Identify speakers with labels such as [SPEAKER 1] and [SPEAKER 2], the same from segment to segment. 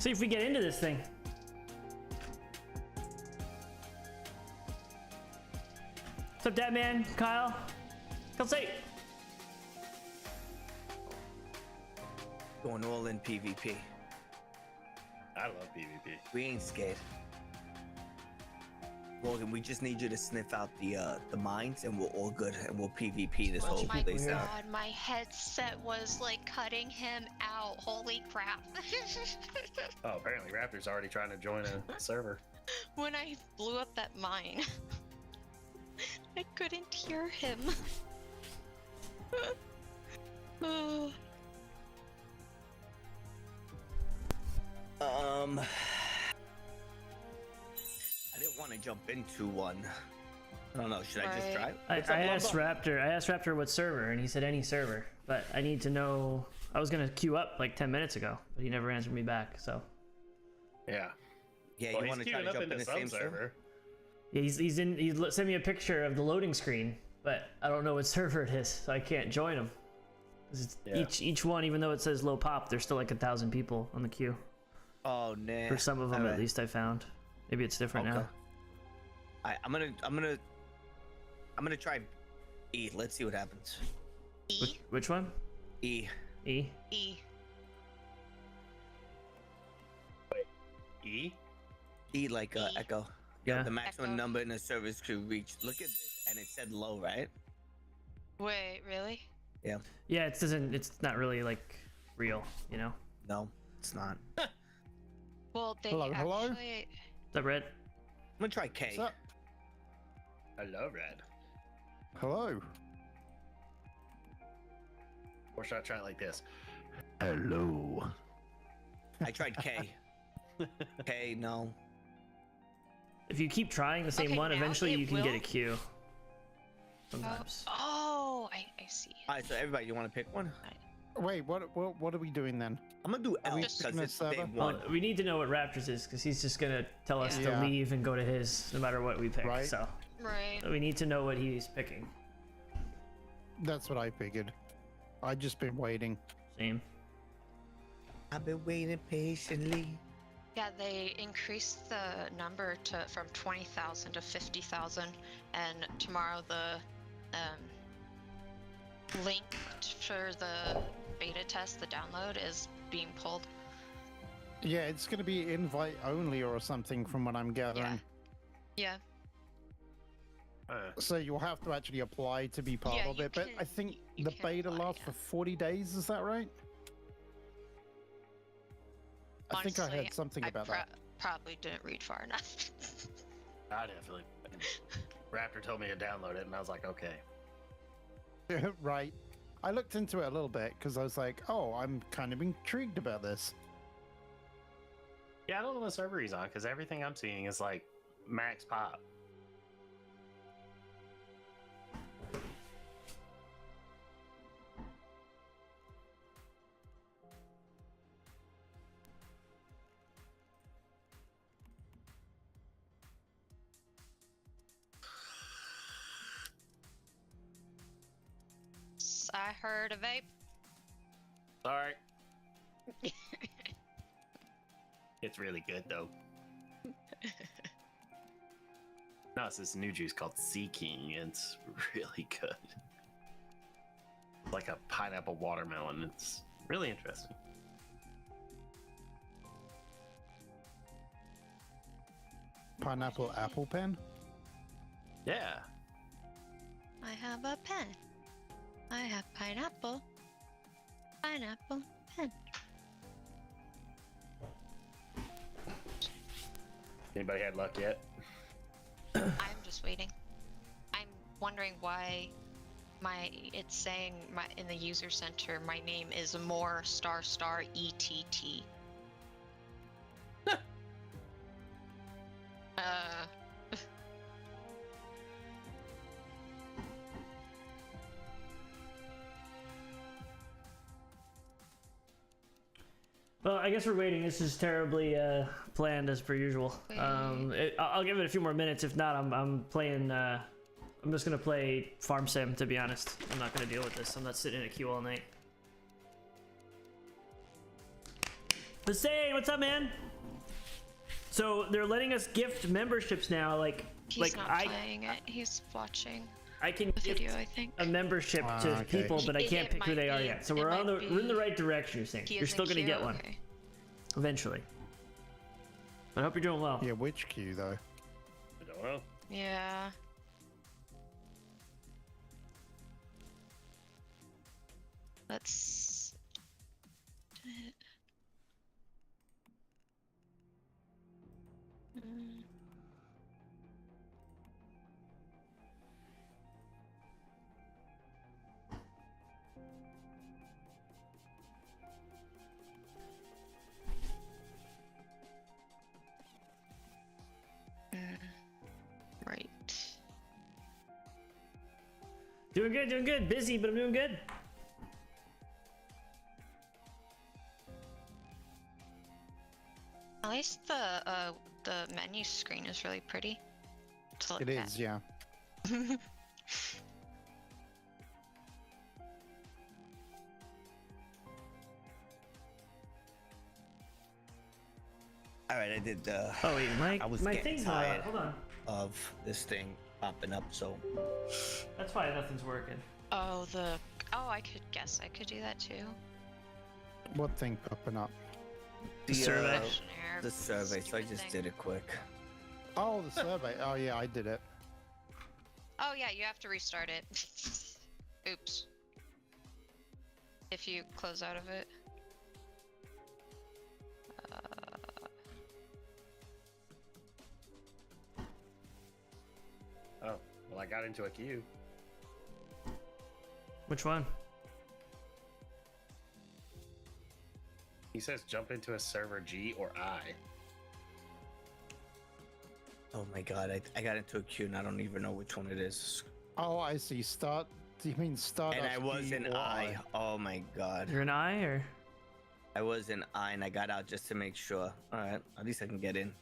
[SPEAKER 1] See if we get into this thing. What's up, Deadman? Kyle? Come say.
[SPEAKER 2] Going all in PvP.
[SPEAKER 3] I love PvP.
[SPEAKER 2] We ain't scared. Morgan, we just need you to sniff out the mines, and we're all good, and we'll PvP this whole
[SPEAKER 4] my
[SPEAKER 2] place out.
[SPEAKER 4] god, my headset was like cutting him out. Holy crap.
[SPEAKER 3] Oh, apparently Raptor's already trying to join a server.
[SPEAKER 4] When I blew up that mine, I couldn't hear him.
[SPEAKER 2] I didn't want to jump into one. I don't know. Should I just
[SPEAKER 4] Right.
[SPEAKER 2] drive?
[SPEAKER 1] I asked Raptor what server, and he said any server. But I need to know. I was gonna queue up like 10 minutes ago, but he never answered me back. So
[SPEAKER 3] Yeah.
[SPEAKER 2] Yeah,
[SPEAKER 3] Well,
[SPEAKER 2] you want to
[SPEAKER 3] he's
[SPEAKER 2] try to
[SPEAKER 3] queuing up
[SPEAKER 2] jump in
[SPEAKER 3] into
[SPEAKER 2] the
[SPEAKER 3] some
[SPEAKER 2] same server?
[SPEAKER 3] server.
[SPEAKER 1] yeah, he's in. He sent me a picture of the loading screen, but I don't know what server it is, so I can't join him. 'Cause it's
[SPEAKER 3] Yeah.
[SPEAKER 1] each one, even though it says low pop, there's still like 1,000 people on the queue.
[SPEAKER 2] Oh, nah.
[SPEAKER 1] For some of them,
[SPEAKER 2] Alright.
[SPEAKER 1] at least I found. Maybe it's different now.
[SPEAKER 2] I'm gonna try E. Let's see what happens.
[SPEAKER 4] E?
[SPEAKER 1] Which one?
[SPEAKER 2] E.
[SPEAKER 1] E.
[SPEAKER 4] E.
[SPEAKER 3] E?
[SPEAKER 2] E like
[SPEAKER 4] E.
[SPEAKER 2] echo.
[SPEAKER 1] Yeah.
[SPEAKER 2] The maximum
[SPEAKER 4] Echo.
[SPEAKER 2] number in the service could reach. Look at this, and it said low, right?
[SPEAKER 4] Wait, really?
[SPEAKER 2] Yeah.
[SPEAKER 1] Yeah, it doesn't. It's not really like real, you know.
[SPEAKER 2] No, it's not.
[SPEAKER 4] Well, they
[SPEAKER 5] Hello, hello?
[SPEAKER 4] actually...
[SPEAKER 1] Is that red?
[SPEAKER 2] I'm gonna try K.
[SPEAKER 5] What's up?
[SPEAKER 3] I love red.
[SPEAKER 5] Hello.
[SPEAKER 3] Or should I try it like this? Hello.
[SPEAKER 2] I tried K. K, no.
[SPEAKER 1] If you keep trying the same
[SPEAKER 4] Okay,
[SPEAKER 1] one,
[SPEAKER 4] now
[SPEAKER 1] eventually
[SPEAKER 4] it
[SPEAKER 1] you can get a
[SPEAKER 4] will-
[SPEAKER 1] queue. Sometimes.
[SPEAKER 4] Oh, I see.
[SPEAKER 2] All right, so everybody, you want to pick one?
[SPEAKER 5] Wait, what are we doing then?
[SPEAKER 2] I'm gonna do L
[SPEAKER 4] Just-
[SPEAKER 2] because it's
[SPEAKER 5] Server?
[SPEAKER 2] day one.
[SPEAKER 1] Well, we need to know what Raptors is because he's just gonna tell us
[SPEAKER 5] Yeah.
[SPEAKER 1] to leave and go to his no matter what we pick.
[SPEAKER 5] Right.
[SPEAKER 1] So
[SPEAKER 4] Right.
[SPEAKER 1] we need to know what he's picking.
[SPEAKER 5] That's what I figured. I'd just been waiting.
[SPEAKER 1] Same.
[SPEAKER 2] I've been waiting patiently.
[SPEAKER 4] Yeah, they increased the number from 20,000 to 50,000, and tomorrow the link for the beta test, the download, is being pulled.
[SPEAKER 5] Yeah, it's going to be invite only or something from what I'm gathering.
[SPEAKER 4] Yeah.
[SPEAKER 5] So you'll have to actually apply to be part
[SPEAKER 4] Yeah,
[SPEAKER 5] of
[SPEAKER 4] you
[SPEAKER 5] it. But
[SPEAKER 4] can-
[SPEAKER 5] I think
[SPEAKER 4] you
[SPEAKER 5] the
[SPEAKER 4] can
[SPEAKER 5] beta
[SPEAKER 4] apply,
[SPEAKER 5] lasts
[SPEAKER 4] yeah.
[SPEAKER 5] for 40 days. Is that right? I think I
[SPEAKER 4] Honestly,
[SPEAKER 5] heard something about that.
[SPEAKER 4] Probably didn't read far enough.
[SPEAKER 3] I definitely. Raptor told me to download it, and I was like, okay.
[SPEAKER 5] Right. I looked into it a little bit because I was like, oh, I'm kind of intrigued about this.
[SPEAKER 3] Yeah, I don't know what server he's on, because everything I'm seeing is like max pop.
[SPEAKER 4] I heard a vape.
[SPEAKER 3] Sorry. It's really good though. No, it's this new juice called Sea King. It's really good. It's like a pineapple watermelon. It's really interesting.
[SPEAKER 5] Pineapple apple pen?
[SPEAKER 3] Yeah.
[SPEAKER 4] I have a pen. I have pineapple. Pineapple pen.
[SPEAKER 3] Anybody had luck yet?
[SPEAKER 4] I'm just waiting. I'm wondering why it's saying in the user center my name is more star star ETT.
[SPEAKER 1] Well, I guess we're waiting. This is terribly planned as per usual. I'll give it a few more minutes. If not, I'm playing. I'm just gonna play Farm Sim. To be honest, I'm not gonna deal with this. I'm not sitting in a queue all night. Hussein, what's up, man? So they're letting us gift memberships now. Like,
[SPEAKER 4] He's not playing it. He's watching
[SPEAKER 1] I can
[SPEAKER 4] the
[SPEAKER 1] gift
[SPEAKER 4] video, I think.
[SPEAKER 1] a membership to
[SPEAKER 5] okay.
[SPEAKER 1] people, but I can't pick who they are yet. So we're in the right direction. You're saying you're still gonna get one eventually. But I hope you're doing well.
[SPEAKER 5] Yeah, which queue though?
[SPEAKER 3] I don't know.
[SPEAKER 4] Yeah. Let's. Mm. Right.
[SPEAKER 1] Doing good, doing good. Busy, but I'm doing good.
[SPEAKER 4] At least the menu screen is really pretty to look
[SPEAKER 5] It is, yeah.
[SPEAKER 2] All right, I did.
[SPEAKER 1] Oh wait,
[SPEAKER 2] I was
[SPEAKER 1] my
[SPEAKER 2] getting
[SPEAKER 1] thing's
[SPEAKER 2] tired
[SPEAKER 1] hold on.
[SPEAKER 2] of this thing popping up, so
[SPEAKER 1] That's why nothing's working.
[SPEAKER 4] Oh, I could guess I could do that too.
[SPEAKER 5] What thing popping up?
[SPEAKER 2] the
[SPEAKER 1] survey.
[SPEAKER 2] the survey. So I just did it quick.
[SPEAKER 5] Oh, the survey. Oh yeah, I did it.
[SPEAKER 4] Oh yeah, you have to restart it. Oops. If you close out of it.
[SPEAKER 3] Oh, well, I got into a queue.
[SPEAKER 1] Which one?
[SPEAKER 3] He says jump into a server G or I.
[SPEAKER 2] Oh my god, I got into a queue and I don't even know which one it is.
[SPEAKER 5] Oh, I see. Start. Do you mean start?
[SPEAKER 2] And
[SPEAKER 5] off
[SPEAKER 2] I was
[SPEAKER 5] Q
[SPEAKER 2] in
[SPEAKER 5] or
[SPEAKER 2] I. Oh my god.
[SPEAKER 1] You're an I or?
[SPEAKER 2] I was in I and I got out just to make sure. Alright, at least I can get in.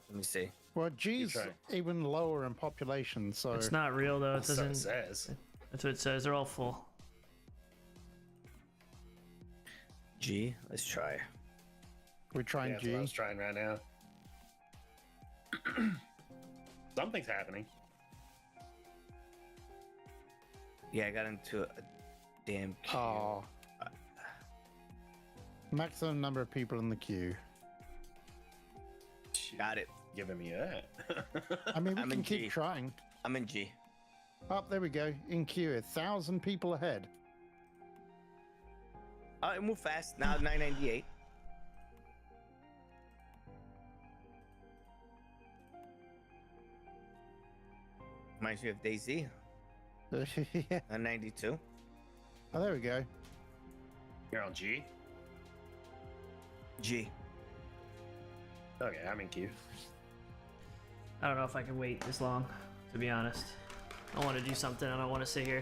[SPEAKER 2] Let me see.
[SPEAKER 5] Well, G's
[SPEAKER 3] try.
[SPEAKER 5] even lower in population, so
[SPEAKER 1] It's not real though. It
[SPEAKER 3] So it
[SPEAKER 1] doesn't.
[SPEAKER 3] says.
[SPEAKER 1] That's what it says. They're all full.
[SPEAKER 2] G, let's try.
[SPEAKER 5] we're
[SPEAKER 3] Yeah,
[SPEAKER 5] trying
[SPEAKER 3] that's what I
[SPEAKER 5] G.
[SPEAKER 3] was trying right now. Something's happening.
[SPEAKER 2] Yeah, I got into a damn queue.
[SPEAKER 5] Oh. Maximum number of people in the queue.
[SPEAKER 2] Got it.
[SPEAKER 3] Giving me that.
[SPEAKER 5] I mean, we
[SPEAKER 2] I'm
[SPEAKER 5] can
[SPEAKER 2] in
[SPEAKER 5] keep
[SPEAKER 2] G.
[SPEAKER 5] trying.
[SPEAKER 2] I'm in G.
[SPEAKER 5] Oh, there we go. In queue, 1,000 people ahead.
[SPEAKER 2] Alright, move fast. Now 998. Reminds me of DayZ.
[SPEAKER 5] Yeah.
[SPEAKER 2] 992.
[SPEAKER 5] Oh, there we go.
[SPEAKER 3] You're on G?
[SPEAKER 2] G.
[SPEAKER 3] Okay, I'm in queue.
[SPEAKER 1] I don't know if I can wait this long, to be honest. I want to do something. I don't want to sit here.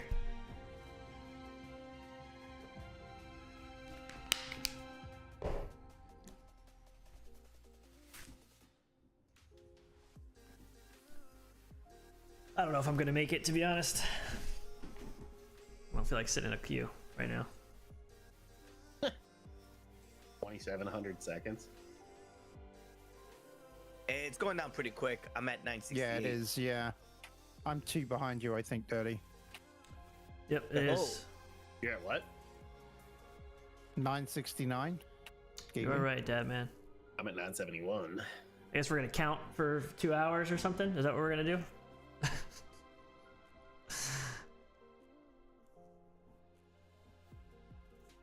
[SPEAKER 1] I don't know if I'm gonna make it, to be honest. I don't feel like sitting in a queue right now.
[SPEAKER 3] 2,700 seconds.
[SPEAKER 2] It's going down pretty quick. I'm at 968.
[SPEAKER 5] Yeah, it is. Yeah. I'm 2 behind you, I think, Dirty.
[SPEAKER 1] Yep, it is.
[SPEAKER 3] You're at what?
[SPEAKER 5] 969.
[SPEAKER 1] You are right, Dad, man.
[SPEAKER 3] I'm at 971.
[SPEAKER 1] I guess we're gonna count for 2 hours or something. Is that what we're gonna do?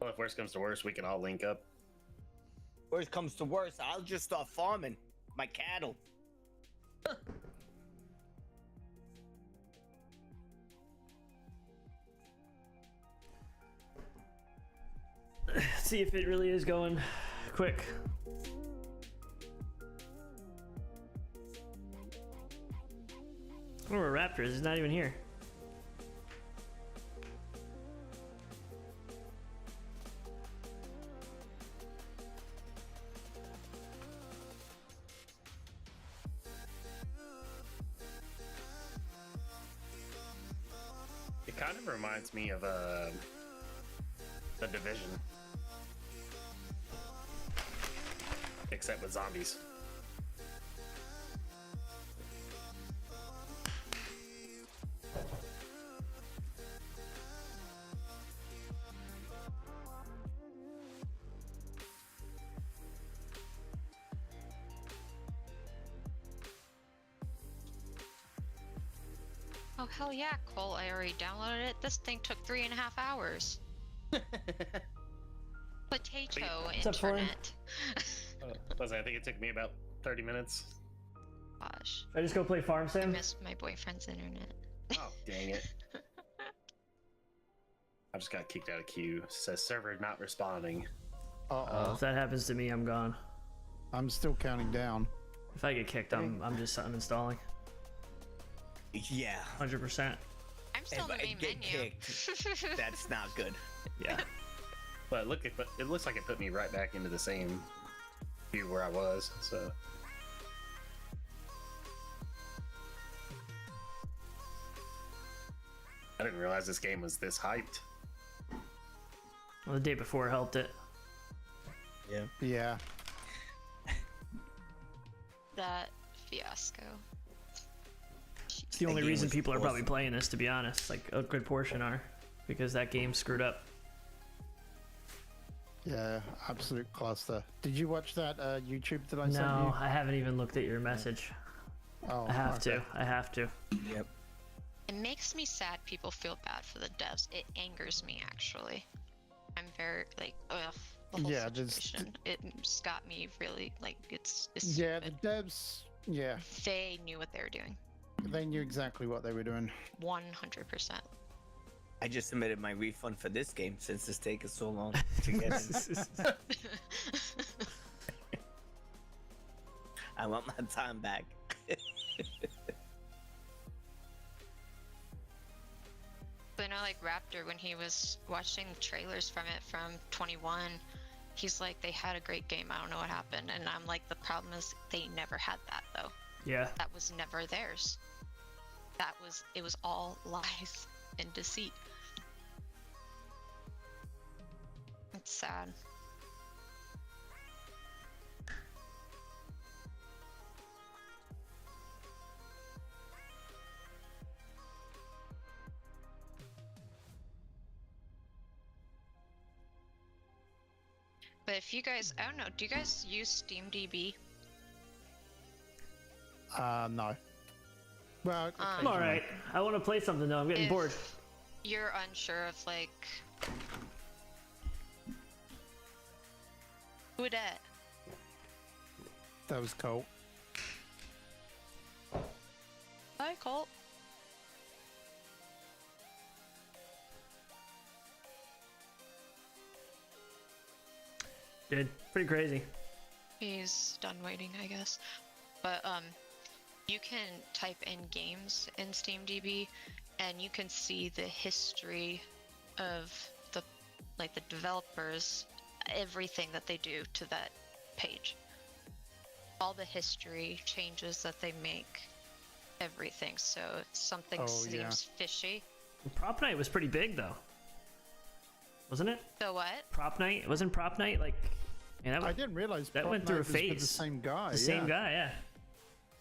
[SPEAKER 3] Well, if worst comes to worst, we can all link up.
[SPEAKER 2] Worst comes to worst, I'll just start farming my cattle.
[SPEAKER 1] See if it really is going quick. Oh, where Raptor is. He's not even here.
[SPEAKER 3] It kind of reminds me of the Division. set with zombies.
[SPEAKER 4] Oh hell yeah, Cole! I already downloaded it. This thing took 3.5 hours. Potato
[SPEAKER 1] What's up, Florian?
[SPEAKER 4] internet.
[SPEAKER 3] I think it took me about 30 minutes.
[SPEAKER 4] Gosh,
[SPEAKER 1] Should I just go play Farm
[SPEAKER 4] I
[SPEAKER 1] Sim?
[SPEAKER 4] missed my boyfriend's internet.
[SPEAKER 3] Oh, dang it. I just got kicked out of queue. It says server not responding.
[SPEAKER 5] Uh-oh.
[SPEAKER 1] If that happens to me, I'm gone.
[SPEAKER 5] I'm still counting down.
[SPEAKER 1] If I get kicked, I'm just uninstalling.
[SPEAKER 2] Yeah.
[SPEAKER 1] 100%.
[SPEAKER 4] I'm still in the main
[SPEAKER 2] get
[SPEAKER 4] menu.
[SPEAKER 2] kicked. That's not good.
[SPEAKER 1] Yeah.
[SPEAKER 3] But look, it looks like it put me right back into the same queue where I was. So I didn't realize this game was this hyped.
[SPEAKER 1] Well, the day before helped it.
[SPEAKER 2] Yeah.
[SPEAKER 5] Yeah.
[SPEAKER 4] That fiasco.
[SPEAKER 1] It's the only
[SPEAKER 2] game
[SPEAKER 1] reason
[SPEAKER 2] was
[SPEAKER 1] people are probably
[SPEAKER 2] awesome.
[SPEAKER 1] playing this, to be honest. Like, a good portion are. Because that game screwed up.
[SPEAKER 5] Yeah, absolute cluster. Did you watch that YouTube that I sent
[SPEAKER 1] No,
[SPEAKER 5] you?
[SPEAKER 1] I haven't even looked at your message.
[SPEAKER 5] Oh,
[SPEAKER 1] I have
[SPEAKER 5] okay.
[SPEAKER 1] to. I have to.
[SPEAKER 2] Yep.
[SPEAKER 4] It makes me sad people feel bad for the devs. It angers me, actually. I'm very, like, ugh. The whole
[SPEAKER 5] Yeah, there's-
[SPEAKER 4] situation. It's got me really, like, it's
[SPEAKER 5] Yeah, the
[SPEAKER 4] stupid.
[SPEAKER 5] devs, yeah,
[SPEAKER 4] They knew what they were doing.
[SPEAKER 5] they knew exactly what they were doing.
[SPEAKER 4] 100%.
[SPEAKER 2] I just submitted my refund for this game since it's taken so long to get in. I want my time back.
[SPEAKER 4] But I know, like, Raptor, when he was watching the trailers from it from 21, he's like, they had a great game. I don't know what happened. And I'm like, the problem is they never had that, though.
[SPEAKER 1] Yeah.
[SPEAKER 4] That was never theirs. It was all lies and deceit. It's sad. But if you guys, I don't know, do you guys use SteamDB?
[SPEAKER 5] No. Well,
[SPEAKER 1] I'm alright. I want to play something, though. I'm getting
[SPEAKER 4] If
[SPEAKER 1] bored.
[SPEAKER 4] you're unsure of, like, who dat?
[SPEAKER 5] that was cool.
[SPEAKER 4] Hi, Colt.
[SPEAKER 1] Dude, pretty crazy.
[SPEAKER 4] He's done waiting, I guess. But you can type in games in SteamDB, and you can see the history of the developers, everything that they do to that page, all the history changes that they make, everything. So if something
[SPEAKER 5] Oh,
[SPEAKER 4] seems
[SPEAKER 5] yeah.
[SPEAKER 4] fishy,
[SPEAKER 1] Prop Night was pretty big, though. Wasn't it?
[SPEAKER 4] so what?
[SPEAKER 1] Prop Night? Wasn't Prop Night, like... Man, that
[SPEAKER 5] I
[SPEAKER 1] was
[SPEAKER 5] didn't realize
[SPEAKER 1] that
[SPEAKER 5] Prop
[SPEAKER 1] went through
[SPEAKER 5] Night
[SPEAKER 1] a
[SPEAKER 5] was with
[SPEAKER 1] phase.
[SPEAKER 5] The same guy.
[SPEAKER 1] the same guy, yeah.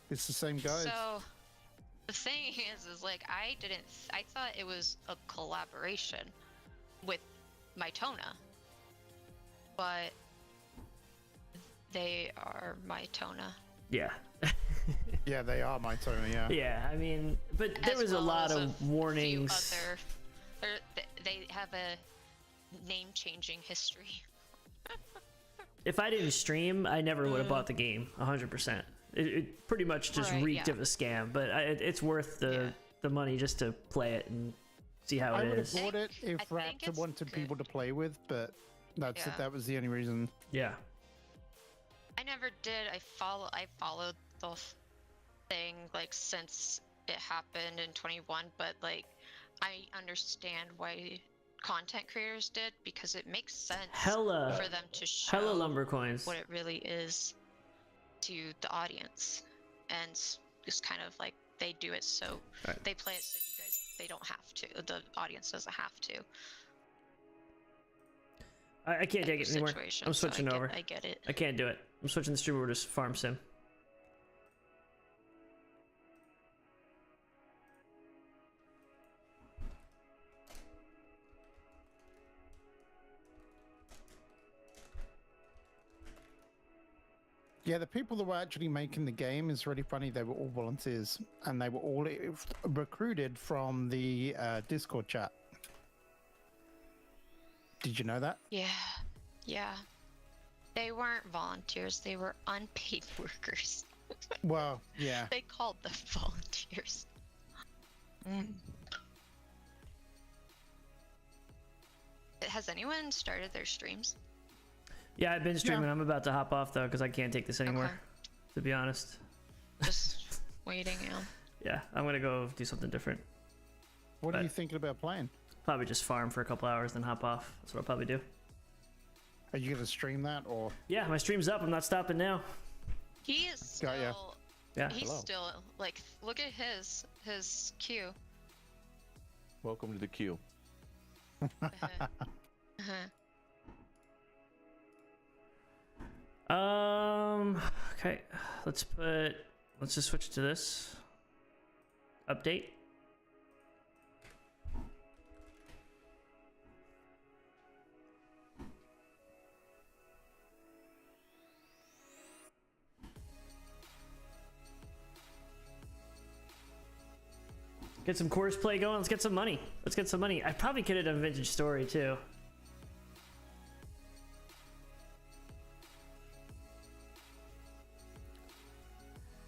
[SPEAKER 5] It's the same guy.
[SPEAKER 4] So the thing is like I thought it was a collaboration with Mytona, but they are Mytona.
[SPEAKER 1] Yeah.
[SPEAKER 5] Yeah, they are my Tony. Yeah.
[SPEAKER 1] Yeah, I mean, but there
[SPEAKER 4] as
[SPEAKER 1] was a
[SPEAKER 4] well
[SPEAKER 1] lot
[SPEAKER 4] as
[SPEAKER 1] of
[SPEAKER 4] few
[SPEAKER 1] warnings.
[SPEAKER 4] they have a name-changing history.
[SPEAKER 1] If I didn't stream, I never would have bought the game, 100%. It pretty much just
[SPEAKER 4] Right,
[SPEAKER 1] reeked
[SPEAKER 4] yeah.
[SPEAKER 1] of a scam, but it's worth
[SPEAKER 4] Yeah.
[SPEAKER 1] the money just to play it and see how
[SPEAKER 5] I
[SPEAKER 1] it
[SPEAKER 5] would have
[SPEAKER 1] is.
[SPEAKER 5] bought it if
[SPEAKER 4] I think
[SPEAKER 5] Raptor
[SPEAKER 4] it's
[SPEAKER 5] wanted people to
[SPEAKER 4] good.
[SPEAKER 5] play with, but that's
[SPEAKER 4] Yeah.
[SPEAKER 5] it. That was the only reason.
[SPEAKER 1] Yeah.
[SPEAKER 4] I never did. I followed the thing like since it happened in 21, but like I understand why content creators did because it makes sense
[SPEAKER 1] Hella
[SPEAKER 4] for them to show
[SPEAKER 1] lumber coins.
[SPEAKER 4] what it really is to the audience, and just kind of like they do it so
[SPEAKER 1] Right.
[SPEAKER 4] they play it so you guys they don't have to. The audience doesn't have to.
[SPEAKER 1] I can't take
[SPEAKER 4] Type
[SPEAKER 1] it
[SPEAKER 4] of
[SPEAKER 1] anymore.
[SPEAKER 4] situation,
[SPEAKER 1] I'm
[SPEAKER 4] so
[SPEAKER 1] switching over.
[SPEAKER 4] I get it.
[SPEAKER 1] I can't do it. I'm switching the stream over to Farm Sim.
[SPEAKER 5] Yeah, the people that were actually making the game is really funny. They were all volunteers, and they were all recruited from the Discord chat. Did you know that?
[SPEAKER 4] Yeah. Yeah. They weren't volunteers, they were unpaid workers.
[SPEAKER 5] Well, yeah.
[SPEAKER 4] They called them volunteers. Has anyone started their streams?
[SPEAKER 1] Yeah, I've been streaming.
[SPEAKER 5] Yeah.
[SPEAKER 1] I'm about to hop off though because I can't take this anymore.
[SPEAKER 4] Okay.
[SPEAKER 1] To be honest.
[SPEAKER 4] Just waiting, yeah.
[SPEAKER 1] Yeah, I'm gonna go do something different.
[SPEAKER 5] What are you thinking about playing?
[SPEAKER 1] Probably just farm for a couple hours, then hop off. That's what I'll probably do.
[SPEAKER 5] Are you going to stream that, or?
[SPEAKER 1] Yeah, my stream's up. I'm not stopping now.
[SPEAKER 4] He is still,
[SPEAKER 5] Got ya.
[SPEAKER 1] Yeah.
[SPEAKER 4] he's
[SPEAKER 5] Hello.
[SPEAKER 4] still, like, look at his queue.
[SPEAKER 6] Welcome to the queue.
[SPEAKER 1] Okay. Let's just switch to this. Update. Get some course play going. Let's get some money. Let's get some money. I probably could have done Vintage Story too.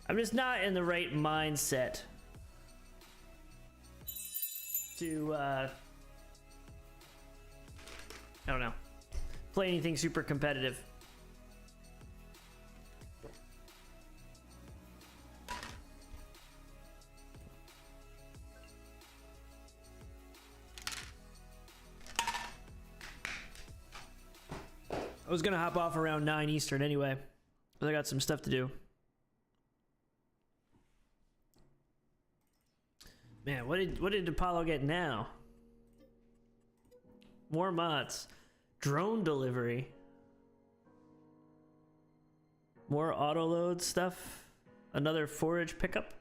[SPEAKER 1] I'm just not in the right mindset to, I don't know, play anything super competitive. I was gonna hop off around 9 Eastern anyway, but I got some stuff to do. Man, what did Apollo get now? More mods. Drone delivery. More auto load stuff. Another forage pickup.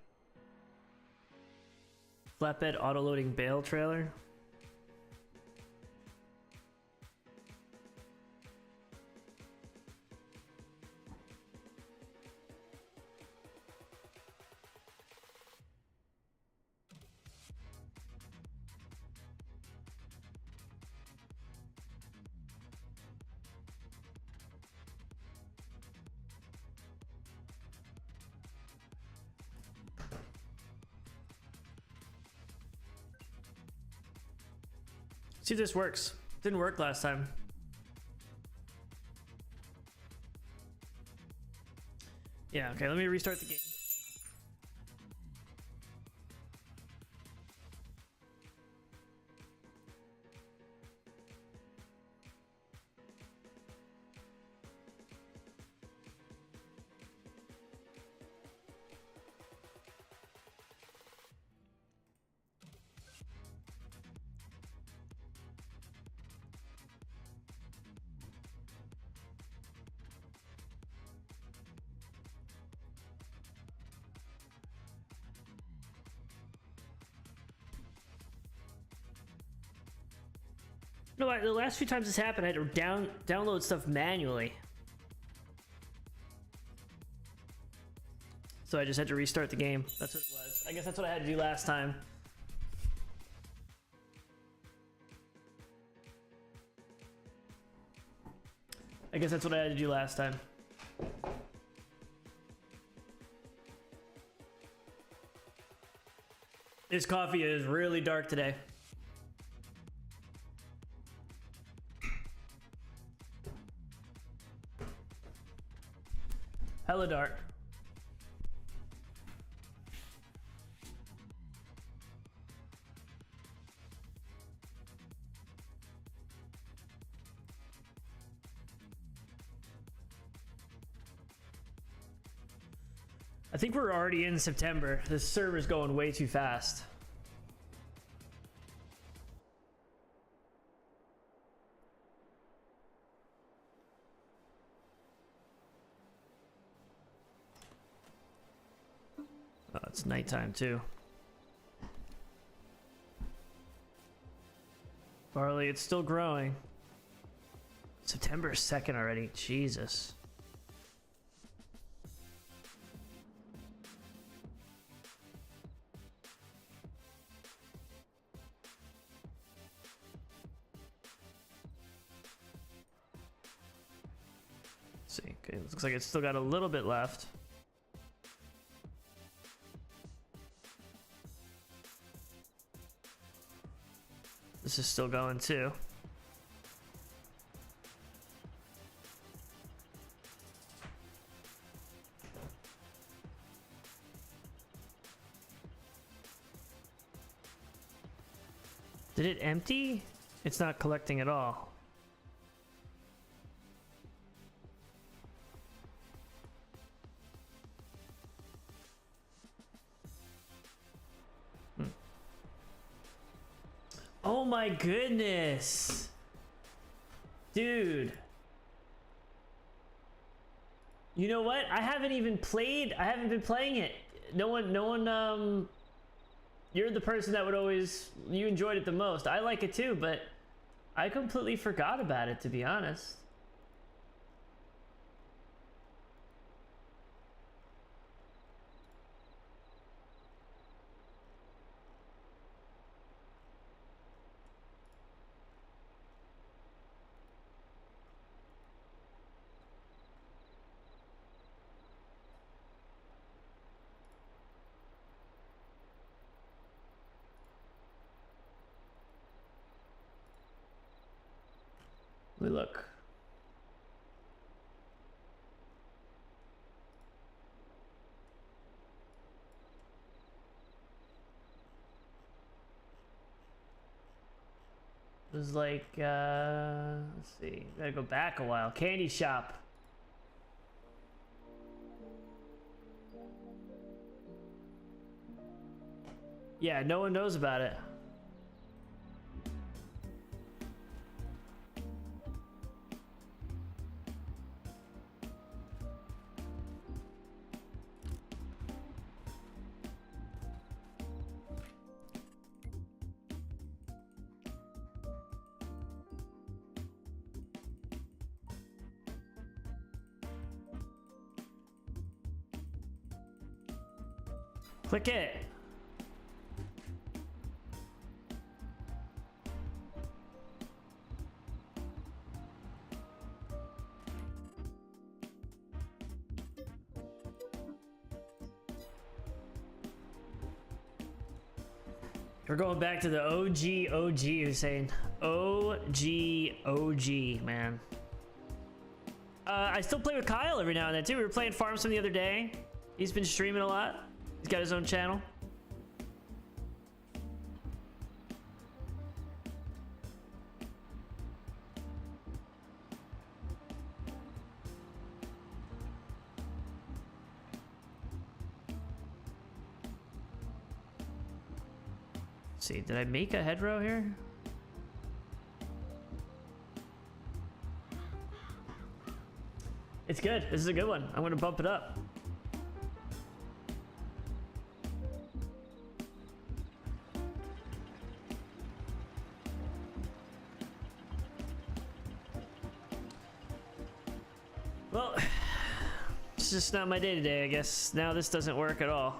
[SPEAKER 1] Flatbed auto loading bale trailer. See if this works. Didn't work last time. Yeah, okay, let me restart the game. No, the last few times this happened, I had to download stuff manually. So I just had to restart the game. That's what it was. I guess that's what I had to do last time. I guess that's what I had to do last time. This coffee is really dark today. Hella dark. I think we're already in September. This server's going way too fast. It's nighttime too. Barley, it's still growing. September 2nd already. Jesus. Let's see. Okay, it looks like it's still got a little bit left. This is still going too. Did it empty? It's not collecting at all. Oh my goodness. Dude. You know what? I haven't been playing it. No one, you're the person that would always, you enjoyed it the most. I like it too, but I completely forgot about it, to be honest. Let me look. It was like, let's see, gotta go back a while. Candy shop. Yeah, no one knows about it. Click it. We're going back to the OG, Hussein. OG, man. I still play with Kyle every now and then too. We were playing Farm Sim the other day. He's been streaming a lot. He's got his own channel. Let's see, did I make a hedgerow here? It's good. This is a good one. I'm gonna bump it up. Well, it's just not my day today, I guess. Now this doesn't work at all.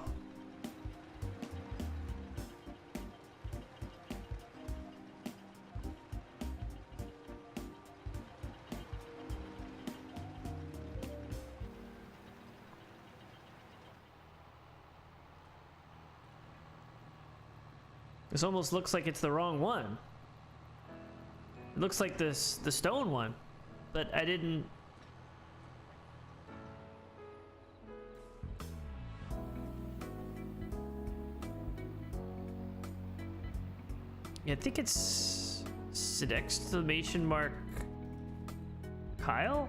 [SPEAKER 1] This almost looks like it's the wrong one. It looks like the stone one, but I didn't. Yeah, I think it's exclamation mark Kyle?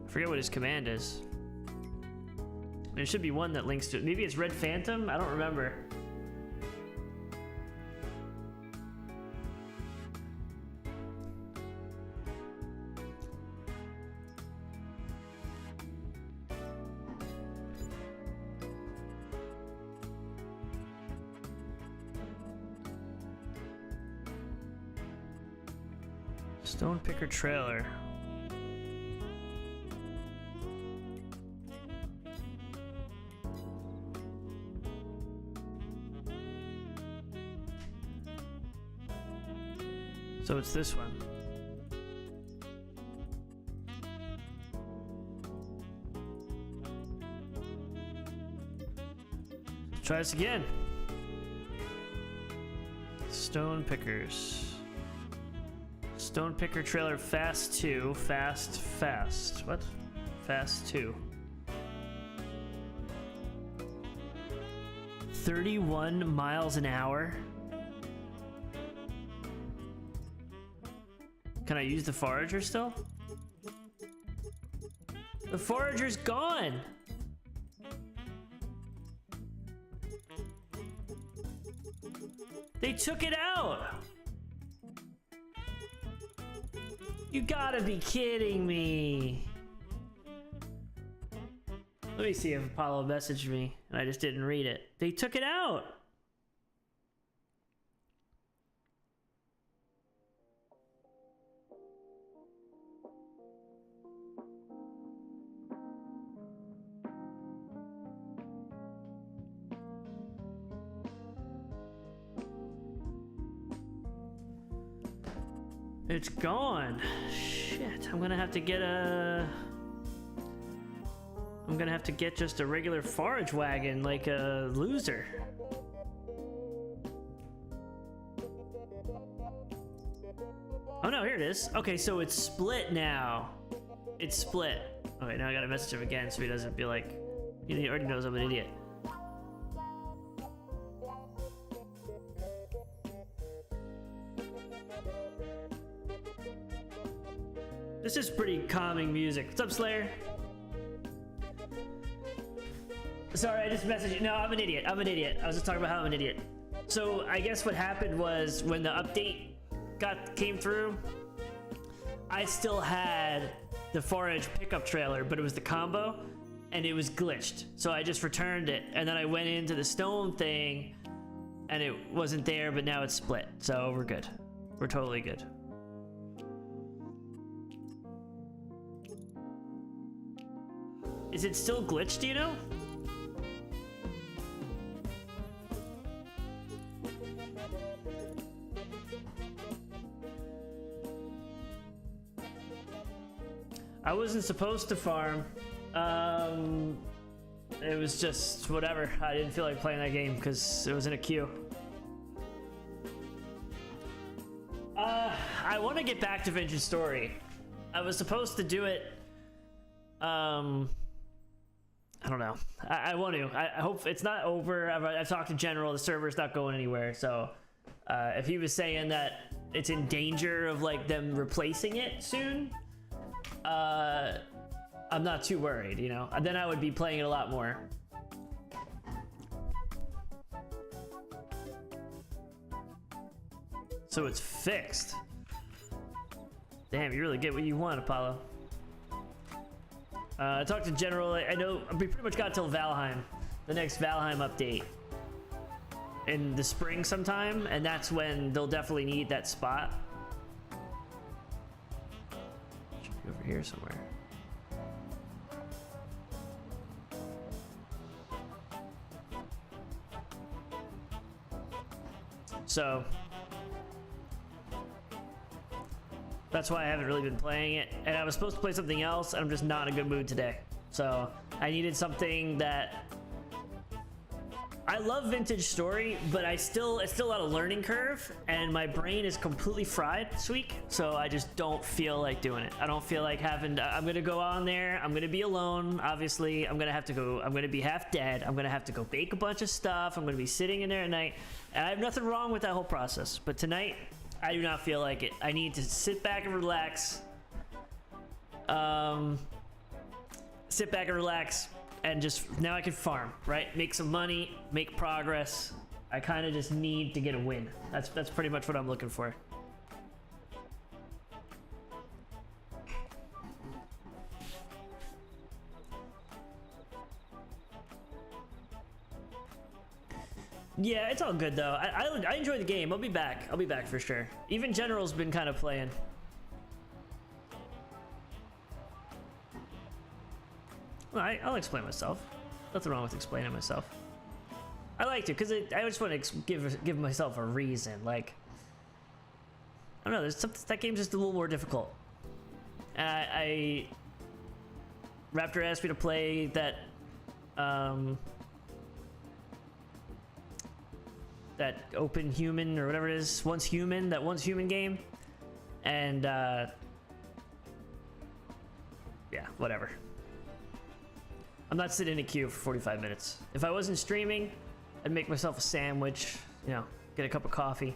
[SPEAKER 1] I forget what his command is. There should be one that links to it. Maybe it's Red Phantom? I don't remember. Stone picker trailer. So it's this one. Try this again. Stone pickers. Stone picker trailer fast 2. Fast. What? Fast 2. 31 miles an hour. Can I use the forager still? The forager's gone. They took it out. You gotta be kidding me. Let me see if Apollo messaged me and I just didn't read it. They took it out. It's gone. Shit, I'm gonna have to get just a regular forage wagon like a loser. Oh no, here it is. Okay, so it's split now. It's split. Okay, now I gotta message him again so he doesn't be like, he already knows I'm an idiot. This is pretty calming music. What's up, Slayer? Sorry, I just messaged you. No, I'm an idiot. I was just talking about how I'm an idiot. So I guess what happened was when the update came through, I still had the forage pickup trailer, but it was the combo, and it was glitched. So I just returned it, and then I went into the stone thing, and it wasn't there, but now it's split. So we're good. We're totally good. Is it still glitched, do you know? I wasn't supposed to farm. It was just whatever. I didn't feel like playing that game because it was in a queue. I want to get back to Vintage Story. I was supposed to do it. I don't know. I want to. I hope it's not over. I've talked to General. The server's not going anywhere. So if he was saying that it's in danger of like them replacing it soon, I'm not too worried, you know? Then I would be playing it a lot more. So it's fixed. Damn, you really get what you want, Apollo. I talked to General. I know we pretty much got till Valheim, the next Valheim update in the spring sometime, and that's when they'll definitely need that spot. Should be over here somewhere. So that's why I haven't really been playing it. And I was supposed to play something else, and I'm just not in a good mood today. So I needed something that... I love Vintage Story, but it's still a lot of learning curve, and my brain is completely fried this week, so I just don't feel like doing it. I don't feel like having to... I'm gonna go on there, I'm gonna be alone, obviously. I'm gonna be half dead. I'm gonna have to go bake a bunch of stuff. I'm gonna be sitting in there at night, and I have nothing wrong with that whole process. But tonight, I do not feel like it. I need to sit back and relax. And just, now I can farm, right? Make some money, make progress. I kind of just need to get a win. That's pretty much what I'm looking for. Yeah, it's all good though. I enjoy the game. I'll be back for sure. Even General's been kind of playing. Well, I'll explain myself. Nothing wrong with explaining myself. I like to, because I just want to give myself a reason. Like, I don't know, there's something, that game's just a little more difficult. Raptor asked me to play that, that Open Human, or whatever it is, Once Human game. And, yeah, whatever. I'm not sitting in a queue for 45 minutes. If I wasn't streaming, I'd make myself a sandwich, you know, get a cup of coffee,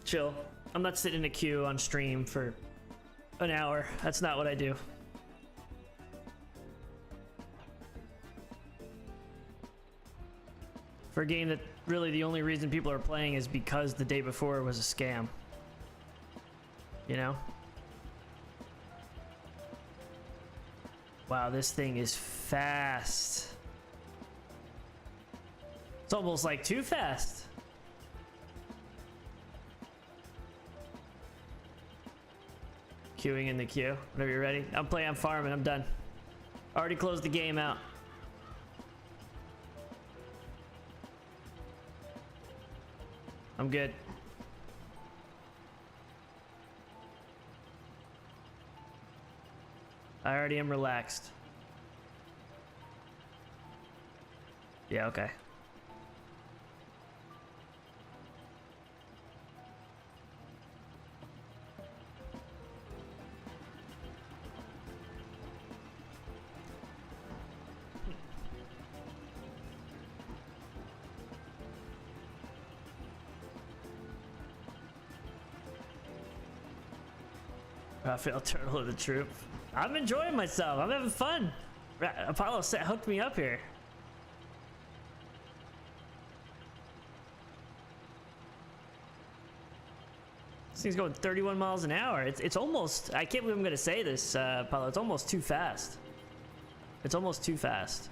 [SPEAKER 1] chill. I'm not sitting in a queue on stream for an hour. That's not what I do. For a game that really the only reason people are playing is because the day before was a scam. You know? Wow, this thing is fast. It's almost like too fast. Queuing in the queue. Whenever you're ready. I'm farming. I'm done. Already closed the game out. I'm good. I already am relaxed. Yeah, okay. Raphael Turtle of the Troop. I'm enjoying myself. I'm having fun. Apollo hooked me up here. This thing's going 31 miles an hour. It's almost, I can't believe I'm gonna say this, Apollo, it's almost too fast. It's almost too fast.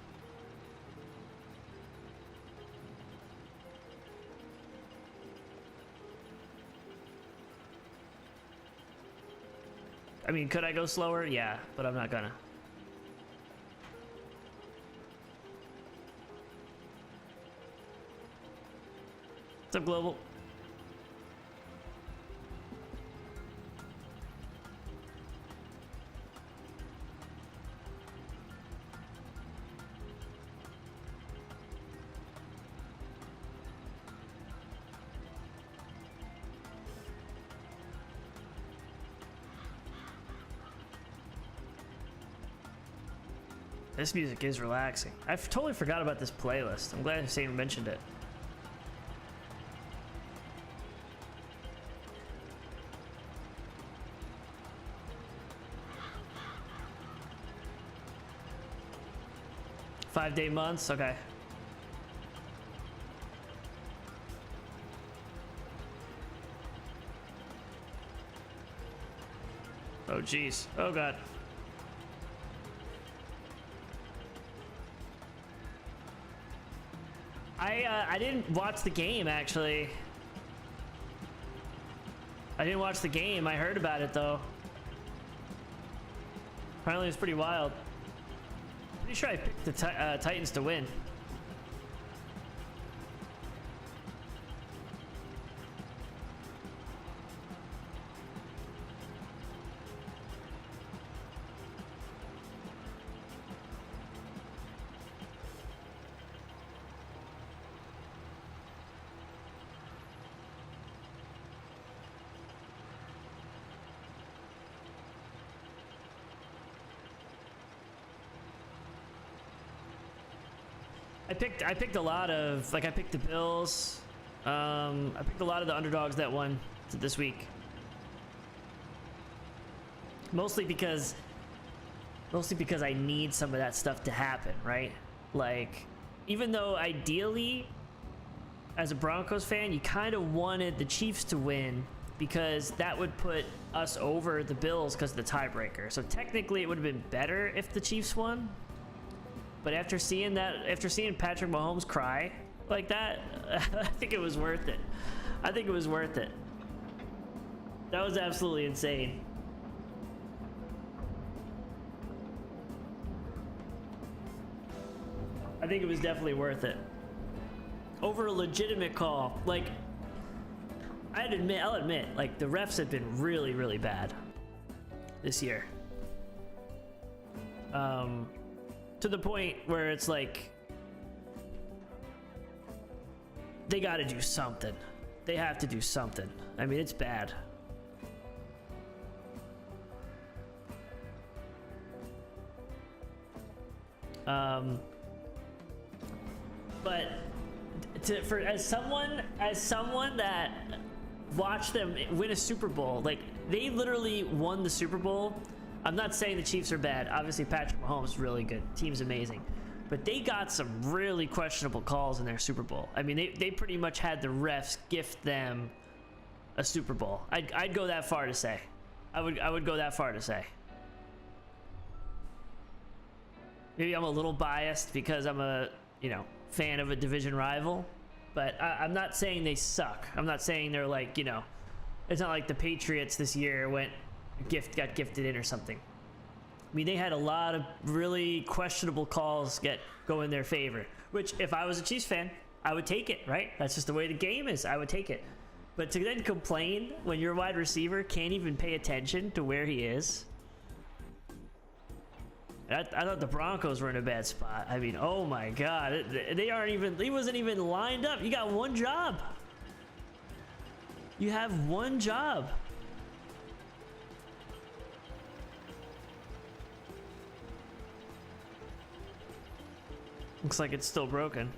[SPEAKER 1] I mean, could I go slower? Yeah, but I'm not gonna. What's up, Global? This music is relaxing. I totally forgot about this playlist. I'm glad Hussein mentioned it. Five-day months? Okay. Oh, geez. Oh, God. I didn't watch the game, actually. I didn't watch the game. I heard about it, though. Apparently, it's pretty wild. Pretty sure I picked the Titans to win. I picked a lot of, like, I picked the Bills. I picked a lot of the underdogs that won this week. Mostly because I need some of that stuff to happen, right? Like, even though ideally, as a Broncos fan, you kind of wanted the Chiefs to win because that would put us over the Bills because of the tiebreaker. So technically, it would have been better if the Chiefs won. But after seeing Patrick Mahomes cry like that, I think it was worth it. I think it was worth it. That was absolutely insane. I think it was definitely worth it. Over a legitimate call. Like, I'll admit, like, the refs have been really, really bad this year. To the point where it's like, they gotta do something. They have to do something. I mean, it's bad. But as someone that watched them win a Super Bowl, like, they literally won the Super Bowl. I'm not saying the Chiefs are bad. Obviously, Patrick Mahomes is really good. Team's amazing. But they got some really questionable calls in their Super Bowl. I mean, they pretty much had the refs gift them a Super Bowl. I'd go that far to say. I would go that far to say. Maybe I'm a little biased because I'm a, fan of a division rival. But I'm not saying they suck. I'm not saying they're like, it's not like the Patriots this year got gifted in or something. I mean, they had a lot of really questionable calls go in their favor, which if I was a Chiefs fan, I would take it, right? That's just the way the game is. I would take it. But to then complain when your wide receiver can't even pay attention to where he is. I thought the Broncos were in a bad spot. I mean, oh my God. He wasn't even lined up. You got one job. You have one job. Looks like it's still broken.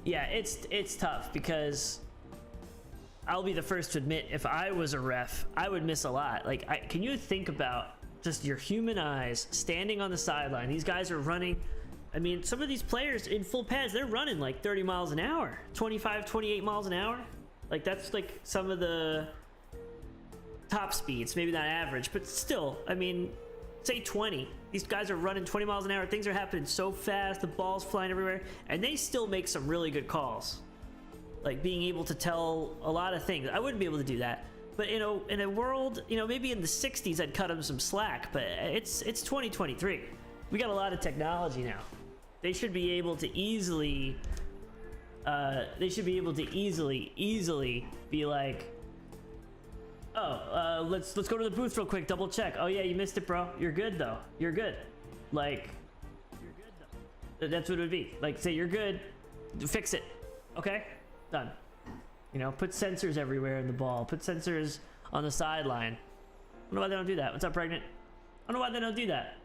[SPEAKER 1] Yeah, it's tough because I'll be the first to admit, if I was a ref, I would miss a lot. Like, can you think about just your human eyes standing on the sideline? These guys are running. I mean, some of these players in full pads, they're running like 30 miles an hour, 25, 28 miles an hour. Like, that's like some of the top speeds, maybe not average, but still, I mean, say 20. These guys are running 20 miles an hour. Things are happening so fast, the ball's flying everywhere, and they still make some really good calls. Like being able to tell a lot of things. I wouldn't be able to do that. But in a world, maybe in the 60s I'd cut them some slack, but it's 2023. We got a lot of technology now. They should be able to easily be like, oh, let's go to the booth real quick, double check. Oh yeah, you missed it, bro. You're good though. You're good. Like, you're good though. That's what it would be. Like, say you're good, fix it. Okay, done. Put sensors everywhere in the ball. Put sensors on the sideline. I don't know why they don't do that. What's up, pregnant? I don't know why they don't do that.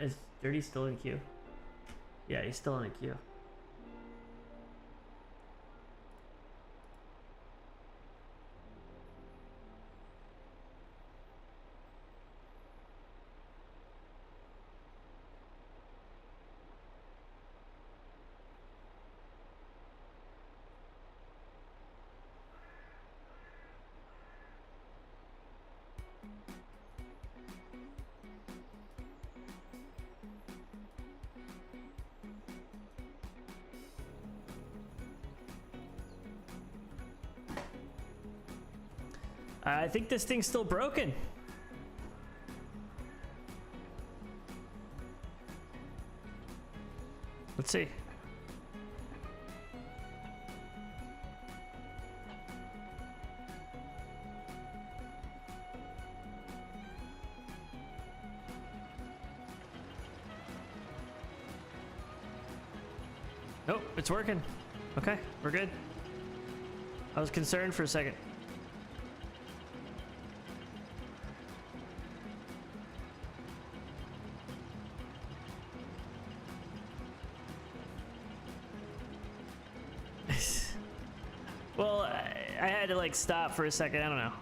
[SPEAKER 1] Is Dirty still in queue? Yeah, he's still in a queue. I think this thing's still broken. Let's see. Nope, it's working. Okay, we're good. I was concerned for a second. Well, I had to like stop for a second. I don't know.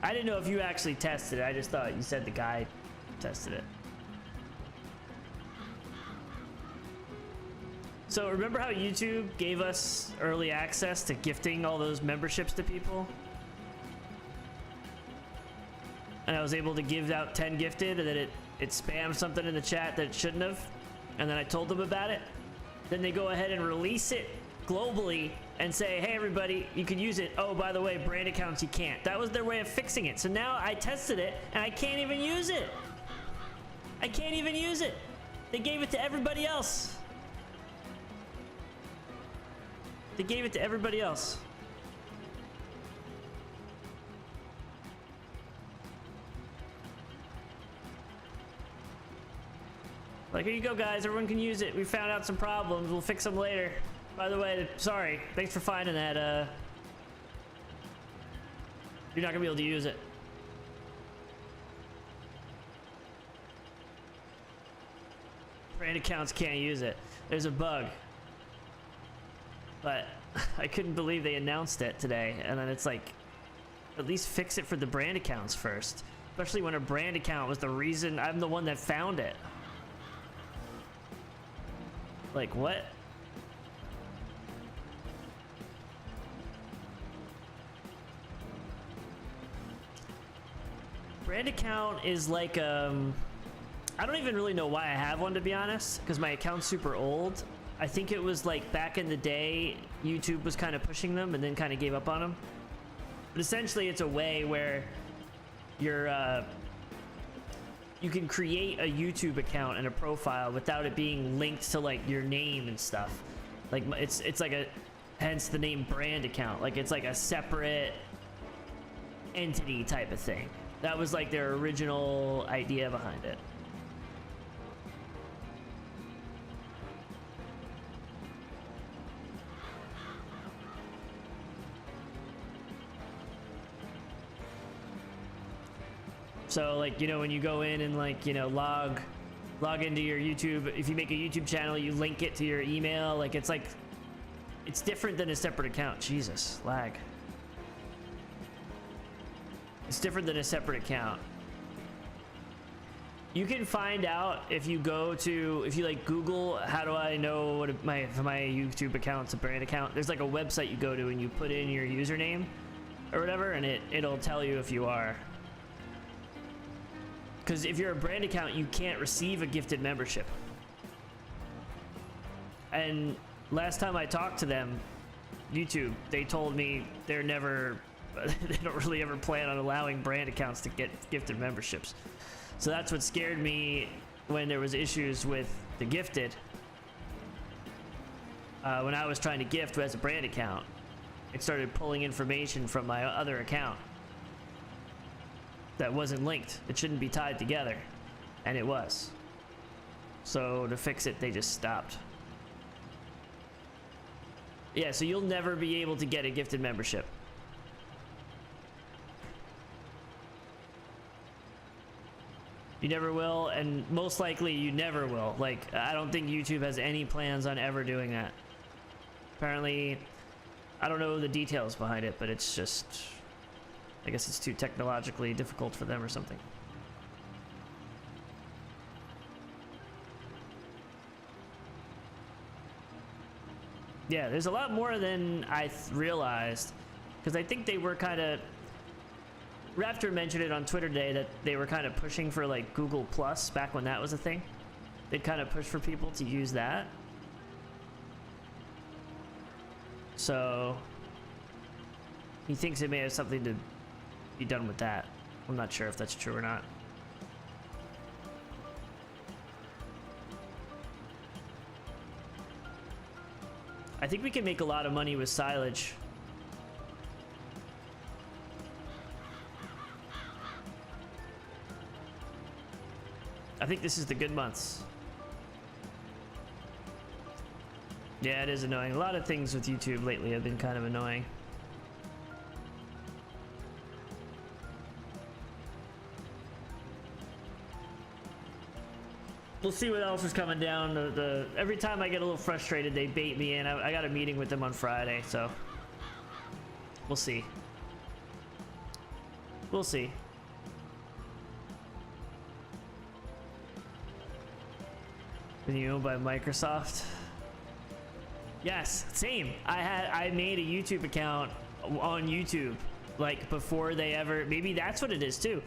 [SPEAKER 1] I didn't know if you actually tested it. I just thought you said the guy tested it. So remember how YouTube gave us early access to gifting all those memberships to people? And I was able to give out 10 gifted, and then it spammed something in the chat that it shouldn't have. And then I told them about it. Then they go ahead and release it globally and say, hey everybody, you can use it. Oh, by the way, brand accounts you can't. That was their way of fixing it. So now I tested it and I can't even use it. I can't even use it. They gave it to everybody else. They gave it to everybody else. Like, here you go, guys. Everyone can use it. We found out some problems. We'll fix them later. By the way, sorry. Thanks for finding that. You're not gonna be able to use it. Brand accounts can't use it. There's a bug. But I couldn't believe they announced it today. And then it's like, at least fix it for the brand accounts first. Especially when a brand account was the reason I'm the one that found it. Like, what? Brand account is like, I don't even really know why I have one, to be honest, because my account's super old. I think it was like back in the day, YouTube was kind of pushing them and then kind of gave up on them. But essentially, it's a way where you're, you can create a YouTube account and a profile without it being linked to like your name and stuff. Like it's like a, hence the name brand account. Like it's like a separate entity type of thing. That was like their original idea behind it. So like, you know, when you go in and like, you know, log into your YouTube, if you make a YouTube channel, you link it to your email. Like it's like, it's different than a separate account. Jesus, lag. It's different than a separate account. You can find out if you go to, if you like Google, how do I know what if my YouTube account's a brand account? There's like a website you go to and you put in your username or whatever, and it'll tell you if you are. Because if you're a brand account, you can't receive a gifted membership. And last time I talked to them, YouTube, they told me they're never, they don't really ever plan on allowing brand accounts to get gifted memberships. So that's what scared me when there was issues with the gifted. When I was trying to gift as a brand account, it started pulling information from my other account that wasn't linked. It shouldn't be tied together, and it was. So to fix it, they just stopped. Yeah, so you'll never be able to get a gifted membership. You never will, and most likely you never will. Like, I don't think YouTube has any plans on ever doing that. Apparently, I don't know the details behind it, but it's just, I guess it's too technologically difficult for them or something. Yeah, there's a lot more than I realized, because I think they were kind of, Raptor mentioned it on Twitter today that they were kind of pushing for like Google Plus back when that was a thing. They'd kind of push for people to use that. So he thinks it may have something to be done with that. I'm not sure if that's true or not. I think we can make a lot of money with silage. I think this is the good months. Yeah, it is annoying. A lot of things with YouTube lately have been kind of annoying. We'll see what else is coming down. Every time I get a little frustrated, they bait me in. I got a meeting with them on Friday, so we'll see. We'll see. You owned by Microsoft? Yes, same. I made a YouTube account on YouTube, like before they ever. Maybe that's what it is too.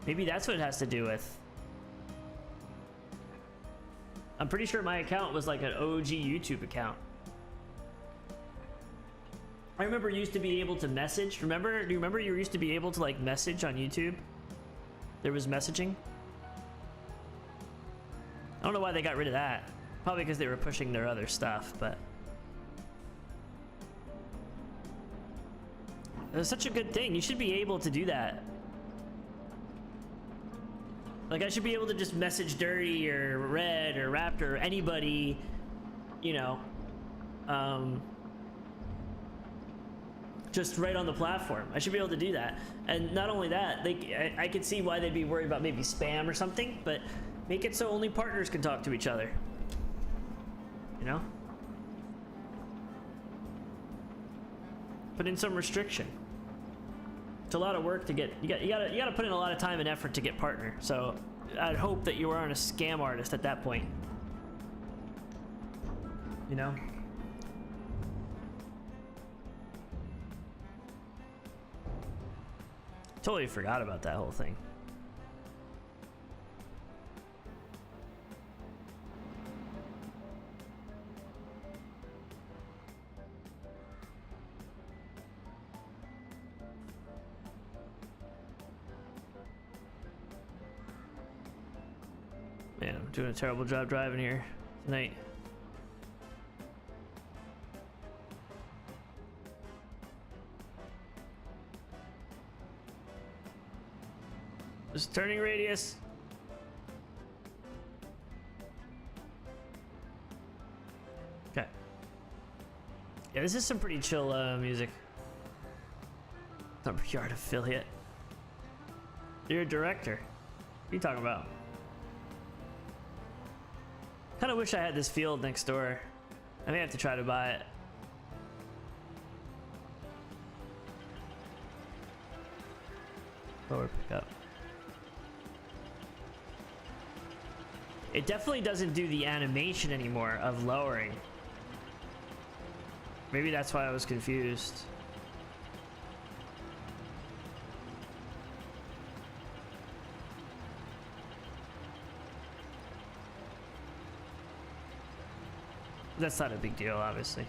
[SPEAKER 1] Maybe that's what it has to do with. I'm pretty sure my account was like an OG YouTube account. I remember you used to be able to message. Do you remember you used to be able to like message on YouTube? There was messaging. I don't know why they got rid of that. Probably because they were pushing their other stuff, but it's such a good thing. You should be able to do that. Like, I should be able to just message Dirty or Red or Raptor or anybody, you know, just right on the platform. I should be able to do that. And not only that, I could see why they'd be worried about maybe spam or something, but make it so only partners can talk to each other. You know? Put in some restriction. It's a lot of work to get. You gotta put in a lot of time and effort to get partner. So I'd hope that you aren't a scam artist at that point. You know? Totally forgot about that whole thing. Man, I'm doing a terrible job driving here tonight. Just turning radius. Okay. Yeah, this is some pretty chill music. Lumberyard affiliate. You're a director. What are you talking about? Kind of wish I had this field next door. I may have to try to buy it. Lower pickup. It definitely doesn't do the animation anymore of lowering. Maybe that's why I was confused. That's not a big deal, obviously.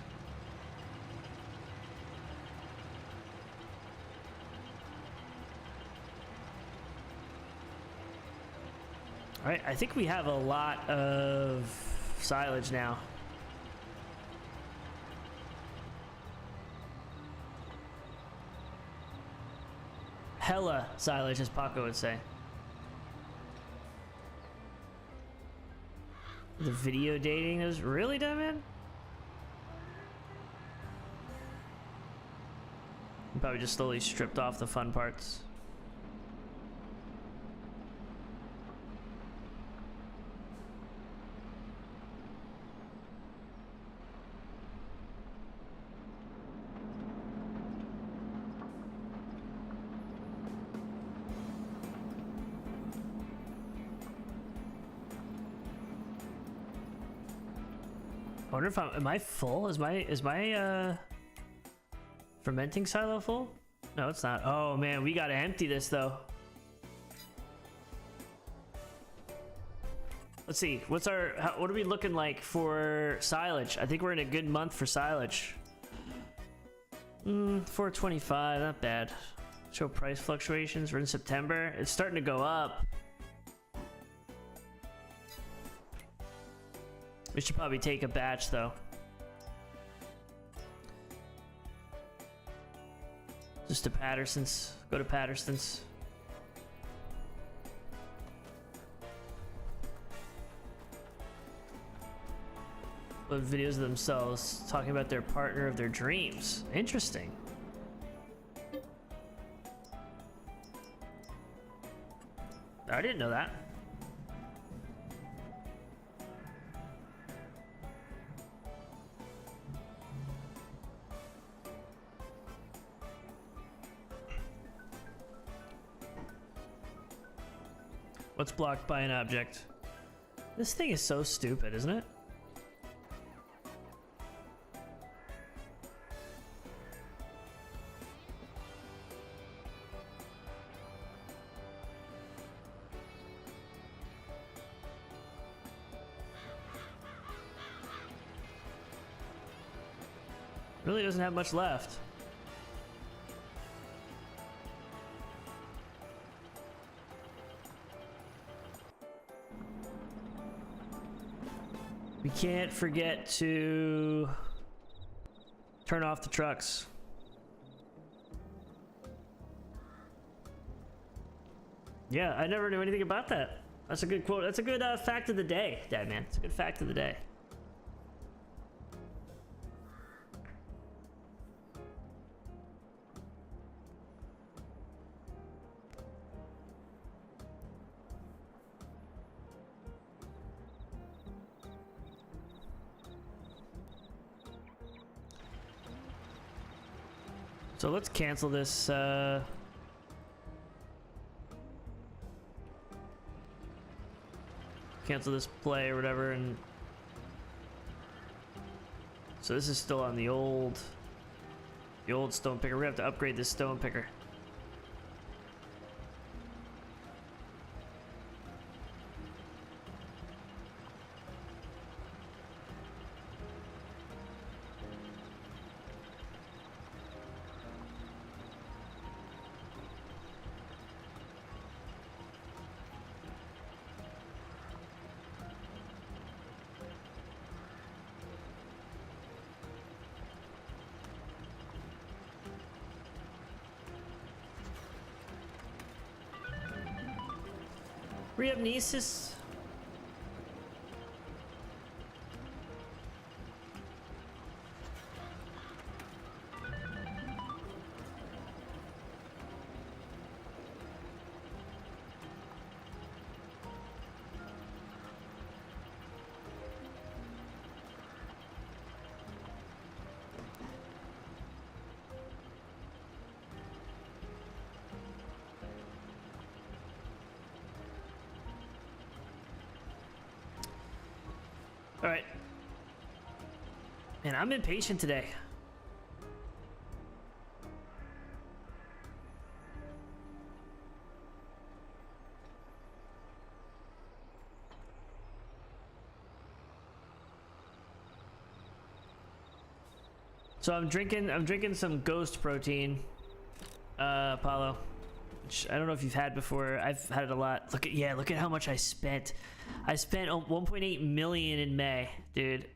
[SPEAKER 1] All right, I think we have a lot of silage now. Hella silage, as Paco would say. The video dating is really done, man. Probably just slowly stripped off the fun parts. I wonder if am I full? Is my fermenting silo full? No, it's not. Oh man, we gotta empty this though. Let's see. What are we looking like for silage? I think we're in a good month for silage. 425, not bad. Show price fluctuations. We're in September. It's starting to go up. We should probably take a batch though. Just to Patterson's. Go to Patterson's. Upload videos of themselves talking about their partner of their dreams. Interesting. I didn't know that. What's blocked by an object? This thing is so stupid, isn't it? Really doesn't have much left. We can't forget to turn off the trucks. Yeah, I never knew anything about that. That's a good quote. That's a good fact of the day, Deadman. It's a good fact of the day. So let's cancel this. Cancel this play or whatever, and so this is still on the old stone picker. We're gonna have to upgrade this stone picker. Reamnesis. All right. Man, I'm impatient today. So I'm drinking some ghost protein, Apollo, which I don't know if you've had before. I've had it a lot. Look at how much I spent. I spent 1.8 million in May, dude.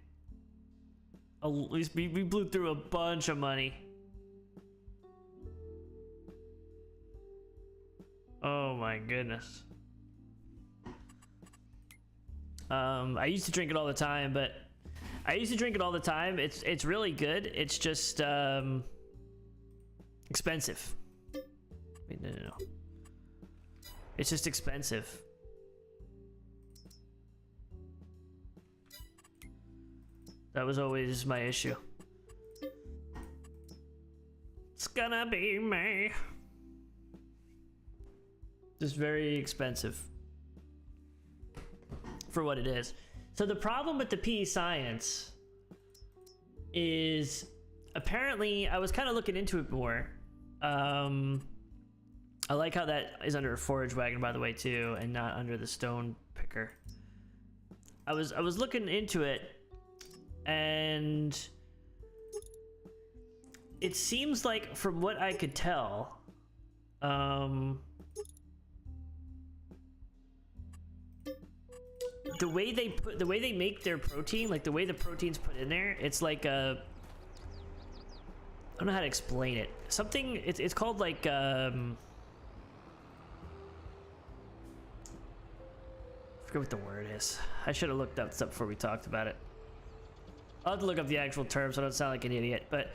[SPEAKER 1] At least we blew through a bunch of money. Oh my goodness. I used to drink it all the time, but it's really good. It's just expensive. Wait, no. It's just expensive. That was always my issue. It's gonna be me. Just very expensive for what it is. So the problem with the PE Science is apparently I was kind of looking into it more. I like how that is under a forage wagon, by the way, too, and not under the stone picker. I was looking into it, and it seems like, from what I could tell, the way they make their protein, like the way the protein's put in there, it's like a, I don't know how to explain it. Something, it's called like I forget what the word is. I should have looked up stuff before we talked about it. I'll have to look up the actual term so I don't sound like an idiot, but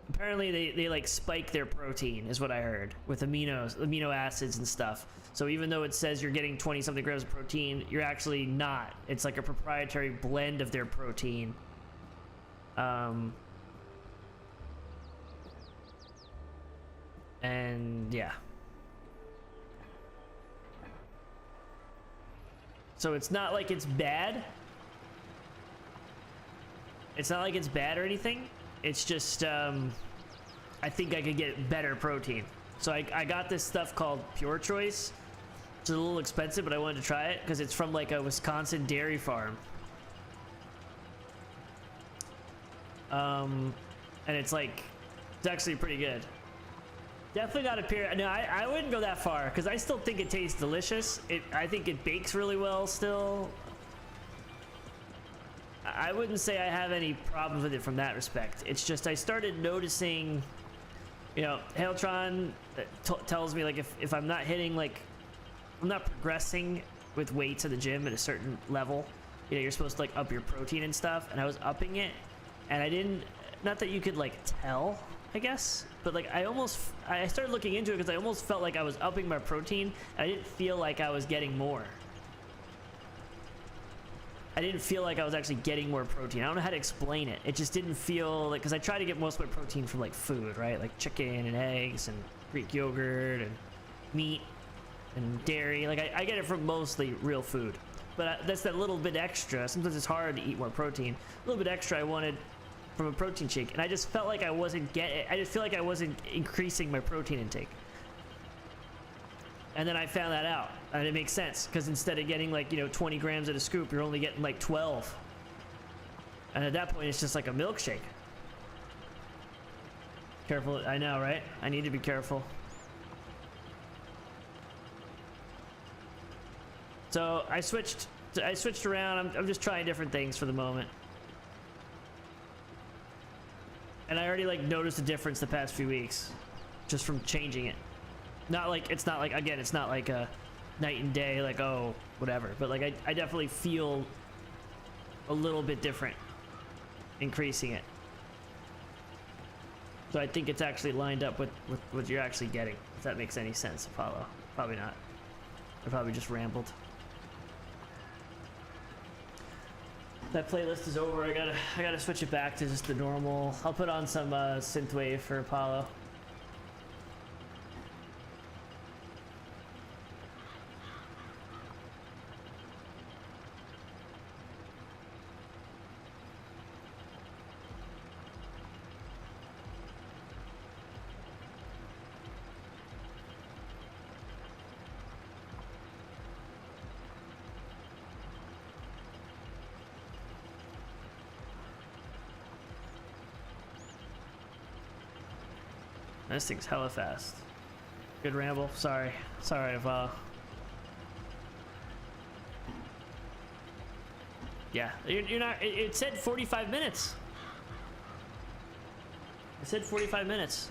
[SPEAKER 1] apparently they like spike their protein, is what I heard, with amino acids and stuff. So even though it says you're getting 20 something grams of protein, you're actually not. It's like a proprietary blend of their protein. And yeah. So it's not like it's bad. It's not like it's bad or anything. It's just, I think I could get better protein. So I got this stuff called Pure Choice. It's a little expensive, but I wanted to try it because it's from like a Wisconsin dairy farm. And and it's like, it's actually pretty good. Definitely not a peer. No, I wouldn't go that far because I still think it tastes delicious. I think it bakes really well still. I wouldn't say I have any problems with it from that respect. It's just I started noticing, you know, Hailtron tells me like if I'm not hitting, like, I'm not progressing with weights at the gym at a certain level, you know, you're supposed to like up your protein and stuff, and I was upping it, and I didn't, not that you could like tell, I guess, but like I started looking into it because I almost felt like I was upping my protein, and I didn't feel like I was getting more. I didn't feel like I was actually getting more protein. I don't know how to explain it. It just didn't feel like, because I try to get most of my protein from like food, right? Like chicken and eggs and Greek yogurt and meat and dairy. Like I get it from mostly real food. But that's that little bit extra. Sometimes it's hard to eat more protein. A little bit extra I wanted from a protein shake. And I just felt like I wasn't I just feel like I wasn't increasing my protein intake. And then I found that out, and it makes sense because instead of getting like, you know, 20 grams at a scoop, you're only getting like 12. And at that point, it's just like a milkshake. Careful, I know, right? I need to be careful. So I switched around. I'm just trying different things for the moment. And I already like noticed a difference the past few weeks just from changing it. Not like, it's not like, again, it's not like a night and day, like, oh, whatever. But like, I definitely feel a little bit different increasing it. So I think it's actually lined up with what you're actually getting. If that makes any sense, Apollo. Probably not. I probably just rambled. That playlist is over. I gotta switch it back to just the normal. I'll put on some synthwave for Apollo. This thing's hella fast. Good ramble. Sorry if yeah, you're not. It said 45 minutes. It said 45 minutes.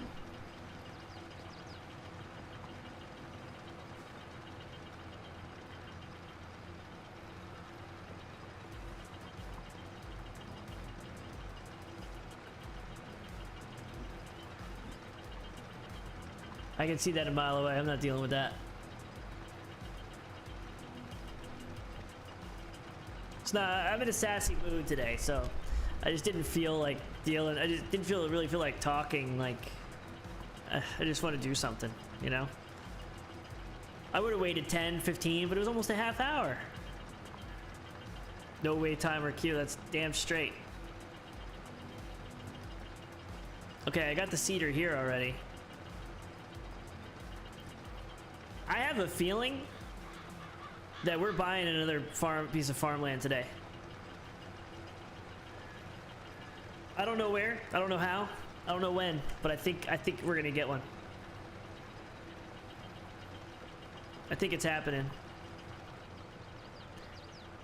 [SPEAKER 1] I can see that a mile away. I'm not dealing with that. It's not. I'm in a sassy mood today, so I just didn't feel like dealing. I just didn't really feel like talking. Like I just want to do something, you know. I would have waited 10, 15, but it was almost a half hour. No wait time or queue. That's damn straight. Okay, I got the cedar here already. I have a feeling that we're buying another piece of farmland today. I don't know where, I don't know how, I don't know when, but I think we're gonna get one. I think it's happening.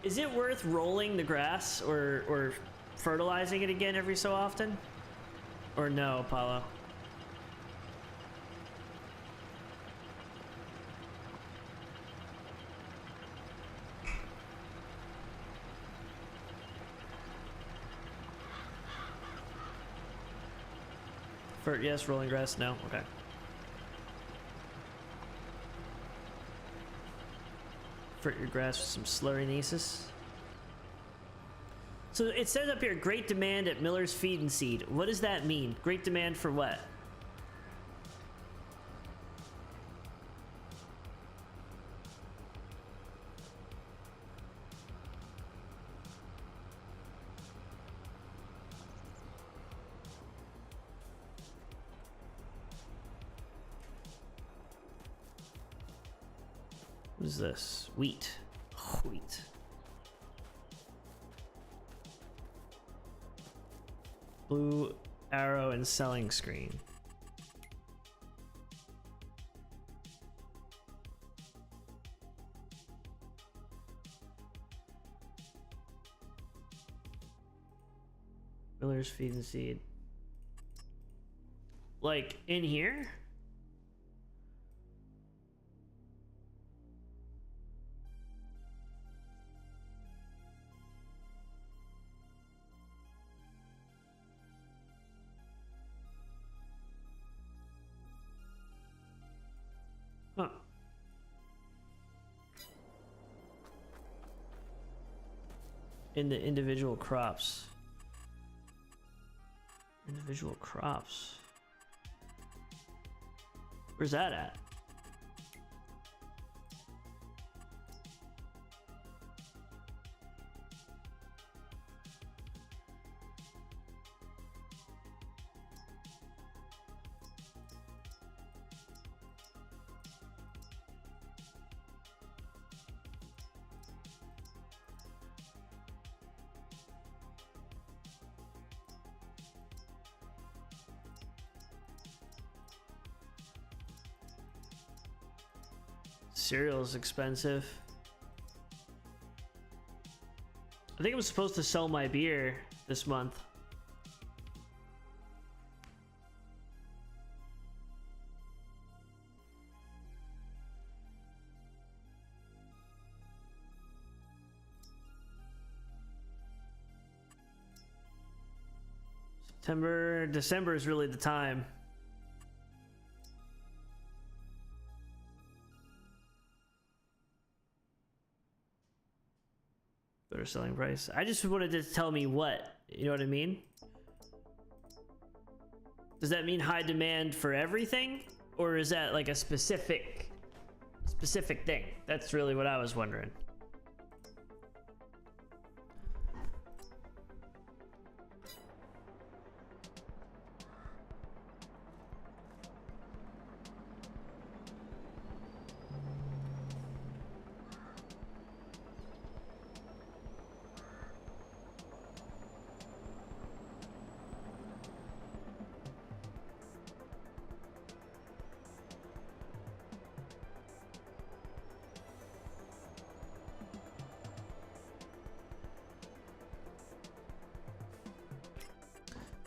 [SPEAKER 1] Is it worth rolling the grass or fertilizing it again every so often? Or no, Apollo? Yes, rolling grass, no, okay. Fert your grass with some slurrynesis. So it says up here, great demand at Miller's Feed and Seed. What does that mean? Great demand for what? What is this? Wheat. Wheat. Blue arrow and selling screen. Miller's feed and seed. Like in here? Huh. In the individual crops. Individual crops. Where's that at? Cereal's expensive. I think I'm supposed to sell my beer this month. December is really the time. Better selling price. I just wanted to tell me what, you know what I mean? Does that mean high demand for everything? Or is that like a specific thing? That's really what I was wondering.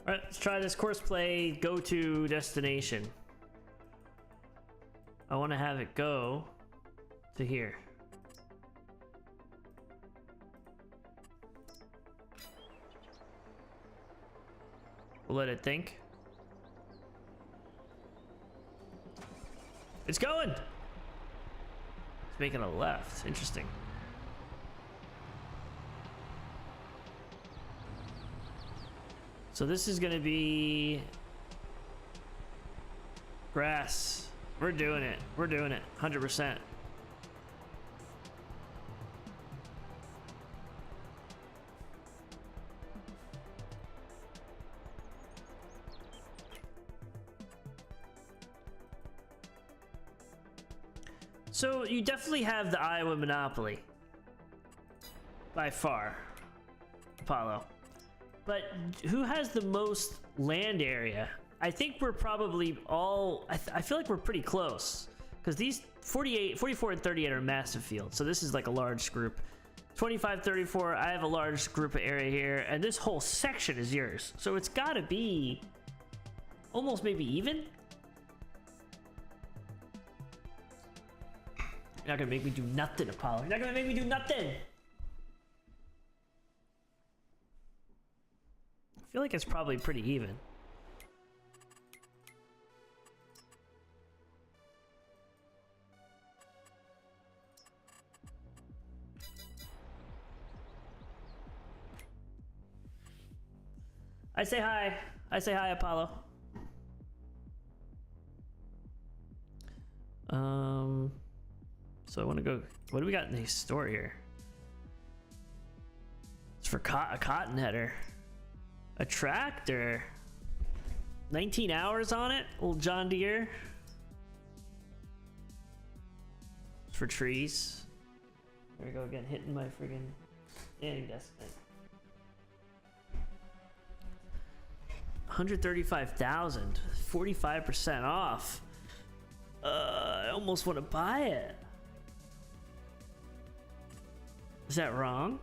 [SPEAKER 1] All right, let's try this course play go to destination. I want to have it go to here. We'll let it think. It's going! It's making a left. Interesting. So this is gonna be grass. We're doing it. We're doing it. 100%. So you definitely have the Iowa monopoly. By far. Apollo. But who has the most land area? I think we're probably all, I feel like we're pretty close. Because these 44 and 38 are massive fields. So this is like a large group. 25, 34, I have a large group of area here. And this whole section is yours. So it's gotta be almost maybe even. You're not gonna make me do nothing, Apollo. You're not gonna make me do nothing. I feel like it's probably pretty even. I say hi. I say hi, Apollo. So I want to go. What do we got in the store here? It's for a cotton header. A tractor. 19 hours on it. Old John Deere. It's for trees. There we go again, hitting my friggin' standing desk thing. 135,000, 45% off. I almost want to buy it. Is that wrong?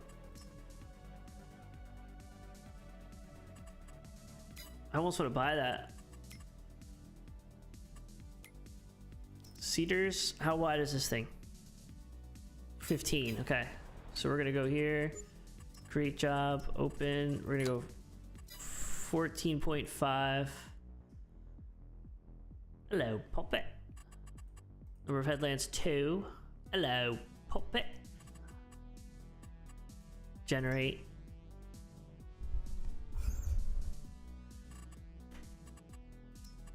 [SPEAKER 1] I almost want to buy that. Cedars, how wide is this thing? 15, okay. So we're gonna go here, create job, open, we're gonna go 14.5. Hello, Puppet. Number of headlands 2. Hello, Puppet. Generate.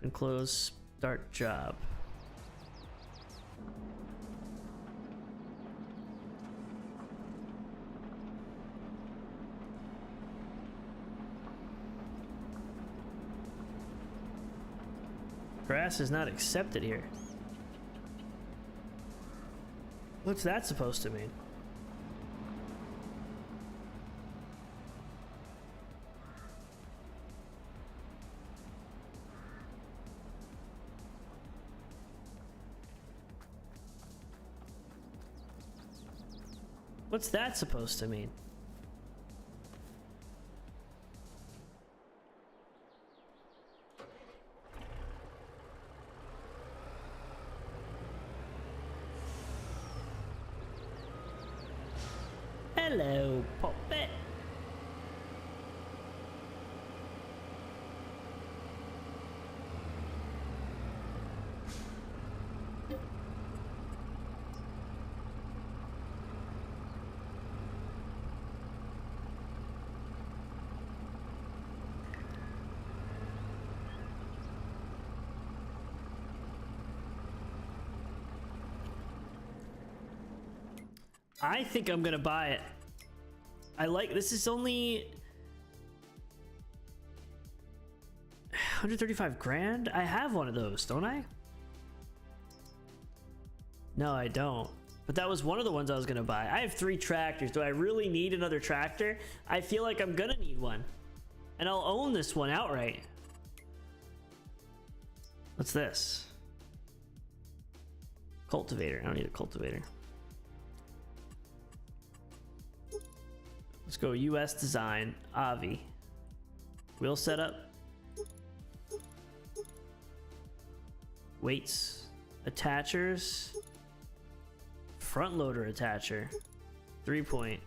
[SPEAKER 1] And close, start job. Grass is not accepted here. What's that supposed to mean? What's that supposed to mean? Hello, Puppet. I think I'm gonna buy it. I like, this is only 135 grand. I have one of those, don't I? No, I don't. But that was one of the ones I was gonna buy. I have 3 tractors. Do I really need another tractor? I feel like I'm gonna need one. And I'll own this one outright. What's this? Cultivator. I don't need a cultivator. Let's go US design, Avi. Wheel setup. Weights, attachers. Front loader attacher. 3-point.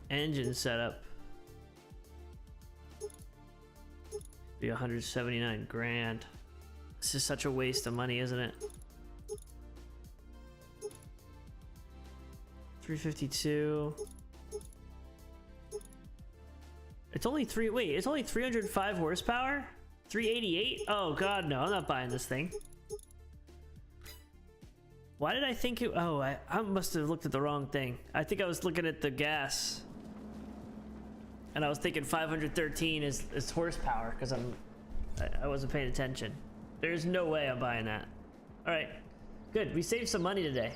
[SPEAKER 1] Engine setup. Be 179 grand. This is such a waste of money, isn't it? 352. It's only it's only 305 horsepower? 388? Oh god, no, I'm not buying this thing. Why did I think it? Oh, I must have looked at the wrong thing. I think I was looking at the gas. And I was thinking 513 is horsepower because I wasn't paying attention. There's no way I'm buying that. All right, good. We saved some money today.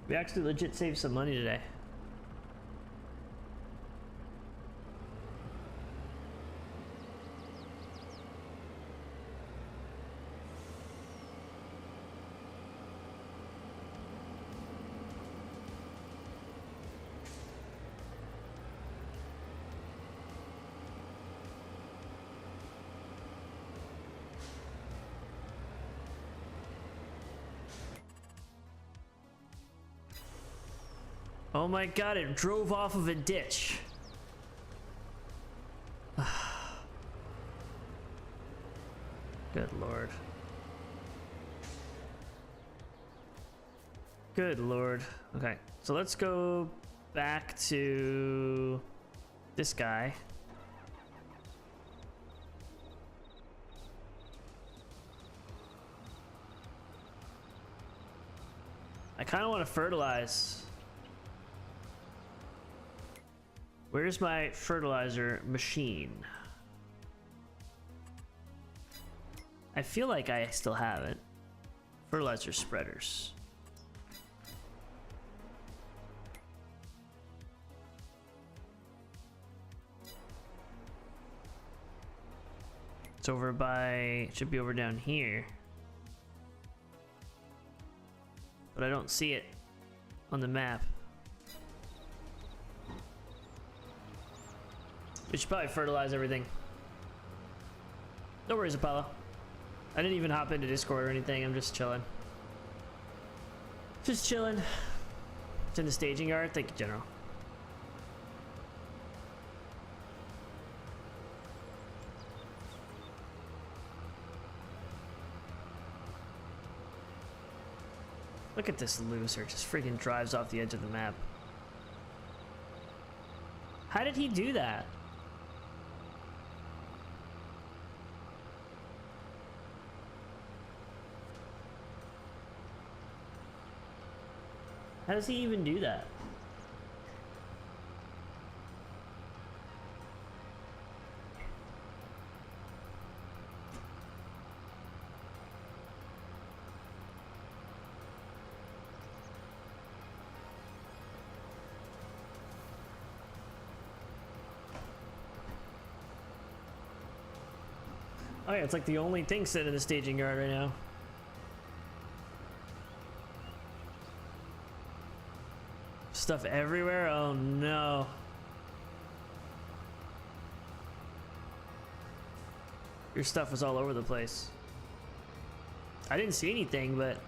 [SPEAKER 1] We actually legit saved some money today. Oh my god, it drove off of a ditch. Good lord. Good lord. Okay, so let's go back to this guy. I kind of want to fertilize. Where's my fertilizer machine? I feel like I still have it. Fertilizer spreaders. It's over by, it should be over down here. But I don't see it on the map. We should probably fertilize everything. No worries, Apollo. I didn't even hop into Discord or anything. I'm just chilling. Just chilling. It's in the staging yard. Thank you, General. Look at this loser. Just freaking drives off the edge of the map. How did he do that? How does he even do that? Oh yeah, it's like the only thing sitting in the staging yard right now. Stuff everywhere? Oh no. Your stuff was all over the place. I didn't see anything, but...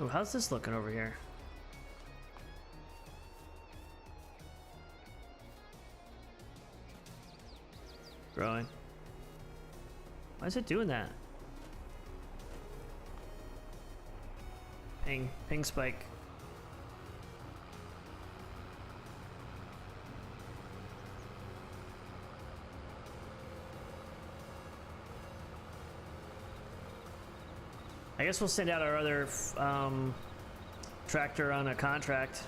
[SPEAKER 1] Oh, how's this looking over here? Growing. Why is it doing that? Ping spike. I guess we'll send out our other tractor on a contract.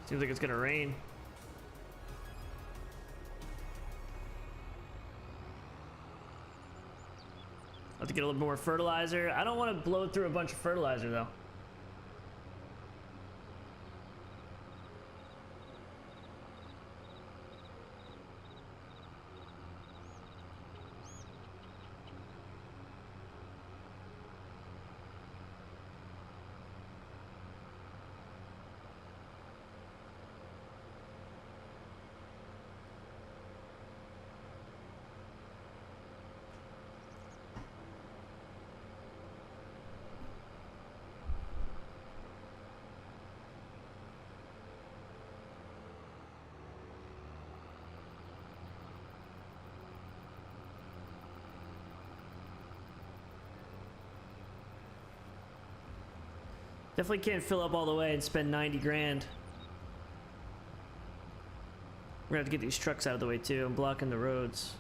[SPEAKER 1] Seems like it's gonna rain. I'll have to get a little more fertilizer. I don't want to blow through a bunch of fertilizer though. Definitely can't fill up all the way and spend 90 grand. We're gonna have to get these trucks out of the way too. I'm blocking the roads.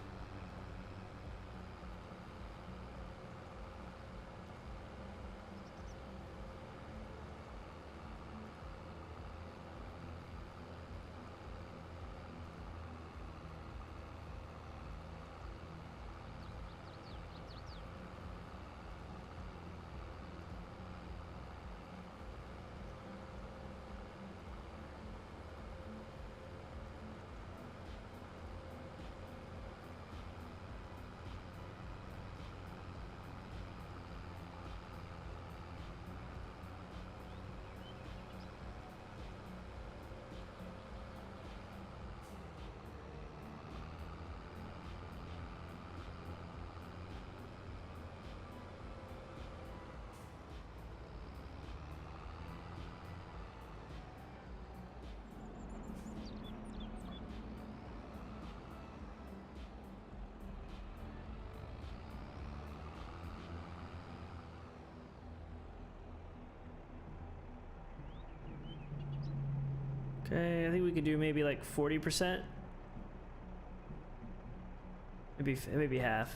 [SPEAKER 1] Okay, I think we could do maybe like 40%. Maybe half.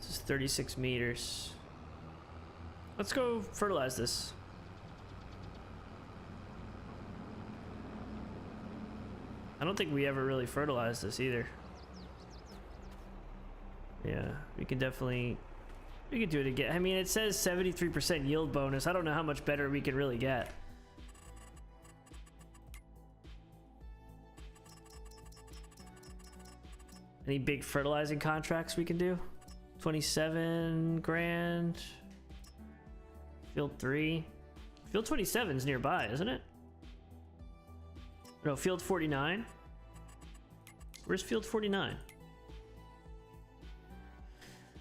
[SPEAKER 1] This is 36 meters. Let's go fertilize this. I don't think we ever really fertilized this either. Yeah, we can definitely... We could do it again. I mean, it says 73% yield bonus. I don't know how much better we could really get. Any big fertilizing contracts we can do? 27 grand. Field 3. Field 27 is nearby, isn't it? No, field 49. Where's field 49?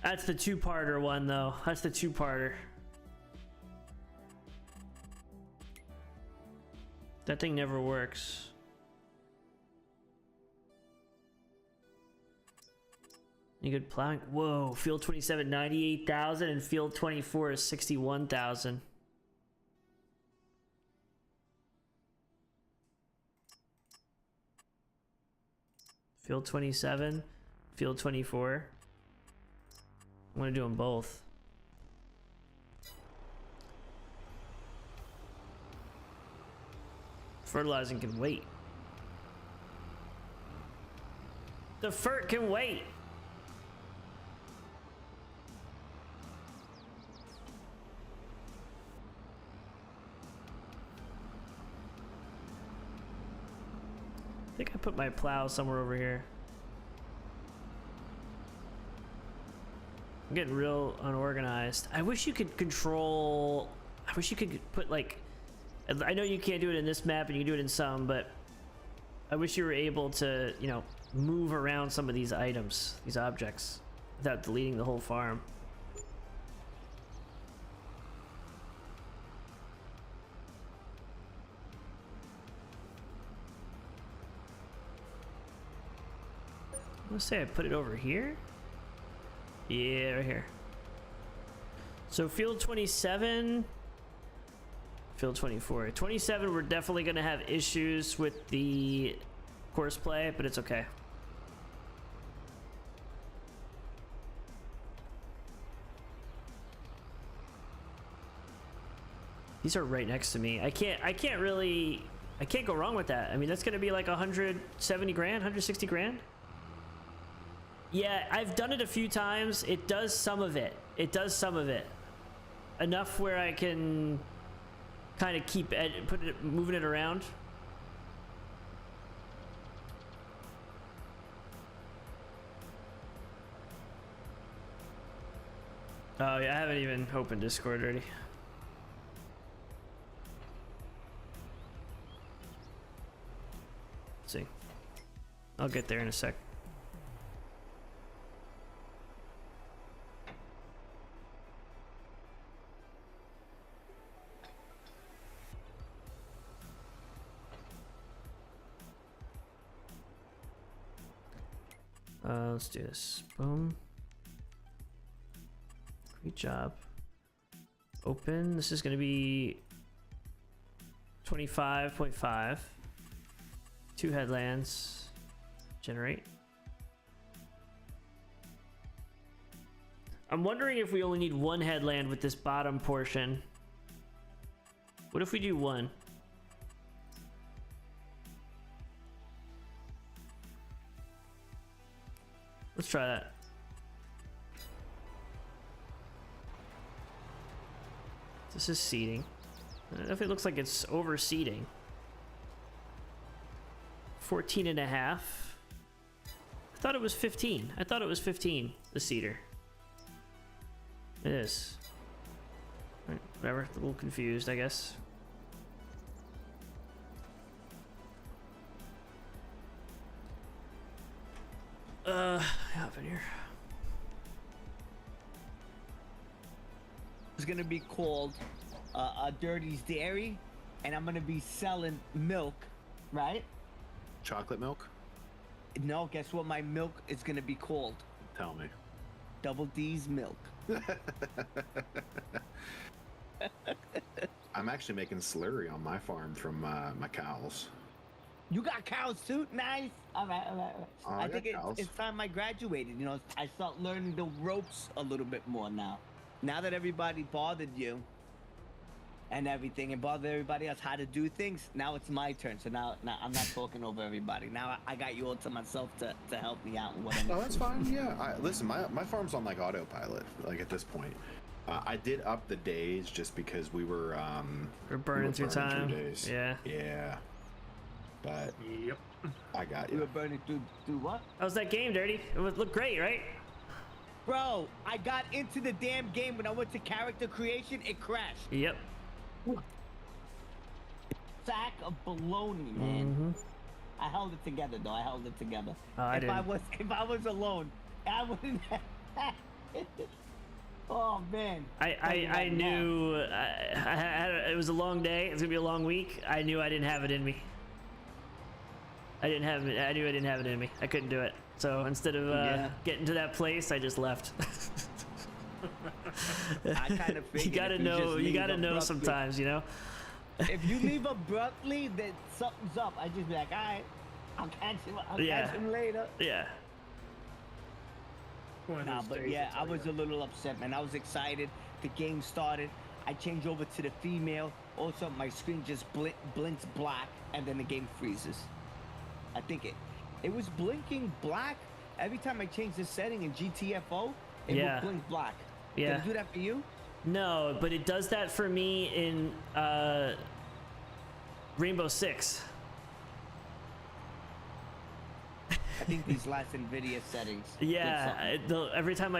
[SPEAKER 1] That's the two-parter one, though. That's the two-parter. That thing never works. Any good plowing? Whoa, field 27, 98,000, and field 24 is 61,000. Field 27, field 24. I'm gonna do them both. Fertilizing can wait. The fert can wait. I think I put my plow somewhere over here. I'm getting real unorganized. I wish you could control... I wish you could put like... I know you can't do it in this map and you can do it in some, but I wish you were able to, you know, move around some of these items, these objects, without deleting the whole farm. Let's say I put it over here. Yeah, right here. So field 27, field 24. 27, we're definitely going to have issues with the course play, but it's okay. These are right next to me. I can't go wrong with that. I mean, that's going to be like 170 grand, 160 grand. Yeah, I've done it a few times. It does some of it. It does some of it. Enough where I can kind of keep moving it around. Oh yeah, I haven't even opened Discord already. Let's see. I'll get there in a sec. Let's do this. Boom. Great job. Open. This is going to be 25.5. 2 headlands. Generate. I'm wondering if we only need 1 headland with this bottom portion. What if we do 1? Let's try that. This is seating. I don't know if it looks like it's over seating. 14.5. I thought it was 15. I thought it was 15, the seater. It is. All right, whatever, a little confused, I guess. Hop in here.
[SPEAKER 2] It's gonna be called Dirty's Dairy, and I'm gonna be selling milk, right?
[SPEAKER 3] Chocolate milk?
[SPEAKER 2] No, guess what my milk is gonna be called?
[SPEAKER 3] Tell me.
[SPEAKER 2] Double D's milk.
[SPEAKER 7] I'm actually making slurry on my farm from my cows.
[SPEAKER 2] You got cows too? Nice. All right, all right, all right.
[SPEAKER 7] Oh,
[SPEAKER 2] I
[SPEAKER 7] I
[SPEAKER 2] think
[SPEAKER 7] got cows.
[SPEAKER 2] it's time I graduated. You know, I start learning the ropes a little bit more now. Now that everybody bothered you and everything and bothered everybody else how to do things, now it's my turn. So now I'm not talking over everybody. Now I got you all to myself to help me out and whatever.
[SPEAKER 7] Oh, that's fine. Yeah. Listen, my farm's on like autopilot. Like at this point, I did up the days just because we were
[SPEAKER 1] burning through time.
[SPEAKER 7] days.
[SPEAKER 1] Yeah.
[SPEAKER 7] Yeah. But
[SPEAKER 3] Yep.
[SPEAKER 7] I got
[SPEAKER 2] You
[SPEAKER 7] you.
[SPEAKER 2] were burning through what?
[SPEAKER 1] How's that game, Dirty? It would look great, right?
[SPEAKER 2] Bro, I got into the damn game when I went to character creation, it crashed.
[SPEAKER 1] Yep.
[SPEAKER 2] Sack of baloney, man. I held it together though. I held it together.
[SPEAKER 1] Oh, I
[SPEAKER 2] if I
[SPEAKER 1] didn't.
[SPEAKER 2] if I was alone, I wouldn't have Oh man.
[SPEAKER 1] I knew I had it was a long day. It was gonna be a long week. I knew I didn't have it in me. I knew I didn't have it in me. I couldn't do it. So instead of getting to that place, I just left.
[SPEAKER 2] I kind of figured
[SPEAKER 1] You gotta
[SPEAKER 2] if
[SPEAKER 1] know.
[SPEAKER 2] just
[SPEAKER 1] You
[SPEAKER 2] leave
[SPEAKER 1] gotta know
[SPEAKER 2] abruptly-
[SPEAKER 1] sometimes. You know.
[SPEAKER 2] If you leave abruptly, then something's up. I just be like, all right, I'll catch him. I'll
[SPEAKER 1] Yeah.
[SPEAKER 2] catch him later.
[SPEAKER 1] Yeah.
[SPEAKER 2] Nah, but yeah, I was a little upset, man. I was excited. The game started. I changed over to the female. Also, my screen just blinks black, and then the game freezes. I think it was blinking black every time I changed the setting in GTFO. It
[SPEAKER 1] Yeah.
[SPEAKER 2] would blink black.
[SPEAKER 1] Yeah.
[SPEAKER 2] Did it do that for you?
[SPEAKER 1] No, but it does that for me in Rainbow Six.
[SPEAKER 2] I think these last NVIDIA settings. did
[SPEAKER 1] Yeah,
[SPEAKER 2] something.
[SPEAKER 1] every time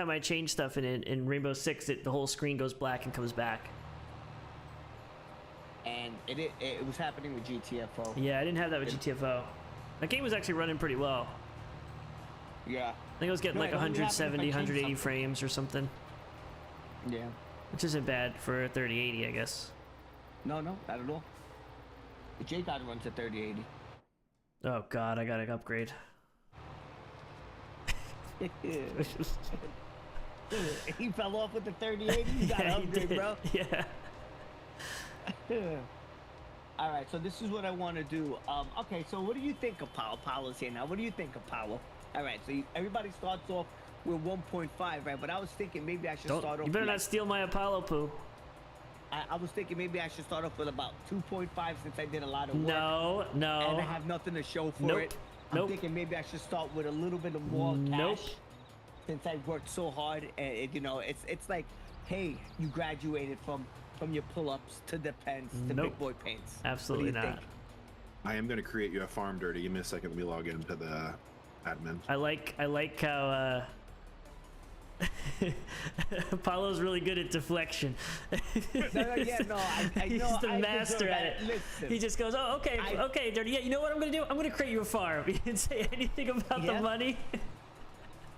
[SPEAKER 1] I change stuff in Rainbow Six, the whole screen goes black and comes back.
[SPEAKER 2] And it was happening with GTFO.
[SPEAKER 1] Yeah, I didn't have that with GTFO. That game was actually running pretty well.
[SPEAKER 2] Yeah.
[SPEAKER 1] I think I was getting
[SPEAKER 2] No,
[SPEAKER 1] like
[SPEAKER 2] it only happens if I
[SPEAKER 1] 170,
[SPEAKER 2] change
[SPEAKER 1] 180
[SPEAKER 2] something.
[SPEAKER 1] frames or something,
[SPEAKER 2] Yeah.
[SPEAKER 1] which isn't bad for a 3080, I guess.
[SPEAKER 2] No, not at all. The J-Dot runs at 3080.
[SPEAKER 1] Oh god, I gotta upgrade.
[SPEAKER 2] He fell off with the 3080. You gotta
[SPEAKER 1] Yeah, he
[SPEAKER 2] upgrade,
[SPEAKER 1] did.
[SPEAKER 2] bro.
[SPEAKER 1] Yeah.
[SPEAKER 2] All right, so this is what I want to do. Okay, so what do you think of Apollo? Apollo's here now. What do you think, Apollo? All right, so everybody starts off with 1.5, right? But I was thinking maybe I should start off.
[SPEAKER 1] You better
[SPEAKER 2] with
[SPEAKER 1] not steal my Apollo poo.
[SPEAKER 2] I was thinking maybe I should start off with about 2.5 since I did a lot of work.
[SPEAKER 1] No,
[SPEAKER 2] And
[SPEAKER 1] no.
[SPEAKER 2] I have nothing to show for
[SPEAKER 1] Nope.
[SPEAKER 2] it. I'm
[SPEAKER 1] Nope.
[SPEAKER 2] thinking maybe I should start with a little bit of more
[SPEAKER 1] Nope.
[SPEAKER 2] cash since I worked so hard. And you know, it's like, hey, you graduated from your pull-ups to the pens to
[SPEAKER 1] Nope.
[SPEAKER 2] big boy paints.
[SPEAKER 1] Absolutely
[SPEAKER 2] what do you
[SPEAKER 1] not.
[SPEAKER 2] think?
[SPEAKER 7] I am going to create you a farm, Dirty. Give me a second. Let me log into the admin.
[SPEAKER 1] I like how Apollo's really good at deflection.
[SPEAKER 2] Yeah, no, I
[SPEAKER 1] He's
[SPEAKER 2] know.
[SPEAKER 1] the
[SPEAKER 2] I
[SPEAKER 1] master
[SPEAKER 2] deserve
[SPEAKER 1] at
[SPEAKER 2] that.
[SPEAKER 1] it.
[SPEAKER 2] Listen,
[SPEAKER 1] He just goes, "Oh, okay, okay, Dirty. Yeah, you know what I'm gonna do? I'm gonna create you a farm." He didn't say anything about the
[SPEAKER 2] Yeah.
[SPEAKER 1] money.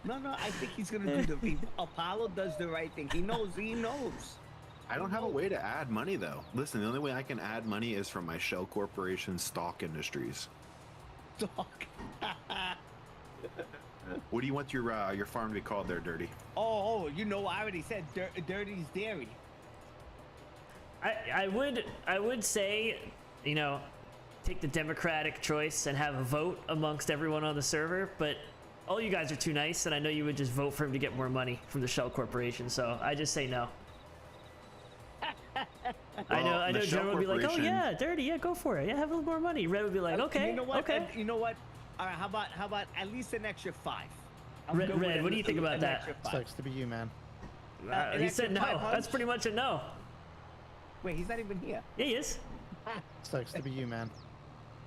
[SPEAKER 2] no, I think he's gonna do the. Apollo does the right thing. He knows. He knows.
[SPEAKER 7] I don't have a way to add money though. Listen, the only way I can add money is from my shell corporation stock industries.
[SPEAKER 2] Dog.
[SPEAKER 7] What do you want your farm to be called there, Dirty?
[SPEAKER 2] Oh, you know, I already said Dirty's Dairy.
[SPEAKER 1] I would say, you know, take the democratic choice and have a vote amongst everyone on the server, but all you guys are too nice, and I know you would just vote for him to get more money from the Shell Corporation, so I just say no. I
[SPEAKER 7] Well,
[SPEAKER 1] know
[SPEAKER 7] the Shell
[SPEAKER 1] Joe would be like, oh
[SPEAKER 7] Corporation-
[SPEAKER 1] yeah, Dirty, yeah, go for it, yeah, have a little more money. Red would be like, okay,
[SPEAKER 2] You know what?
[SPEAKER 1] okay.
[SPEAKER 2] You know what? All right. How about at least an extra 5? I'm
[SPEAKER 1] Red,
[SPEAKER 2] good with
[SPEAKER 1] what do you think about
[SPEAKER 2] an
[SPEAKER 1] that?
[SPEAKER 2] extra 5.
[SPEAKER 5] Sucks to be you, man.
[SPEAKER 2] An
[SPEAKER 1] He
[SPEAKER 2] extra
[SPEAKER 1] said no.
[SPEAKER 2] 500?
[SPEAKER 1] That's pretty much a no.
[SPEAKER 2] Wait, he's not even here.
[SPEAKER 1] Yeah, he is.
[SPEAKER 5] Sucks to be you, man.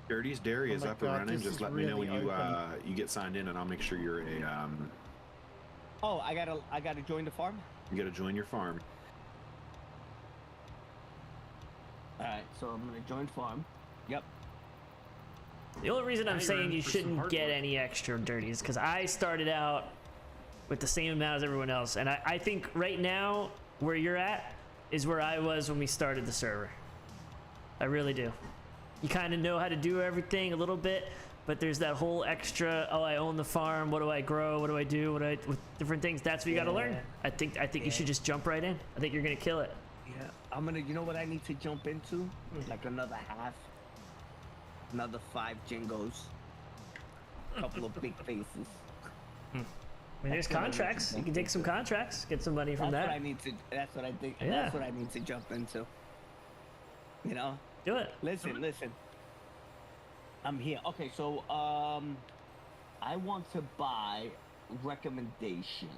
[SPEAKER 7] Dirty's Dairy
[SPEAKER 5] Oh
[SPEAKER 7] is
[SPEAKER 5] my
[SPEAKER 7] up and
[SPEAKER 5] God,
[SPEAKER 7] running.
[SPEAKER 5] this
[SPEAKER 7] Just
[SPEAKER 5] is
[SPEAKER 7] let me know when
[SPEAKER 5] really
[SPEAKER 7] you
[SPEAKER 5] open.
[SPEAKER 7] you get signed in, and I'll make sure you're a
[SPEAKER 2] Oh, I gotta join the farm.
[SPEAKER 7] you got to join your farm.
[SPEAKER 2] All right, so I'm gonna join farm. Yep.
[SPEAKER 1] The only reason I'm
[SPEAKER 3] Now you're
[SPEAKER 1] saying
[SPEAKER 3] in
[SPEAKER 1] you
[SPEAKER 3] for some
[SPEAKER 1] shouldn't
[SPEAKER 3] hard
[SPEAKER 1] get
[SPEAKER 3] work.
[SPEAKER 1] any extra dirty is because I started out with the same amount as everyone else, and I think right now where you're at is where I was when we started the server. I really do. You kind of know how to do everything a little bit, but there's that whole extra, oh, I own the farm, what do I grow, what do I do, with different things. That's what you got to learn. I think you should just jump right in. I think you're gonna kill it.
[SPEAKER 2] Yeah, I'm gonna. You know what I need to jump into? Like another half, another 5 Jingos, a couple of big faces.
[SPEAKER 1] I mean, there's contracts. You can take some contracts, get some money from
[SPEAKER 2] That's
[SPEAKER 1] that.
[SPEAKER 2] what I need to. That's what I think.
[SPEAKER 1] Yeah.
[SPEAKER 2] That's what I need to jump into. You know.
[SPEAKER 1] Do it.
[SPEAKER 2] Listen. I'm here. Okay, so I want to buy recommendations.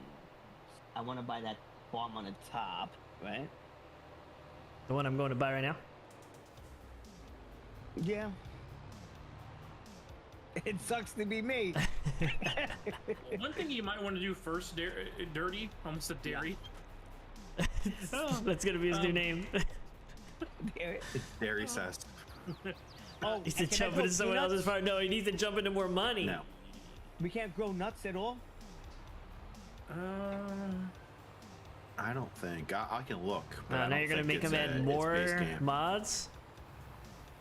[SPEAKER 2] I want to buy that farm on the top, right?
[SPEAKER 1] The one I'm going to buy right now.
[SPEAKER 2] Yeah. It sucks to be me.
[SPEAKER 8] One thing you might want to do first, Dirty, almost said Dairy.
[SPEAKER 1] That's gonna be his new name.
[SPEAKER 7] Dairy cess.
[SPEAKER 2] Oh,
[SPEAKER 1] He needs to
[SPEAKER 2] can I
[SPEAKER 1] jump
[SPEAKER 2] grow
[SPEAKER 1] into someone
[SPEAKER 2] peanuts?
[SPEAKER 1] else's farm. No, he needs to jump into more money.
[SPEAKER 7] No.
[SPEAKER 2] We can't grow nuts at all.
[SPEAKER 7] I don't think. I can look. But I
[SPEAKER 1] Now
[SPEAKER 7] don't
[SPEAKER 1] you're gonna
[SPEAKER 7] think
[SPEAKER 1] make him
[SPEAKER 7] it's,
[SPEAKER 1] add
[SPEAKER 7] it's
[SPEAKER 1] more
[SPEAKER 7] base camp.
[SPEAKER 1] mods.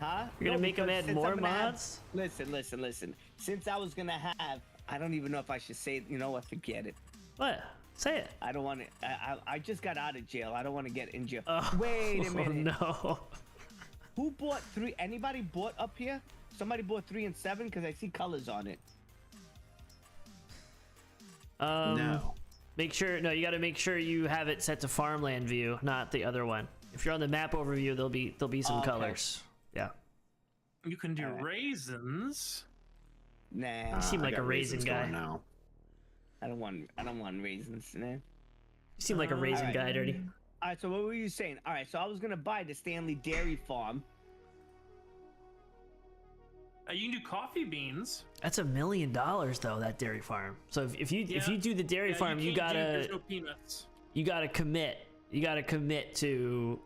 [SPEAKER 2] Huh?
[SPEAKER 1] You're gonna
[SPEAKER 2] No,
[SPEAKER 1] make him
[SPEAKER 2] because
[SPEAKER 1] add
[SPEAKER 2] since
[SPEAKER 1] more
[SPEAKER 2] I'm gonna have-
[SPEAKER 1] mods?
[SPEAKER 2] Listen. Since I was gonna have, I don't even know if I should say it. You know what? Forget it.
[SPEAKER 1] What? Say it.
[SPEAKER 2] I don't want to. I just got out of jail. I don't want to get in jail.
[SPEAKER 1] Oh,
[SPEAKER 2] Wait a minute.
[SPEAKER 1] Oh, no.
[SPEAKER 2] Who bought 3? Anybody bought up here? Somebody bought 3 and 7 because I see colors on it.
[SPEAKER 7] No.
[SPEAKER 1] Make sure. No, you got to make sure you have it set to farmland view, not the other one. If you're on the map overview, there'll be some
[SPEAKER 2] Okay.
[SPEAKER 1] colors. Yeah.
[SPEAKER 8] You can do
[SPEAKER 2] Alright.
[SPEAKER 8] raisins.
[SPEAKER 2] Nah,
[SPEAKER 1] You seem
[SPEAKER 7] I
[SPEAKER 1] like
[SPEAKER 7] got
[SPEAKER 1] a raisin
[SPEAKER 7] raisins
[SPEAKER 1] guy.
[SPEAKER 7] going now.
[SPEAKER 2] I don't want raisins, man.
[SPEAKER 1] You seem like a raisin
[SPEAKER 2] Alright.
[SPEAKER 1] guy, Dirty.
[SPEAKER 2] All right, so what were you saying? All right, so I was gonna buy the Stanley Dairy Farm.
[SPEAKER 8] You can do coffee beans.
[SPEAKER 1] That's $1 million though. That dairy farm. So if you
[SPEAKER 8] Yeah.
[SPEAKER 1] do the dairy
[SPEAKER 8] Yeah,
[SPEAKER 1] farm, you
[SPEAKER 8] can't do-
[SPEAKER 1] gotta
[SPEAKER 8] There's no peanuts.
[SPEAKER 1] commit. You gotta commit to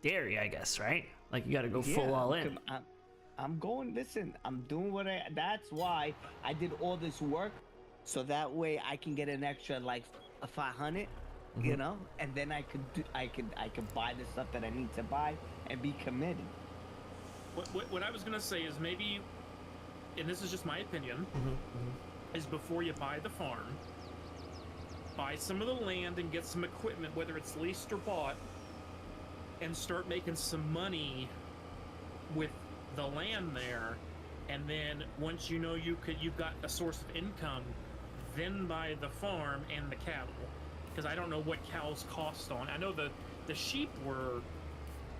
[SPEAKER 1] dairy, I guess, right? Like you gotta go full all in.
[SPEAKER 2] I'm going. Listen, I'm doing what I. That's why I did all this work, so that way I can get an extra like a 500, you
[SPEAKER 1] Mm-hmm.
[SPEAKER 2] know, and then I could buy the stuff that I need to buy and be committed.
[SPEAKER 8] What I was gonna say is maybe, and this is just my opinion, is before you buy the farm, buy some of the land and get some equipment, whether it's leased or bought, and start making some money with the land there, and then once you know you've got a source of income, then buy the farm and the cattle, because I don't know what cows cost on. I know the sheep were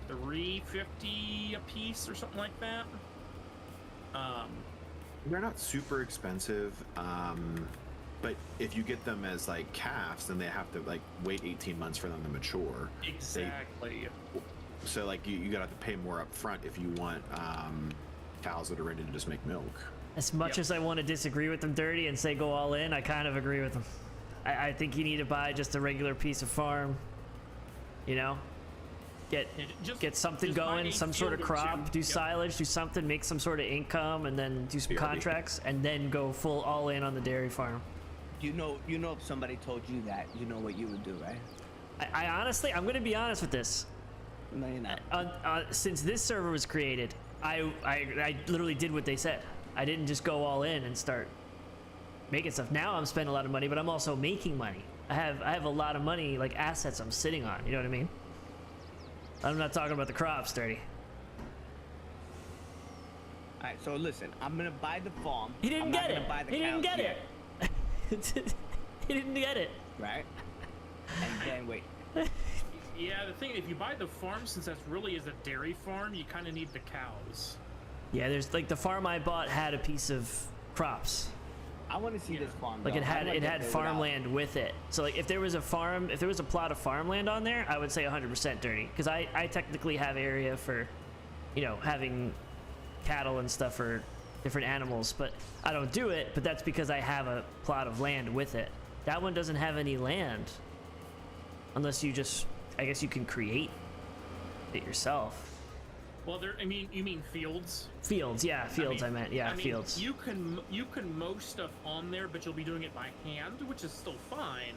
[SPEAKER 8] $350 a piece or something like that.
[SPEAKER 7] They're not super expensive, but if you get them as like calves, then they have to like wait 18 months for them to mature.
[SPEAKER 8] Exactly.
[SPEAKER 7] So like you gotta have to pay more up front if you want cows that are ready to just make milk.
[SPEAKER 1] As much
[SPEAKER 8] Yep.
[SPEAKER 1] as I want to disagree with them, Dirty, and say go all in, I kind of agree with them. I think you need to buy just a regular piece of farm. You know, get something
[SPEAKER 8] just buy
[SPEAKER 1] going,
[SPEAKER 8] a
[SPEAKER 1] some sort of
[SPEAKER 8] field or
[SPEAKER 1] crop,
[SPEAKER 8] two.
[SPEAKER 1] do
[SPEAKER 8] Yep.
[SPEAKER 1] silage, do something, make some sort of income, and then do some
[SPEAKER 7] BRB.
[SPEAKER 1] contracts, and then go full all in on the dairy farm.
[SPEAKER 2] You know, if somebody told you that, you know what you would do, right?
[SPEAKER 1] I honestly, I'm gonna be honest with this.
[SPEAKER 2] No, you're not.
[SPEAKER 1] Since this server was created, I literally did what they said. I didn't just go all in and start making stuff. Now I'm spending a lot of money, but I'm also making money. I have a lot of money, like assets I'm sitting on. You know what I mean? I'm not talking about the crops, Dirty.
[SPEAKER 2] All right, so listen, I'm gonna buy the farm.
[SPEAKER 1] He didn't
[SPEAKER 2] I'm
[SPEAKER 1] get
[SPEAKER 2] not
[SPEAKER 1] it.
[SPEAKER 2] gonna buy the
[SPEAKER 1] He didn't
[SPEAKER 2] cows
[SPEAKER 1] get
[SPEAKER 2] yet,
[SPEAKER 1] it. He didn't get it.
[SPEAKER 2] right? And then wait.
[SPEAKER 8] Yeah, the thing, if you buy the farm, since that's really is a dairy farm, you kind of need the cows.
[SPEAKER 1] Yeah, there's like the farm I bought had a piece of crops.
[SPEAKER 2] I want to see this farm.
[SPEAKER 1] Like
[SPEAKER 2] though.
[SPEAKER 1] it
[SPEAKER 2] How
[SPEAKER 1] had
[SPEAKER 2] do I
[SPEAKER 1] it
[SPEAKER 2] get
[SPEAKER 1] had
[SPEAKER 2] there without-
[SPEAKER 1] farmland with it. So like if there was a plot of farmland on there, I would say 100% Dirty, because I technically have area for, you know, having cattle and stuff for different animals, but I don't do it. But that's because I have a plot of land with it. That one doesn't have any land, unless you just, I guess you can create it yourself.
[SPEAKER 8] Well, you mean fields?
[SPEAKER 1] Fields, yeah, fields. I meant, yeah,
[SPEAKER 8] I mean,
[SPEAKER 1] fields.
[SPEAKER 8] You can mow stuff on there, but you'll be doing it by hand, which is still fine.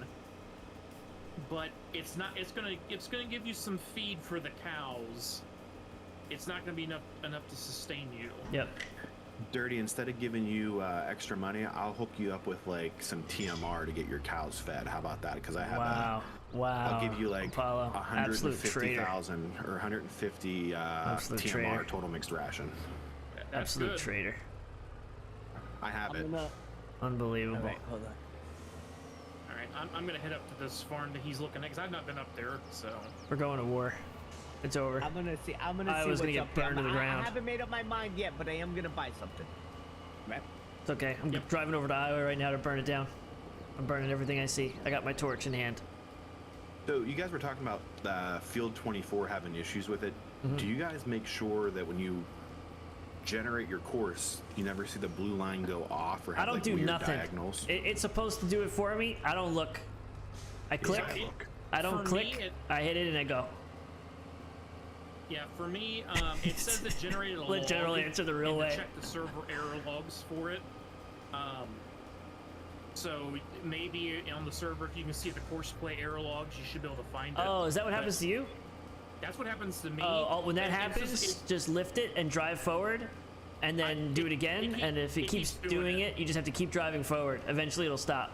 [SPEAKER 8] But it's not. It's gonna give you some feed for the cows. It's not gonna be enough to sustain you.
[SPEAKER 1] Yep.
[SPEAKER 7] Dirty, instead of giving you extra money, I'll hook you up with like some TMR to get your cows fed. How about that? Because I have
[SPEAKER 1] Wow. Wow.
[SPEAKER 7] I'll give you like
[SPEAKER 1] Apollo, absolute traitor.
[SPEAKER 7] 150,000 or 150
[SPEAKER 1] Absolute
[SPEAKER 7] TMR
[SPEAKER 1] traitor.
[SPEAKER 7] total mixed ration.
[SPEAKER 8] That's
[SPEAKER 1] Absolute
[SPEAKER 8] good.
[SPEAKER 1] traitor.
[SPEAKER 7] I have it.
[SPEAKER 1] Unbelievable.
[SPEAKER 2] All right, hold on.
[SPEAKER 8] All right, I'm gonna head up to this farm that he's looking at because I've not been up there. So
[SPEAKER 1] We're going to war. It's over.
[SPEAKER 2] I'm gonna see. I
[SPEAKER 1] I
[SPEAKER 2] see
[SPEAKER 1] was
[SPEAKER 2] what's
[SPEAKER 1] gonna get
[SPEAKER 2] up there.
[SPEAKER 1] burned to the ground.
[SPEAKER 2] I haven't made up my mind yet, but I am gonna buy something. Right?
[SPEAKER 1] It's okay. I'm
[SPEAKER 8] Yep.
[SPEAKER 1] driving over to Iowa right now to burn it down. I'm burning everything I see. I got my torch in hand.
[SPEAKER 7] So you guys were talking about Field 24 having issues with it.
[SPEAKER 1] Mm-hmm.
[SPEAKER 7] Do you guys make sure that when you generate your course, you never see the blue line go off or have
[SPEAKER 1] I don't
[SPEAKER 7] like
[SPEAKER 1] do
[SPEAKER 7] weird
[SPEAKER 1] nothing.
[SPEAKER 7] diagonals?
[SPEAKER 1] It's supposed to do it for me. I don't look. I click.
[SPEAKER 8] Yeah,
[SPEAKER 1] I don't
[SPEAKER 8] for
[SPEAKER 1] click.
[SPEAKER 8] me,
[SPEAKER 1] I hit it and I go.
[SPEAKER 8] yeah, for me, it says it generated a
[SPEAKER 1] Let
[SPEAKER 8] log.
[SPEAKER 1] general answer the real
[SPEAKER 8] and
[SPEAKER 1] way.
[SPEAKER 8] Check the server error logs for it. So maybe on the server, if you can see the course play error logs, you should be able to find it.
[SPEAKER 1] Oh, is that what
[SPEAKER 8] But
[SPEAKER 1] happens to you?
[SPEAKER 8] That's what happens to me.
[SPEAKER 1] Oh, when that
[SPEAKER 8] And it's
[SPEAKER 1] happens,
[SPEAKER 8] just-
[SPEAKER 1] just lift it and drive forward, and then do it again. And if it keeps doing it, you just have to keep driving forward. Eventually, it'll stop.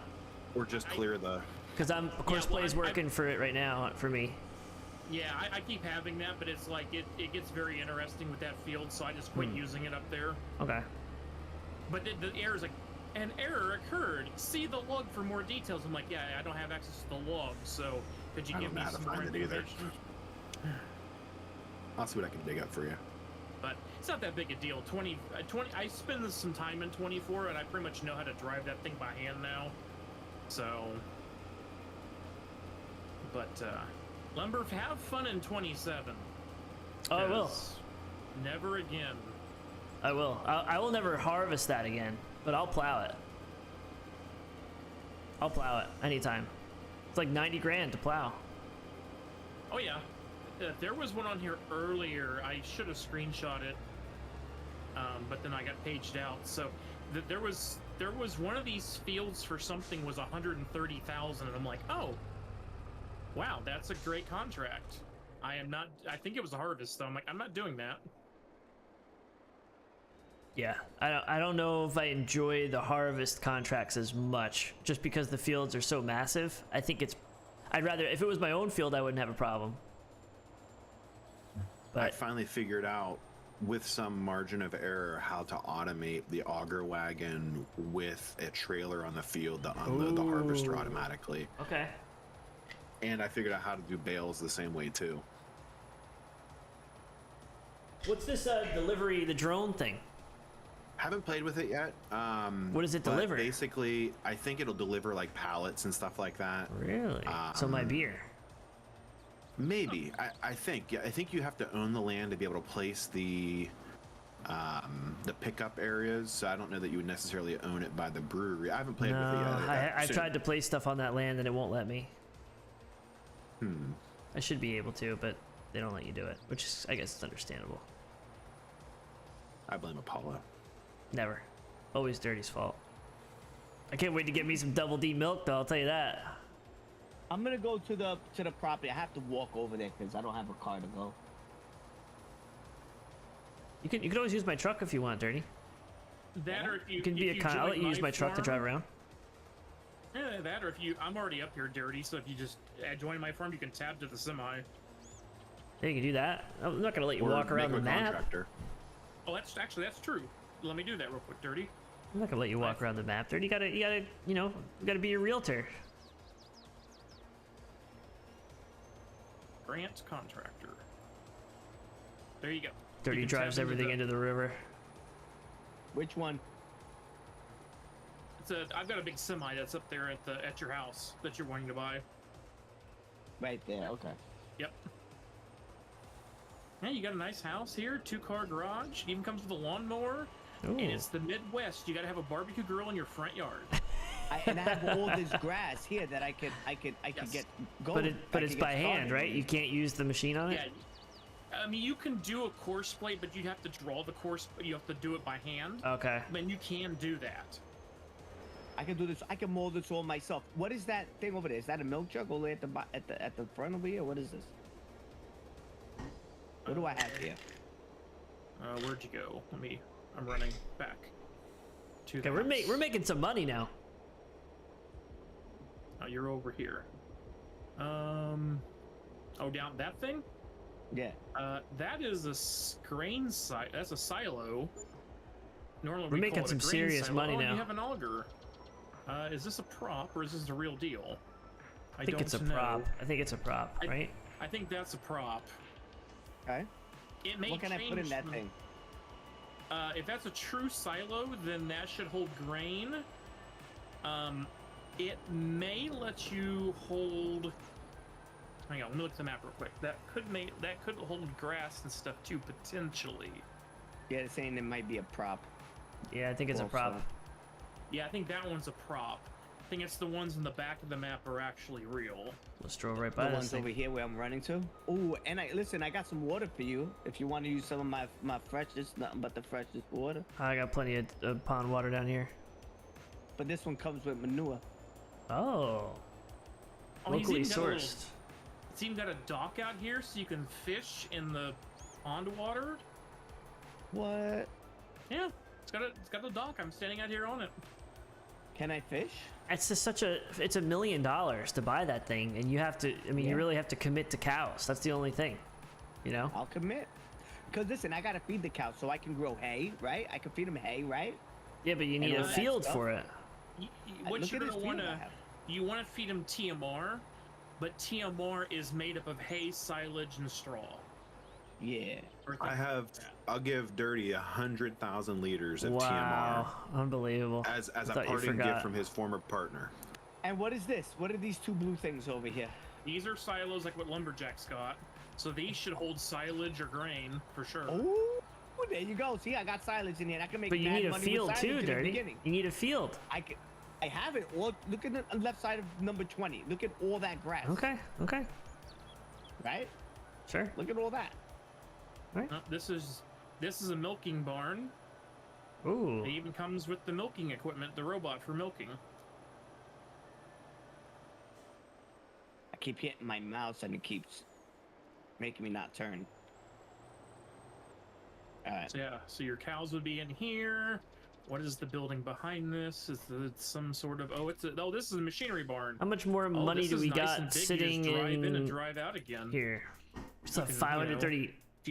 [SPEAKER 7] Or just clear the...
[SPEAKER 1] Because course
[SPEAKER 8] well,
[SPEAKER 1] play is working for it right now for me.
[SPEAKER 8] Yeah, I keep having that, but it's like it gets very interesting with that field, so I just quit using it up there.
[SPEAKER 1] Okay.
[SPEAKER 8] But the error's like, an error occurred. See the log for more details. I'm like, yeah, I don't have access to the log, so could you
[SPEAKER 7] I
[SPEAKER 8] give
[SPEAKER 7] don't
[SPEAKER 8] me
[SPEAKER 7] know how to
[SPEAKER 8] some more
[SPEAKER 7] find it either.
[SPEAKER 8] information?
[SPEAKER 7] I'll see what I can dig up for you.
[SPEAKER 8] But it's not that big a deal. 20. I spend some time in 24, and I pretty much know how to drive that thing by hand now. So, but Lumber, have fun in 27.
[SPEAKER 1] Oh, I will.
[SPEAKER 8] 'cause Never again.
[SPEAKER 1] I will. I will never harvest that again, but I'll plow it. I'll plow it anytime. It's like 90 grand to plow.
[SPEAKER 8] Oh yeah, there was one on here earlier. I should have screenshot it, but then I got paged out. So there was one of these fields for something was 130,000, and I'm like, oh, wow, that's a great contract. I think it was a harvest, though. I'm like, I'm not doing that.
[SPEAKER 1] Yeah, I don't know if I enjoy the harvest contracts as much, just because the fields are so massive. I think I'd rather, if it was my own field, I wouldn't have a problem.
[SPEAKER 7] I
[SPEAKER 1] But
[SPEAKER 7] finally figured out, with some margin of error, how to automate the auger wagon with a trailer on the field to unload the harvester
[SPEAKER 1] Ooh.
[SPEAKER 7] automatically.
[SPEAKER 1] okay.
[SPEAKER 7] And I figured out how to do bales the same way too.
[SPEAKER 1] What's this delivery, the drone thing?
[SPEAKER 7] Haven't played with it yet.
[SPEAKER 1] What does it
[SPEAKER 7] but
[SPEAKER 1] deliver?
[SPEAKER 7] Basically, I think it'll deliver like pallets and stuff like that.
[SPEAKER 1] Really? So my beer.
[SPEAKER 7] Maybe. I think. Yeah, I think you have to own the land to be able to place the pickup areas. So I don't know that you would necessarily own it by the brewery. I haven't played with it yet.
[SPEAKER 1] I've tried to place stuff on that land and it won't let me. I should be able to, but they don't let you do it, which is, I guess, it's understandable.
[SPEAKER 7] I blame Apollo.
[SPEAKER 1] Never. Always Dirty's fault. I can't wait to get me some Double D milk, though. I'll tell you that.
[SPEAKER 2] I'm gonna go to the property. I have to walk over there because I don't have a car to go.
[SPEAKER 1] You can always use my truck if you want, Dirty.
[SPEAKER 8] That or if
[SPEAKER 1] You can be
[SPEAKER 8] if
[SPEAKER 1] a con. I'll
[SPEAKER 8] join
[SPEAKER 1] let you use my truck to
[SPEAKER 8] farm-
[SPEAKER 1] drive around.
[SPEAKER 8] Yeah, that or if you, I'm already up here, Dirty. So if you just join my farm, you can tab to the semi.
[SPEAKER 1] Yeah, you can do that. I'm not gonna let you
[SPEAKER 7] Or
[SPEAKER 1] walk around
[SPEAKER 7] make
[SPEAKER 1] the
[SPEAKER 7] a
[SPEAKER 1] map.
[SPEAKER 7] contractor.
[SPEAKER 8] Oh, that's true. Let me do that real quick, Dirty.
[SPEAKER 1] I'm not gonna let you walk around the map, Dirty. You gotta be a realtor.
[SPEAKER 8] Grant contractor. There you go.
[SPEAKER 1] Dirty
[SPEAKER 8] You can
[SPEAKER 1] drives
[SPEAKER 8] tap
[SPEAKER 1] everything into the river.
[SPEAKER 2] Which one?
[SPEAKER 8] I've got a big semi that's up there at your house that you're wanting to buy.
[SPEAKER 2] Right there. Okay.
[SPEAKER 8] Yep. Yeah, you got a nice house here, 2-car garage. Even comes with a lawnmower.
[SPEAKER 1] Ooh.
[SPEAKER 8] And it's the Midwest. You got to have a barbecue grill in your front yard.
[SPEAKER 2] And I have all this grass here that I could
[SPEAKER 8] Yes.
[SPEAKER 2] get going.
[SPEAKER 1] But it's by hand, right? You can't use the machine on it.
[SPEAKER 8] Yeah. I mean, you can do a course plate, but you have to draw the course. You have to do it by hand.
[SPEAKER 1] Okay.
[SPEAKER 8] And you can do that.
[SPEAKER 2] I can do this. I can mold this all myself. What is that thing over there? Is that a milk jug over there at the front over here? What is this? What do I have here?
[SPEAKER 8] Where'd you go? I'm running back to the
[SPEAKER 1] Okay,
[SPEAKER 8] house.
[SPEAKER 1] we're making some money now.
[SPEAKER 8] Oh, you're over here. Oh, down that thing?
[SPEAKER 2] Yeah.
[SPEAKER 8] That is a grain silo. That's a silo. Normally
[SPEAKER 1] We're
[SPEAKER 8] we
[SPEAKER 1] making
[SPEAKER 8] call it a
[SPEAKER 1] some
[SPEAKER 8] grain
[SPEAKER 1] serious
[SPEAKER 8] silo.
[SPEAKER 1] money
[SPEAKER 8] Oh,
[SPEAKER 1] now.
[SPEAKER 8] You have an auger. Is this a prop or is this the real deal?
[SPEAKER 1] I think it's a prop. I think it's a prop, right?
[SPEAKER 8] I think that's a prop.
[SPEAKER 2] Okay.
[SPEAKER 8] It may
[SPEAKER 2] What can I put in
[SPEAKER 8] change
[SPEAKER 2] that
[SPEAKER 8] from-
[SPEAKER 2] thing?
[SPEAKER 8] If that's a true silo, then that should hold grain. It may let you hold. Hang on, let me look at the map real quick. That could hold grass and stuff too, potentially.
[SPEAKER 2] Yeah, it's saying it might be a prop.
[SPEAKER 1] Yeah, I think it's a prop.
[SPEAKER 2] Also.
[SPEAKER 8] Yeah, I think that one's a prop. I think it's the ones in the back of the map are actually real.
[SPEAKER 1] Let's drove right by
[SPEAKER 2] The
[SPEAKER 1] this
[SPEAKER 2] ones
[SPEAKER 1] thing.
[SPEAKER 2] over here where I'm running to. Oh, and I got some water for you if you want to use some of my freshest, nothing but the freshest water.
[SPEAKER 1] I got plenty of pond water down here.
[SPEAKER 2] But this one comes with manure.
[SPEAKER 1] Oh.
[SPEAKER 8] Oh, he's
[SPEAKER 1] Locally
[SPEAKER 8] even got a little-
[SPEAKER 1] sourced.
[SPEAKER 8] It's even got a dock out here so you can fish in the pond water.
[SPEAKER 2] What?
[SPEAKER 8] Yeah, it's got a dock. I'm standing out here on it.
[SPEAKER 2] Can I fish?
[SPEAKER 1] It's just it's $1 million to buy that thing, and you have to. I mean,
[SPEAKER 2] Yeah.
[SPEAKER 1] you really have to commit to cows. That's the only thing, you know.
[SPEAKER 2] I'll commit. Because listen, I gotta feed the cows so I can grow hay, right? I can feed them hay, right?
[SPEAKER 1] Yeah, but you need
[SPEAKER 2] all
[SPEAKER 1] a
[SPEAKER 2] that
[SPEAKER 1] field
[SPEAKER 2] stuff.
[SPEAKER 1] for it.
[SPEAKER 8] What
[SPEAKER 2] Look
[SPEAKER 8] you're
[SPEAKER 2] at this
[SPEAKER 8] gonna
[SPEAKER 2] field
[SPEAKER 8] want
[SPEAKER 2] I
[SPEAKER 8] to
[SPEAKER 2] have.
[SPEAKER 8] you want to feed them TMR, but TMR is made up of hay, silage, and straw.
[SPEAKER 2] Yeah.
[SPEAKER 8] Or
[SPEAKER 7] I
[SPEAKER 8] things
[SPEAKER 7] have.
[SPEAKER 8] like that.
[SPEAKER 7] I'll give Dirty 100,000 liters of
[SPEAKER 1] Wow, unbelievable.
[SPEAKER 7] TMR as
[SPEAKER 1] I
[SPEAKER 7] a
[SPEAKER 1] thought you
[SPEAKER 7] parting
[SPEAKER 1] forgot.
[SPEAKER 7] gift from his former partner.
[SPEAKER 2] And what is this? What are these two blue things over here?
[SPEAKER 8] These are silos like what Lumberjack's got. So these should hold silage or grain for sure.
[SPEAKER 2] Oh, there you go. See, I got silage in here. I can make
[SPEAKER 1] But you
[SPEAKER 2] mad
[SPEAKER 1] need a
[SPEAKER 2] money
[SPEAKER 1] field
[SPEAKER 2] with silage
[SPEAKER 1] too,
[SPEAKER 2] in the
[SPEAKER 1] Dirty.
[SPEAKER 2] beginning.
[SPEAKER 1] You need a field.
[SPEAKER 2] I have it. All, look at the left side of number 20. Look at all that grass.
[SPEAKER 1] Okay, okay,
[SPEAKER 2] Right?
[SPEAKER 1] sure.
[SPEAKER 2] Look at all that.
[SPEAKER 8] This is a milking barn.
[SPEAKER 1] Ooh,
[SPEAKER 8] It even comes with the milking equipment, the robot for milking.
[SPEAKER 2] I keep hitting my mouse and it keeps making me not turn. Alright.
[SPEAKER 8] So yeah, so your cows would be in here. What is the building behind this? Is it some sort of this is a machinery barn.
[SPEAKER 1] how much more
[SPEAKER 8] Oh,
[SPEAKER 1] money
[SPEAKER 8] this
[SPEAKER 1] do
[SPEAKER 8] is
[SPEAKER 1] we
[SPEAKER 8] nice
[SPEAKER 1] got
[SPEAKER 8] and big.
[SPEAKER 1] sitting
[SPEAKER 8] you just drive in and
[SPEAKER 1] in
[SPEAKER 8] drive out again.
[SPEAKER 1] here? We still have
[SPEAKER 8] You can, you know,
[SPEAKER 1] 530,000.
[SPEAKER 8] If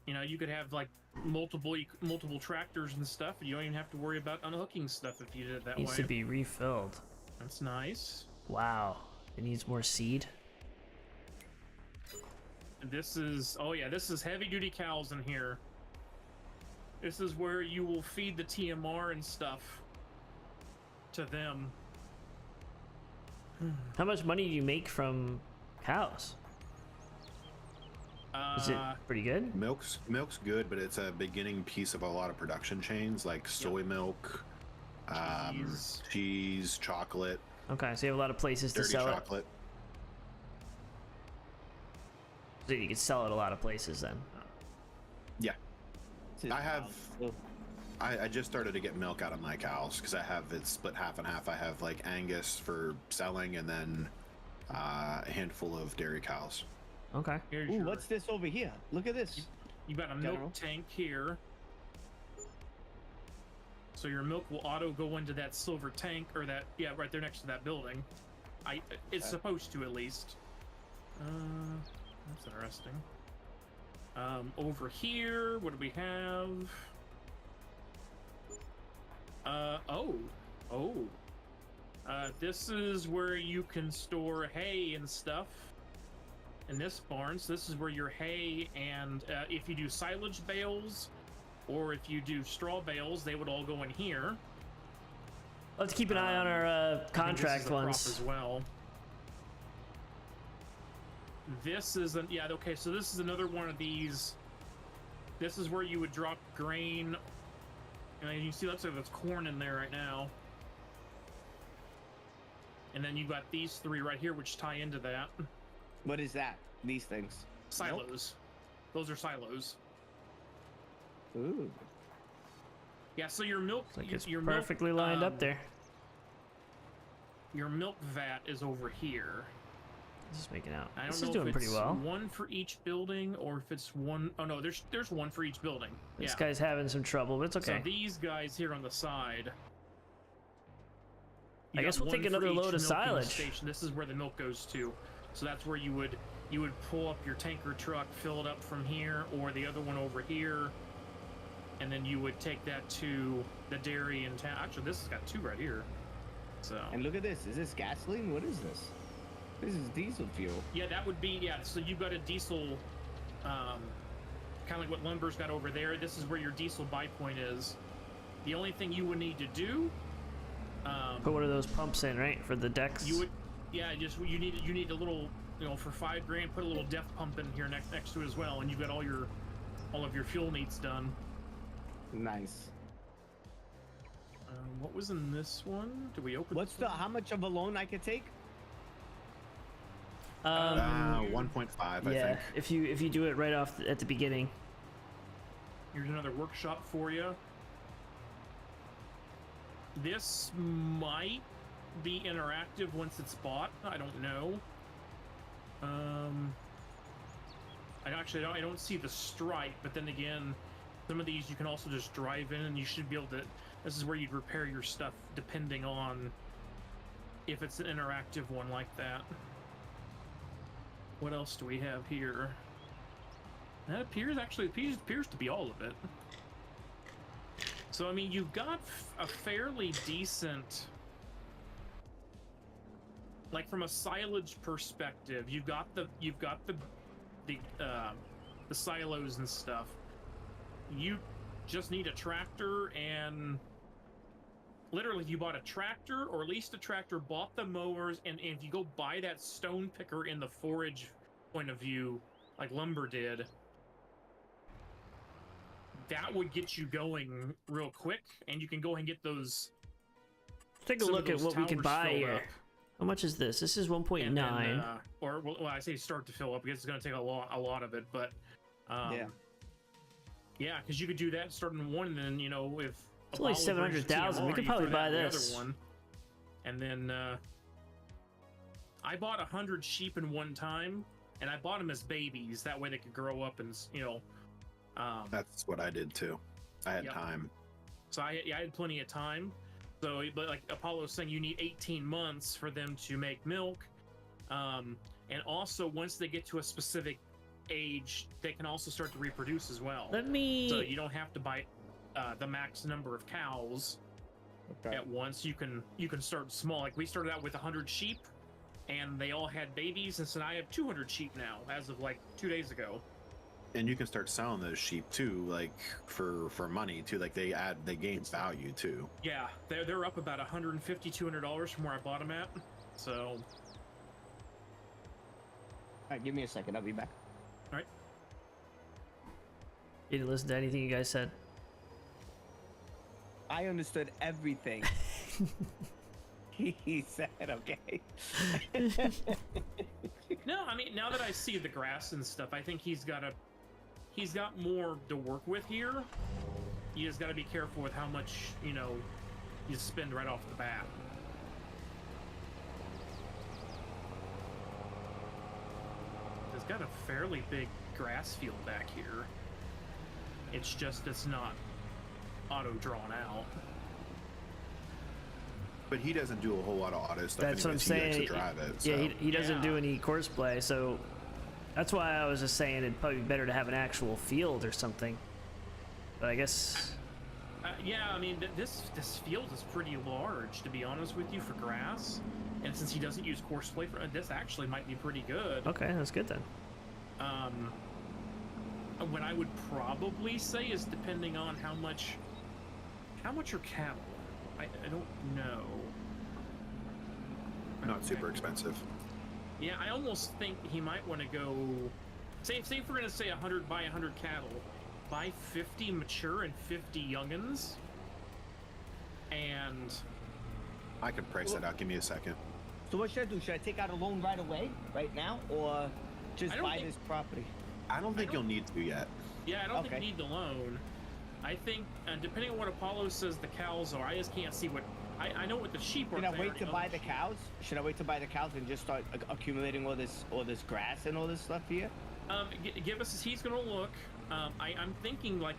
[SPEAKER 8] you had you could have like multiple tractors and stuff, and you don't even have to worry about unhooking stuff if you did it that
[SPEAKER 1] Needs
[SPEAKER 8] way.
[SPEAKER 1] to be refilled.
[SPEAKER 8] That's nice.
[SPEAKER 1] Wow, it needs more seed.
[SPEAKER 8] This is this is heavy duty cows in here. This is where you will feed the TMR and stuff to them.
[SPEAKER 1] How much money do you make from cows? Is it pretty good?
[SPEAKER 7] Milk's good, but it's a beginning piece of a lot of production chains like soy milk, cheese, chocolate,
[SPEAKER 1] Okay, so you have a lot of places to
[SPEAKER 7] dirty
[SPEAKER 1] sell
[SPEAKER 7] chocolate.
[SPEAKER 1] it. So you can sell it a lot of places then.
[SPEAKER 7] Yeah,
[SPEAKER 2] This is
[SPEAKER 7] I have-
[SPEAKER 2] wild.
[SPEAKER 7] I just started to get milk out of my cows because I have it split half and half. I have like Angus for selling, and then a handful of dairy cows.
[SPEAKER 1] Okay.
[SPEAKER 8] Here's
[SPEAKER 2] Ooh,
[SPEAKER 8] your,
[SPEAKER 2] what's this over here? Look at this.
[SPEAKER 8] you got a
[SPEAKER 2] General?
[SPEAKER 8] milk tank here. So your milk will auto go into that silver tank, or that right there next to that building. It's supposed to, at least. That's interesting. Over here, what do we have? This is where you can store hay and stuff. In this barn, so this is where your hay and if you do silage bales, or if you do straw bales, they would all go in here.
[SPEAKER 1] Let's keep an eye on our
[SPEAKER 8] I think this
[SPEAKER 1] contract
[SPEAKER 8] is a prop
[SPEAKER 1] ones.
[SPEAKER 8] as well. This is okay. So this is another one of these. This is where you would drop grain. And you see, looks like there's corn in there right now. And then you've got these three right here, which tie into that.
[SPEAKER 2] What is that? These things.
[SPEAKER 8] Silos. Those are silos.
[SPEAKER 2] Ooh.
[SPEAKER 8] Yeah. So your milk,
[SPEAKER 1] It's like it's
[SPEAKER 8] your
[SPEAKER 1] perfectly
[SPEAKER 8] milk,
[SPEAKER 1] lined up there.
[SPEAKER 8] Your milk vat is over here.
[SPEAKER 1] This is making out.
[SPEAKER 8] I don't
[SPEAKER 1] This
[SPEAKER 8] know
[SPEAKER 1] is doing
[SPEAKER 8] if
[SPEAKER 1] pretty
[SPEAKER 8] it's
[SPEAKER 1] well.
[SPEAKER 8] one for each building or if it's one. Oh no, there's one for each building.
[SPEAKER 1] This
[SPEAKER 8] Yeah.
[SPEAKER 1] guy's having some trouble, but it's okay.
[SPEAKER 8] So these guys here on the side.
[SPEAKER 1] I guess we'll
[SPEAKER 8] one
[SPEAKER 1] take
[SPEAKER 8] for
[SPEAKER 1] another
[SPEAKER 8] each
[SPEAKER 1] load of
[SPEAKER 8] milking
[SPEAKER 1] silage.
[SPEAKER 8] Station. This is where the milk goes to. So that's where you would pull up your tanker truck, fill it up from here, or the other one over here, and then you would take that to the dairy in town. Actually, this has got two right here. So.
[SPEAKER 2] And look at this. Is this gasoline? What is this? This is diesel fuel.
[SPEAKER 8] Yeah, that would be, yeah, so you've got a diesel, kind of like what Lumber's got over there. This is where your diesel buy point is. The only thing you would need to do...
[SPEAKER 1] Put one of those pumps in, right, for the decks?
[SPEAKER 8] You would, yeah, you need a little, you know, for $5,000, put a little def pump in here next to it as well, and you've got all of your fuel needs done.
[SPEAKER 2] Nice.
[SPEAKER 8] What was in this one? Did we open?
[SPEAKER 2] How much of a loan I could take?
[SPEAKER 7] 1.5, I
[SPEAKER 1] yeah,
[SPEAKER 7] think.
[SPEAKER 1] if you do it right off at the beginning.
[SPEAKER 8] Here's another workshop for you. This might be interactive once it's bought. I don't know. I don't see the stripe, but then again, some of these you can also just drive in, and you should be able to. This is where you'd repair your stuff, depending on if it's an interactive one like that. What else do we have here? That appears to be all of it. So I mean, you've got a fairly decent, like from a silage perspective, you've got the silos and stuff. You just need a tractor, and literally, if you bought a tractor or leased a tractor, bought the mowers, and if you go buy that stone picker in the forage point of view, like Lumber did, that would get you going real quick, and you can go and get those.
[SPEAKER 1] Take a look at what we can buy here. How much is this? This is 1.9.
[SPEAKER 8] Or well, I say start to fill up because it's going to take a lot of it, but yeah, because you could do that starting one, and then if
[SPEAKER 1] it's only 700,000, we could probably buy this.
[SPEAKER 8] Other one, and then I bought 100 sheep in one time, and I bought them as babies. That way they could grow up and
[SPEAKER 7] That's what I did too. I had time.
[SPEAKER 8] So I had plenty of time. So, but like Apollo's saying, you need 18 months for them to make milk. And also, once they get to a specific age, they can also start to reproduce as well. So you don't have to buy the max number of cows at once. You can start small. Like we started out with 100 sheep, and they all had babies, and so now I have 200 sheep now, as of like 2 days ago.
[SPEAKER 7] And you can start selling those sheep too, like for money too. Like they gain value too.
[SPEAKER 8] Yeah, they're up about $150, $200 from where I bought them at. So,
[SPEAKER 2] all right, give me a second. I'll be back.
[SPEAKER 8] All right.
[SPEAKER 1] You didn't listen to anything you guys said.
[SPEAKER 2] I understood everything he said. Okay.
[SPEAKER 8] No, I mean, now that I see the grass and stuff, I think he's got more to work with here. You just got to be careful with how much you spend right off the bat. It's got a fairly big grass field back here. It's not auto drawn out.
[SPEAKER 7] But he doesn't do a whole lot of auto stuff.
[SPEAKER 1] That's what I'm saying.
[SPEAKER 7] He likes to drive it. So.
[SPEAKER 1] Yeah, he doesn't do any course play, so that's why I was just saying it'd probably be better to have an actual field or something. But I guess.
[SPEAKER 8] Yeah, I mean, this field is pretty large, to be honest with you, for grass. And since he doesn't use course play for this, actually might be pretty good.
[SPEAKER 1] Okay, that's good then.
[SPEAKER 8] What I would probably say is depending on how much are cattle. I don't know.
[SPEAKER 7] Not super expensive.
[SPEAKER 8] Yeah, I almost think he might want to go. Say if we're gonna say 100 buy 100 cattle, buy 50 mature and 50 youngins, and
[SPEAKER 7] I can price that out. Give me a second.
[SPEAKER 2] So what should I do? Should I take out a loan right away, right now, or just buy this property?
[SPEAKER 7] I don't think you'll need to yet.
[SPEAKER 8] Yeah, I don't think you need the loan. I think, depending on what Apollo says the cows are, I just can't see what. I know what the sheep are.
[SPEAKER 2] Should I wait to buy the cows? Should I wait to buy the cows and just start accumulating all this grass and all this stuff here?
[SPEAKER 8] Give us. He's gonna look. I'm thinking like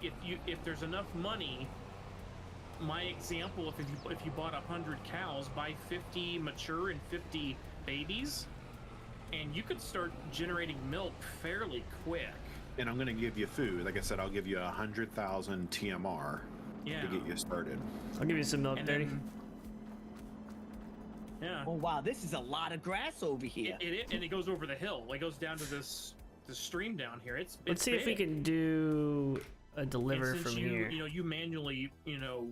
[SPEAKER 8] if there's enough money. My example, if you bought 100 cows, buy 50 mature and 50 babies, and you could start generating milk fairly quick.
[SPEAKER 7] And I'm going to give you food. Like I said, I'll give you 100,000 TMR to get you started.
[SPEAKER 1] I'll give you some milk,
[SPEAKER 8] And
[SPEAKER 1] Dirty.
[SPEAKER 8] then- yeah.
[SPEAKER 2] Oh wow, this is a lot of grass over here.
[SPEAKER 8] And it goes over the hill. It goes down to this stream down here. Let's
[SPEAKER 1] see if we can do a deliver
[SPEAKER 8] and since
[SPEAKER 1] from
[SPEAKER 8] you,
[SPEAKER 1] here.
[SPEAKER 8] you manually,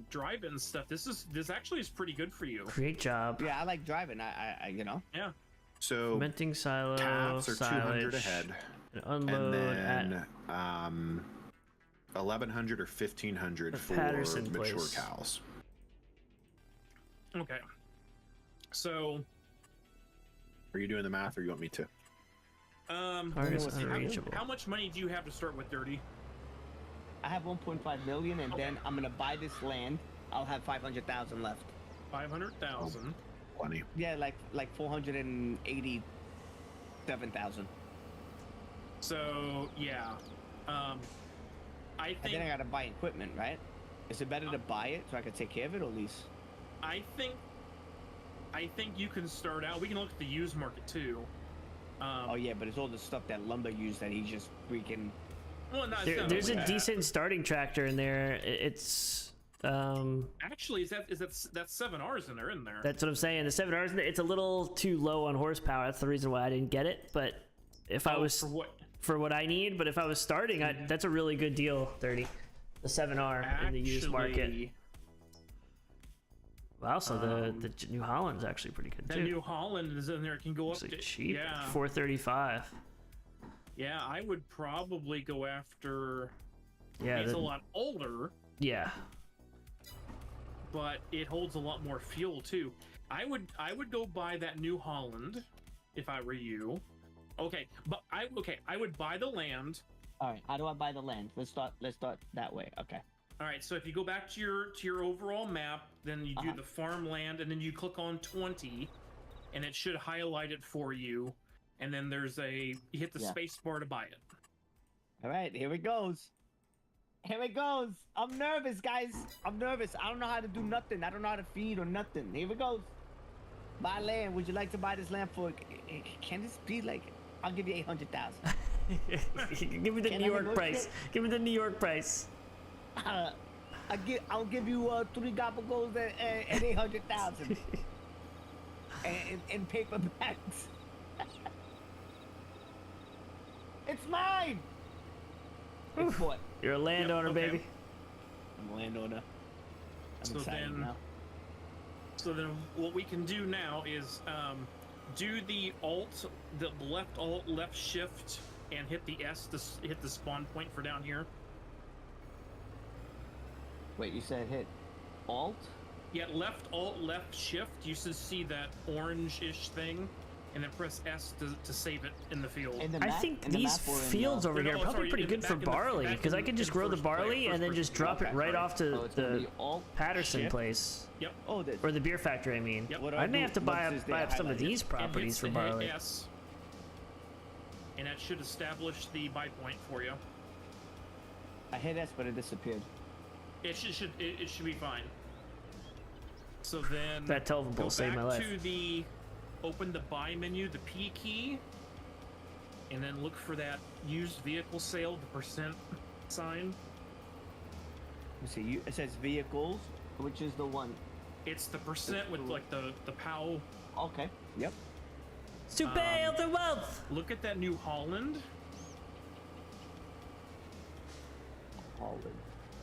[SPEAKER 8] drive it and stuff. This actually is pretty good for you.
[SPEAKER 1] Great job.
[SPEAKER 2] Yeah, I like driving. I
[SPEAKER 8] Yeah.
[SPEAKER 7] So
[SPEAKER 1] Fermenting silo,
[SPEAKER 7] calves are 200
[SPEAKER 1] silage,
[SPEAKER 7] ahead.
[SPEAKER 1] and unload
[SPEAKER 7] And then
[SPEAKER 1] at
[SPEAKER 7] 1,100 or 1,500
[SPEAKER 1] The
[SPEAKER 7] for
[SPEAKER 1] Patterson
[SPEAKER 7] mature
[SPEAKER 1] place.
[SPEAKER 7] cows.
[SPEAKER 8] Okay. So,
[SPEAKER 7] Are you doing the math, or you want me to?
[SPEAKER 1] Target's
[SPEAKER 2] let's see,
[SPEAKER 1] unreachable.
[SPEAKER 8] how much money do you have to start with, Dirty?
[SPEAKER 2] I have 1.5 million, and then I'm gonna buy this land. I'll have 500,000 left.
[SPEAKER 8] 500,000.
[SPEAKER 7] Plenty.
[SPEAKER 2] Yeah, like 487,000.
[SPEAKER 8] So yeah, I
[SPEAKER 2] And
[SPEAKER 8] think
[SPEAKER 2] then I gotta buy equipment, right? Is it better to buy it so I can take care of it or lease?
[SPEAKER 8] I think you can start out. We can look at the used market too.
[SPEAKER 2] Oh yeah, but it's all the stuff that Lumber used that he just freaking.
[SPEAKER 8] Well, not
[SPEAKER 1] There's a
[SPEAKER 8] like that.
[SPEAKER 1] decent starting tractor in there. It's
[SPEAKER 8] Actually, is that that's 7Rs in there?
[SPEAKER 1] that's what I'm saying. The 7Rs, it's a little too low on horsepower. That's the reason why I didn't get it. But if I was
[SPEAKER 8] for what?
[SPEAKER 1] I need, but if I was starting, that's a really good deal. 30, the 7R in the used market.
[SPEAKER 8] Actually,
[SPEAKER 1] Wow, so the New Holland's actually pretty good
[SPEAKER 8] the
[SPEAKER 1] too.
[SPEAKER 8] New Holland is in there. It can go up
[SPEAKER 1] It's like
[SPEAKER 8] to
[SPEAKER 1] cheap,
[SPEAKER 8] Yeah,
[SPEAKER 1] 435.
[SPEAKER 8] yeah. I would probably go after.
[SPEAKER 1] Yeah,
[SPEAKER 8] It's a lot older,
[SPEAKER 1] yeah.
[SPEAKER 8] but it holds a lot more fuel too. I would go buy that New Holland if I were you. Okay, but I would buy the land.
[SPEAKER 2] All right, how do I buy the land? Let's start that way. Okay.
[SPEAKER 8] All right, so if you go back to your overall map, then you do the farmland, and then you click on 20, and it should highlight it for you. And then you hit the space bar to buy it.
[SPEAKER 2] All right, here it goes. Here it goes. I'm nervous, guys. I'm nervous. I don't know how to do nothing. I don't know how to feed or nothing. Here it goes. Buy land. Would you like to buy this land for? Can this be like? I'll give you 800,000.
[SPEAKER 1] Give me the
[SPEAKER 2] Can
[SPEAKER 1] New
[SPEAKER 2] I
[SPEAKER 1] York price.
[SPEAKER 2] negotiate?
[SPEAKER 1] Give me the New York price.
[SPEAKER 2] I'll give you 3 gobbles at 800,000. in paper bags. It's mine. It's what?
[SPEAKER 1] You're a landowner,
[SPEAKER 8] okay.
[SPEAKER 1] baby.
[SPEAKER 2] I'm a landowner. I'm
[SPEAKER 8] So
[SPEAKER 2] excited
[SPEAKER 8] then-
[SPEAKER 2] now.
[SPEAKER 8] So then what we can do now is do the left alt, left shift, and hit the S to hit the spawn point for down here.
[SPEAKER 2] Wait, you said hit Alt?
[SPEAKER 8] Yeah, left alt, left shift. You should see that orange-ish thing, and then press S to save it in the field.
[SPEAKER 2] In the
[SPEAKER 1] I
[SPEAKER 2] map-
[SPEAKER 1] think
[SPEAKER 2] in the
[SPEAKER 1] these
[SPEAKER 2] map or in
[SPEAKER 1] fields
[SPEAKER 2] the-
[SPEAKER 1] over
[SPEAKER 8] No,
[SPEAKER 1] here are
[SPEAKER 8] no,
[SPEAKER 1] probably
[SPEAKER 8] sorry,
[SPEAKER 1] pretty good for
[SPEAKER 8] back in the-
[SPEAKER 1] barley,
[SPEAKER 8] back
[SPEAKER 1] because I
[SPEAKER 8] in-
[SPEAKER 1] can just
[SPEAKER 8] in
[SPEAKER 1] grow the
[SPEAKER 8] first player,
[SPEAKER 1] barley
[SPEAKER 8] first
[SPEAKER 1] and then
[SPEAKER 8] person.
[SPEAKER 1] just drop it
[SPEAKER 8] Okay,
[SPEAKER 1] right
[SPEAKER 8] sorry.
[SPEAKER 1] off to
[SPEAKER 2] Oh, it's gonna
[SPEAKER 1] the
[SPEAKER 2] be Alt
[SPEAKER 1] Patterson
[SPEAKER 2] shift?
[SPEAKER 1] place.
[SPEAKER 8] Yep.
[SPEAKER 2] Oh, this.
[SPEAKER 1] Or the beer factory, I mean.
[SPEAKER 8] Yep.
[SPEAKER 2] What do
[SPEAKER 1] I may
[SPEAKER 2] do
[SPEAKER 1] have to buy
[SPEAKER 2] once
[SPEAKER 1] up,
[SPEAKER 2] it's
[SPEAKER 1] buy
[SPEAKER 2] there
[SPEAKER 1] up some of
[SPEAKER 2] highlighted?
[SPEAKER 1] these
[SPEAKER 8] And
[SPEAKER 1] properties
[SPEAKER 8] hit
[SPEAKER 1] for
[SPEAKER 8] the
[SPEAKER 1] barley.
[SPEAKER 8] S, and that should establish the buy point for you.
[SPEAKER 2] I hit S, but it disappeared.
[SPEAKER 8] It should be fine. So then
[SPEAKER 1] That telephone
[SPEAKER 8] go
[SPEAKER 1] pole saved
[SPEAKER 8] back
[SPEAKER 1] my life.
[SPEAKER 8] to the open the buy menu, the P key, and then look for that used vehicle sale, the percent sign.
[SPEAKER 2] Let me see. It says vehicles, which is the one.
[SPEAKER 8] It's the percent with like the POW.
[SPEAKER 2] Okay. Yep.
[SPEAKER 1] To pay of the wealth.
[SPEAKER 8] Look at that New Holland.
[SPEAKER 2] Holland.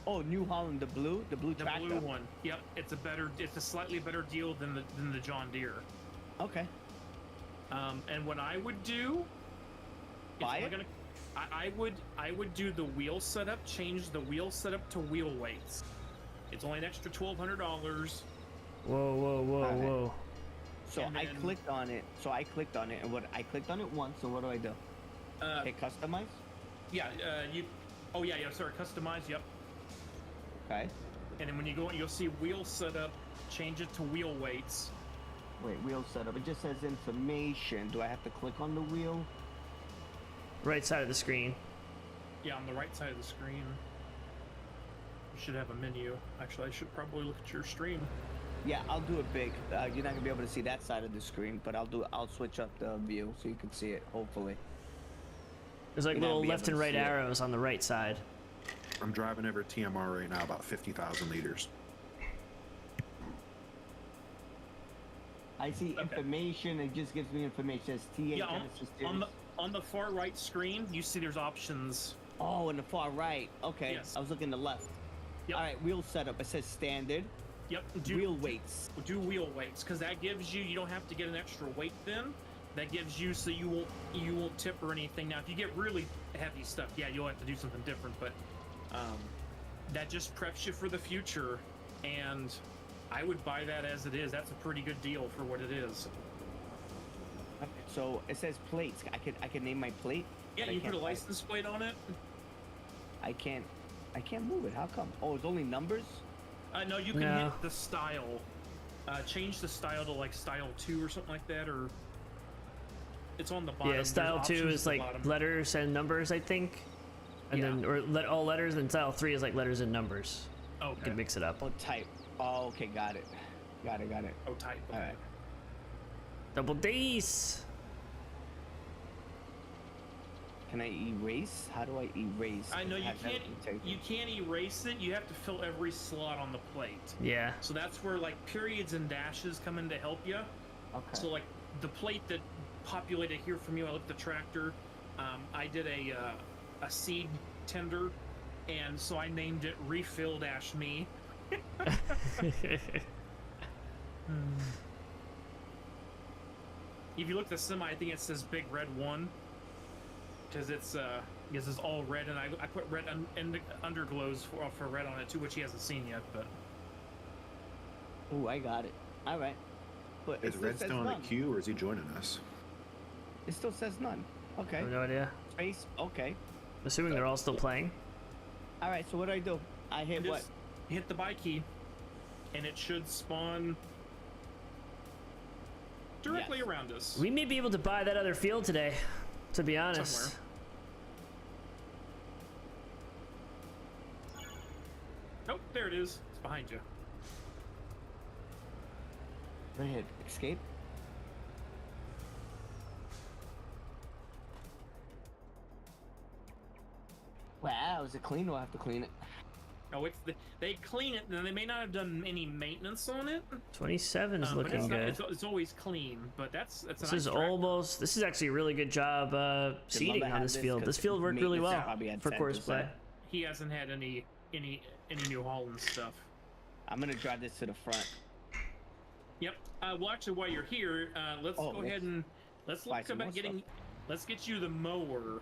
[SPEAKER 2] Oh, New Holland, the blue
[SPEAKER 8] The
[SPEAKER 2] tractor.
[SPEAKER 8] blue one. Yep, it's a slightly better deal than the John Deere.
[SPEAKER 2] Okay.
[SPEAKER 8] And what I would do
[SPEAKER 2] Buy
[SPEAKER 8] is
[SPEAKER 2] it?
[SPEAKER 8] I would do the wheel setup, change the wheel setup to wheel weights. It's only an extra $1,200.
[SPEAKER 1] Whoa, whoa, whoa,
[SPEAKER 2] Alright.
[SPEAKER 1] whoa.
[SPEAKER 2] So
[SPEAKER 8] And
[SPEAKER 2] I
[SPEAKER 8] then-
[SPEAKER 2] clicked on it. And what I clicked on it once. So what do I do? Hit customize.
[SPEAKER 8] Yeah, sorry, customize. Yep.
[SPEAKER 2] Okay.
[SPEAKER 8] And then when you go, you'll see wheel setup. Change it to wheel weights.
[SPEAKER 2] Wait, wheel setup. It just says information. Do I have to click on the wheel?
[SPEAKER 1] Right side of the screen.
[SPEAKER 8] Yeah, on the right side of the screen. You should have a menu. Actually, I should probably look at your stream.
[SPEAKER 2] Yeah, I'll do it big. You're not gonna be able to see that side of the screen, but I'll switch up the view so you can see it. Hopefully.
[SPEAKER 1] There's like
[SPEAKER 2] You're not
[SPEAKER 1] little
[SPEAKER 2] gonna be
[SPEAKER 1] left
[SPEAKER 2] able
[SPEAKER 1] and
[SPEAKER 2] to
[SPEAKER 1] right
[SPEAKER 2] see it.
[SPEAKER 1] arrows on the right side.
[SPEAKER 7] I'm driving over TMR right now, about 50,000 liters.
[SPEAKER 2] I see information. It just gives me information. It says TA
[SPEAKER 8] Yeah,
[SPEAKER 2] Genesis
[SPEAKER 8] on the far right screen, you see there's options.
[SPEAKER 2] Oh, in the far right. Okay.
[SPEAKER 8] Yes.
[SPEAKER 2] I was looking to the left.
[SPEAKER 8] Yep.
[SPEAKER 2] All right, wheel setup. It says standard.
[SPEAKER 8] Yep.
[SPEAKER 2] Wheel weights.
[SPEAKER 8] Do wheel weights, because that gives you don't have to get an extra weight then. That gives you so you won't tip or anything. Now, if you get really heavy stuff, yeah, you'll have to do something different. But that just preps you for the future, and I would buy that as it is. That's a pretty good deal for what it is.
[SPEAKER 2] So it says plates. I can name my plate.
[SPEAKER 8] Yeah,
[SPEAKER 2] but I
[SPEAKER 8] you put
[SPEAKER 2] can't
[SPEAKER 8] a
[SPEAKER 2] buy it.
[SPEAKER 8] license plate on it.
[SPEAKER 2] I can't move it. How come? Oh, it's only numbers.
[SPEAKER 8] No, you can
[SPEAKER 1] No.
[SPEAKER 8] hit the style. Change the style to like style 2 or something like that, or it's on the bottom.
[SPEAKER 1] Yeah,
[SPEAKER 8] There's
[SPEAKER 1] style 2
[SPEAKER 8] options
[SPEAKER 1] is
[SPEAKER 8] at the
[SPEAKER 1] like
[SPEAKER 8] bottom.
[SPEAKER 1] letters and numbers, I think. And
[SPEAKER 8] Yeah.
[SPEAKER 1] then, or all letters, and style 3 is like letters and numbers. You
[SPEAKER 8] Okay.
[SPEAKER 1] can mix it up.
[SPEAKER 2] Oh, type. Oh, okay, got it. Got it.
[SPEAKER 8] Oh, type.
[SPEAKER 2] All right.
[SPEAKER 1] Double D's.
[SPEAKER 2] Can I erase? How do I erase?
[SPEAKER 8] I know you
[SPEAKER 2] Have
[SPEAKER 8] can't.
[SPEAKER 2] everything taken.
[SPEAKER 8] You can't erase it. You have to fill every slot on the plate.
[SPEAKER 1] Yeah.
[SPEAKER 8] So that's where like periods and dashes come in to help you.
[SPEAKER 2] Okay.
[SPEAKER 8] So like the plate that populated here from you, I looked at the tractor. I did a seed tender, and so I named it Refill-Me. If you look at the semi, I think it says Big Red 1, because it's all red, and I put red underglows for red on it too, which he hasn't seen yet. But
[SPEAKER 2] Oh, I got it. All right. But
[SPEAKER 7] Is
[SPEAKER 2] it still
[SPEAKER 7] Red
[SPEAKER 2] says
[SPEAKER 7] still on the
[SPEAKER 2] none.
[SPEAKER 7] queue, or is he joining us?
[SPEAKER 2] It still says none.
[SPEAKER 1] I
[SPEAKER 2] Okay.
[SPEAKER 1] have no idea.
[SPEAKER 2] Space. Okay.
[SPEAKER 1] I'm assuming they're all still playing.
[SPEAKER 2] All right. So what do I do? I hit what?
[SPEAKER 8] just hit the buy key, and it should spawn directly
[SPEAKER 2] Yes.
[SPEAKER 8] around us.
[SPEAKER 1] We may be able to buy that other field today, to be honest.
[SPEAKER 8] Somewhere. Nope, there it is. It's behind you.
[SPEAKER 2] Go ahead. Escape. Wow, is it clean or I have to clean it?
[SPEAKER 8] Oh, they clean it, and they may not have done any maintenance on it.
[SPEAKER 1] 27 is
[SPEAKER 8] But
[SPEAKER 1] looking
[SPEAKER 8] it's, not,
[SPEAKER 1] good.
[SPEAKER 8] it's always clean. But that's a
[SPEAKER 1] This
[SPEAKER 8] nice
[SPEAKER 1] is
[SPEAKER 8] tractor.
[SPEAKER 1] almost. This is actually a really good job seeding
[SPEAKER 2] Lumber
[SPEAKER 1] on
[SPEAKER 2] have
[SPEAKER 1] this
[SPEAKER 2] this?
[SPEAKER 1] field.
[SPEAKER 2] 'Cause
[SPEAKER 1] This field worked really
[SPEAKER 2] maintenance
[SPEAKER 1] well
[SPEAKER 2] probably had
[SPEAKER 1] for course
[SPEAKER 2] 10%.
[SPEAKER 1] play.
[SPEAKER 8] He hasn't had any New Holland stuff.
[SPEAKER 2] I'm gonna drive this to the front.
[SPEAKER 8] Yep. Well, actually, while you're here, let's
[SPEAKER 2] Oh,
[SPEAKER 8] go ahead and let's
[SPEAKER 2] buy
[SPEAKER 8] look
[SPEAKER 2] some
[SPEAKER 8] about
[SPEAKER 2] more
[SPEAKER 8] getting. Let's get you the mower,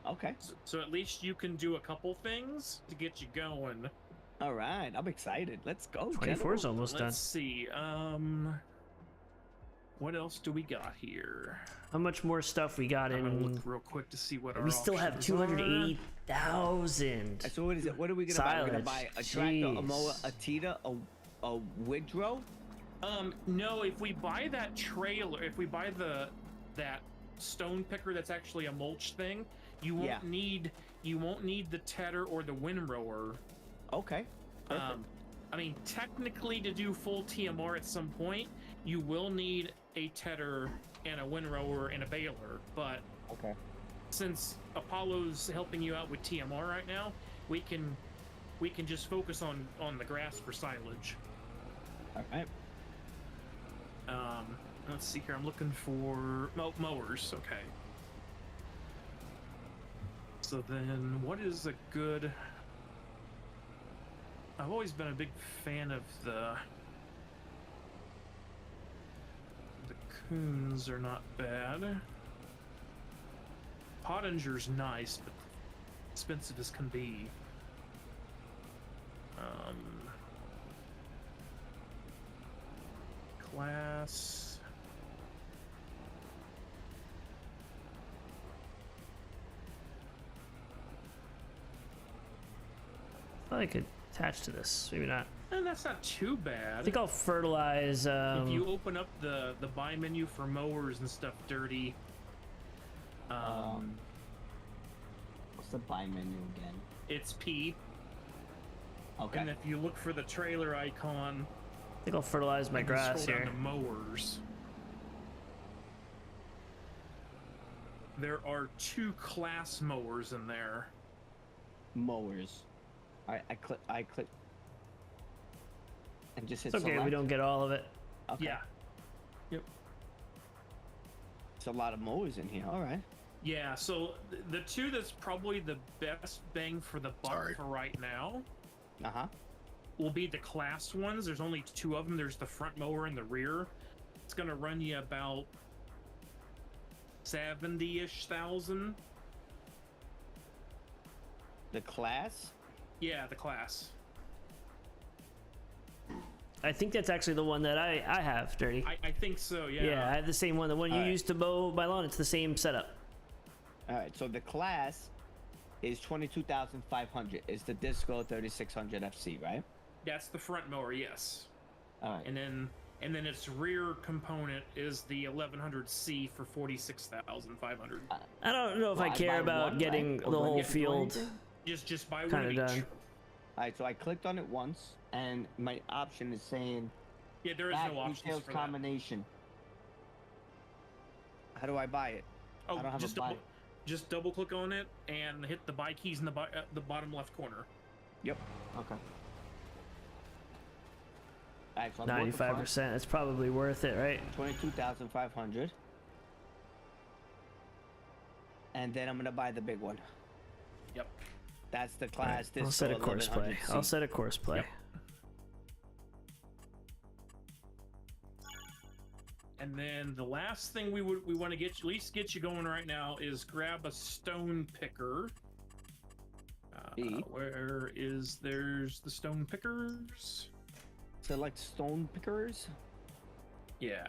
[SPEAKER 2] Okay.
[SPEAKER 8] so at least you can do a couple things to get you going.
[SPEAKER 2] All right. I'm excited. Let's go.
[SPEAKER 1] 24 is
[SPEAKER 2] gentlemen.
[SPEAKER 1] almost done.
[SPEAKER 8] Let's see. What else do we got here?
[SPEAKER 1] How much more stuff we got
[SPEAKER 8] I'm gonna
[SPEAKER 1] in?
[SPEAKER 8] look real quick to see what our
[SPEAKER 1] We still have
[SPEAKER 8] options are.
[SPEAKER 1] 280,000.
[SPEAKER 2] So what is it? What are we gonna buy? We're gonna
[SPEAKER 1] Silage.
[SPEAKER 2] buy a tractor, a mower,
[SPEAKER 1] Jeez.
[SPEAKER 2] a teeter, a windrow.
[SPEAKER 8] No, if we buy that trailer, if we buy that stone picker that's actually a mulch thing, you won't
[SPEAKER 2] Yeah.
[SPEAKER 8] need the tedder or the windrower.
[SPEAKER 2] Okay. Perfect.
[SPEAKER 8] I mean, technically, to do full TMR at some point, you will need a tedder and a windrower and a baler. But
[SPEAKER 2] Okay.
[SPEAKER 8] since Apollo's helping you out with TMR right now, we can just focus on the grass for silage.
[SPEAKER 2] All right.
[SPEAKER 8] Let's see here. I'm looking for mowers. Okay. So then, what is a good? I've always been a big fan of the Coons are not bad. Pottinger's nice, but expensive as can be. Class.
[SPEAKER 1] I thought I could attached to this. Maybe not.
[SPEAKER 8] And that's not too bad.
[SPEAKER 1] I think I'll fertilize.
[SPEAKER 8] If you open up the buy menu for mowers and stuff, Dirty.
[SPEAKER 2] What's the buy menu again?
[SPEAKER 8] It's P.
[SPEAKER 2] Okay.
[SPEAKER 8] And if you look for the trailer icon,
[SPEAKER 1] I think I'll fertilize my
[SPEAKER 8] and you
[SPEAKER 1] grass
[SPEAKER 8] scroll
[SPEAKER 1] here.
[SPEAKER 8] down to mowers. There are 2 class mowers in there.
[SPEAKER 2] Mowers. I click. And just hit
[SPEAKER 1] It's okay.
[SPEAKER 2] select.
[SPEAKER 1] We don't get all of it.
[SPEAKER 2] Okay.
[SPEAKER 8] Yeah. Yep.
[SPEAKER 2] It's a lot of mowers in here. All right.
[SPEAKER 8] Yeah, so the 2 that's probably the best bang for the buck for right now will be the class ones. There's only 2 of them. There's the front mower and the rear. It's going to run you about 70-ish thousand.
[SPEAKER 2] The class?
[SPEAKER 8] Yeah, the class.
[SPEAKER 1] I think that's actually the one that I have, Dirty.
[SPEAKER 8] I think so, yeah.
[SPEAKER 1] Yeah, I have the same one. The one you
[SPEAKER 2] Alright.
[SPEAKER 1] used to mow my lawn. It's the same setup.
[SPEAKER 2] All right. So the class is 22,500. Is the Disco 3600 FC, right?
[SPEAKER 8] That's the front mower, yes.
[SPEAKER 2] All right.
[SPEAKER 8] And then its rear component is the 1100C for 46,500.
[SPEAKER 1] I don't know if I
[SPEAKER 2] Well,
[SPEAKER 1] care
[SPEAKER 2] buy
[SPEAKER 1] about
[SPEAKER 2] one,
[SPEAKER 1] getting
[SPEAKER 2] right? Or
[SPEAKER 1] the
[SPEAKER 2] do I
[SPEAKER 1] whole
[SPEAKER 2] get to do
[SPEAKER 1] field
[SPEAKER 2] anything?
[SPEAKER 8] Just buy one
[SPEAKER 1] kind
[SPEAKER 8] of
[SPEAKER 1] of
[SPEAKER 8] each.
[SPEAKER 1] done.
[SPEAKER 2] All right. So I clicked on it once, and my option is saying
[SPEAKER 8] Yeah, there is
[SPEAKER 2] back
[SPEAKER 8] no options
[SPEAKER 2] details
[SPEAKER 8] for that.
[SPEAKER 2] combination. How do I buy it?
[SPEAKER 8] Oh,
[SPEAKER 2] I don't have
[SPEAKER 8] just
[SPEAKER 2] a buy.
[SPEAKER 8] just double click on it and hit the buy keys in the bottom left corner.
[SPEAKER 2] Yep. Okay. All right, so I'm going to front.
[SPEAKER 1] 95%. That's probably worth it, right?
[SPEAKER 2] 22,500. And then I'm gonna buy the big one.
[SPEAKER 8] Yep.
[SPEAKER 2] That's the class.
[SPEAKER 1] I'll set a course play. I'll set a course play.
[SPEAKER 8] Yep. And then the last thing we want to at least get you going right now is grab a stone picker. Where is there's the stone pickers?
[SPEAKER 2] Select stone pickers.
[SPEAKER 8] Yeah.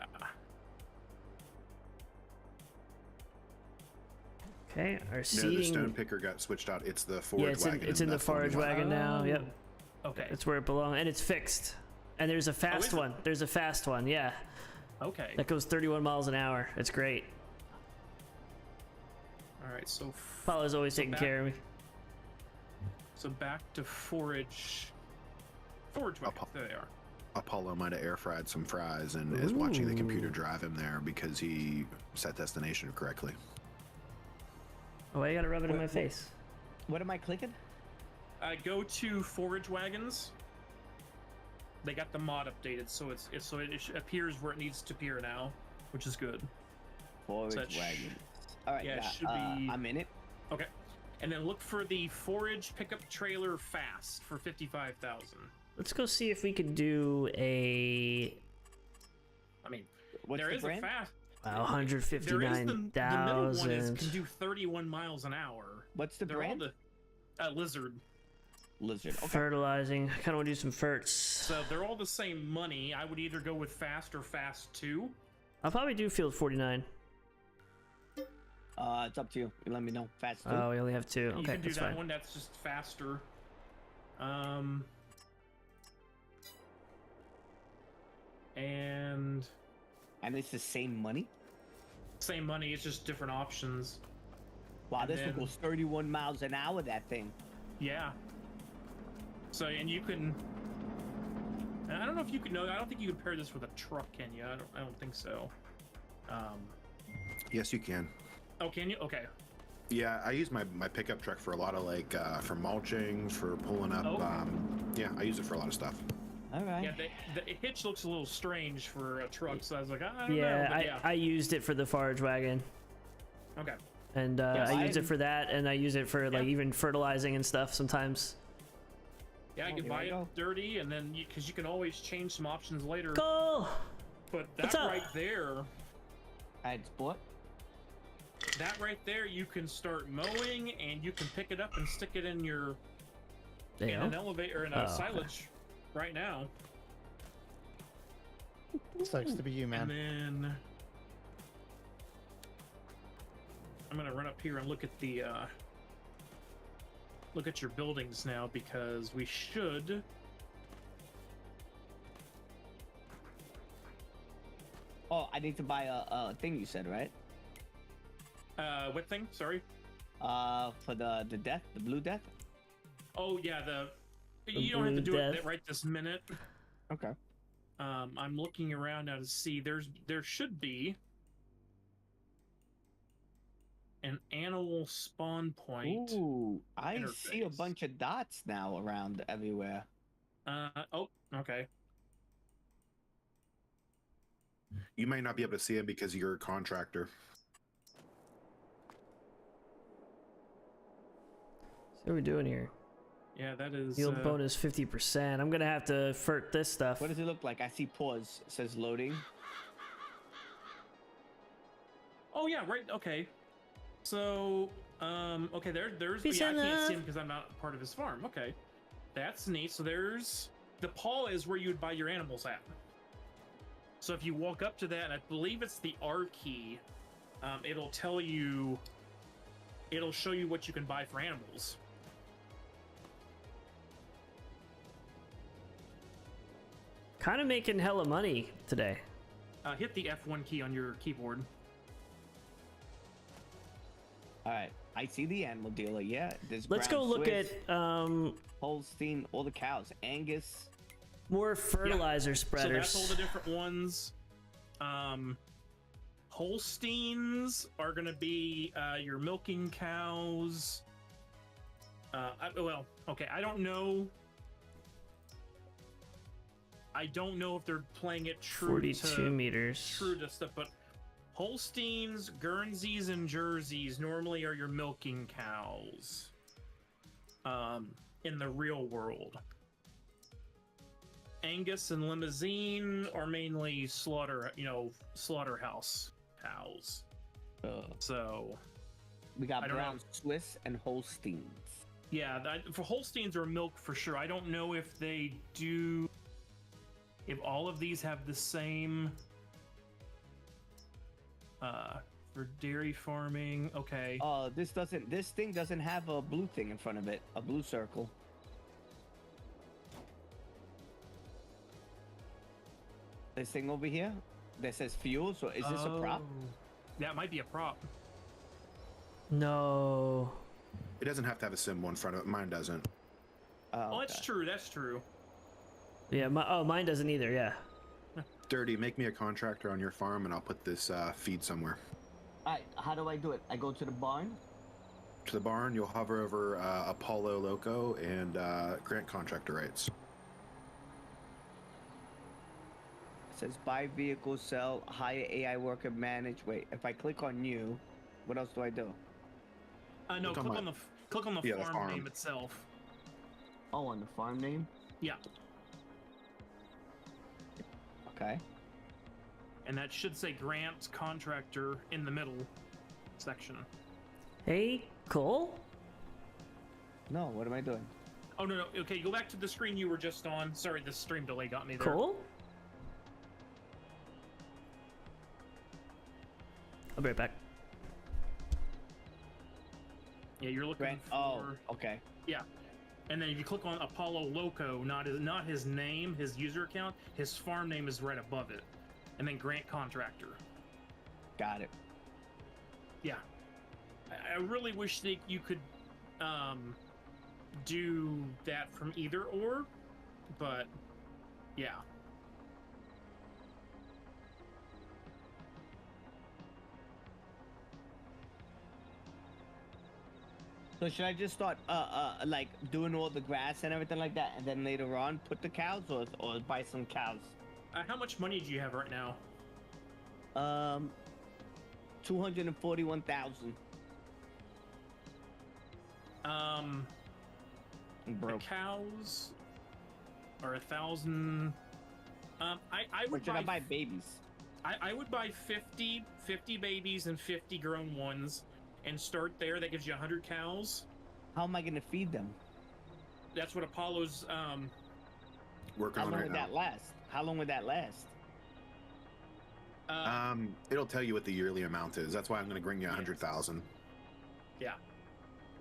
[SPEAKER 1] Okay, our
[SPEAKER 7] No, the
[SPEAKER 1] seating.
[SPEAKER 7] stone picker got switched out. It's the forage
[SPEAKER 1] Yeah, it's in,
[SPEAKER 7] wagon.
[SPEAKER 1] it's in the
[SPEAKER 7] that's one we
[SPEAKER 1] forage
[SPEAKER 7] want.
[SPEAKER 1] wagon now. Yep.
[SPEAKER 8] Okay.
[SPEAKER 1] That's where it belongs, and it's fixed. And there's a fast
[SPEAKER 8] is it?
[SPEAKER 1] one. There's a fast one. Yeah,
[SPEAKER 8] Okay.
[SPEAKER 1] that goes 31 miles an hour. It's great.
[SPEAKER 8] All right. So
[SPEAKER 1] Paula's always taking
[SPEAKER 8] back-
[SPEAKER 1] care of me.
[SPEAKER 8] so back to forage. Forage wagon. There they are.
[SPEAKER 7] Apollo might have air fried some fries and is watching the computer drive him there because he set destination correctly.
[SPEAKER 1] Oh, I gotta rub it in my face.
[SPEAKER 2] What am I clicking?
[SPEAKER 8] Go to forage wagons. They got the mod updated, so it appears where it needs to appear now, which is good.
[SPEAKER 2] Forage
[SPEAKER 8] that sh-
[SPEAKER 2] wagon. All right.
[SPEAKER 8] yeah, it
[SPEAKER 2] Yeah.
[SPEAKER 8] should be-
[SPEAKER 2] I'm in it.
[SPEAKER 8] Okay, and then look for the forage pickup trailer fast for 55,000.
[SPEAKER 1] Let's go see if we can do a
[SPEAKER 8] I mean,
[SPEAKER 2] What's
[SPEAKER 8] there
[SPEAKER 2] the
[SPEAKER 8] is
[SPEAKER 2] brand?
[SPEAKER 8] a fast.
[SPEAKER 1] wow,
[SPEAKER 8] There is the middle one
[SPEAKER 1] 159,000.
[SPEAKER 8] can do 31 miles an hour.
[SPEAKER 2] What's the
[SPEAKER 8] They're
[SPEAKER 2] brand?
[SPEAKER 8] all the Lizard.
[SPEAKER 2] Lizard. Okay.
[SPEAKER 1] Fertilizing. I kind of want to do some ferts.
[SPEAKER 8] So they're all the same money. I would either go with fast or fast 2.
[SPEAKER 1] I'll probably do field 49.
[SPEAKER 2] It's up to you. You let me know. Fast. Too.
[SPEAKER 1] Oh, we only have 2.
[SPEAKER 8] You
[SPEAKER 1] Okay,
[SPEAKER 8] can do
[SPEAKER 1] that's
[SPEAKER 8] that
[SPEAKER 1] fine.
[SPEAKER 8] one. That's just faster. And
[SPEAKER 2] And it's the same money.
[SPEAKER 8] same money. It's just different options.
[SPEAKER 2] Wow,
[SPEAKER 8] And
[SPEAKER 2] this
[SPEAKER 8] then-
[SPEAKER 2] one goes 31 miles an hour. That thing.
[SPEAKER 8] Yeah. So and you can. And I don't know if you can. No, I don't think you can pair this with a truck, can you? I don't think so.
[SPEAKER 7] Yes, you can.
[SPEAKER 8] Oh, can you? Okay.
[SPEAKER 7] Yeah, I use my pickup truck for a lot of like for mulching, for pulling up.
[SPEAKER 8] Oh.
[SPEAKER 7] Yeah, I use it for a lot of stuff.
[SPEAKER 2] All right.
[SPEAKER 8] Yeah, the hitch looks a little strange for a truck, so I was like, I don't know.
[SPEAKER 1] Yeah,
[SPEAKER 8] But yeah.
[SPEAKER 1] I used it for the forage wagon.
[SPEAKER 8] Okay.
[SPEAKER 1] And
[SPEAKER 2] Yes,
[SPEAKER 1] I use
[SPEAKER 2] I-
[SPEAKER 1] it for that, and I use it for like
[SPEAKER 8] Yeah.
[SPEAKER 1] even fertilizing and stuff sometimes.
[SPEAKER 8] Yeah, I can
[SPEAKER 2] here
[SPEAKER 8] buy
[SPEAKER 2] we
[SPEAKER 8] it
[SPEAKER 2] go.
[SPEAKER 8] dirty, and then because you can always change some options later.
[SPEAKER 1] Goal!
[SPEAKER 8] But
[SPEAKER 1] What's
[SPEAKER 8] that
[SPEAKER 1] up?
[SPEAKER 8] right there,
[SPEAKER 2] I had sport.
[SPEAKER 8] that right there, you can start mowing, and you can pick it up and stick it in your
[SPEAKER 1] There you
[SPEAKER 8] in an
[SPEAKER 1] go.
[SPEAKER 8] elevator in a
[SPEAKER 1] Oh, okay.
[SPEAKER 8] silage right now.
[SPEAKER 5] Sucks to be you,
[SPEAKER 8] And
[SPEAKER 5] man.
[SPEAKER 8] then I'm gonna run up here and look at the look at your buildings now because we should.
[SPEAKER 2] Oh, I need to buy a thing. You said, right?
[SPEAKER 8] What thing? Sorry.
[SPEAKER 2] For the death, the blue death.
[SPEAKER 8] Oh yeah, you don't have to do it right this minute.
[SPEAKER 2] Okay.
[SPEAKER 8] I'm looking around now to see there should be an animal spawn point.
[SPEAKER 2] Ooh, I see a
[SPEAKER 8] interface.
[SPEAKER 2] bunch of dots now around everywhere.
[SPEAKER 8] Oh, okay.
[SPEAKER 7] You might not be able to see it because you're a contractor.
[SPEAKER 1] What are we doing here?
[SPEAKER 8] Yeah, that is.
[SPEAKER 1] Yield bonus 50%. I'm gonna have to fert this stuff.
[SPEAKER 2] What does it look like? I see pause. It says loading.
[SPEAKER 8] Oh yeah, right. Okay. So, okay, there's.
[SPEAKER 1] Peace
[SPEAKER 8] Yeah, I
[SPEAKER 1] and
[SPEAKER 8] can't
[SPEAKER 1] love.
[SPEAKER 8] see him because I'm not part of his farm. Okay, that's neat. So there's the paw is where you would buy your animals at. So if you walk up to that, and I believe it's the R key, it'll tell you. It'll show you what you can buy for animals.
[SPEAKER 1] Kind of making hella money today.
[SPEAKER 8] Hit the F1 key on your keyboard.
[SPEAKER 2] All right, I see the animal dealer. Yeah, there's.
[SPEAKER 1] Let's go
[SPEAKER 2] Brown
[SPEAKER 1] look
[SPEAKER 2] Swiss,
[SPEAKER 1] at
[SPEAKER 2] Holstein, all the cows, Angus.
[SPEAKER 1] more fertilizer
[SPEAKER 8] So
[SPEAKER 1] spreaders.
[SPEAKER 8] that's all the different ones. Holsteins are going to be your milking cows. Well, okay, I don't know. I don't know if they're playing it true
[SPEAKER 1] 42
[SPEAKER 8] to
[SPEAKER 1] meters.
[SPEAKER 8] true to stuff, but Holsteins, Guernseys, and Jerseys normally are your milking cows. In the real world. Angus and Limousine are mainly slaughterhouse cows. So
[SPEAKER 2] We got
[SPEAKER 8] I don't
[SPEAKER 2] Brown
[SPEAKER 8] know.
[SPEAKER 2] Swiss and Holsteins.
[SPEAKER 8] yeah, for Holsteins or milk for sure. I don't know if they do. If all of these have the same. For dairy farming, okay.
[SPEAKER 2] This thing doesn't have a blue thing in front of it, a blue circle. This thing over here that says fuel. So is this a prop?
[SPEAKER 8] Oh, that might be a prop.
[SPEAKER 1] No.
[SPEAKER 7] It doesn't have to have a symbol in front of it. Mine doesn't.
[SPEAKER 8] Oh, that's true. That's true.
[SPEAKER 1] Yeah, mine doesn't either, yeah.
[SPEAKER 7] Dirty, make me a contractor on your farm, and I'll put this feed somewhere.
[SPEAKER 2] All right, how do I do it? I go to the barn.
[SPEAKER 7] To the barn, you'll hover over Apollo Loco and grant contractor rights.
[SPEAKER 2] It says buy vehicle, sell, hire AI worker, manage. Wait, if I click on you, what else do I do?
[SPEAKER 8] No,
[SPEAKER 7] Click on
[SPEAKER 8] click on
[SPEAKER 7] my-
[SPEAKER 8] the
[SPEAKER 7] Yeah, the
[SPEAKER 8] farm
[SPEAKER 7] farm.
[SPEAKER 8] name itself.
[SPEAKER 2] Oh, on the farm name.
[SPEAKER 8] Yeah,
[SPEAKER 2] Okay.
[SPEAKER 8] and that should say grant contractor in the middle section.
[SPEAKER 1] Hey, Cole?
[SPEAKER 2] No, what am I doing?
[SPEAKER 8] Oh no, okay, go back to the screen you were just on. Sorry, the stream delay got me there.
[SPEAKER 1] Cole? I'll be right back.
[SPEAKER 8] Yeah, you're looking
[SPEAKER 2] Grant.
[SPEAKER 8] for.
[SPEAKER 2] Oh, okay.
[SPEAKER 8] Yeah, and then if you click on Apollo Loco, not his name, his user account, his farm name is right above it, and then grant contractor.
[SPEAKER 2] Got it.
[SPEAKER 8] Yeah, I really wish that you could do that from either or, but yeah.
[SPEAKER 2] So should I just start like doing all the grass and everything like that, and then later on put the cows, or buy some cows?
[SPEAKER 8] How much money do you have right now?
[SPEAKER 2] 241,000.
[SPEAKER 8] I'm
[SPEAKER 2] broke.
[SPEAKER 8] The cows are 1,000. I
[SPEAKER 2] Or
[SPEAKER 8] would
[SPEAKER 2] should I buy babies?
[SPEAKER 8] I would buy 50 babies and 50 grown ones and start there. That gives you 100 cows.
[SPEAKER 2] How am I gonna feed them?
[SPEAKER 8] That's what Apollo's
[SPEAKER 7] Working
[SPEAKER 2] How
[SPEAKER 7] on
[SPEAKER 2] long
[SPEAKER 7] right
[SPEAKER 2] would
[SPEAKER 7] now.
[SPEAKER 2] that last? How long would that last?
[SPEAKER 7] It'll tell you what the yearly amount is. That's why I'm going to bring you 100,000.
[SPEAKER 8] Yeah.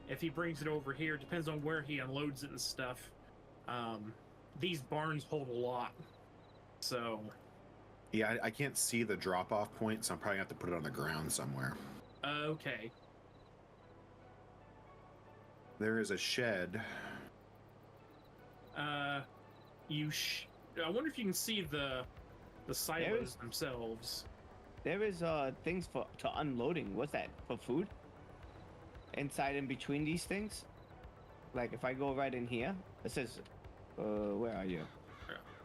[SPEAKER 8] if he brings it over here, depends on where he unloads it and stuff. These barns hold a lot, so.
[SPEAKER 7] Yeah, I can't see the drop-off point, so I'm probably gonna have to put it on the ground somewhere.
[SPEAKER 8] Okay.
[SPEAKER 7] There is a shed.
[SPEAKER 8] I wonder if you can see the silos themselves.
[SPEAKER 2] There is things to unloading. What's that, for food? Inside in between these things? Like if I go right in here, it says, where are you?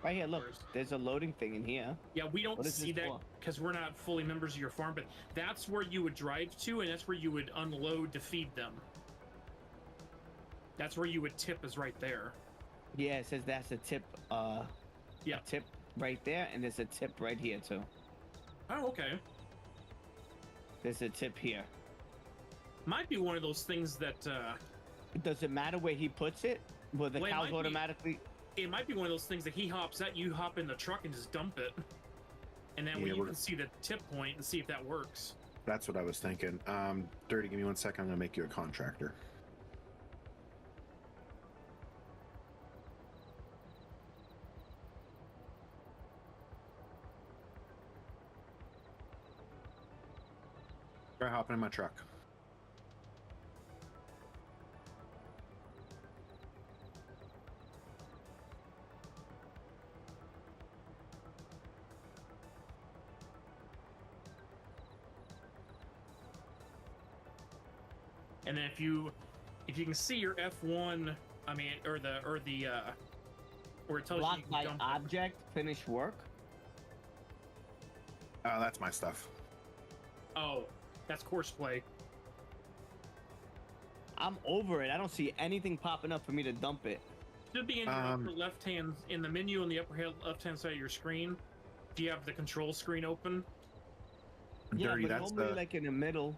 [SPEAKER 2] Right here, look. There's a loading thing in here.
[SPEAKER 8] Yeah, we don't
[SPEAKER 2] What is
[SPEAKER 8] see
[SPEAKER 2] this
[SPEAKER 8] that
[SPEAKER 2] for?
[SPEAKER 8] because we're not fully members of your farm, but that's where you would drive to, and that's where you would unload to feed them. That's where you would tip, is right there.
[SPEAKER 2] Yeah, it says that's a tip.
[SPEAKER 8] Yeah.
[SPEAKER 2] A tip right there, and there's a tip right here too.
[SPEAKER 8] Oh, okay.
[SPEAKER 2] There's a tip here.
[SPEAKER 8] Might be one of those things that.
[SPEAKER 2] Does it matter where he puts it? Will the
[SPEAKER 8] Well, it
[SPEAKER 2] cows
[SPEAKER 8] might be-
[SPEAKER 2] automatically?
[SPEAKER 8] It might be one of those things that he hops at, you hop in the truck and just dump it, and then
[SPEAKER 7] Yeah,
[SPEAKER 8] you can see the tip point and see if that works.
[SPEAKER 7] That's what I was thinking. Dirty, give me 1 second. I'm gonna make you a contractor. Try hopping in my truck.
[SPEAKER 8] And then if you can see your F1, I mean, or where it tells you
[SPEAKER 2] Block
[SPEAKER 8] you
[SPEAKER 2] by
[SPEAKER 8] can dump it.
[SPEAKER 2] object. Finish work.
[SPEAKER 7] That's my stuff.
[SPEAKER 8] Oh, that's courseplay.
[SPEAKER 2] I'm over it. I don't see anything popping up for me to dump it.
[SPEAKER 8] Should be in your upper left hand, in the menu on the upper left hand side of your screen. If you have the control screen open.
[SPEAKER 2] Yeah,
[SPEAKER 7] Dirty,
[SPEAKER 2] but
[SPEAKER 7] that's
[SPEAKER 2] normally
[SPEAKER 7] the
[SPEAKER 2] like in the middle.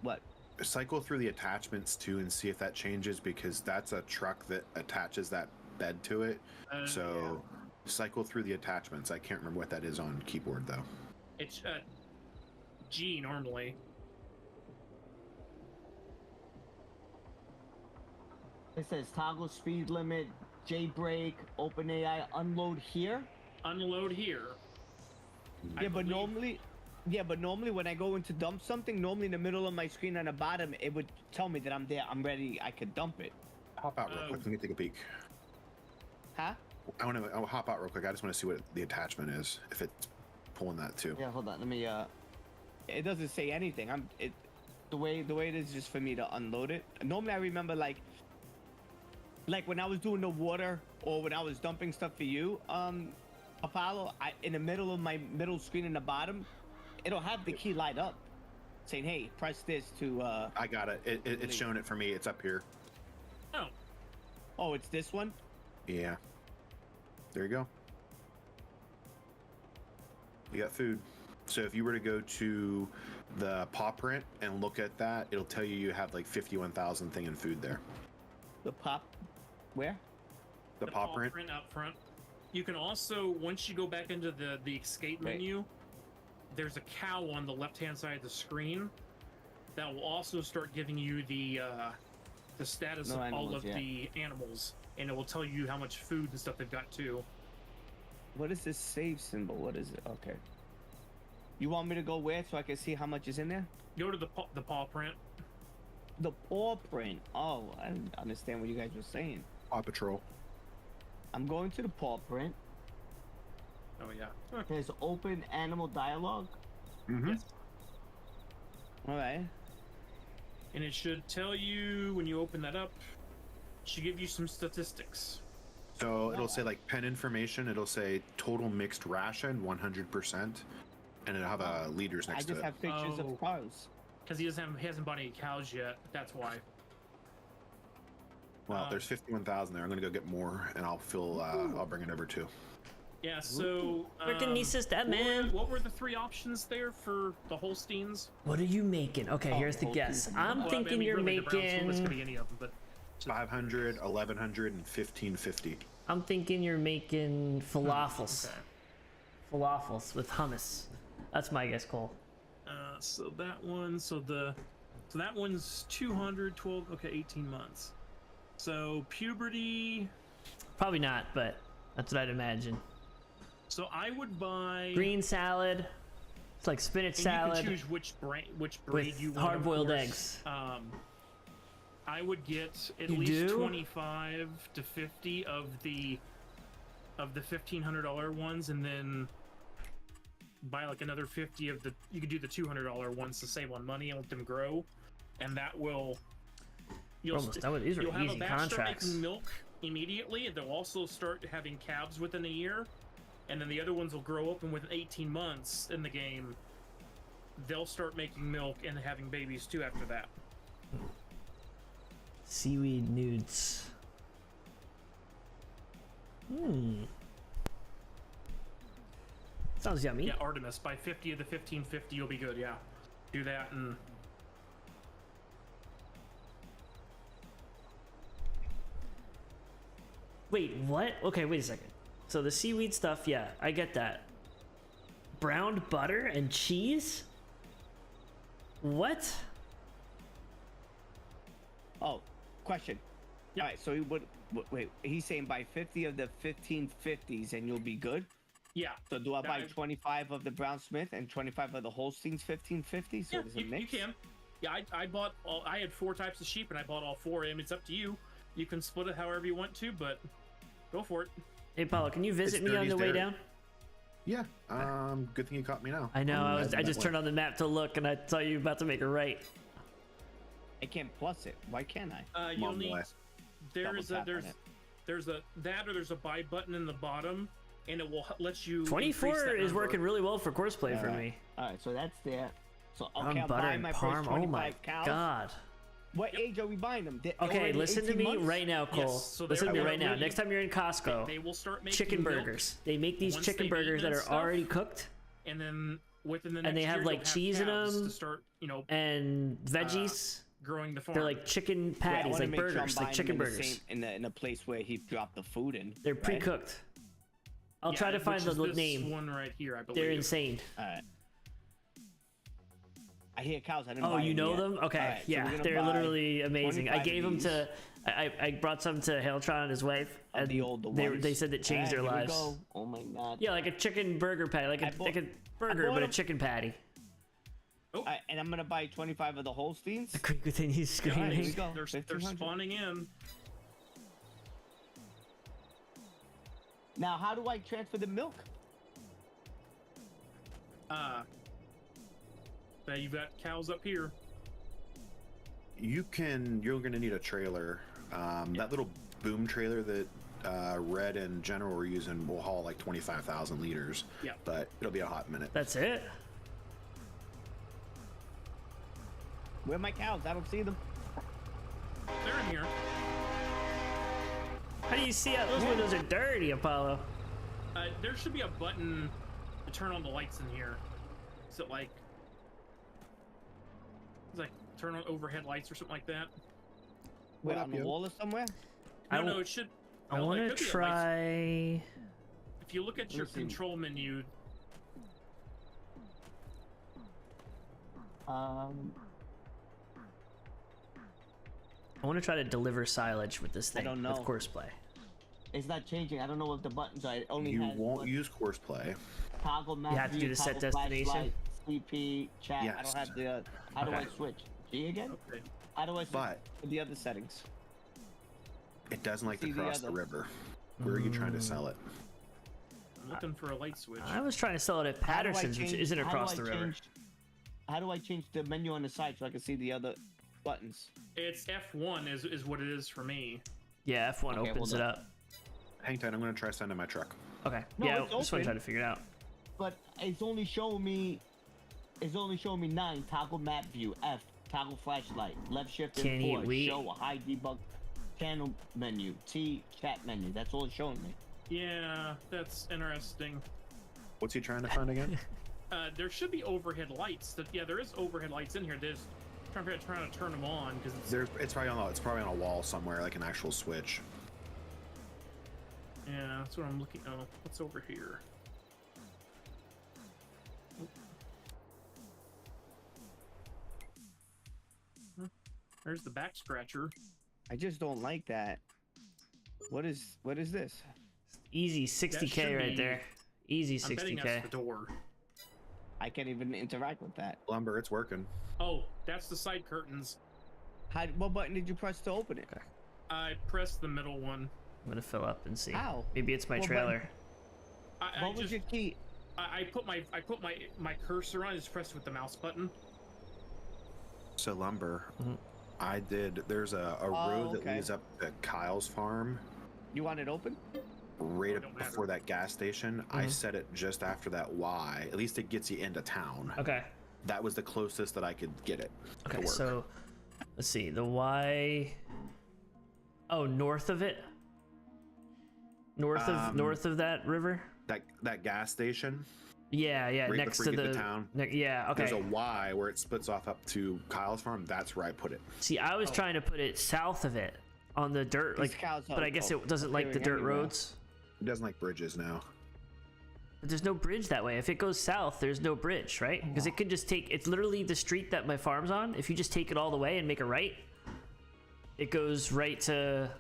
[SPEAKER 2] What?
[SPEAKER 7] cycle through the attachments too and see if that changes, because that's a truck that attaches that bed to it. So cycle through the attachments. I can't remember what that is on keyboard though.
[SPEAKER 8] It's G normally.
[SPEAKER 2] It says toggle speed limit, J brake, open AI, unload here.
[SPEAKER 8] Unload here. I
[SPEAKER 2] Yeah, but
[SPEAKER 8] believe-
[SPEAKER 2] normally when I go in to dump something, normally in the middle of my screen on the bottom, it would tell me that I'm there, I'm ready, I could dump it.
[SPEAKER 7] Hop out real quick. Let me take a peek.
[SPEAKER 2] Huh?
[SPEAKER 7] I'll hop out real quick. I just want to see what the attachment is, if it's pulling that too.
[SPEAKER 2] Yeah, hold on. Let me. It doesn't say anything. The way it is just for me to unload it. Normally, I remember like when I was doing the water or when I was dumping stuff for you, Apollo. In the middle of my middle screen in the bottom, it'll have the key light up, saying, "Hey, press this to."
[SPEAKER 7] I got it. It's showing it for me. It's up here.
[SPEAKER 8] Oh,
[SPEAKER 2] Oh, it's this one.
[SPEAKER 7] Yeah. There you go. You got food. So if you were to go to the paw print and look at that, it'll tell you you have like 51,000 thing in food there.
[SPEAKER 2] The pop. Where?
[SPEAKER 7] The paw print.
[SPEAKER 8] up front. You can also, once you go back into the escape
[SPEAKER 2] Wait.
[SPEAKER 8] menu, there's a cow on the left hand side of the screen that will also start giving you the status
[SPEAKER 2] No
[SPEAKER 8] of all
[SPEAKER 2] animals
[SPEAKER 8] of
[SPEAKER 2] yet.
[SPEAKER 8] the animals, and it will tell you how much food and stuff they've got too.
[SPEAKER 2] What is this save symbol? What is it? Okay. You want me to go where so I can see how much is in there?
[SPEAKER 8] Go to the paw print.
[SPEAKER 2] The paw print. Oh, I didn't understand what you guys were saying.
[SPEAKER 7] Paw Patrol.
[SPEAKER 2] I'm going to the paw print.
[SPEAKER 8] Oh yeah. Huh.
[SPEAKER 2] There's open animal dialogue.
[SPEAKER 7] Mm-hmm.
[SPEAKER 8] Yes.
[SPEAKER 2] All right.
[SPEAKER 8] And it should tell you when you open that up. It should give you some statistics.
[SPEAKER 7] So it'll say like pen information. It'll say total mixed ration 100%, and it'll have liters
[SPEAKER 2] I
[SPEAKER 7] next to
[SPEAKER 2] just
[SPEAKER 7] it.
[SPEAKER 2] have pictures
[SPEAKER 8] Oh.
[SPEAKER 2] of cows.
[SPEAKER 8] Because he hasn't bought any cows yet. That's why.
[SPEAKER 7] Well, there's 51,000 there. I'm gonna go get more, and I'll bring it over too.
[SPEAKER 8] Yeah. So.
[SPEAKER 1] Freaking nieces, that man.
[SPEAKER 8] What were the three options there for the Holsteins?
[SPEAKER 1] What are you making? Okay, here's the guess. I'm
[SPEAKER 8] Well, I
[SPEAKER 1] thinking
[SPEAKER 8] mean,
[SPEAKER 1] you're
[SPEAKER 8] really, the Browns school, this could
[SPEAKER 1] making.
[SPEAKER 8] be any of them, but
[SPEAKER 7] 500, 1,100, and 1,550.
[SPEAKER 1] I'm thinking you're making falafels.
[SPEAKER 8] okay.
[SPEAKER 1] Falafels with hummus. That's my guess, Cole.
[SPEAKER 8] So that one. So the So that one's 212. Okay, 18 months. So puberty.
[SPEAKER 1] Probably not, but that's what I'd imagine.
[SPEAKER 8] So I would buy
[SPEAKER 1] Green salad. It's like spinach
[SPEAKER 8] and
[SPEAKER 1] salad.
[SPEAKER 8] You can choose which breed
[SPEAKER 1] with
[SPEAKER 8] you want.
[SPEAKER 1] hard-boiled eggs.
[SPEAKER 8] I would get at
[SPEAKER 1] You
[SPEAKER 8] least
[SPEAKER 1] do?
[SPEAKER 8] 25 to 50 of the $1,500 ones, and then buy like another 50 of the. You could do the $200 ones to save on money and let them grow, and that will.
[SPEAKER 1] These are
[SPEAKER 8] You'll have
[SPEAKER 1] easy
[SPEAKER 8] a batch start
[SPEAKER 1] contracts.
[SPEAKER 8] making milk immediately, and they'll also start having calves within a year, and then the other ones will grow up, and within 18 months in the game, they'll start making milk and having babies too after that.
[SPEAKER 1] Seaweed nudes. Sounds yummy.
[SPEAKER 8] Yeah, Artemis. By 50 of the 1550, you'll be good. Yeah, do that and.
[SPEAKER 1] Wait, what? Okay, wait a second. So the seaweed stuff, yeah, I get that. Browned butter and cheese? What?
[SPEAKER 2] Oh, question.
[SPEAKER 8] Yep.
[SPEAKER 2] All right, so he would wait. He's saying buy 50 of the 1550s and you'll be good.
[SPEAKER 8] Yeah.
[SPEAKER 2] So do I buy
[SPEAKER 8] That-
[SPEAKER 2] 25 of the Brown Smith and 25 of the Holsteins 1550s? So
[SPEAKER 8] Yeah,
[SPEAKER 2] there's a
[SPEAKER 8] you
[SPEAKER 2] mix.
[SPEAKER 8] can. Yeah, I bought all. I had 4 types of sheep, and I bought all 4. I mean, it's up to you. You can split it however you want to, but go for it.
[SPEAKER 1] Hey, Paulo, can you visit
[SPEAKER 7] It's
[SPEAKER 1] me on the
[SPEAKER 7] Dirty's
[SPEAKER 1] way
[SPEAKER 7] Dairy.
[SPEAKER 1] down?
[SPEAKER 7] Yeah. Good thing you caught me now.
[SPEAKER 1] I know,
[SPEAKER 7] I'm
[SPEAKER 1] I
[SPEAKER 7] heading
[SPEAKER 1] just
[SPEAKER 7] that
[SPEAKER 1] turned
[SPEAKER 7] way.
[SPEAKER 1] on the map to look, and I saw you about to make a right.
[SPEAKER 2] I can't plus it. Why can't I?
[SPEAKER 8] You'll
[SPEAKER 7] on the
[SPEAKER 8] need.
[SPEAKER 7] way.
[SPEAKER 8] There's
[SPEAKER 2] Double
[SPEAKER 8] a
[SPEAKER 2] tap on it.
[SPEAKER 8] there's a that or there's a buy button in the bottom, and it will let you. increase
[SPEAKER 1] 24
[SPEAKER 8] that
[SPEAKER 1] is
[SPEAKER 8] number.
[SPEAKER 1] working really well for courseplay for
[SPEAKER 2] Alright.
[SPEAKER 1] me.
[SPEAKER 2] All right, so that's there. So okay,
[SPEAKER 1] Brown
[SPEAKER 2] I'll
[SPEAKER 1] butter
[SPEAKER 2] buy
[SPEAKER 1] and
[SPEAKER 2] my
[SPEAKER 1] parm.
[SPEAKER 2] first
[SPEAKER 1] Oh
[SPEAKER 2] 25
[SPEAKER 1] my
[SPEAKER 2] cows.
[SPEAKER 1] god.
[SPEAKER 2] What age are we buying them? They're
[SPEAKER 1] Okay,
[SPEAKER 2] already
[SPEAKER 1] listen to
[SPEAKER 2] 18
[SPEAKER 1] me
[SPEAKER 2] months?
[SPEAKER 1] right now, Cole.
[SPEAKER 8] Yes, so
[SPEAKER 1] listen to me
[SPEAKER 8] they're
[SPEAKER 1] right now.
[SPEAKER 8] already-
[SPEAKER 1] Next time you're in Costco,
[SPEAKER 8] They will start making
[SPEAKER 1] chicken
[SPEAKER 8] milk,
[SPEAKER 1] burgers. They make these
[SPEAKER 8] once
[SPEAKER 1] chicken
[SPEAKER 8] they've eaten
[SPEAKER 1] burgers that
[SPEAKER 8] and
[SPEAKER 1] are
[SPEAKER 8] stuff.
[SPEAKER 1] already cooked
[SPEAKER 8] and then within the next
[SPEAKER 1] And they have,
[SPEAKER 8] year,
[SPEAKER 1] like,
[SPEAKER 8] you'll
[SPEAKER 1] cheese in
[SPEAKER 8] calves
[SPEAKER 1] them,
[SPEAKER 8] to start,
[SPEAKER 1] and veggies.
[SPEAKER 8] growing the farm.
[SPEAKER 1] They're like chicken
[SPEAKER 2] Wait, I
[SPEAKER 1] patties,
[SPEAKER 2] wanna
[SPEAKER 1] like
[SPEAKER 2] make sure I'm
[SPEAKER 1] burgers, like
[SPEAKER 2] buying
[SPEAKER 1] chicken
[SPEAKER 2] them in the
[SPEAKER 1] burgers.
[SPEAKER 2] same- in a place where he dropped the food in.
[SPEAKER 1] They're
[SPEAKER 2] right?
[SPEAKER 1] pre-cooked. I'll
[SPEAKER 8] Yeah,
[SPEAKER 1] try to find
[SPEAKER 8] which
[SPEAKER 1] the
[SPEAKER 8] is this
[SPEAKER 1] name.
[SPEAKER 8] one right here, I believe.
[SPEAKER 1] They're insane.
[SPEAKER 2] All right. I hear cows. I didn't
[SPEAKER 1] Oh,
[SPEAKER 2] buy
[SPEAKER 1] you know
[SPEAKER 2] yet.
[SPEAKER 1] them? Okay,
[SPEAKER 2] Alright, so
[SPEAKER 1] yeah,
[SPEAKER 2] we're gonna
[SPEAKER 1] they're
[SPEAKER 2] buy
[SPEAKER 1] literally amazing. I
[SPEAKER 2] 25
[SPEAKER 1] gave
[SPEAKER 2] of
[SPEAKER 1] them
[SPEAKER 2] these.
[SPEAKER 1] to, I brought some to Hailtron and his wife,
[SPEAKER 2] Of
[SPEAKER 1] and
[SPEAKER 2] the older
[SPEAKER 1] they
[SPEAKER 2] ones.
[SPEAKER 1] said that changed their
[SPEAKER 2] Alright,
[SPEAKER 1] lives.
[SPEAKER 2] here we go. Oh my god.
[SPEAKER 1] Yeah, like a chicken burger patty, like
[SPEAKER 2] I
[SPEAKER 1] a
[SPEAKER 2] bought-
[SPEAKER 1] burger,
[SPEAKER 2] bought
[SPEAKER 1] but a
[SPEAKER 2] them-
[SPEAKER 1] chicken patty.
[SPEAKER 2] And I'm gonna buy 25 of the Holsteins.
[SPEAKER 1] The creek continues
[SPEAKER 2] Alright, here we
[SPEAKER 1] screaming.
[SPEAKER 2] go.
[SPEAKER 8] They're
[SPEAKER 2] 1500.
[SPEAKER 8] spawning in.
[SPEAKER 2] Now, how do I transfer the milk?
[SPEAKER 8] Now you've got cows up here.
[SPEAKER 7] You're going to need a trailer. That little boom trailer that Red and General were using will haul like 25,000 liters.
[SPEAKER 8] Yeah.
[SPEAKER 7] But it'll be a hot minute.
[SPEAKER 1] That's it.
[SPEAKER 2] Where are my cows? I don't see them.
[SPEAKER 8] They're in here.
[SPEAKER 1] How do you see how those windows are dirty, Apollo?
[SPEAKER 8] There should be a button to turn on the lights in here. Is it like... It's like turn on overhead lights or something like that?
[SPEAKER 2] Where,
[SPEAKER 5] What
[SPEAKER 2] on
[SPEAKER 5] up,
[SPEAKER 2] the
[SPEAKER 5] yo?
[SPEAKER 2] wall or somewhere?
[SPEAKER 8] No, it should...
[SPEAKER 1] I
[SPEAKER 8] well, it
[SPEAKER 1] want to
[SPEAKER 8] could be a light-
[SPEAKER 1] try.
[SPEAKER 8] If you look at your
[SPEAKER 2] me see.
[SPEAKER 8] control menu,
[SPEAKER 1] I want to try to deliver silage with this thing.
[SPEAKER 2] don't
[SPEAKER 1] With
[SPEAKER 2] know.
[SPEAKER 1] courseplay.
[SPEAKER 2] It's not changing. I don't know what the buttons are. It only
[SPEAKER 7] You
[SPEAKER 2] has
[SPEAKER 7] won't
[SPEAKER 2] one-
[SPEAKER 7] use course play.
[SPEAKER 2] toggle map
[SPEAKER 1] You have to
[SPEAKER 2] view,
[SPEAKER 1] do the set
[SPEAKER 2] toggle
[SPEAKER 1] destination?
[SPEAKER 2] flashlight, CP, chat. I
[SPEAKER 7] Yes.
[SPEAKER 2] don't have the. How do I
[SPEAKER 1] Okay.
[SPEAKER 2] switch? G again?
[SPEAKER 8] okay.
[SPEAKER 2] How do I switch
[SPEAKER 7] But-
[SPEAKER 2] to the other settings?
[SPEAKER 7] It doesn't like to
[SPEAKER 2] See the
[SPEAKER 7] cross the
[SPEAKER 2] other-
[SPEAKER 7] river. Where are you trying to sell it?
[SPEAKER 8] I'm looking for a light switch.
[SPEAKER 1] I was trying to sell it at
[SPEAKER 2] How do I
[SPEAKER 1] Patterson's, which
[SPEAKER 2] change-
[SPEAKER 1] isn't
[SPEAKER 2] how do
[SPEAKER 1] across
[SPEAKER 2] I
[SPEAKER 1] the river.
[SPEAKER 2] change- How do I change the menu on the side so I can see the other buttons?
[SPEAKER 8] It's F1 is what it is for me.
[SPEAKER 1] Yeah, F1
[SPEAKER 2] Okay,
[SPEAKER 1] opens
[SPEAKER 2] hold
[SPEAKER 1] it
[SPEAKER 2] on.
[SPEAKER 1] up.
[SPEAKER 7] Hang tight. I'm going to try sending my truck.
[SPEAKER 1] Okay.
[SPEAKER 2] No,
[SPEAKER 1] yeah,
[SPEAKER 2] it's
[SPEAKER 1] I just want to try
[SPEAKER 2] open.
[SPEAKER 1] to figure it out.
[SPEAKER 2] But it's only showing me. It's only showing me 9. Toggle map view. F. Toggle flashlight. Left shift and
[SPEAKER 1] Can you
[SPEAKER 2] 4.
[SPEAKER 1] wait?
[SPEAKER 2] Show a high debug channel menu. T chat menu. That's all it's showing me.
[SPEAKER 8] Yeah, that's interesting.
[SPEAKER 7] What's he trying to find again?
[SPEAKER 8] There should be overhead lights. Yeah, there is overhead lights in here. There's trying to turn them on because
[SPEAKER 7] It's probably on a wall somewhere, like an actual switch.
[SPEAKER 8] yeah, that's what I'm looking. Oh, what's over here? There's the back scratcher.
[SPEAKER 2] I just don't like that. What is this?
[SPEAKER 1] Easy
[SPEAKER 8] That
[SPEAKER 1] 60K
[SPEAKER 8] should
[SPEAKER 1] right
[SPEAKER 8] be-
[SPEAKER 1] there. Easy
[SPEAKER 8] I'm betting
[SPEAKER 1] 60K.
[SPEAKER 8] that's the door.
[SPEAKER 2] I can't even interact with that.
[SPEAKER 7] Lumber, it's working.
[SPEAKER 8] Oh, that's the side curtains.
[SPEAKER 2] What button did you press to open it?
[SPEAKER 8] I pressed the middle one.
[SPEAKER 1] I'm gonna fill up and see.
[SPEAKER 2] Ow.
[SPEAKER 1] Maybe it's my
[SPEAKER 2] Well,
[SPEAKER 1] trailer.
[SPEAKER 8] I
[SPEAKER 2] What was
[SPEAKER 8] just
[SPEAKER 2] your key?
[SPEAKER 8] I put my cursor on. Just pressed with the mouse button.
[SPEAKER 7] So Lumber,
[SPEAKER 1] Mhm.
[SPEAKER 7] I did. There's a
[SPEAKER 2] Oh,
[SPEAKER 7] road that
[SPEAKER 2] okay.
[SPEAKER 7] leads up to Kyle's farm,
[SPEAKER 2] You want it open?
[SPEAKER 7] right
[SPEAKER 8] Oh,
[SPEAKER 7] up
[SPEAKER 8] don't matter.
[SPEAKER 7] before that gas station. I
[SPEAKER 1] Mhm.
[SPEAKER 7] set it just after that Y. At least it gets you into town.
[SPEAKER 1] Okay.
[SPEAKER 7] That was the closest that I could get it to
[SPEAKER 1] Okay.
[SPEAKER 7] work.
[SPEAKER 1] So let's see. The Y. Oh, north of it. North of that river.
[SPEAKER 7] that gas station,
[SPEAKER 1] Yeah, yeah.
[SPEAKER 7] right
[SPEAKER 1] Next
[SPEAKER 7] before
[SPEAKER 1] to
[SPEAKER 7] you get
[SPEAKER 1] the
[SPEAKER 7] to town.
[SPEAKER 1] Yeah. Okay.
[SPEAKER 7] There's a Y where it splits off up to Kyle's farm. That's where I put it.
[SPEAKER 1] See, I was trying to put it south of it on the dirt,
[SPEAKER 2] These
[SPEAKER 1] like,
[SPEAKER 2] cows
[SPEAKER 1] but I guess
[SPEAKER 2] are
[SPEAKER 1] it doesn't like the
[SPEAKER 2] appearing
[SPEAKER 1] dirt
[SPEAKER 2] everywhere.
[SPEAKER 1] roads.
[SPEAKER 7] It doesn't like bridges now.
[SPEAKER 1] But there's no bridge that way. If it goes south, there's no bridge, right? Because it could just take. It's literally the street that my farm's on. If you just take it all the way and make a right, it goes right to.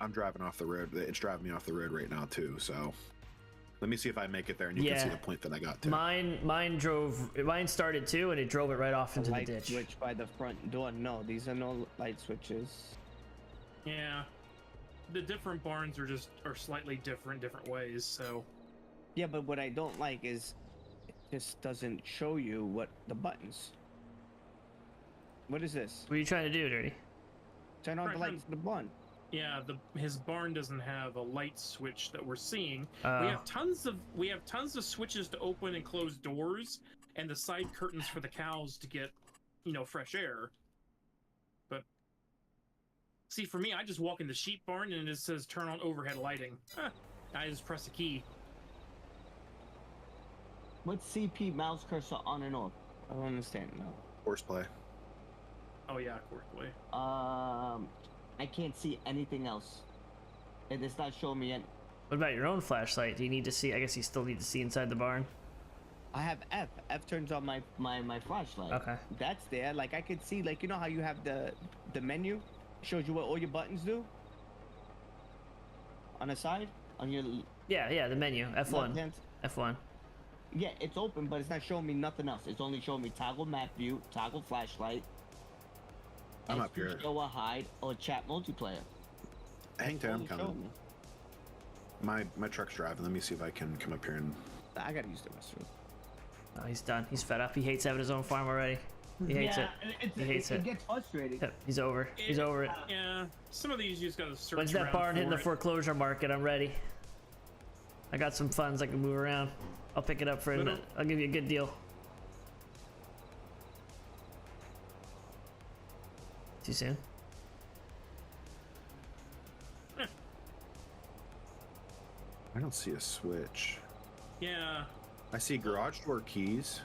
[SPEAKER 7] I'm driving off the road. It's driving me off the road right now too. So let me see if I make it there, and you can see
[SPEAKER 1] Yeah.
[SPEAKER 7] the point that I got to.
[SPEAKER 1] Mine started too, and it drove it right off into the
[SPEAKER 2] Light
[SPEAKER 1] ditch.
[SPEAKER 2] switch by the front door. No, these are no light switches.
[SPEAKER 8] Yeah. The different barns are slightly different ways. So
[SPEAKER 2] Yeah, but what I don't like is it just doesn't show you what the buttons. What is this?
[SPEAKER 1] What are you trying to do, Dirty?
[SPEAKER 2] Turn on the
[SPEAKER 8] Right,
[SPEAKER 2] lights in the barn.
[SPEAKER 8] yeah, his barn doesn't have a light switch that we're seeing.
[SPEAKER 1] Oh.
[SPEAKER 8] We have tons of switches to open and close doors, and the side curtains for the cows to get, fresh air. But see, for me, I just walk in the sheep barn and it says turn on overhead lighting. I just press a key.
[SPEAKER 2] What's CP mouse cursor on and off? I don't understand. No.
[SPEAKER 7] Horseplay.
[SPEAKER 8] Oh yeah, of course. Boy.
[SPEAKER 2] I can't see anything else. It does not show me any.
[SPEAKER 1] What about your own flashlight? Do you need to see? I guess you still need to see inside the barn.
[SPEAKER 2] I have F. F turns on my flashlight.
[SPEAKER 1] Okay.
[SPEAKER 2] That's there. Like I could see, like, you know how you have the menu shows you what all your buttons do on the side on your
[SPEAKER 1] Yeah, the menu. F1.
[SPEAKER 2] left-hand.
[SPEAKER 1] F1.
[SPEAKER 2] Yeah, it's open, but it's not showing me nothing else. It's only showing me toggle map view, toggle flashlight.
[SPEAKER 7] I'm
[SPEAKER 2] and
[SPEAKER 7] up here.
[SPEAKER 2] Show a hide or chat multiplayer.
[SPEAKER 7] Hang tight, I'm
[SPEAKER 2] Only showing
[SPEAKER 7] coming.
[SPEAKER 2] me.
[SPEAKER 7] My truck's driving. Let me see if I can come up here and.
[SPEAKER 2] I gotta use the restroom.
[SPEAKER 1] Oh, he's done. He's fed up. He hates having his own farm already. He hates it. He hates it.
[SPEAKER 2] It gets frustrating.
[SPEAKER 1] Yep, he's over. He's over it.
[SPEAKER 8] Yeah, some of these you just gotta search
[SPEAKER 1] When's that
[SPEAKER 8] around
[SPEAKER 1] barn hitting
[SPEAKER 8] for
[SPEAKER 1] the
[SPEAKER 8] it.
[SPEAKER 1] foreclosure market? I'm ready. I got some funds I can move around. I'll pick it up for
[SPEAKER 8] Little-
[SPEAKER 1] I'll give you a good deal. Too soon?
[SPEAKER 7] I don't see a switch.
[SPEAKER 8] Yeah.
[SPEAKER 7] I see garage door keys.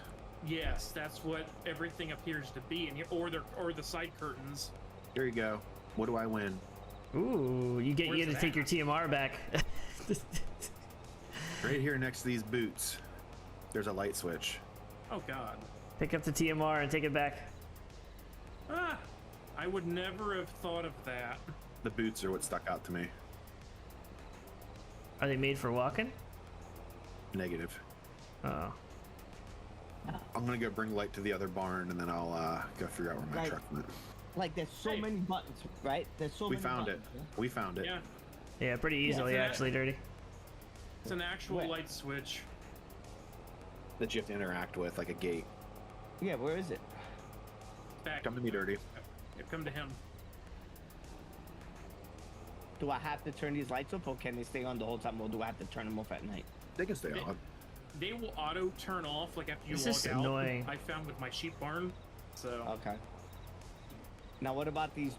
[SPEAKER 8] Yes, that's what everything appears to be, and or the side curtains.
[SPEAKER 7] Here you go. What do I win?
[SPEAKER 1] Ooh, you get
[SPEAKER 8] Where's
[SPEAKER 1] to
[SPEAKER 8] it
[SPEAKER 1] take
[SPEAKER 8] at?
[SPEAKER 1] your TMR back.
[SPEAKER 7] Right here next to these boots. There's a light switch.
[SPEAKER 8] Oh God.
[SPEAKER 1] Pick up the TMR and take it back.
[SPEAKER 8] Ah, I would never have thought of that.
[SPEAKER 7] The boots are what stuck out to me.
[SPEAKER 1] Are they made for walking?
[SPEAKER 7] Negative.
[SPEAKER 1] Oh.
[SPEAKER 7] I'm gonna go bring light to the other barn, and then I'll go figure out where my
[SPEAKER 2] Right.
[SPEAKER 7] truck went.
[SPEAKER 2] Like there's so
[SPEAKER 8] Hey.
[SPEAKER 2] many buttons, right? There's so
[SPEAKER 7] We
[SPEAKER 2] many
[SPEAKER 7] found it.
[SPEAKER 2] buttons. yeah?
[SPEAKER 7] We found it.
[SPEAKER 8] Yeah,
[SPEAKER 1] Yeah, pretty easily,
[SPEAKER 8] Yeah.
[SPEAKER 1] actually, Dirty.
[SPEAKER 8] it's an actual
[SPEAKER 2] Where?
[SPEAKER 8] light switch.
[SPEAKER 7] That you have to interact with, like a gate.
[SPEAKER 2] Yeah, where is it?
[SPEAKER 8] Back.
[SPEAKER 7] Come to me, Dirty.
[SPEAKER 8] Yeah, come to him.
[SPEAKER 2] Do I have to turn these lights off, or can they stay on the whole time, or do I have to turn them off at night?
[SPEAKER 7] They can stay
[SPEAKER 8] They-
[SPEAKER 7] on.
[SPEAKER 8] They will auto turn off like after you
[SPEAKER 1] This
[SPEAKER 8] log
[SPEAKER 1] is
[SPEAKER 8] out.
[SPEAKER 1] annoying.
[SPEAKER 8] I found with my sheep barn. So
[SPEAKER 2] Okay. Now, what about these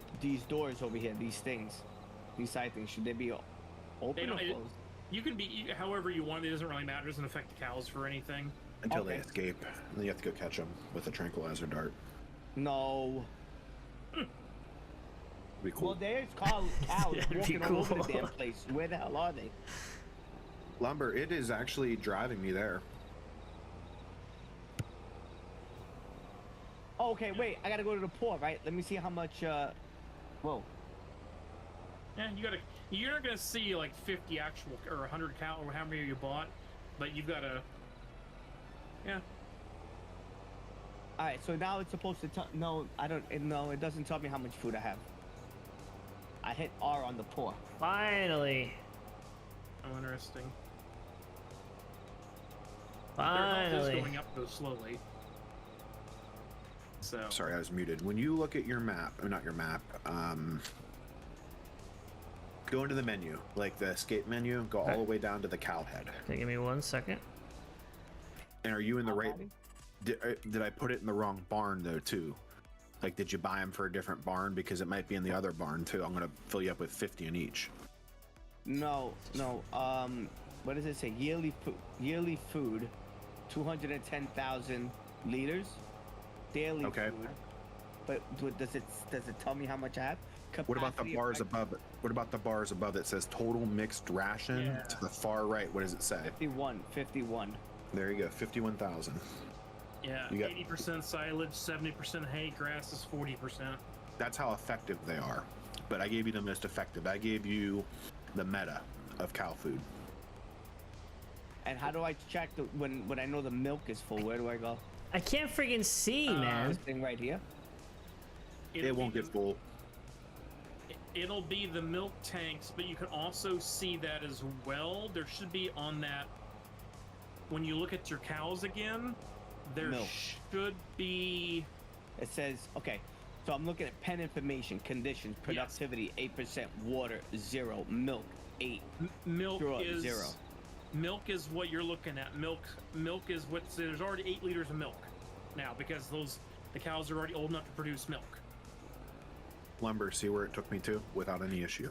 [SPEAKER 2] doors over here? These things, these side things. Should they be open or
[SPEAKER 8] don't-
[SPEAKER 2] closed?
[SPEAKER 8] you can be however you want. It doesn't really matter. It doesn't affect the cows for anything.
[SPEAKER 7] Until they
[SPEAKER 2] Okay.
[SPEAKER 7] escape. And then you have to go catch them with a tranquilizer dart.
[SPEAKER 2] No.
[SPEAKER 7] Be cool.
[SPEAKER 2] Well, there's cows
[SPEAKER 1] That'd be
[SPEAKER 2] walking all over the
[SPEAKER 1] cool.
[SPEAKER 2] damn place. Where the hell are they?
[SPEAKER 7] Lumber, it is actually driving me there.
[SPEAKER 2] Oh, okay, wait. I gotta go to the poor, right? Let me see how much. Whoa.
[SPEAKER 8] Yeah, you're not gonna see like 50 actual or 100 cow or how many you bought, but you've got to. Yeah.
[SPEAKER 2] All right, so now it's supposed to tell. No, I don't. No, it doesn't tell me how much food I have. I hit R on the poor.
[SPEAKER 1] Finally.
[SPEAKER 8] Oh, interesting.
[SPEAKER 1] Finally.
[SPEAKER 8] Their health is going up though slowly. So.
[SPEAKER 7] Sorry, I was muted. When you look at your map, or not your map, go into the menu, like the escape menu, go all the way down to the cow head.
[SPEAKER 1] Okay, give me 1 second.
[SPEAKER 7] And are you in the right? Did I put it in the wrong barn though too? Like, did you buy them for a different barn? Because it might be in the other barn too. I'm gonna fill you up with 50 in each.
[SPEAKER 2] No. What does it say? Yearly food, 210,000 liters. Daily food. But does it tell me how much I have?
[SPEAKER 7] What about the bars above it? What about the bars above it? Says total mixed ration.
[SPEAKER 8] Yeah.
[SPEAKER 7] To the far right, what does it say?
[SPEAKER 2] 51.
[SPEAKER 7] There you go, 51,000.
[SPEAKER 8] Yeah,
[SPEAKER 7] You got-
[SPEAKER 8] 80% silage, 70% hay, grass is 40%.
[SPEAKER 7] That's how effective they are. But I gave you the most effective. I gave you the meta of cow food.
[SPEAKER 2] And how do I check when I know the milk is full? Where do I go?
[SPEAKER 1] I can't friggin' see, man.
[SPEAKER 2] This thing right here.
[SPEAKER 7] It won't get full.
[SPEAKER 8] It'll be the milk tanks, but you can also see that as well. There should be on that, when you look at your cows again, there
[SPEAKER 2] Milk.
[SPEAKER 8] should be.
[SPEAKER 2] It says, okay, so I'm looking at pen information, conditions, productivity, 8%, water, 0, milk, 8.
[SPEAKER 8] Milk
[SPEAKER 2] Straw,
[SPEAKER 8] is
[SPEAKER 2] 0.
[SPEAKER 8] Milk is what you're looking at. Milk is what's there's already 8 liters of milk now because the cows are already old enough to produce milk.
[SPEAKER 7] Lumber, see where it took me to without any issue.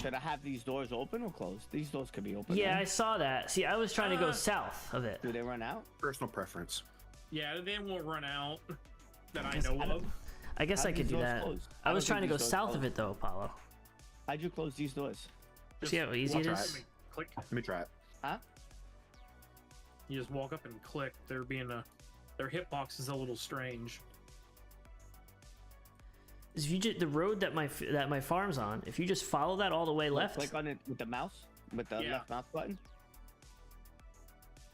[SPEAKER 2] Should I have these doors open or closed? These doors could be open.
[SPEAKER 1] Yeah,
[SPEAKER 2] right?
[SPEAKER 1] I saw that. See, I was trying to go south of it.
[SPEAKER 2] Do they run out?
[SPEAKER 7] Personal preference.
[SPEAKER 8] Yeah, they won't run out that I know of.
[SPEAKER 1] I guess
[SPEAKER 2] How
[SPEAKER 1] I
[SPEAKER 2] do
[SPEAKER 1] could
[SPEAKER 2] these
[SPEAKER 1] do
[SPEAKER 2] doors
[SPEAKER 1] that.
[SPEAKER 2] close?
[SPEAKER 1] I
[SPEAKER 2] I
[SPEAKER 1] was
[SPEAKER 2] don't
[SPEAKER 1] trying to
[SPEAKER 2] think
[SPEAKER 1] go
[SPEAKER 2] these doors
[SPEAKER 1] south of
[SPEAKER 2] close.
[SPEAKER 1] it though, Apollo.
[SPEAKER 2] How'd you close these doors?
[SPEAKER 8] Just
[SPEAKER 1] See how easy it
[SPEAKER 8] walk up
[SPEAKER 1] is?
[SPEAKER 8] and Click.
[SPEAKER 7] Let me try it.
[SPEAKER 2] Huh?
[SPEAKER 8] You just walk up and click. Their hitbox is a little strange.
[SPEAKER 1] If you just the road that my farm's on, if you just follow that all the way left.
[SPEAKER 2] Click on it with the mouse, with the left mouse button.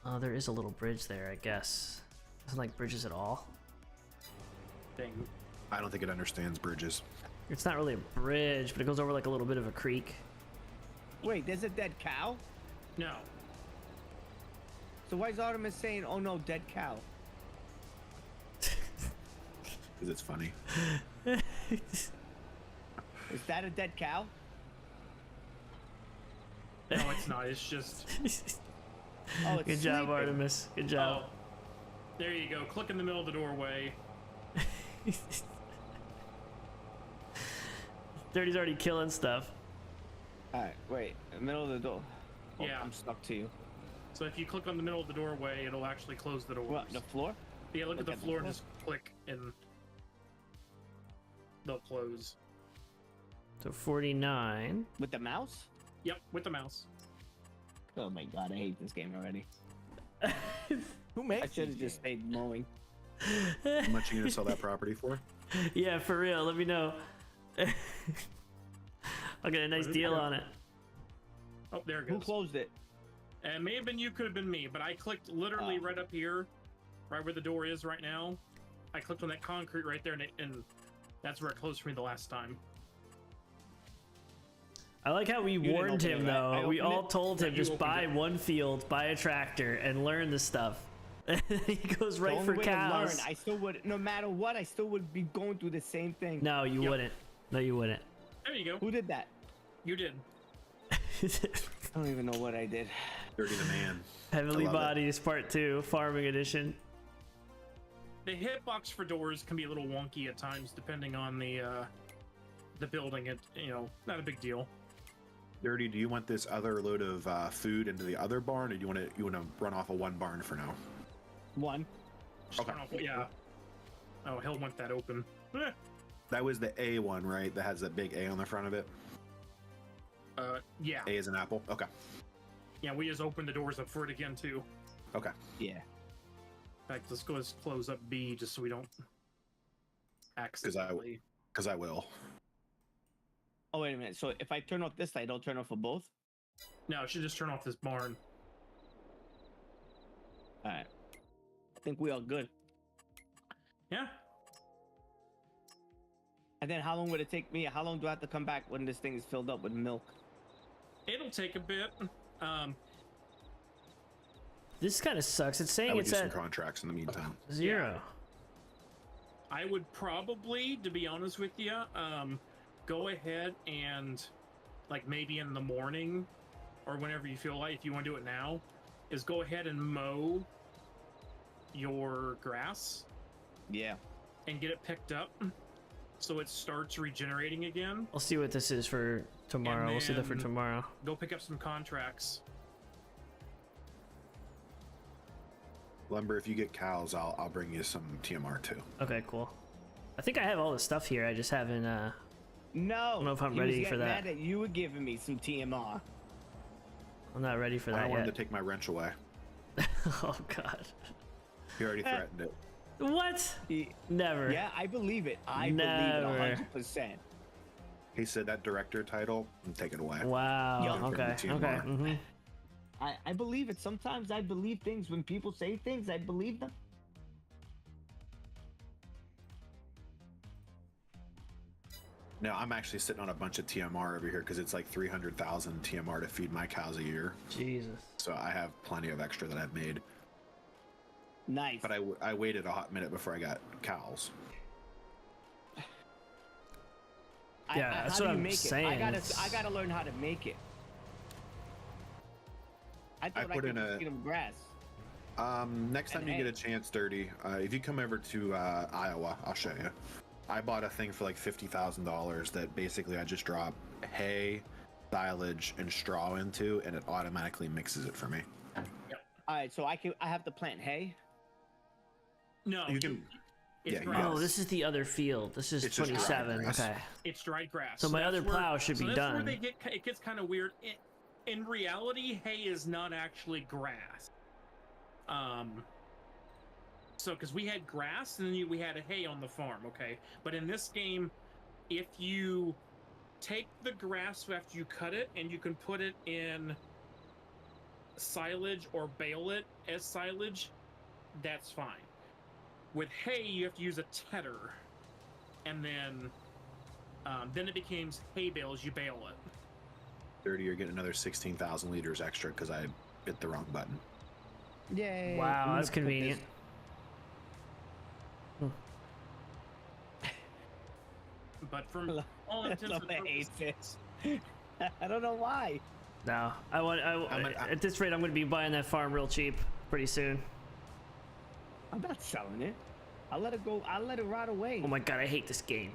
[SPEAKER 1] Oh, there is a little bridge there, I guess. Doesn't like bridges at all.
[SPEAKER 8] Dang.
[SPEAKER 7] I don't think it understands bridges.
[SPEAKER 1] It's not really a bridge, but it goes over like a little bit of a creek.
[SPEAKER 2] Wait, there's a dead cow?
[SPEAKER 8] No.
[SPEAKER 2] So why is Artemis saying, oh no, dead cow?
[SPEAKER 7] Because it's funny.
[SPEAKER 2] Is that a dead cow?
[SPEAKER 8] No, it's not. It's just.
[SPEAKER 2] Oh, it's
[SPEAKER 1] Good job,
[SPEAKER 2] sleeping.
[SPEAKER 1] Artemis. Good job.
[SPEAKER 8] Oh, there you go. Click in the middle of the doorway.
[SPEAKER 1] Dirty's already killing stuff.
[SPEAKER 2] Alright, wait, in the middle of the door. Oh,
[SPEAKER 8] Yeah.
[SPEAKER 2] I'm stuck to you.
[SPEAKER 8] So if you click on the middle of the doorway, it'll actually close the doors.
[SPEAKER 2] What, the floor?
[SPEAKER 8] Yeah, look at the
[SPEAKER 2] at the
[SPEAKER 8] floor and
[SPEAKER 2] floor?
[SPEAKER 8] just click and they'll close.
[SPEAKER 1] So 49.
[SPEAKER 2] With the mouse?
[SPEAKER 8] Yep, with the mouse.
[SPEAKER 2] Oh my god, I hate this game already.
[SPEAKER 6] Who
[SPEAKER 2] I
[SPEAKER 6] makes
[SPEAKER 2] should have
[SPEAKER 6] these
[SPEAKER 2] just stayed mowing.
[SPEAKER 7] How much are you gonna sell that property for?
[SPEAKER 1] Yeah, for real. Let me know. I'll get a nice deal on it.
[SPEAKER 8] Oh, there it
[SPEAKER 2] Who
[SPEAKER 8] goes.
[SPEAKER 2] closed it?
[SPEAKER 8] And it may have been you, could have been me, but I clicked literally right up here, right where the door is right now. I clicked on that concrete right there, and that's where it closed for me the last time.
[SPEAKER 1] I like how we
[SPEAKER 2] didn't
[SPEAKER 1] warned
[SPEAKER 2] open
[SPEAKER 1] him
[SPEAKER 2] it, right? I
[SPEAKER 1] though. We
[SPEAKER 2] opened
[SPEAKER 1] all
[SPEAKER 2] it?
[SPEAKER 1] told
[SPEAKER 8] Yeah,
[SPEAKER 1] him
[SPEAKER 8] you
[SPEAKER 1] just
[SPEAKER 8] opened
[SPEAKER 1] buy
[SPEAKER 8] it.
[SPEAKER 1] one field, buy a tractor, and learn the stuff. And he goes right
[SPEAKER 2] the only
[SPEAKER 1] for
[SPEAKER 2] way
[SPEAKER 1] cows.
[SPEAKER 2] To learn, I still would, no matter what, I still would be going through the same thing.
[SPEAKER 1] No, you
[SPEAKER 8] Yep.
[SPEAKER 1] wouldn't. No, you wouldn't.
[SPEAKER 8] There you go.
[SPEAKER 2] Who did that?
[SPEAKER 8] You did.
[SPEAKER 2] I don't even know what I did.
[SPEAKER 7] Dirty the man.
[SPEAKER 1] Heavenly
[SPEAKER 7] I love it.
[SPEAKER 1] Bodies Part 2, Farming Edition.
[SPEAKER 8] The hitbox for doors can be a little wonky at times, depending on the building. It not a big deal.
[SPEAKER 7] Dirty, do you want this other load of food into the other barn, or do you want to run off of one barn for now?
[SPEAKER 2] One.
[SPEAKER 8] Just
[SPEAKER 7] Okay.
[SPEAKER 8] turn off, yeah. Oh, he'll want that open. Eh.
[SPEAKER 7] That was the A one, right? That has that big A on the front of it.
[SPEAKER 8] Yeah.
[SPEAKER 7] A is an apple. Okay.
[SPEAKER 8] Yeah, we just opened the doors up for it again too.
[SPEAKER 7] Okay.
[SPEAKER 2] Yeah.
[SPEAKER 8] In fact, let's close up B just so we don't accidentally.
[SPEAKER 7] Because I will.
[SPEAKER 2] Oh, wait a minute. So if I turn off this light, don't turn off for both?
[SPEAKER 8] No, I should just turn off this barn.
[SPEAKER 2] All right. I think we are good.
[SPEAKER 8] Yeah.
[SPEAKER 2] And then how long would it take me? How long do I have to come back when this thing is filled up with milk?
[SPEAKER 8] It'll take a bit.
[SPEAKER 1] This kind of sucks. It's
[SPEAKER 7] I
[SPEAKER 1] saying
[SPEAKER 7] would
[SPEAKER 1] it's
[SPEAKER 7] do some
[SPEAKER 1] at
[SPEAKER 7] contracts in the meantime.
[SPEAKER 1] 0.
[SPEAKER 8] I would probably, to be honest with you, go ahead and, like, maybe in the morning or whenever you feel like, if you want to do it now, is go ahead and mow your grass.
[SPEAKER 2] Yeah.
[SPEAKER 8] And get it picked up so it starts regenerating again.
[SPEAKER 1] I'll see what this is for tomorrow. We'll see that for
[SPEAKER 8] then-
[SPEAKER 1] tomorrow.
[SPEAKER 8] Go pick up some contracts.
[SPEAKER 7] Lumber, if you get cows, I'll bring you some TMR too.
[SPEAKER 1] Okay, cool. I think I have all the stuff here. I just haven't.
[SPEAKER 2] No.
[SPEAKER 1] I don't know if I'm
[SPEAKER 2] he
[SPEAKER 1] ready
[SPEAKER 2] was
[SPEAKER 1] for
[SPEAKER 2] getting
[SPEAKER 1] that.
[SPEAKER 2] mad that you were giving me some TMR.
[SPEAKER 1] I'm not ready for
[SPEAKER 7] I
[SPEAKER 1] that
[SPEAKER 7] don't want him
[SPEAKER 1] yet.
[SPEAKER 7] to take my wrench away.
[SPEAKER 1] Oh God.
[SPEAKER 7] He already threatened it.
[SPEAKER 1] What?
[SPEAKER 2] He-
[SPEAKER 1] Never.
[SPEAKER 2] Yeah, I believe it. I
[SPEAKER 1] Never.
[SPEAKER 2] believe it 100%.
[SPEAKER 7] He said that director title, and take it away.
[SPEAKER 1] Wow.
[SPEAKER 2] Yo.
[SPEAKER 1] Okay.
[SPEAKER 7] From the
[SPEAKER 1] Okay.
[SPEAKER 7] TMR.
[SPEAKER 2] I believe it. Sometimes I believe things. When people say things, I believe them.
[SPEAKER 7] Now I'm actually sitting on a bunch of TMR over here because it's like 300,000 TMR to feed my cows a year.
[SPEAKER 1] Jesus.
[SPEAKER 7] So I have plenty of extra that I've made.
[SPEAKER 2] Nice.
[SPEAKER 7] But I waited a hot minute before I got cows.
[SPEAKER 1] Yeah, that's
[SPEAKER 2] how do
[SPEAKER 1] what
[SPEAKER 2] you
[SPEAKER 1] I'm
[SPEAKER 2] make
[SPEAKER 1] saying.
[SPEAKER 2] It? I gotta learn how to make it. I thought I
[SPEAKER 7] put
[SPEAKER 2] could
[SPEAKER 7] in
[SPEAKER 2] just
[SPEAKER 7] a-
[SPEAKER 2] feed them grass.
[SPEAKER 7] Next time
[SPEAKER 2] And
[SPEAKER 7] you
[SPEAKER 2] hay.
[SPEAKER 7] get a chance, Dirty, if you come over to Iowa, I'll show you. I bought a thing for like $50,000 that basically I just drop hay, silage, and straw into, and it automatically mixes it for me.
[SPEAKER 2] All right, so I have to plant hay.
[SPEAKER 8] No,
[SPEAKER 7] You can-
[SPEAKER 8] It's
[SPEAKER 7] yeah, you
[SPEAKER 8] grass.
[SPEAKER 1] Oh, this is the other field. This is
[SPEAKER 7] It's just
[SPEAKER 1] 27.
[SPEAKER 7] grass.
[SPEAKER 1] Okay.
[SPEAKER 8] It's dried grass.
[SPEAKER 1] So my
[SPEAKER 8] that's
[SPEAKER 1] other plow should be
[SPEAKER 8] that's Where
[SPEAKER 1] done.
[SPEAKER 8] it gets kind of weird. In reality, hay is not actually grass. So because we had grass and then we had a hay on the farm, okay. But in this game, if you take the grass after you cut it and you can put it in silage or bale it as silage, that's fine. With hay, you have to use a tedder, and then it becomes hay bales. You bale it.
[SPEAKER 7] Dirty, you're getting another 16,000 liters extra because I hit the wrong button.
[SPEAKER 2] Yay!
[SPEAKER 1] Wow,
[SPEAKER 2] I'm
[SPEAKER 1] that's
[SPEAKER 2] gonna put this-
[SPEAKER 1] convenient.
[SPEAKER 8] But from all intents and
[SPEAKER 2] Lumber hates
[SPEAKER 8] purposes,
[SPEAKER 2] it. I don't know why.
[SPEAKER 1] No,
[SPEAKER 7] I'm
[SPEAKER 1] at this rate, I'm going to be buying that farm real cheap pretty soon.
[SPEAKER 2] I'm not selling it. I'll let it go. I'll let it rot away.
[SPEAKER 1] Oh my God, I hate this game.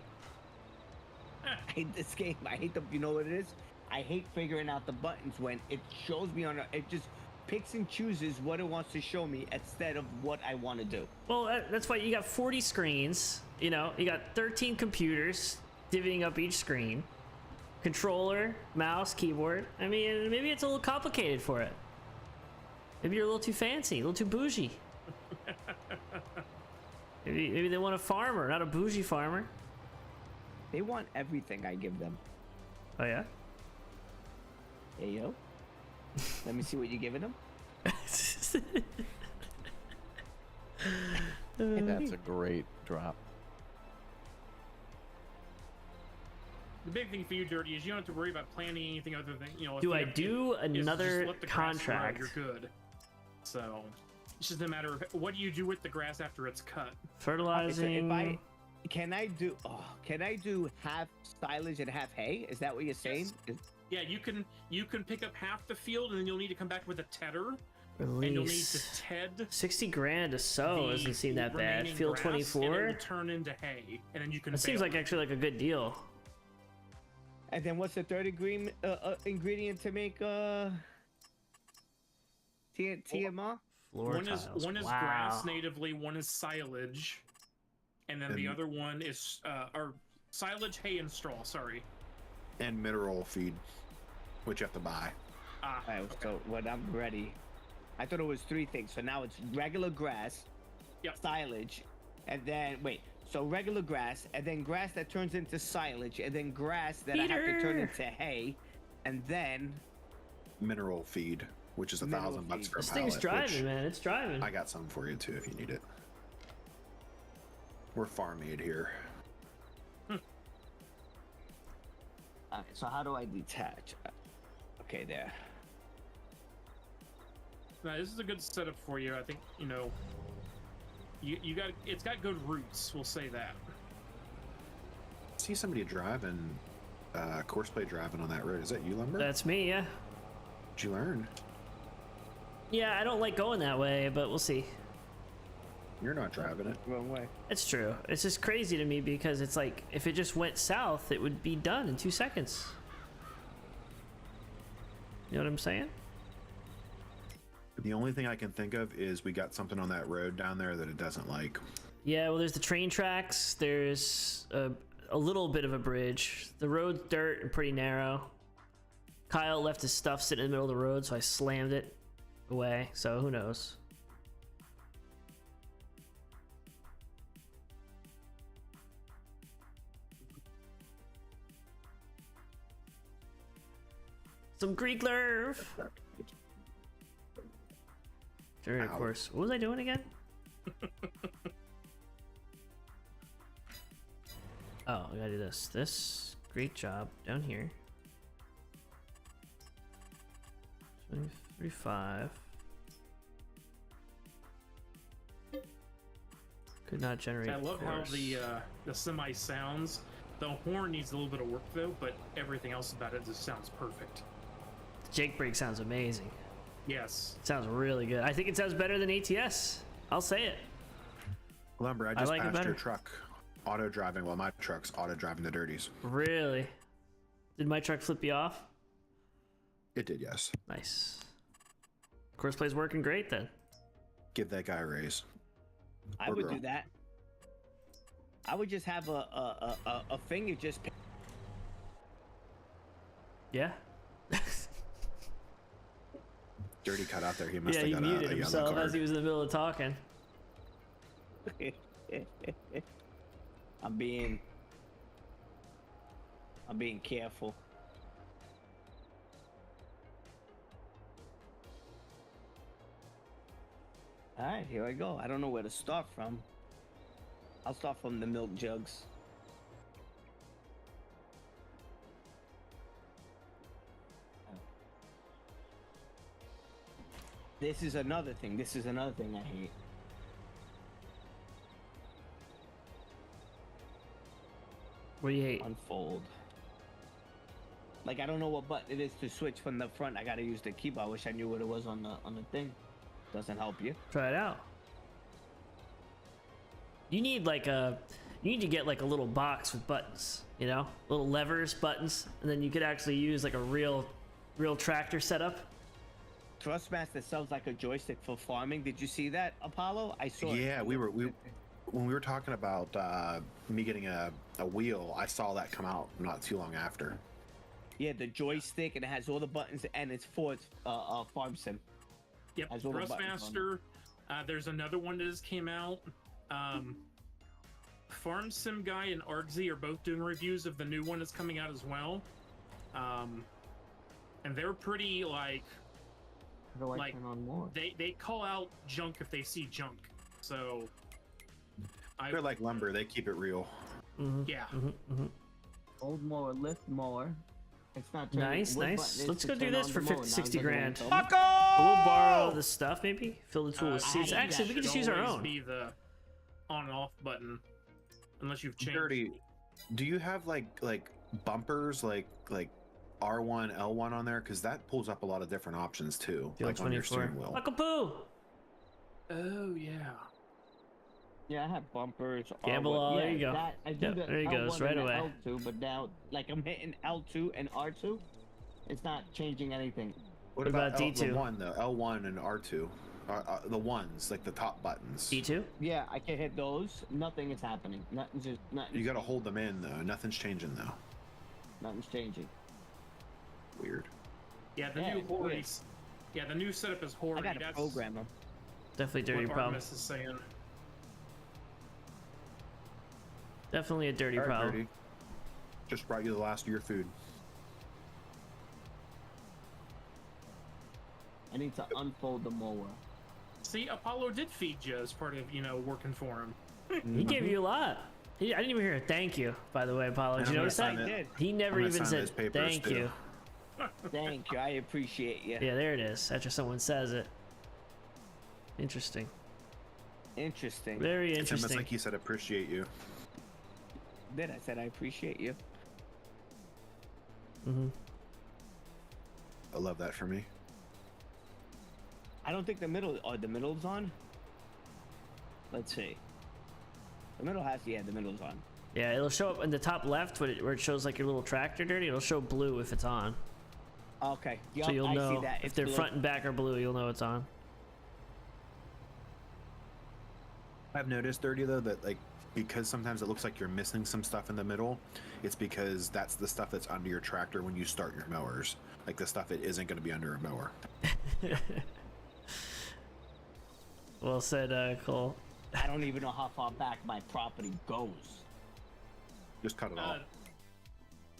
[SPEAKER 2] I hate this game. I hate the. You know what it is? I hate figuring out the buttons when it shows me on. It just picks and chooses what it wants to show me instead of what I want to do.
[SPEAKER 1] Well, that's why you got 40 screens. You know, you got 13 computers divvying up each screen. Controller, mouse, keyboard. I mean, maybe it's a little complicated for it. Maybe you're a little too fancy, a little too bougie. Maybe they want a farmer, not a bougie farmer.
[SPEAKER 2] They want everything I give them.
[SPEAKER 1] Oh yeah.
[SPEAKER 2] Hey yo. Let me see what you're giving them.
[SPEAKER 6] That's a great drop.
[SPEAKER 8] the big thing for you, Dirty, is you don't have to worry about planning anything other than if
[SPEAKER 1] Do
[SPEAKER 8] you
[SPEAKER 1] I
[SPEAKER 8] have-
[SPEAKER 1] do
[SPEAKER 8] is just
[SPEAKER 1] another
[SPEAKER 8] let the grass grow,
[SPEAKER 1] contract?
[SPEAKER 8] You're good. So it's just a matter of what do you do with the grass after it's cut.
[SPEAKER 1] Fertilizing.
[SPEAKER 2] Can I do half silage and half hay? Is that what you're saying?
[SPEAKER 8] Yeah, you can pick up half the field, and then you'll need to come back with a tedder, and you'll need to
[SPEAKER 1] Release.
[SPEAKER 8] ted
[SPEAKER 1] 60 grand to sow
[SPEAKER 8] the
[SPEAKER 1] doesn't seem that bad.
[SPEAKER 8] remaining
[SPEAKER 1] Field
[SPEAKER 8] grass, and it
[SPEAKER 1] 24.
[SPEAKER 8] will turn into hay, and then you can.
[SPEAKER 1] That seems
[SPEAKER 8] bale
[SPEAKER 1] like
[SPEAKER 8] it.
[SPEAKER 1] actually like a good deal.
[SPEAKER 2] And then what's the third ingredient to make TMR?
[SPEAKER 1] Floor
[SPEAKER 8] one
[SPEAKER 1] tiles.
[SPEAKER 8] is
[SPEAKER 1] Wow.
[SPEAKER 8] grass natively, one is silage, and then the
[SPEAKER 7] And-
[SPEAKER 8] other one is or silage, hay, and straw. Sorry.
[SPEAKER 7] And mineral feed, which you have to buy.
[SPEAKER 8] Ah,
[SPEAKER 2] All right, so when I'm ready, I thought it was three things. So now it's regular grass,
[SPEAKER 8] Yep.
[SPEAKER 2] silage, and then wait. So regular grass, and then grass that turns into silage, and then grass that I have to turn into hay, and then
[SPEAKER 7] Mineral feed, which is
[SPEAKER 2] Mineral
[SPEAKER 7] $1,000
[SPEAKER 2] feed.
[SPEAKER 7] for a
[SPEAKER 1] This
[SPEAKER 7] pallet.
[SPEAKER 1] thing's driving,
[SPEAKER 7] which
[SPEAKER 1] man. It's driving.
[SPEAKER 7] I got some for you too if you need it. We're farm aid here.
[SPEAKER 2] Alright, so how do I detach? Okay, there.
[SPEAKER 8] Now, this is a good setup for you. I think, you know, you got, it's got good roots, we'll say that.
[SPEAKER 7] See somebody driving, Courseplay driving on that road. Is that you, Lumber?
[SPEAKER 1] That's me, yeah.
[SPEAKER 7] What'd you learn?
[SPEAKER 1] Yeah, I don't like going that way, but we'll see.
[SPEAKER 7] You're not driving it.
[SPEAKER 2] Wrong way.
[SPEAKER 1] It's true. It's just crazy to me because it's like, if it just went south, it would be done in 2 seconds. You know what I'm saying?
[SPEAKER 7] The only thing I can think of is we got something on that road down there that it doesn't like.
[SPEAKER 1] Yeah, well, there's the train tracks. There's a little bit of a bridge. The road's dirt and pretty narrow. Kyle left his stuff sitting in the middle of the road, so I slammed it away. So who knows? Some Greek lurv. Sure, of
[SPEAKER 7] Ow.
[SPEAKER 1] course. What was I doing again? Oh, I gotta do this. This, great job down here. 35. Could not generate.
[SPEAKER 8] I love how
[SPEAKER 1] force.
[SPEAKER 8] the semi sounds. The horn needs a little bit of work though, but everything else about it just sounds perfect.
[SPEAKER 1] Jake brake sounds amazing.
[SPEAKER 8] Yes.
[SPEAKER 1] It sounds really good. I think it sounds better than ATS. I'll say it.
[SPEAKER 7] Lumber, I just
[SPEAKER 1] like it
[SPEAKER 7] passed
[SPEAKER 1] better.
[SPEAKER 7] your truck auto driving while my truck's auto driving the dirties.
[SPEAKER 1] Really? Did my truck flip you off?
[SPEAKER 7] It did, yes.
[SPEAKER 1] Nice. Courseplay's working great then.
[SPEAKER 7] Give that guy a raise.
[SPEAKER 2] I
[SPEAKER 7] Or
[SPEAKER 2] would
[SPEAKER 7] girl.
[SPEAKER 2] do that. I would just have a finger just.
[SPEAKER 1] Yeah.
[SPEAKER 7] Dirty cut out there. He must
[SPEAKER 1] Yeah,
[SPEAKER 7] have
[SPEAKER 1] he
[SPEAKER 7] got
[SPEAKER 1] muted
[SPEAKER 7] a yellow
[SPEAKER 1] himself
[SPEAKER 7] card.
[SPEAKER 1] as he was in the middle of talking.
[SPEAKER 2] I'm being careful. All right, here I go. I don't know where to start from. I'll start from the milk jugs. This is another thing. This is another thing I hate.
[SPEAKER 1] What do you hate?
[SPEAKER 2] Unfold. Like I don't know what button it is to switch from the front. I gotta use the keyboard. I wish I knew what it was on the thing. Doesn't help you.
[SPEAKER 1] Try it out. You need like a, you need to get like a little box with buttons, you know, little levers, buttons, and then you could actually use like a real tractor setup.
[SPEAKER 2] Thrustmaster sounds like a joystick for farming. Did you see that, Apollo? I saw it.
[SPEAKER 7] Yeah, when we were talking about me getting a wheel, I saw that come out not too long after.
[SPEAKER 2] Yeah, the joystick, and it has all the buttons, and it's for farm sim.
[SPEAKER 8] Yep.
[SPEAKER 2] Has all the buttons on
[SPEAKER 8] Thrustmaster. There's another one that just came out. Farm Sim Guy and ArgZ are both doing reviews of the new one that's coming out as well. And they're pretty like
[SPEAKER 2] How do I
[SPEAKER 8] Like,
[SPEAKER 2] turn on more?
[SPEAKER 8] they call out junk if they see junk. So
[SPEAKER 7] They're like Lumber. They keep it real.
[SPEAKER 8] yeah.
[SPEAKER 2] Hold more, lift more. It's not turning.
[SPEAKER 1] Nice,
[SPEAKER 2] what
[SPEAKER 1] nice.
[SPEAKER 2] button is
[SPEAKER 1] Let's
[SPEAKER 2] to
[SPEAKER 1] go do
[SPEAKER 2] turn
[SPEAKER 1] this
[SPEAKER 2] on
[SPEAKER 1] for
[SPEAKER 2] the
[SPEAKER 1] 50,
[SPEAKER 2] mower? Now
[SPEAKER 1] 60
[SPEAKER 2] it doesn't
[SPEAKER 1] grand.
[SPEAKER 2] wanna tell me.
[SPEAKER 1] We'll borrow the stuff maybe? Fill the tool with seeds.
[SPEAKER 8] I
[SPEAKER 1] Actually, we
[SPEAKER 8] should
[SPEAKER 1] could just use our
[SPEAKER 8] always
[SPEAKER 1] own.
[SPEAKER 8] Be the on and off button, unless you've changed.
[SPEAKER 7] Dirty. Do you have like bumpers like R1, L1 on there? Because that pulls up a lot of different options too,
[SPEAKER 1] Field
[SPEAKER 7] like on your
[SPEAKER 1] 24.
[SPEAKER 7] steering wheel.
[SPEAKER 1] Uncle Pooh!
[SPEAKER 8] Oh yeah.
[SPEAKER 2] Yeah, I have bumpers.
[SPEAKER 1] Gamble
[SPEAKER 2] R1.
[SPEAKER 1] all, there
[SPEAKER 2] Yeah,
[SPEAKER 1] you go.
[SPEAKER 2] That, I do
[SPEAKER 1] Yep,
[SPEAKER 2] the
[SPEAKER 1] there he goes,
[SPEAKER 2] L1
[SPEAKER 1] right
[SPEAKER 2] and the
[SPEAKER 1] away.
[SPEAKER 2] L2, but now, like, I'm hitting L2 and R2. It's not changing anything.
[SPEAKER 7] What
[SPEAKER 1] about
[SPEAKER 7] the
[SPEAKER 1] D2?
[SPEAKER 7] one though? L1 and R2, the ones like the top buttons.
[SPEAKER 1] D2?
[SPEAKER 2] Yeah, I can hit those. Nothing is happening. Nothing's just nothing.
[SPEAKER 7] You got to hold them in though. Nothing's changing though.
[SPEAKER 2] Nothing's changing.
[SPEAKER 7] Weird.
[SPEAKER 8] Yeah, the
[SPEAKER 2] Yeah,
[SPEAKER 8] new
[SPEAKER 2] it's
[SPEAKER 8] Hori.
[SPEAKER 2] weird.
[SPEAKER 8] Yeah, the new setup is Hori.
[SPEAKER 2] I got to
[SPEAKER 8] That's
[SPEAKER 2] program them.
[SPEAKER 1] Definitely dirty
[SPEAKER 8] what
[SPEAKER 1] problem.
[SPEAKER 8] Artemis is saying.
[SPEAKER 1] Definitely a dirty
[SPEAKER 7] All right,
[SPEAKER 1] problem.
[SPEAKER 7] Dirty. Just brought you the last of your food.
[SPEAKER 2] I need to unfold the mower.
[SPEAKER 8] See, Apollo did feed you as part of, working for him.
[SPEAKER 1] He gave you a lot. I didn't even hear a thank you, by the way, Apollo. Did you
[SPEAKER 7] I'm
[SPEAKER 1] notice
[SPEAKER 7] gonna
[SPEAKER 1] that?
[SPEAKER 7] sign
[SPEAKER 2] I did.
[SPEAKER 1] He never
[SPEAKER 7] I'm gonna
[SPEAKER 1] even
[SPEAKER 7] sign
[SPEAKER 1] said
[SPEAKER 7] those papers,
[SPEAKER 1] thank
[SPEAKER 7] too.
[SPEAKER 1] you.
[SPEAKER 2] Thank you. I appreciate you.
[SPEAKER 1] Yeah, there it is. After someone says it. Interesting.
[SPEAKER 2] Interesting.
[SPEAKER 1] Very
[SPEAKER 7] It's almost
[SPEAKER 1] interesting.
[SPEAKER 7] like he said appreciate you.
[SPEAKER 2] Then I said I appreciate you.
[SPEAKER 7] I love that for me.
[SPEAKER 2] I don't think the middle's on. Let's see. The middle the middle's on.
[SPEAKER 1] Yeah, it'll show up in the top left where it shows like your little tractor dirty. It'll show blue if it's on.
[SPEAKER 2] Okay. Yup,
[SPEAKER 1] So you'll
[SPEAKER 2] I
[SPEAKER 1] know
[SPEAKER 2] see that.
[SPEAKER 1] if
[SPEAKER 2] It's
[SPEAKER 1] they're
[SPEAKER 2] blue.
[SPEAKER 1] front and back are blue, you'll know it's on.
[SPEAKER 7] I've noticed, Dirty, though, that like because sometimes it looks like you're missing some stuff in the middle, it's because that's the stuff that's under your tractor when you start your mowers. Like the stuff that isn't going to be under a mower.
[SPEAKER 1] Well said, Cole.
[SPEAKER 2] I don't even know how far back my property goes.
[SPEAKER 7] Just cut it off.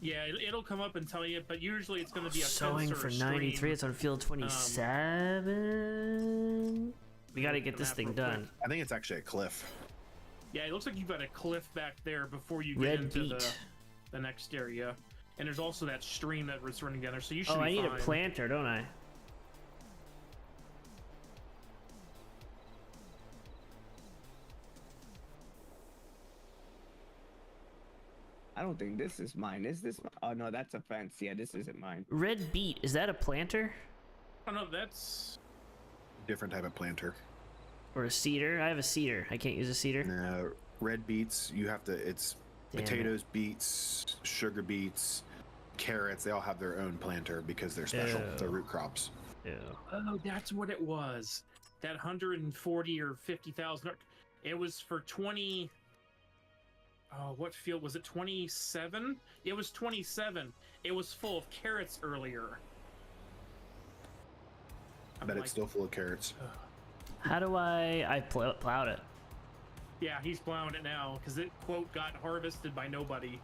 [SPEAKER 8] Yeah, it'll come up and tell you, but usually it's going to be a
[SPEAKER 1] Sowing
[SPEAKER 8] fence or
[SPEAKER 1] for
[SPEAKER 8] a stream.
[SPEAKER 1] 93. It's on field 27. We got to get this thing done.
[SPEAKER 7] I think it's actually a cliff.
[SPEAKER 8] Yeah, it looks like you've got a cliff back there before you get
[SPEAKER 1] Red
[SPEAKER 8] into
[SPEAKER 1] beet.
[SPEAKER 8] the next area. And there's also that stream that was running down there, so you should
[SPEAKER 1] Oh,
[SPEAKER 8] be
[SPEAKER 1] I need a
[SPEAKER 8] fine.
[SPEAKER 1] planter, don't I?
[SPEAKER 2] I don't think this is mine. Is this? Oh no, that's a fence. Yeah, this isn't mine.
[SPEAKER 1] Red beet. Is that a planter
[SPEAKER 8] Oh no, that's...
[SPEAKER 7] Different type of planter.
[SPEAKER 1] or a cedar? I have a cedar. I can't use a cedar.
[SPEAKER 7] Red beets, you have to, it's
[SPEAKER 1] Damn it.
[SPEAKER 7] potatoes, beets, sugar beets, carrots. They all have their own planter because they're special.
[SPEAKER 1] Ew.
[SPEAKER 7] They're root crops.
[SPEAKER 1] Ew.
[SPEAKER 8] Oh, that's what it was. That 140 or 50,000. It was for 20. Oh, what field was it? 27? It was 27. It was full of carrots earlier.
[SPEAKER 7] I bet it's still full of carrots.
[SPEAKER 1] How do I plowed it.
[SPEAKER 8] Yeah, he's plowing it now because it, quote, got harvested by nobody.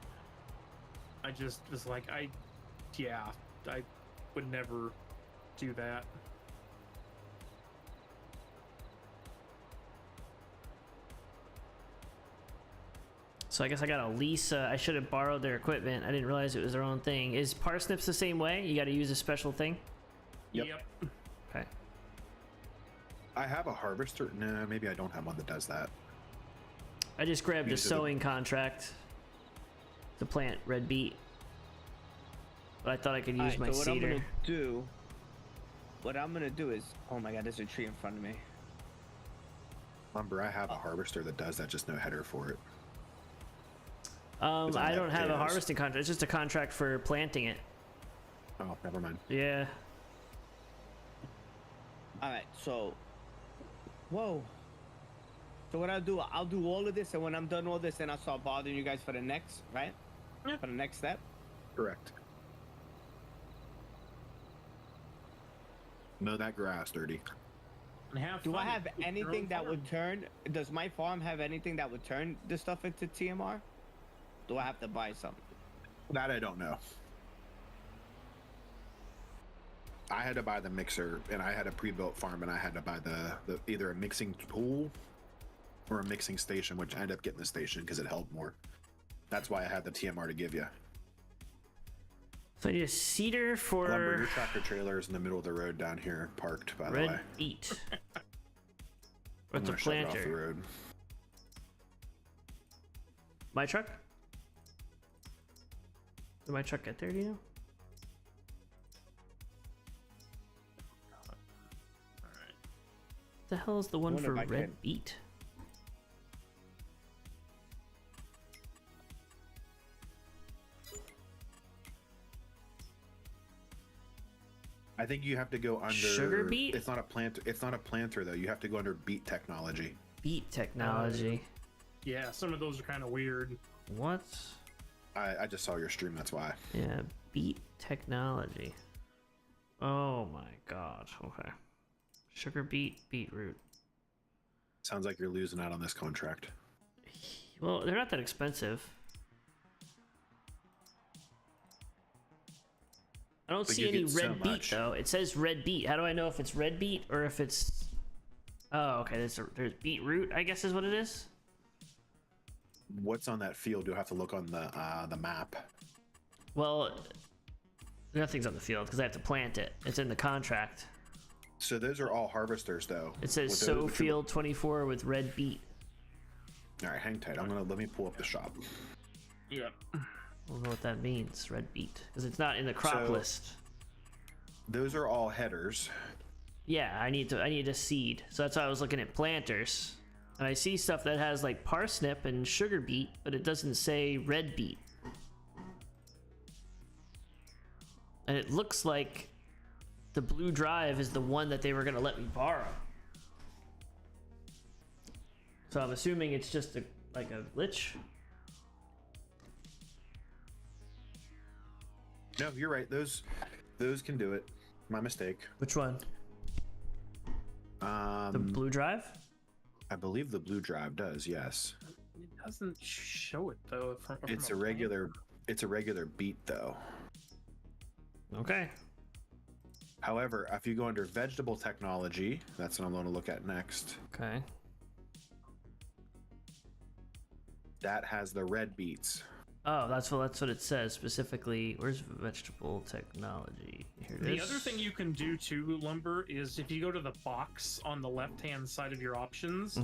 [SPEAKER 8] I just was like, I would never do that.
[SPEAKER 1] So I guess I gotta lease. I should have borrowed their equipment. I didn't realize it was their own thing. Is parsnips the same way? You got to use a special thing.
[SPEAKER 7] Yep.
[SPEAKER 1] Okay.
[SPEAKER 7] I have a harvester. No, maybe I don't have one that does that.
[SPEAKER 1] I just grabbed a
[SPEAKER 7] Use it.
[SPEAKER 1] sowing contract to plant red beet, but I thought I could use
[SPEAKER 2] Alright,
[SPEAKER 1] my
[SPEAKER 2] so
[SPEAKER 1] cedar.
[SPEAKER 2] what I'm gonna do is, oh my god, there's a tree in front of me.
[SPEAKER 7] Lumber, I have a harvester that does that, just no header for it.
[SPEAKER 1] I don't have a
[SPEAKER 7] potatoes.
[SPEAKER 1] harvesting contract. It's just a contract for planting it.
[SPEAKER 7] Oh, never mind.
[SPEAKER 1] Yeah.
[SPEAKER 2] All right, so, whoa. So what I'll do all of this, and when I'm done all this, then I'll start bothering you guys for the next, right?
[SPEAKER 8] Yeah.
[SPEAKER 2] For the next step.
[SPEAKER 7] Correct. Mow that grass, Dirty.
[SPEAKER 8] And have
[SPEAKER 2] Do I
[SPEAKER 8] fun.
[SPEAKER 2] have
[SPEAKER 8] It's your
[SPEAKER 2] anything
[SPEAKER 8] own
[SPEAKER 2] that would
[SPEAKER 8] farm.
[SPEAKER 2] turn? Does my farm have anything that would turn this stuff into TMR? Do I have to buy something?
[SPEAKER 7] That I don't know. I had to buy the mixer, and I had a pre-built farm, and I had to buy the either a mixing tool or a mixing station, which I ended up getting the station because it held more. That's why I had the TMR to give you.
[SPEAKER 1] So I need a cedar
[SPEAKER 7] Lumber, your
[SPEAKER 1] for
[SPEAKER 7] tractor trailer is in the middle of the road down here, parked, by the way.
[SPEAKER 1] red beet.
[SPEAKER 7] I'm
[SPEAKER 1] What's a
[SPEAKER 7] gonna shove it off the
[SPEAKER 1] planter?
[SPEAKER 7] road.
[SPEAKER 1] My truck? Did my truck get there, do you know? What the hell is the one
[SPEAKER 2] Wonder
[SPEAKER 1] for
[SPEAKER 2] if I
[SPEAKER 1] red
[SPEAKER 2] can-
[SPEAKER 1] beet?
[SPEAKER 7] I think you have to go under
[SPEAKER 1] Sugar beet?
[SPEAKER 7] It's not a plant. It's not a planter though. You have to go under beet technology.
[SPEAKER 1] Beet technology.
[SPEAKER 8] Yeah, some of those are kind of weird.
[SPEAKER 1] What?
[SPEAKER 7] I just saw your stream. That's why.
[SPEAKER 1] Yeah, beet technology. Oh my god. Okay. Sugar beet, beetroot.
[SPEAKER 7] Sounds like you're losing out on this contract.
[SPEAKER 1] Well, they're not that expensive. I don't
[SPEAKER 7] But
[SPEAKER 1] see
[SPEAKER 7] you
[SPEAKER 1] any
[SPEAKER 7] get so
[SPEAKER 1] red beet
[SPEAKER 7] much.
[SPEAKER 1] though. It says red beet. How do I know if it's red beet or if it's? Oh, okay. There's beetroot, I guess is what it is.
[SPEAKER 7] What's on that field? You'll have to look on the map.
[SPEAKER 1] Well, nothing's on the field because I have to plant it. It's in the contract.
[SPEAKER 7] So those are all harvesters, though.
[SPEAKER 1] It says
[SPEAKER 7] With
[SPEAKER 1] sow
[SPEAKER 7] those,
[SPEAKER 1] field 24 with red beet.
[SPEAKER 7] All right, hang tight. Let me pull up the shop.
[SPEAKER 8] Yeah.
[SPEAKER 1] I don't know what that means, red beet, because it's not in the crop
[SPEAKER 7] So-
[SPEAKER 1] list.
[SPEAKER 7] Those are all headers.
[SPEAKER 1] Yeah, I need a seed. So that's why I was looking at planters. And I see stuff that has like parsnip and sugar beet, but it doesn't say red beet. And it looks like the blue drive is the one that they were gonna let me borrow. So I'm assuming it's just like a glitch.
[SPEAKER 7] No, you're right. Those can do it. My mistake.
[SPEAKER 1] Which one? The blue drive?
[SPEAKER 7] I believe the blue drive does. Yes.
[SPEAKER 8] It doesn't show it though.
[SPEAKER 7] It's a regular. It's a regular beet, though.
[SPEAKER 1] Okay.
[SPEAKER 7] However, if you go under vegetable technology, that's what I'm going to look at next.
[SPEAKER 1] Okay.
[SPEAKER 7] That has the red beets.
[SPEAKER 1] Oh, that's what it says specifically. Where's vegetable technology? Here it
[SPEAKER 8] The
[SPEAKER 1] is.
[SPEAKER 8] other thing you can do too, Lumber, is if you go to the box on the left-hand side of your options,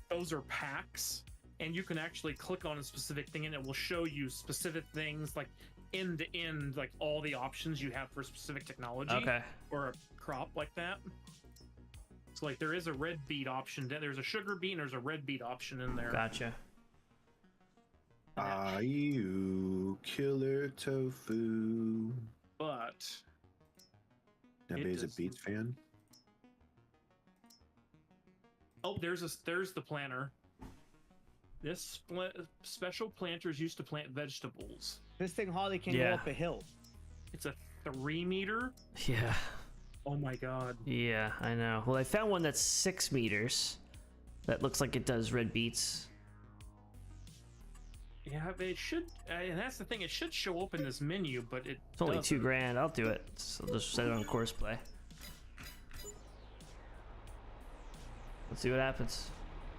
[SPEAKER 8] those are packs, and you can actually click on a specific thing, and it will show you specific things like end to end, like all the options you have for specific technology.
[SPEAKER 1] Okay.
[SPEAKER 8] Or a crop like that. So like there is a red beet option. There's a sugar beet and there's a red beet option in there.
[SPEAKER 1] Gotcha.
[SPEAKER 7] Are you killer tofu?
[SPEAKER 8] But
[SPEAKER 7] Nobody's a
[SPEAKER 8] does-
[SPEAKER 7] beets fan.
[SPEAKER 8] oh, there's the planter. This special planter is used to plant vegetables.
[SPEAKER 2] This thing hardly can
[SPEAKER 1] Yeah.
[SPEAKER 2] go up a hill.
[SPEAKER 8] It's a 3 meter.
[SPEAKER 1] Yeah.
[SPEAKER 8] Oh my god.
[SPEAKER 1] Yeah, I know. Well, I found one that's 6 meters. That looks like it does red beets.
[SPEAKER 8] Yeah, it should, and that's the thing. It should show up in this menu, but
[SPEAKER 1] It's only
[SPEAKER 8] doesn't.
[SPEAKER 1] $2,000. I'll do it. So I'll just set it on course play. Let's see what happens.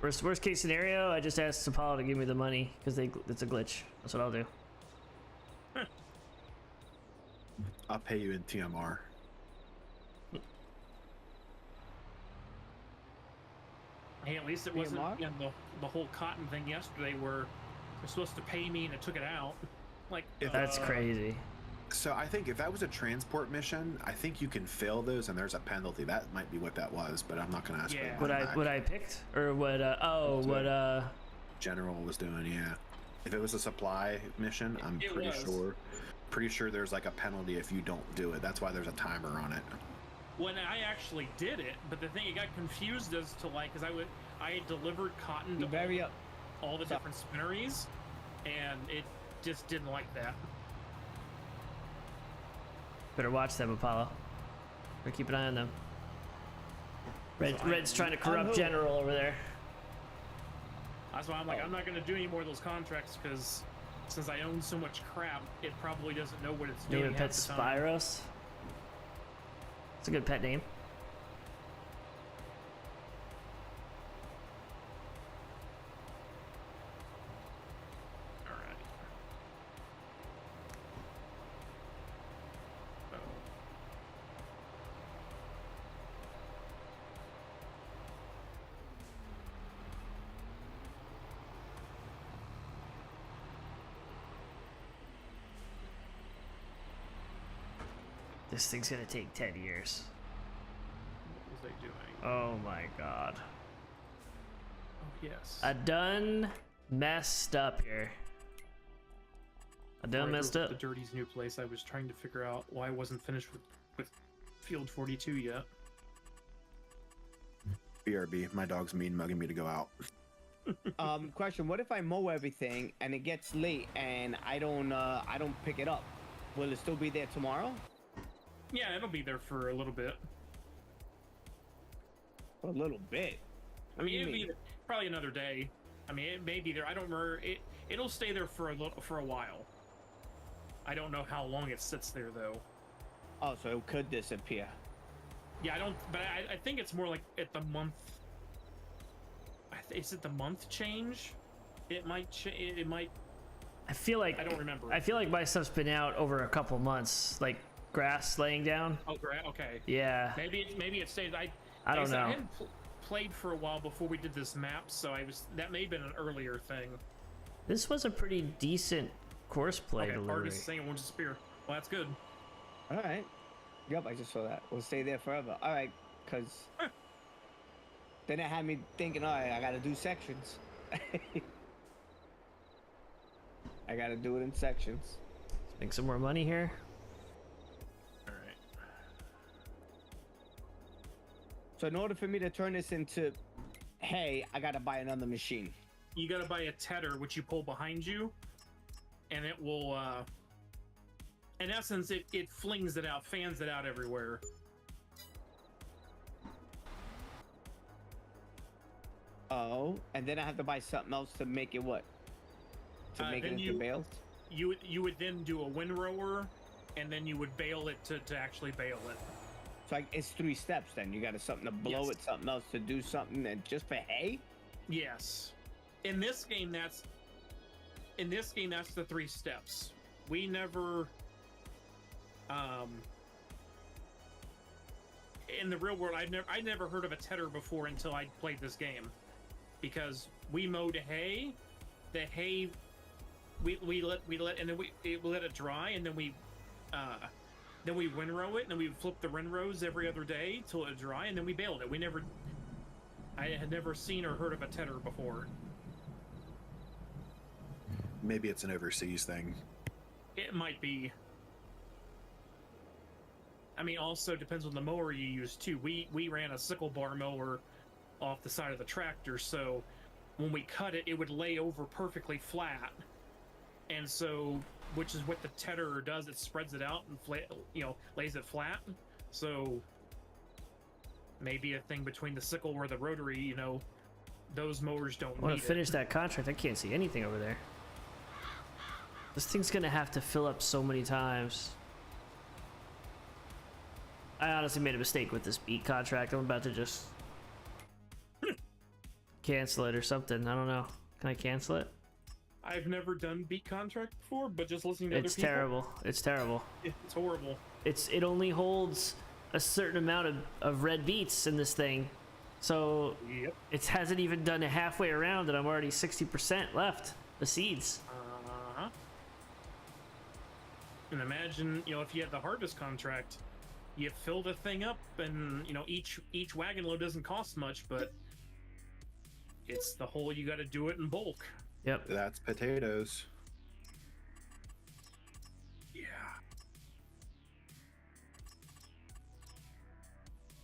[SPEAKER 1] Worst case scenario, I just asked Apollo to give me the money because it's a glitch. That's what I'll do.
[SPEAKER 7] I'll pay you in TMR.
[SPEAKER 8] Hey, at least it
[SPEAKER 2] Me and
[SPEAKER 8] wasn't
[SPEAKER 2] Mark?
[SPEAKER 8] the whole cotton thing yesterday where they're supposed to pay me and it took it out. Like
[SPEAKER 1] That's crazy.
[SPEAKER 7] So I think if that was a transport mission, I think you can fail those and there's a penalty. That might be what that was, but I'm not going to ask for
[SPEAKER 8] Yeah.
[SPEAKER 7] the money back.
[SPEAKER 1] What I picked or what
[SPEAKER 7] General was doing, yeah. If it was a supply mission, I'm
[SPEAKER 8] It
[SPEAKER 7] pretty
[SPEAKER 8] was.
[SPEAKER 7] sure there's like a penalty if you don't do it. That's why there's a timer on it.
[SPEAKER 8] when I actually did it, but the thing, it got confused as to like, because I had delivered cotton to all the different spinneries, and it just didn't like that.
[SPEAKER 1] better watch them, Apollo. Better keep an eye on them. Red's trying to corrupt
[SPEAKER 2] who?
[SPEAKER 1] General over there.
[SPEAKER 8] That's why I'm like, I'm not going to do any more of those contracts, because since I own so much crap, it probably doesn't know what it's
[SPEAKER 1] You know
[SPEAKER 8] doing
[SPEAKER 1] what pet
[SPEAKER 8] half the time.
[SPEAKER 1] Spyros? It's a good pet name.
[SPEAKER 8] Alright. So,
[SPEAKER 1] This thing's gonna take 10 years.
[SPEAKER 8] what was I doing?
[SPEAKER 1] Oh my god.
[SPEAKER 8] Oh, yes.
[SPEAKER 1] I done messed up here. I
[SPEAKER 8] Before
[SPEAKER 1] done
[SPEAKER 8] I
[SPEAKER 1] messed
[SPEAKER 8] drove
[SPEAKER 1] up.
[SPEAKER 8] to the Dirty's new place, I was trying to figure out why I wasn't finished with Field 42 yet.
[SPEAKER 7] BRB, my dog's mean mugging me to go out.
[SPEAKER 2] Question: what if I mow everything and it gets late and I don't pick it up? Will it still be there tomorrow?
[SPEAKER 8] Yeah, it'll be there for a little bit.
[SPEAKER 2] A little bit.
[SPEAKER 8] I mean,
[SPEAKER 2] do you
[SPEAKER 8] it'll be
[SPEAKER 2] mean?
[SPEAKER 8] there probably another day. I mean, it may be there. I don't remember. It'll stay there for a while. I don't know how long it sits there though.
[SPEAKER 2] Oh, so it could disappear.
[SPEAKER 8] Yeah, I don't. But I think it's more like at the month. Is it the month change? It might. It might.
[SPEAKER 1] I feel like
[SPEAKER 8] I don't remember.
[SPEAKER 1] I feel like my stuff's been out over a couple months, like grass laying down.
[SPEAKER 8] Oh, okay.
[SPEAKER 1] Yeah.
[SPEAKER 8] Maybe it stays.
[SPEAKER 1] I don't know.
[SPEAKER 8] I hadn't played for a while before we did this map, so that may have been an earlier thing.
[SPEAKER 1] This was a pretty decent course play
[SPEAKER 8] Okay,
[SPEAKER 1] delivery.
[SPEAKER 8] Argus saying wants a spear. Well, that's good.
[SPEAKER 2] All right. Yep, I just saw that. We'll stay there forever. All right, because then it had me thinking, all right, I got to do sections. I got to do it in sections.
[SPEAKER 1] Let's make some more money here.
[SPEAKER 8] All right.
[SPEAKER 2] So in order for me to turn this into hay, I got to buy another machine.
[SPEAKER 8] You got to buy a tether, which you pull behind you, and it will. In essence, it flings it out, fans it out everywhere.
[SPEAKER 2] Oh, and then I have to buy something else to make it what? To make it
[SPEAKER 8] then
[SPEAKER 2] into bales?
[SPEAKER 8] You would then do a windrower, and then you would bale it to actually bale it.
[SPEAKER 2] So it's 3 steps then. You got something to blow
[SPEAKER 8] Yes.
[SPEAKER 2] it, something else to do something, and just for hay?
[SPEAKER 8] Yes. In this game, that's the 3 steps. We never. In the real world, I never heard of a tedder before until I played this game, because we mowed hay. The hay, we let and then we let it dry, and then we windrow it, and then we flip the windrows every other day till it dry, and then we baled it. I had never seen or heard of a tedder before.
[SPEAKER 7] Maybe it's an overseas thing.
[SPEAKER 8] It might be. I mean, also depends on the mower you use too. We ran a sickle bar mower off the side of the tractor, so when we cut it, it would lay over perfectly flat, and so which is what the tedder does. It spreads it out and lays it flat. So maybe a thing between the sickle or the rotary. Those mowers don't.
[SPEAKER 1] I want
[SPEAKER 8] need
[SPEAKER 1] to finish
[SPEAKER 8] it.
[SPEAKER 1] that contract. I can't see anything over there. This thing's gonna have to fill up so many times. I honestly made a mistake with this beat contract. I'm about to just cancel it or something. I don't know. Can I cancel it?
[SPEAKER 8] I've never done beat contract before, but just listening to other
[SPEAKER 1] It's
[SPEAKER 8] people,
[SPEAKER 1] terrible. It's terrible.
[SPEAKER 8] it's horrible.
[SPEAKER 1] It only holds a certain amount of red beats in this thing, so
[SPEAKER 8] Yep.
[SPEAKER 1] it hasn't even done it halfway around, and I'm already 60% left. The seeds.
[SPEAKER 8] Uh-huh. And imagine, if you had the harvest contract, you fill the thing up, and each wagon load doesn't cost much, but it's the whole, you got to do it in bulk.
[SPEAKER 1] Yep.
[SPEAKER 7] That's potatoes.
[SPEAKER 8] Yeah.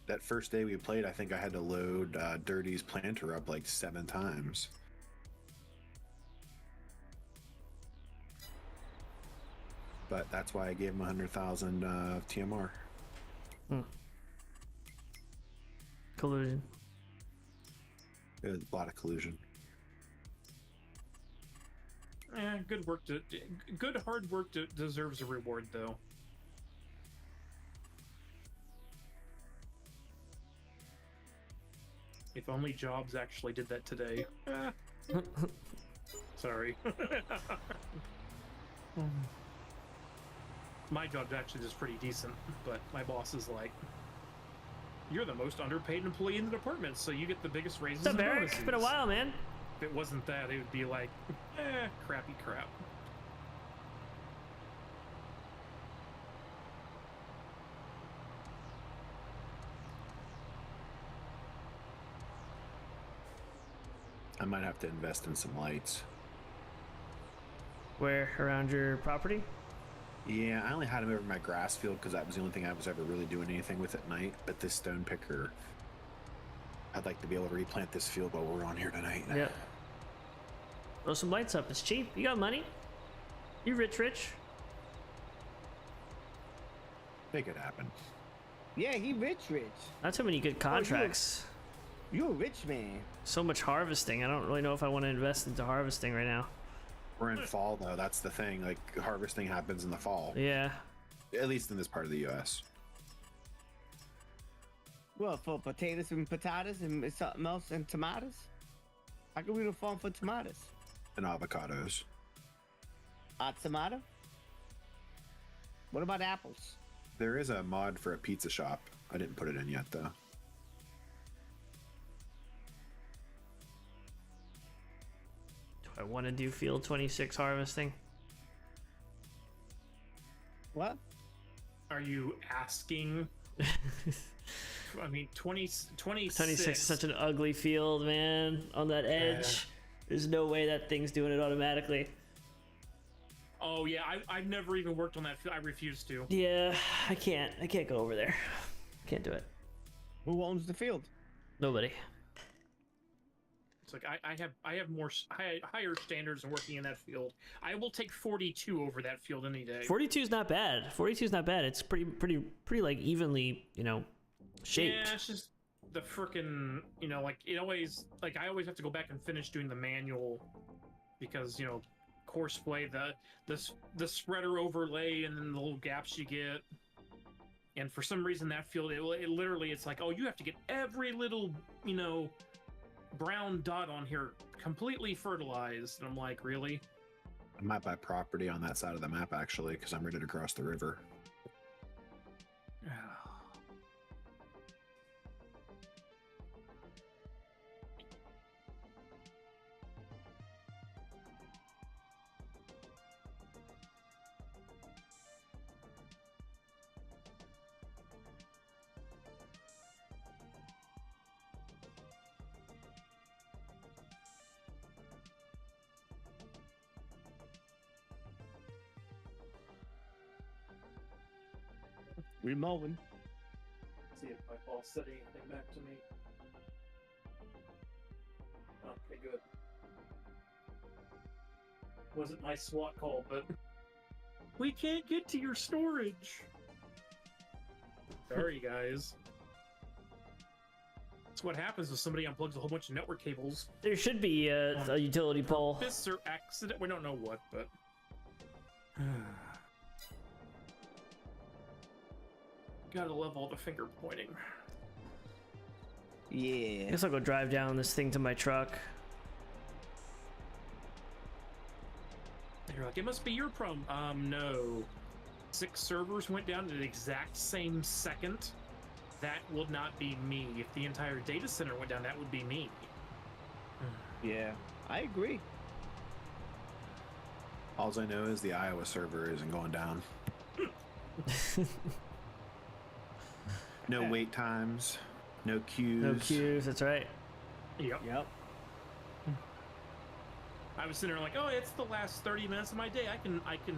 [SPEAKER 7] That first day we played, I think I had to load Dirty's planter up like 7 times. But that's why I gave him 100,000 TMR.
[SPEAKER 1] Collusion.
[SPEAKER 7] A lot of collusion.
[SPEAKER 8] Good work. Good hard work deserves a reward, though. If only Jobs actually did that today. Sorry. My job actually is pretty decent, but my boss is like, "You're the most underpaid employee in the department, so you get the biggest raises."
[SPEAKER 1] What's up,
[SPEAKER 8] and
[SPEAKER 1] Eric? It's been a
[SPEAKER 8] bonuses."
[SPEAKER 1] while, man.
[SPEAKER 8] If it wasn't that, it would be like, crappy crap.
[SPEAKER 7] I might have to invest in some lights.
[SPEAKER 1] Where around your property?
[SPEAKER 7] Yeah, I only had them over my grass field because that was the only thing I was ever really doing anything with at night. But this stone picker, I'd like to be able to replant this field while we're on here tonight.
[SPEAKER 1] Yep. Throw some lights up. It's cheap. You got money. You rich.
[SPEAKER 7] Make it happen.
[SPEAKER 2] Yeah, he rich.
[SPEAKER 1] Not too many good contracts.
[SPEAKER 2] You're a rich man.
[SPEAKER 1] So much harvesting. I don't really know if I want to invest into harvesting right now.
[SPEAKER 7] We're in fall though. That's the thing. Like harvesting happens in the fall,
[SPEAKER 1] Yeah.
[SPEAKER 7] at least in this part of the U.S.
[SPEAKER 2] Well, for potatoes and potatoes and something else and tomatoes. How can we do farm for tomatoes?
[SPEAKER 7] and avocados.
[SPEAKER 2] Tomato? What about apples?
[SPEAKER 7] There is a mod for a pizza shop. I didn't put it in yet though.
[SPEAKER 1] Do I want to do field 26 harvesting?
[SPEAKER 2] What?
[SPEAKER 8] Are you asking? I mean, 26.
[SPEAKER 1] 26 is such an ugly field, man. On that edge. There's no way that thing's doing it automatically.
[SPEAKER 8] Oh yeah, I've never even worked on that field. I refuse to.
[SPEAKER 1] Yeah, I can't go over there. Can't do it.
[SPEAKER 2] Who owns the field?
[SPEAKER 1] Nobody.
[SPEAKER 8] It's like I have more higher standards in working in that field. I will take 42 over that field any day.
[SPEAKER 1] 42 is not bad. 42 is not bad. It's pretty like evenly, shaped.
[SPEAKER 8] Yeah, it's just the frickin', like it always, like I always have to go back and finish doing the manual because courseplay, the spreader overlay, and then the little gaps you get. And for some reason that field, it literally, it's like, oh, you have to get every little, brown dot on here completely fertilized. And I'm like, really?
[SPEAKER 7] I might buy property on that side of the map actually, because I'm ready to cross the river.
[SPEAKER 2] We're mowing.
[SPEAKER 8] See if my ball said anything back to me. Okay, good. Wasn't my SWAT call, but we can't get to your storage. Sorry, guys. That's what happens if somebody unplugs a whole bunch of network cables.
[SPEAKER 1] There should be a utility pole.
[SPEAKER 8] Purpose or accident, we don't know what, but. Gotta love all the finger pointing.
[SPEAKER 1] I
[SPEAKER 2] Yeah.
[SPEAKER 1] guess I'll go drive down this thing to my truck.
[SPEAKER 8] You're like, it must be your problem. No. 6 servers went down at the exact same second. That would not be me. If the entire data center went down, that would be me.
[SPEAKER 2] Yeah. I agree.
[SPEAKER 7] All I know is the Iowa server isn't going down. No wait times, no queues.
[SPEAKER 1] No queues, that's right.
[SPEAKER 8] Yep.
[SPEAKER 2] Yep.
[SPEAKER 8] I was sitting there like, oh, it's the last 30 minutes of my day. I can, I can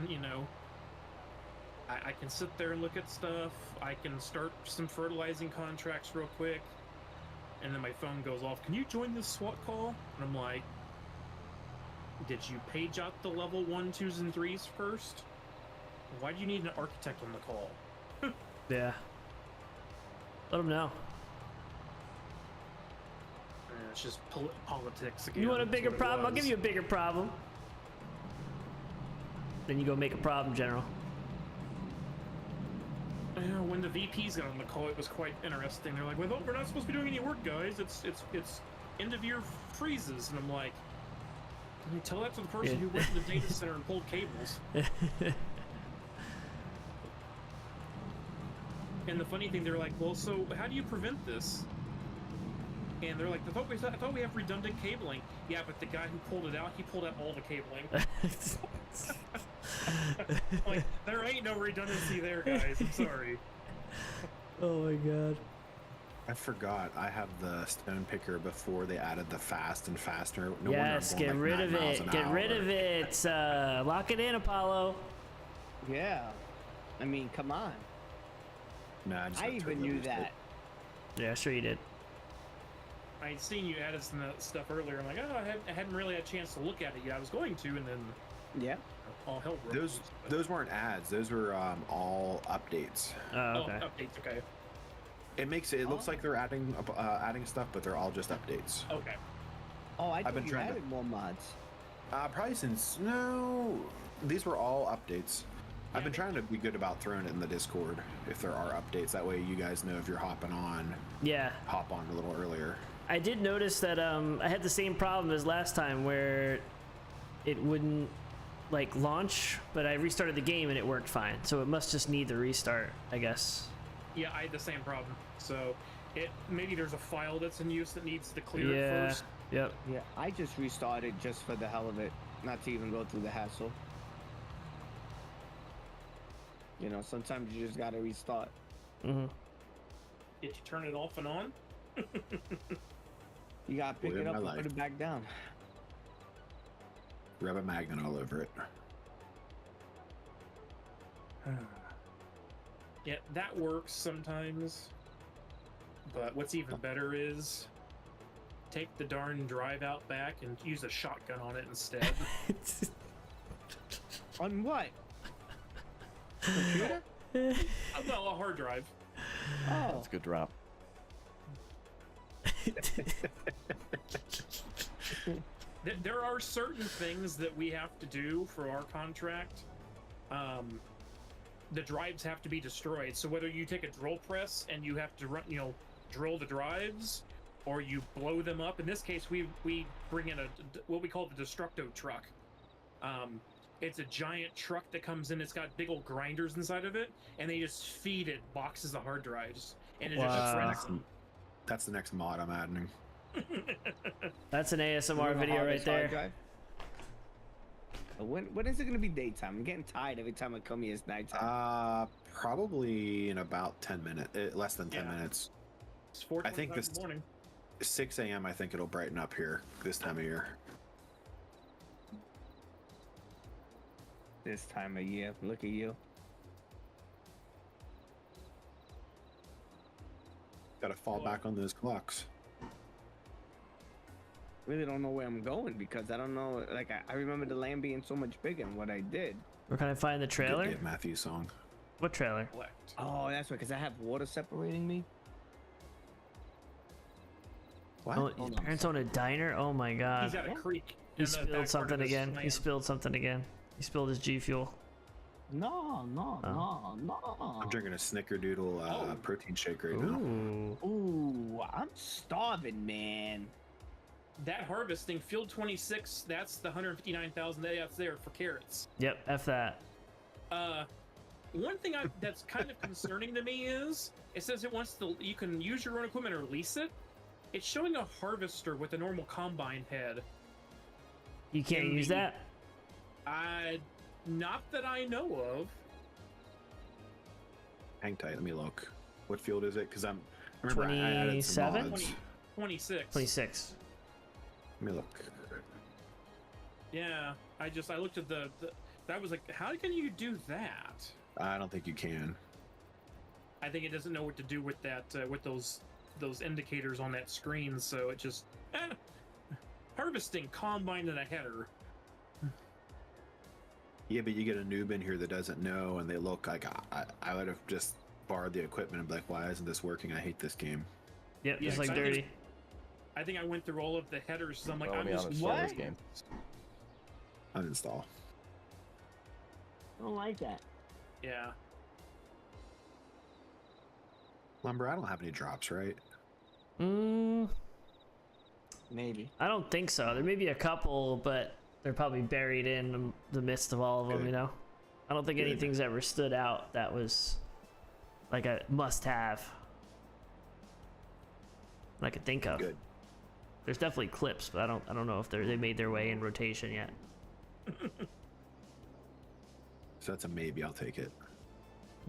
[SPEAKER 8] sit there and look at stuff. I can start some fertilizing contracts real quick. And then my phone goes off. Can you join this SWAT call? And I'm like, did you page out the level 1, 2s, and 3s first? Why do you need an architect on the call?
[SPEAKER 1] Yeah. Let them know.
[SPEAKER 8] It's just politics again.
[SPEAKER 1] You want a
[SPEAKER 8] That's
[SPEAKER 1] bigger
[SPEAKER 8] what it
[SPEAKER 1] problem? I'll
[SPEAKER 8] was.
[SPEAKER 1] give you a bigger problem. Then you go make a problem, General.
[SPEAKER 8] When the VPs got on the call, it was quite interesting. They're like, "Well, we're not supposed to be doing any work, guys. It's end of year freezes." And I'm like, "Can you tell that to the person who went to the data center and pulled cables?" And the funny thing, they're like, "Well, so how do you prevent this?" And they're like, I thought we have redundant cabling. Yeah, but the guy who pulled it out, he pulled out all the cabling. Like, there ain't no redundancy there, guys. I'm sorry.
[SPEAKER 1] Oh my god.
[SPEAKER 7] I forgot I have the stone picker before they added the fast and faster. No
[SPEAKER 1] Yes,
[SPEAKER 7] wonder
[SPEAKER 1] get
[SPEAKER 7] I'm going
[SPEAKER 1] rid
[SPEAKER 7] like
[SPEAKER 1] of
[SPEAKER 7] 9 miles
[SPEAKER 1] it.
[SPEAKER 7] an
[SPEAKER 1] Get rid
[SPEAKER 7] hour.
[SPEAKER 1] of it. Lock it in, Apollo.
[SPEAKER 2] Yeah. I mean, come on.
[SPEAKER 7] Nah, just
[SPEAKER 2] I
[SPEAKER 7] gotta
[SPEAKER 2] even
[SPEAKER 7] turn the
[SPEAKER 2] knew
[SPEAKER 7] boost
[SPEAKER 2] that.
[SPEAKER 7] bit.
[SPEAKER 1] Yeah, sure you did.
[SPEAKER 8] I'd seen you added some of that stuff earlier. I'm like, oh, I hadn't really had a chance to look at it yet. I was going to, and then
[SPEAKER 2] Yeah.
[SPEAKER 8] all hell broke
[SPEAKER 7] Those
[SPEAKER 8] loose, but-
[SPEAKER 7] those weren't ads. Those were all updates.
[SPEAKER 1] Oh,
[SPEAKER 8] Oh,
[SPEAKER 1] okay.
[SPEAKER 8] updates, okay.
[SPEAKER 7] It makes it looks like they're adding stuff, but they're all just updates.
[SPEAKER 8] Okay.
[SPEAKER 2] Oh, I
[SPEAKER 7] I've been
[SPEAKER 2] thought you
[SPEAKER 7] trying to-
[SPEAKER 2] added more mods.
[SPEAKER 7] Probably since no, these were all updates. I've been
[SPEAKER 8] Yeah.
[SPEAKER 7] trying to be good about throwing it in the Discord if there are updates. That way, you guys know if you're hopping on.
[SPEAKER 1] Yeah.
[SPEAKER 7] Hop on a little earlier.
[SPEAKER 1] I did notice that I had the same problem as last time where it wouldn't like launch, but I restarted the game and it worked fine. So it must just need the restart, I guess.
[SPEAKER 8] Yeah, I had the same problem. So maybe there's a file that's in use that needs to clear it
[SPEAKER 1] Yeah.
[SPEAKER 8] first.
[SPEAKER 1] Yep.
[SPEAKER 2] Yeah, I just restarted just for the hell of it, not to even go through the hassle. You know, sometimes you just gotta restart.
[SPEAKER 1] Mm-hmm.
[SPEAKER 8] Did you turn it off and on?
[SPEAKER 2] You gotta pick
[SPEAKER 7] Live
[SPEAKER 2] it up
[SPEAKER 7] my
[SPEAKER 2] and
[SPEAKER 7] life.
[SPEAKER 2] put it back down.
[SPEAKER 7] Rub a magnet all over it.
[SPEAKER 8] Yeah, that works sometimes. But what's even better is take the darn drive out back and use a shotgun on it instead.
[SPEAKER 2] On what? Computer?
[SPEAKER 8] Well, a hard drive.
[SPEAKER 2] Oh,
[SPEAKER 6] That's a good drop.
[SPEAKER 8] There are certain things that we have to do for our contract. The drives have to be destroyed. So whether you take a drill press and you have to run, drill the drives, or you blow them up. In this case, we bring in what we call the destructo truck. It's a giant truck that comes in. It's got big old grinders inside of it, and they just feed it boxes of hard drives, and it just
[SPEAKER 1] Wow.
[SPEAKER 8] shreddeds them.
[SPEAKER 7] That's the next mod I'm adding.
[SPEAKER 1] That's an ASMR
[SPEAKER 2] You have a
[SPEAKER 1] video right
[SPEAKER 2] hard
[SPEAKER 1] there.
[SPEAKER 2] drive? When is it gonna be daytime? I'm getting tired every time I come here. It's nighttime.
[SPEAKER 7] Probably in about 10 minutes, less than 10
[SPEAKER 8] Yeah.
[SPEAKER 7] minutes.
[SPEAKER 8] It's 4:25
[SPEAKER 7] I think
[SPEAKER 8] in
[SPEAKER 7] this-
[SPEAKER 8] the morning.
[SPEAKER 7] 6 a.m. I think it'll brighten up here this time of year.
[SPEAKER 2] This time of year, look at you.
[SPEAKER 7] Got to fall back on those clocks.
[SPEAKER 2] Really don't know where I'm going because I don't know. Like I remember the land being so much bigger than what I did.
[SPEAKER 1] We're gonna find the
[SPEAKER 7] Good
[SPEAKER 1] trailer.
[SPEAKER 7] Dave Matthews song.
[SPEAKER 1] What trailer?
[SPEAKER 8] Collect.
[SPEAKER 2] Oh, that's right. Because I have water separating me.
[SPEAKER 7] What?
[SPEAKER 1] Oh, his parents own a diner. Oh my
[SPEAKER 8] He's
[SPEAKER 1] god.
[SPEAKER 8] at a creek.
[SPEAKER 1] He
[SPEAKER 8] in the back
[SPEAKER 1] spilled
[SPEAKER 8] part
[SPEAKER 1] something
[SPEAKER 8] of his
[SPEAKER 1] again. He
[SPEAKER 8] land.
[SPEAKER 1] spilled something again. He spilled his G Fuel.
[SPEAKER 2] No.
[SPEAKER 7] I'm drinking a Snickerdoodle
[SPEAKER 8] Oh.
[SPEAKER 7] protein shake right now.
[SPEAKER 1] Ooh.
[SPEAKER 2] Ooh, I'm starving, man.
[SPEAKER 8] That harvesting, field 26, that's the 159,000 that's there for carrots.
[SPEAKER 1] Yep. F that.
[SPEAKER 8] One thing that's kind of concerning to me is it says it wants to. You can use your own equipment or lease it. It's showing a harvester with a normal combine head.
[SPEAKER 1] You can't
[SPEAKER 8] In
[SPEAKER 1] use
[SPEAKER 8] the-
[SPEAKER 1] that.
[SPEAKER 8] Not that I know of.
[SPEAKER 7] Hang tight. Let me look. What field is it? Because I remember I added some
[SPEAKER 1] 27?
[SPEAKER 7] mods.
[SPEAKER 8] 26.
[SPEAKER 1] 26.
[SPEAKER 7] Let me look.
[SPEAKER 8] Yeah, I looked at the that was like, how can you do that?
[SPEAKER 7] I don't think you can.
[SPEAKER 8] I think it doesn't know what to do with that with those indicators on that screen, so it just harvesting, combine, and a header.
[SPEAKER 7] Yeah, but you get a noob in here that doesn't know, and they look like I would have just borrowed the equipment and be like, why isn't this working? I hate this game.
[SPEAKER 1] Yep.
[SPEAKER 8] Yeah,
[SPEAKER 1] Just like
[SPEAKER 8] 'cause I think-
[SPEAKER 1] dirty.
[SPEAKER 8] I think I went through all of the headers. So I'm like,
[SPEAKER 6] Follow
[SPEAKER 8] I'm
[SPEAKER 6] me on
[SPEAKER 8] just
[SPEAKER 6] this
[SPEAKER 2] what?
[SPEAKER 6] Star Wars game.
[SPEAKER 7] Uninstall.
[SPEAKER 2] I don't like that.
[SPEAKER 8] yeah.
[SPEAKER 7] Lumber, I don't have any drops, right?
[SPEAKER 2] Maybe.
[SPEAKER 1] I don't think so. There may be a couple, but they're probably buried in the midst of all of them.
[SPEAKER 7] Good.
[SPEAKER 1] You know. I don't think
[SPEAKER 7] Good.
[SPEAKER 1] anything's ever stood out that was like a must-have. that I could think of.
[SPEAKER 7] Good.
[SPEAKER 1] There's definitely clips, but I don't know if they made their way in rotation yet.
[SPEAKER 7] So that's a maybe. I'll take it.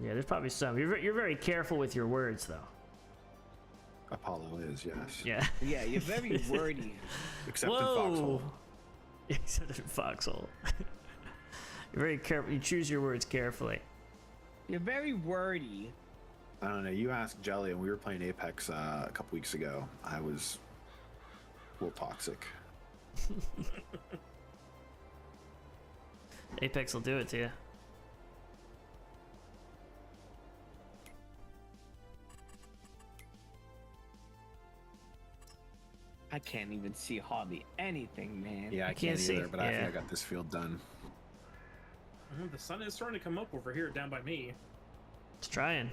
[SPEAKER 1] Yeah, there's probably some. You're very careful with your words, though.
[SPEAKER 7] Apollo is, yes.
[SPEAKER 1] Yeah.
[SPEAKER 2] Yeah, you're very wordy.
[SPEAKER 7] Except in Foxhole.
[SPEAKER 1] Except in Foxhole. You're very careful. You choose your words carefully.
[SPEAKER 2] You're very wordy.
[SPEAKER 7] I don't know. You asked Jelly, and we were playing Apex a couple weeks ago. I was a little toxic.
[SPEAKER 1] Apex will do it to you.
[SPEAKER 2] I can't even see hardly anything, man.
[SPEAKER 7] Yeah, I
[SPEAKER 1] can't
[SPEAKER 7] can't
[SPEAKER 1] see,
[SPEAKER 7] either, but I
[SPEAKER 1] yeah.
[SPEAKER 7] think I got this field done.
[SPEAKER 8] The sun is starting to come up over here down by me.
[SPEAKER 1] It's trying.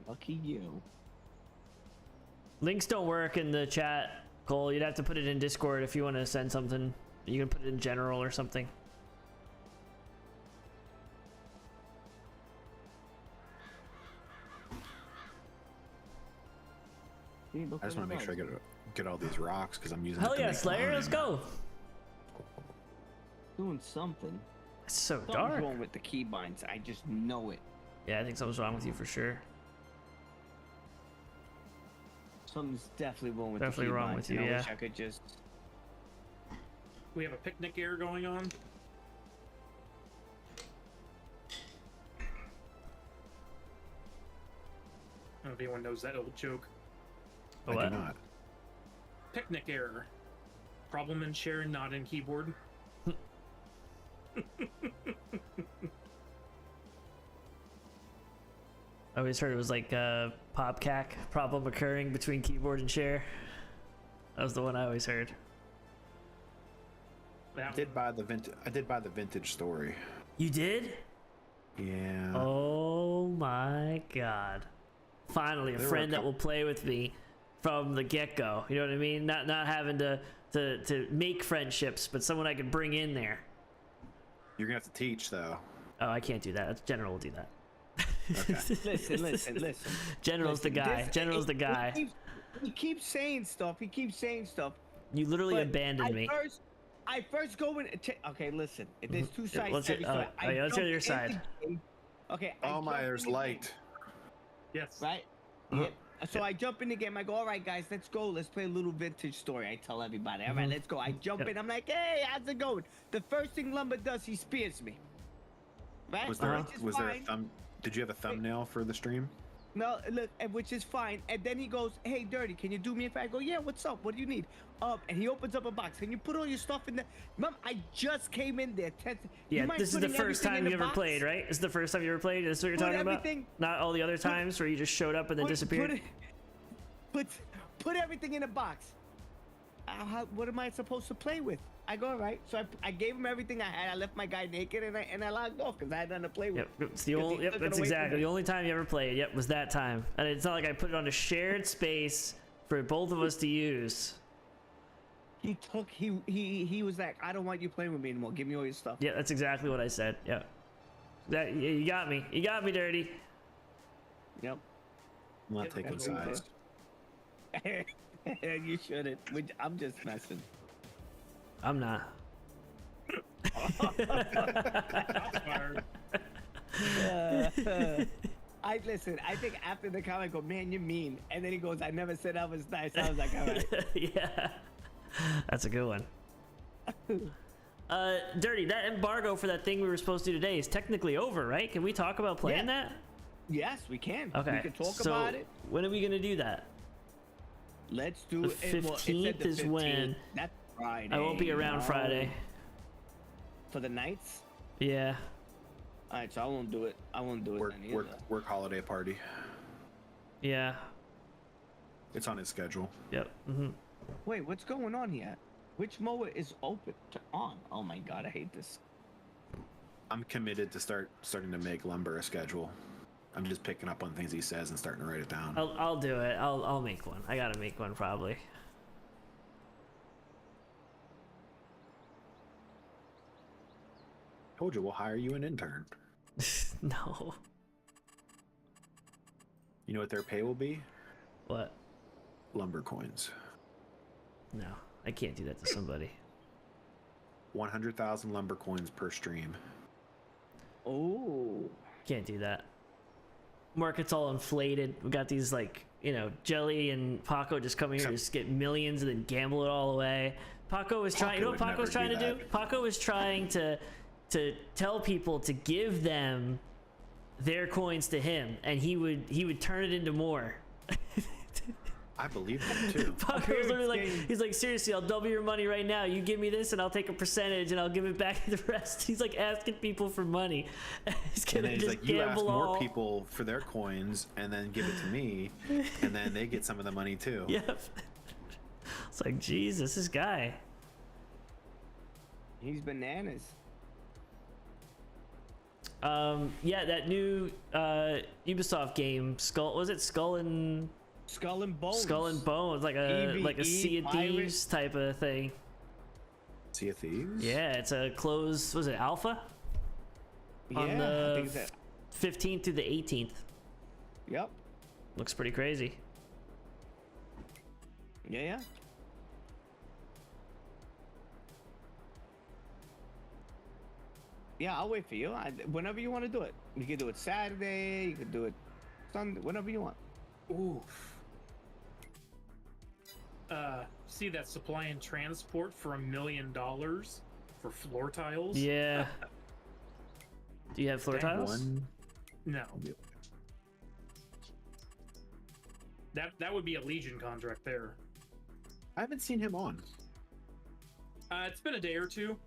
[SPEAKER 2] Lucky you.
[SPEAKER 1] Links don't work in the chat, Cole. You'd have to put it in Discord if you want to send something. You can put it in general or something.
[SPEAKER 7] I just want to make sure I get all these rocks because I'm using.
[SPEAKER 1] Hell
[SPEAKER 7] it to
[SPEAKER 1] yeah,
[SPEAKER 7] make
[SPEAKER 1] Slayer,
[SPEAKER 7] lime.
[SPEAKER 1] let's go.
[SPEAKER 2] Doing something.
[SPEAKER 1] It's so
[SPEAKER 2] Something's
[SPEAKER 1] dark.
[SPEAKER 2] wrong with the keybinds. I just know it.
[SPEAKER 1] Yeah, I think something's wrong with you for sure.
[SPEAKER 2] Something's definitely wrong with
[SPEAKER 1] Definitely
[SPEAKER 2] the keybinds.
[SPEAKER 1] wrong with you,
[SPEAKER 2] and I
[SPEAKER 1] yeah.
[SPEAKER 2] wish I could just.
[SPEAKER 8] We have a picnic air going on. I don't know if anyone knows that old joke.
[SPEAKER 7] I
[SPEAKER 1] What?
[SPEAKER 7] do not.
[SPEAKER 8] Picnic error. Problem in share, not in keyboard.
[SPEAKER 1] I always heard it was like PopCac problem occurring between keyboard and share. That was the one I always heard.
[SPEAKER 8] That
[SPEAKER 7] I did buy the vintage story.
[SPEAKER 1] You did?
[SPEAKER 7] Yeah.
[SPEAKER 1] Oh my god. Finally, a
[SPEAKER 7] There were a
[SPEAKER 1] friend that
[SPEAKER 7] cou-
[SPEAKER 1] will play with me from the get-go. You know what I mean? Not having to make friendships, but someone I could bring in there.
[SPEAKER 7] You're gonna have to teach though.
[SPEAKER 1] Oh, I can't do that. That's General will do that.
[SPEAKER 2] Listen.
[SPEAKER 1] General's the
[SPEAKER 2] Listen,
[SPEAKER 1] guy. General's the guy.
[SPEAKER 2] He keeps saying stuff.
[SPEAKER 1] You literally
[SPEAKER 2] but
[SPEAKER 1] abandoned me.
[SPEAKER 2] I first go in. Okay, listen. There's two sides
[SPEAKER 1] Let's
[SPEAKER 2] to
[SPEAKER 1] hear-
[SPEAKER 2] every story.
[SPEAKER 1] oh, yeah, let's hear
[SPEAKER 2] jump
[SPEAKER 1] your
[SPEAKER 2] in
[SPEAKER 1] side.
[SPEAKER 2] the game. Okay. I
[SPEAKER 7] Oh my,
[SPEAKER 2] jump in
[SPEAKER 7] there's
[SPEAKER 2] the game,
[SPEAKER 7] light.
[SPEAKER 8] yes.
[SPEAKER 2] Right?
[SPEAKER 1] Uh-huh.
[SPEAKER 2] Yep. So I jump in the game. I go, all right, guys, let's go. Let's play a little vintage story. I tell everybody, all right, let's go. I jump
[SPEAKER 1] Yep.
[SPEAKER 2] in. I'm like, hey, how's it going? The first thing Lumber does, he spears me. Right?
[SPEAKER 7] Was there
[SPEAKER 2] Which is
[SPEAKER 7] was there a
[SPEAKER 2] fine.
[SPEAKER 7] thumb? Did you have a thumbnail for the stream?
[SPEAKER 2] No, look, and which is fine. And then he goes, hey, Dirty, can you do me a favor? I go, yeah, what's up? What do you need? And he opens up a box. Can you put all your stuff in there? Mom, I just came in there.
[SPEAKER 1] Yeah,
[SPEAKER 2] You mind
[SPEAKER 1] this is the
[SPEAKER 2] putting
[SPEAKER 1] first
[SPEAKER 2] everything
[SPEAKER 1] time
[SPEAKER 2] in
[SPEAKER 1] you
[SPEAKER 2] the
[SPEAKER 1] ever
[SPEAKER 2] box?
[SPEAKER 1] played, right? This is the first time you ever played? This is what you're
[SPEAKER 2] Put
[SPEAKER 1] talking about?
[SPEAKER 2] everything-
[SPEAKER 1] Not all the other times where you just showed up and then disappeared?
[SPEAKER 2] Put everything in a box. What am I supposed to play with? I go, all right. So I gave him everything I had. I left my guy naked and I logged off because I had nothing to play with.
[SPEAKER 1] Yep, it's the
[SPEAKER 2] 'Cause
[SPEAKER 1] only.
[SPEAKER 2] he
[SPEAKER 1] Yep,
[SPEAKER 2] took it
[SPEAKER 1] that's
[SPEAKER 2] away from
[SPEAKER 1] exactly
[SPEAKER 2] me.
[SPEAKER 1] the only time you ever played. Yep, was that time. And it's not like I put it on a shared space for both of us to use.
[SPEAKER 2] He was like, I don't want you playing with me anymore. Give me all your stuff.
[SPEAKER 1] Yeah, that's exactly what I said. Yep. That you got me. You got me, Dirty.
[SPEAKER 2] Yep.
[SPEAKER 7] I'm not
[SPEAKER 8] Yeah,
[SPEAKER 7] taking
[SPEAKER 8] that's what we
[SPEAKER 7] sides.
[SPEAKER 2] You shouldn't. I'm just messing.
[SPEAKER 1] I'm not.
[SPEAKER 8] Fired.
[SPEAKER 2] I listen. I think after the comment, I go, man, you're mean. And then he goes, I never said I was nice. I was like, all right.
[SPEAKER 1] Yeah, that's a good one. Dirty, that embargo for that thing we were supposed to do today is technically over, right? Can we talk about playing
[SPEAKER 2] Yeah.
[SPEAKER 1] that?
[SPEAKER 2] Yes, we can.
[SPEAKER 1] Okay.
[SPEAKER 2] We can talk
[SPEAKER 1] so
[SPEAKER 2] about it.
[SPEAKER 1] when are we gonna do that?
[SPEAKER 2] Let's do
[SPEAKER 1] The
[SPEAKER 2] it. Well, it said
[SPEAKER 1] 15th
[SPEAKER 2] the
[SPEAKER 1] is when-
[SPEAKER 2] 15th. That's Friday.
[SPEAKER 1] I won't be around
[SPEAKER 2] no.
[SPEAKER 1] Friday.
[SPEAKER 2] For the nights?
[SPEAKER 1] Yeah.
[SPEAKER 2] All right, so I won't do it. I won't do it then either.
[SPEAKER 7] Work holiday party.
[SPEAKER 1] Yeah.
[SPEAKER 7] It's on his schedule.
[SPEAKER 1] Yep. Mm-hmm.
[SPEAKER 2] Wait, what's going on here? Which mower is open to on? Oh my god, I hate this.
[SPEAKER 7] I'm committed to starting to make Lumber a schedule. I'm just picking up on things he says and starting to write it down.
[SPEAKER 1] I'll do it. I'll make one. I gotta make one probably.
[SPEAKER 7] Told you we'll hire you an intern.
[SPEAKER 1] No.
[SPEAKER 7] You know what their pay will be?
[SPEAKER 1] What?
[SPEAKER 7] Lumber coins.
[SPEAKER 1] No. I can't do that to somebody.
[SPEAKER 7] 100,000 lumber coins per stream.
[SPEAKER 2] Oh.
[SPEAKER 1] Can't do that. Market's all inflated. We got these like, Jelly and Paco just come here and just get millions and then gamble it all away. Paco was trying, you know what
[SPEAKER 7] Paco would
[SPEAKER 1] Paco's
[SPEAKER 7] never
[SPEAKER 1] trying to
[SPEAKER 7] do
[SPEAKER 1] do?
[SPEAKER 7] that.
[SPEAKER 1] Paco was trying to tell people to give them their coins to him and he would turn it into more.
[SPEAKER 7] I believe them too.
[SPEAKER 1] Paco was literally like, he's like, seriously, I'll double your money right now. You give me this and I'll take a percentage and I'll give it back to the rest. He's like asking people for money. He's
[SPEAKER 7] And
[SPEAKER 1] gonna
[SPEAKER 7] then he's
[SPEAKER 1] just
[SPEAKER 7] like, you ask
[SPEAKER 1] gamble
[SPEAKER 7] more
[SPEAKER 1] all.
[SPEAKER 7] people for their coins and then give it to me, and then they get some of the money too.
[SPEAKER 1] Yep. It's like, Jesus, this guy.
[SPEAKER 2] He's bananas.
[SPEAKER 1] Yeah, that new Ubisoft game, Skull and
[SPEAKER 2] Skull and Bones.
[SPEAKER 1] Skull and Bones, like a Sea of Thieves type of thing.
[SPEAKER 7] Sea of Thieves?
[SPEAKER 1] Yeah, it's a closed, was it alpha? On
[SPEAKER 2] Yeah, I
[SPEAKER 1] the
[SPEAKER 2] think that.
[SPEAKER 1] 15th through the 18th.
[SPEAKER 2] Yep.
[SPEAKER 1] Looks pretty crazy.
[SPEAKER 2] Yeah. Yeah, I'll wait for you. Whenever you want to do it. You can do it Saturday, you can do it Sunday, whenever you want.
[SPEAKER 8] Oof. See that supply and transport for $1 million for floor tiles?
[SPEAKER 1] Yeah. Do you have floor tiles?
[SPEAKER 7] One.
[SPEAKER 8] No. That would be a Legion contract there.
[SPEAKER 7] I haven't seen him on.
[SPEAKER 8] It's been a day or two.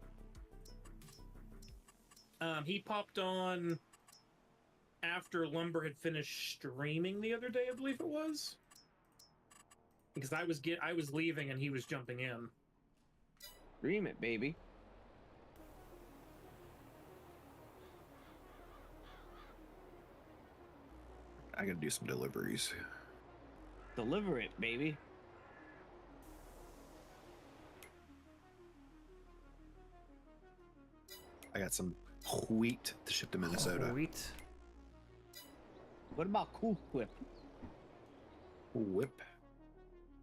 [SPEAKER 8] He popped on after Lumber had finished streaming the other day, I believe it was. Because I was leaving and he was jumping in.
[SPEAKER 2] Dream it, baby.
[SPEAKER 7] I gotta do some deliveries.
[SPEAKER 2] Deliver it, baby.
[SPEAKER 7] I got some wheat to ship to Minnesota.
[SPEAKER 1] Wheat.
[SPEAKER 2] What about Cool Whip?
[SPEAKER 7] Whip.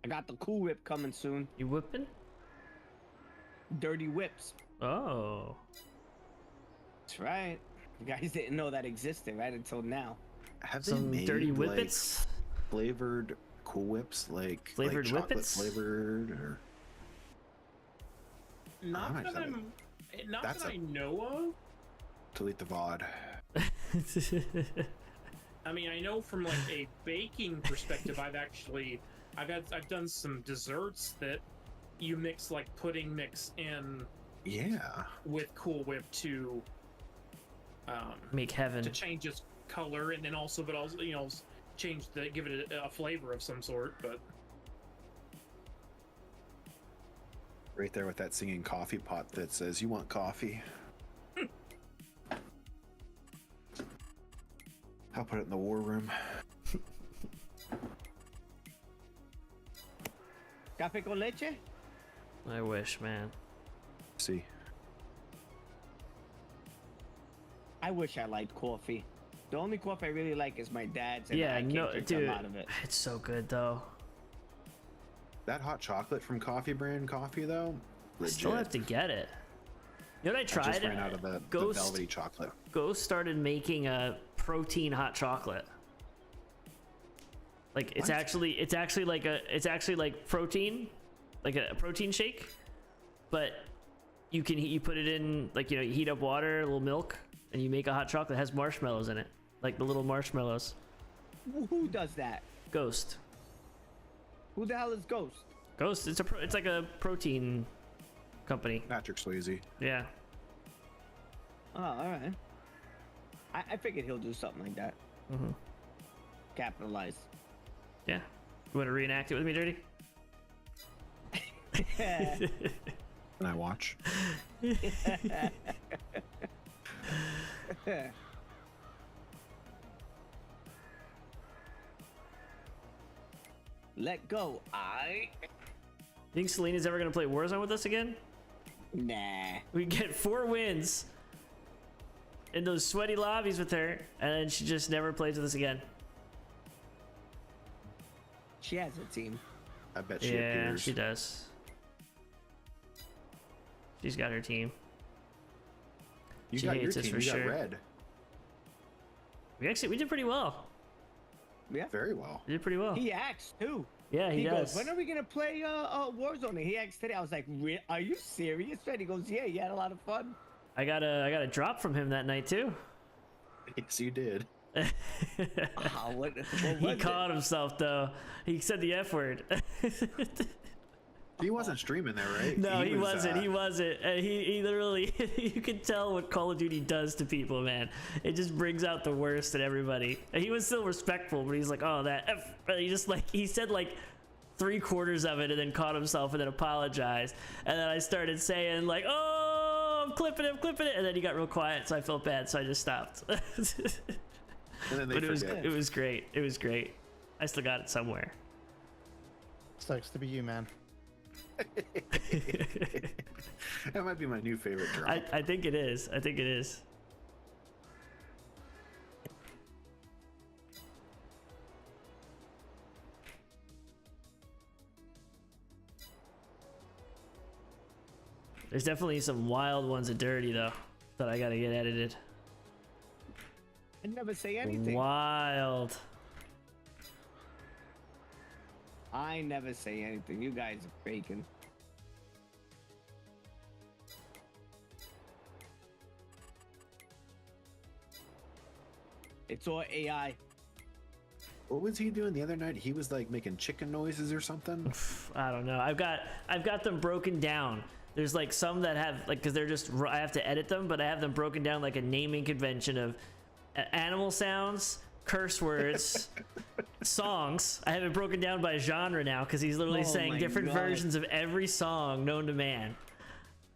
[SPEAKER 2] I got the Cool Whip coming soon.
[SPEAKER 1] You whipping?
[SPEAKER 2] Dirty Whips.
[SPEAKER 1] Oh.
[SPEAKER 2] That's right. You guys didn't know that existed right until now.
[SPEAKER 7] Have they
[SPEAKER 1] Some
[SPEAKER 7] made
[SPEAKER 1] dirty
[SPEAKER 7] like,
[SPEAKER 1] whippets?
[SPEAKER 7] flavored Cool Whips, like
[SPEAKER 1] Flavored
[SPEAKER 7] chocolate
[SPEAKER 1] whippets?
[SPEAKER 7] flavored, or
[SPEAKER 8] Not
[SPEAKER 7] I might
[SPEAKER 8] that
[SPEAKER 7] have
[SPEAKER 8] I'm. Not
[SPEAKER 7] That's
[SPEAKER 8] that
[SPEAKER 7] a-
[SPEAKER 8] I know
[SPEAKER 7] delete the VOD.
[SPEAKER 8] of. I mean, I know from like a baking perspective, I've done some desserts that you mix like pudding mix in
[SPEAKER 7] Yeah.
[SPEAKER 8] with Cool Whip to
[SPEAKER 1] Make heaven.
[SPEAKER 8] to change its color, and then also, but also, you know, give it a flavor of some sort. But
[SPEAKER 7] Right there with that singing coffee pot that says, "You want coffee?" I'll put it in the war room.
[SPEAKER 2] Café con leche?
[SPEAKER 1] I wish, man.
[SPEAKER 7] See.
[SPEAKER 2] I wish I liked coffee. The only coffee I really like is my dad's, and
[SPEAKER 1] Yeah,
[SPEAKER 2] I can't
[SPEAKER 1] no,
[SPEAKER 2] drink
[SPEAKER 1] dude.
[SPEAKER 2] a lot of it.
[SPEAKER 1] It's so good, though.
[SPEAKER 7] That hot chocolate from Coffee Brand Coffee, though,
[SPEAKER 1] I
[SPEAKER 7] legit.
[SPEAKER 1] still have to get it. You know what I
[SPEAKER 7] I
[SPEAKER 1] tried?
[SPEAKER 7] just ran out of the
[SPEAKER 1] Ghost,
[SPEAKER 7] velvety chocolate.
[SPEAKER 1] Ghost started making a protein hot chocolate. Like it's
[SPEAKER 7] What?
[SPEAKER 1] actually like protein, like a protein shake, but you put it in, like, you know, you heat up water, a little milk, and you make a hot chocolate. It has marshmallows in it, like the little marshmallows.
[SPEAKER 2] Who does that?
[SPEAKER 1] Ghost.
[SPEAKER 2] Who the hell is Ghost?
[SPEAKER 1] Ghost. It's like a protein company.
[SPEAKER 7] Patrick Swayze.
[SPEAKER 1] Yeah.
[SPEAKER 2] Oh, all right. I figured he'll do something like that.
[SPEAKER 1] Mm-hmm.
[SPEAKER 2] Capitalize.
[SPEAKER 1] Yeah. You want to reenact it with me, Dirty?
[SPEAKER 7] Can I watch?
[SPEAKER 2] Let go.
[SPEAKER 1] Think Selena's ever gonna play Warzone with us again?
[SPEAKER 2] Nah.
[SPEAKER 1] We get 4 wins in those sweaty lobbies with her, and then she just never plays with us again.
[SPEAKER 2] She has a team.
[SPEAKER 7] I bet she
[SPEAKER 1] Yeah,
[SPEAKER 7] appears.
[SPEAKER 1] she does. She's got her team.
[SPEAKER 7] You
[SPEAKER 1] She
[SPEAKER 7] got your
[SPEAKER 1] hates us
[SPEAKER 7] team.
[SPEAKER 1] for
[SPEAKER 7] You got
[SPEAKER 1] sure.
[SPEAKER 7] red.
[SPEAKER 1] We did pretty well.
[SPEAKER 2] Yeah.
[SPEAKER 7] Very well.
[SPEAKER 1] We did pretty well.
[SPEAKER 2] He asked too.
[SPEAKER 1] Yeah, he does.
[SPEAKER 2] goes, when are we gonna play Warzone? And he asked today. I was like, are you serious? And he goes, yeah, you had a lot of fun.
[SPEAKER 1] I got a drop from him that night too.
[SPEAKER 7] Yes, you did.
[SPEAKER 2] What
[SPEAKER 1] He
[SPEAKER 2] was
[SPEAKER 1] caught himself though. He said the F word.
[SPEAKER 7] He wasn't streaming there, right?
[SPEAKER 1] No, he
[SPEAKER 7] was,
[SPEAKER 1] wasn't. He wasn't. He literally, you could tell what Call of Duty does to people, man. It just brings out the worst in everybody. And he was still respectful, but he's like, oh, that F. He just like, he said like 3/4 of it and then caught himself and then apologized. And then I started saying like, "Oh, I'm clipping it," and then he got real quiet, so I felt bad, so I just stopped.
[SPEAKER 7] And then they
[SPEAKER 1] But
[SPEAKER 7] forget.
[SPEAKER 1] it was great. It was great. I still got it somewhere.
[SPEAKER 5] Sucks to be you, man.
[SPEAKER 7] That might be my new favorite drop.
[SPEAKER 1] I think it is. I think it is. There's definitely some wild ones at Dirty though that I gotta get edited.
[SPEAKER 2] I never say anything.
[SPEAKER 1] Wild.
[SPEAKER 2] I never say anything. You guys are faking. It's all AI.
[SPEAKER 7] What was he doing the other night? He was like making chicken noises or something.
[SPEAKER 1] I don't know. I've got them broken down. There's like some that have like, because they're just, I have to edit them, but I have them broken down like a naming convention of animal sounds, curse words, songs. I have it broken down by genre now because he's literally
[SPEAKER 2] Oh
[SPEAKER 1] saying
[SPEAKER 2] my
[SPEAKER 1] different
[SPEAKER 2] God.
[SPEAKER 1] versions of every song known to man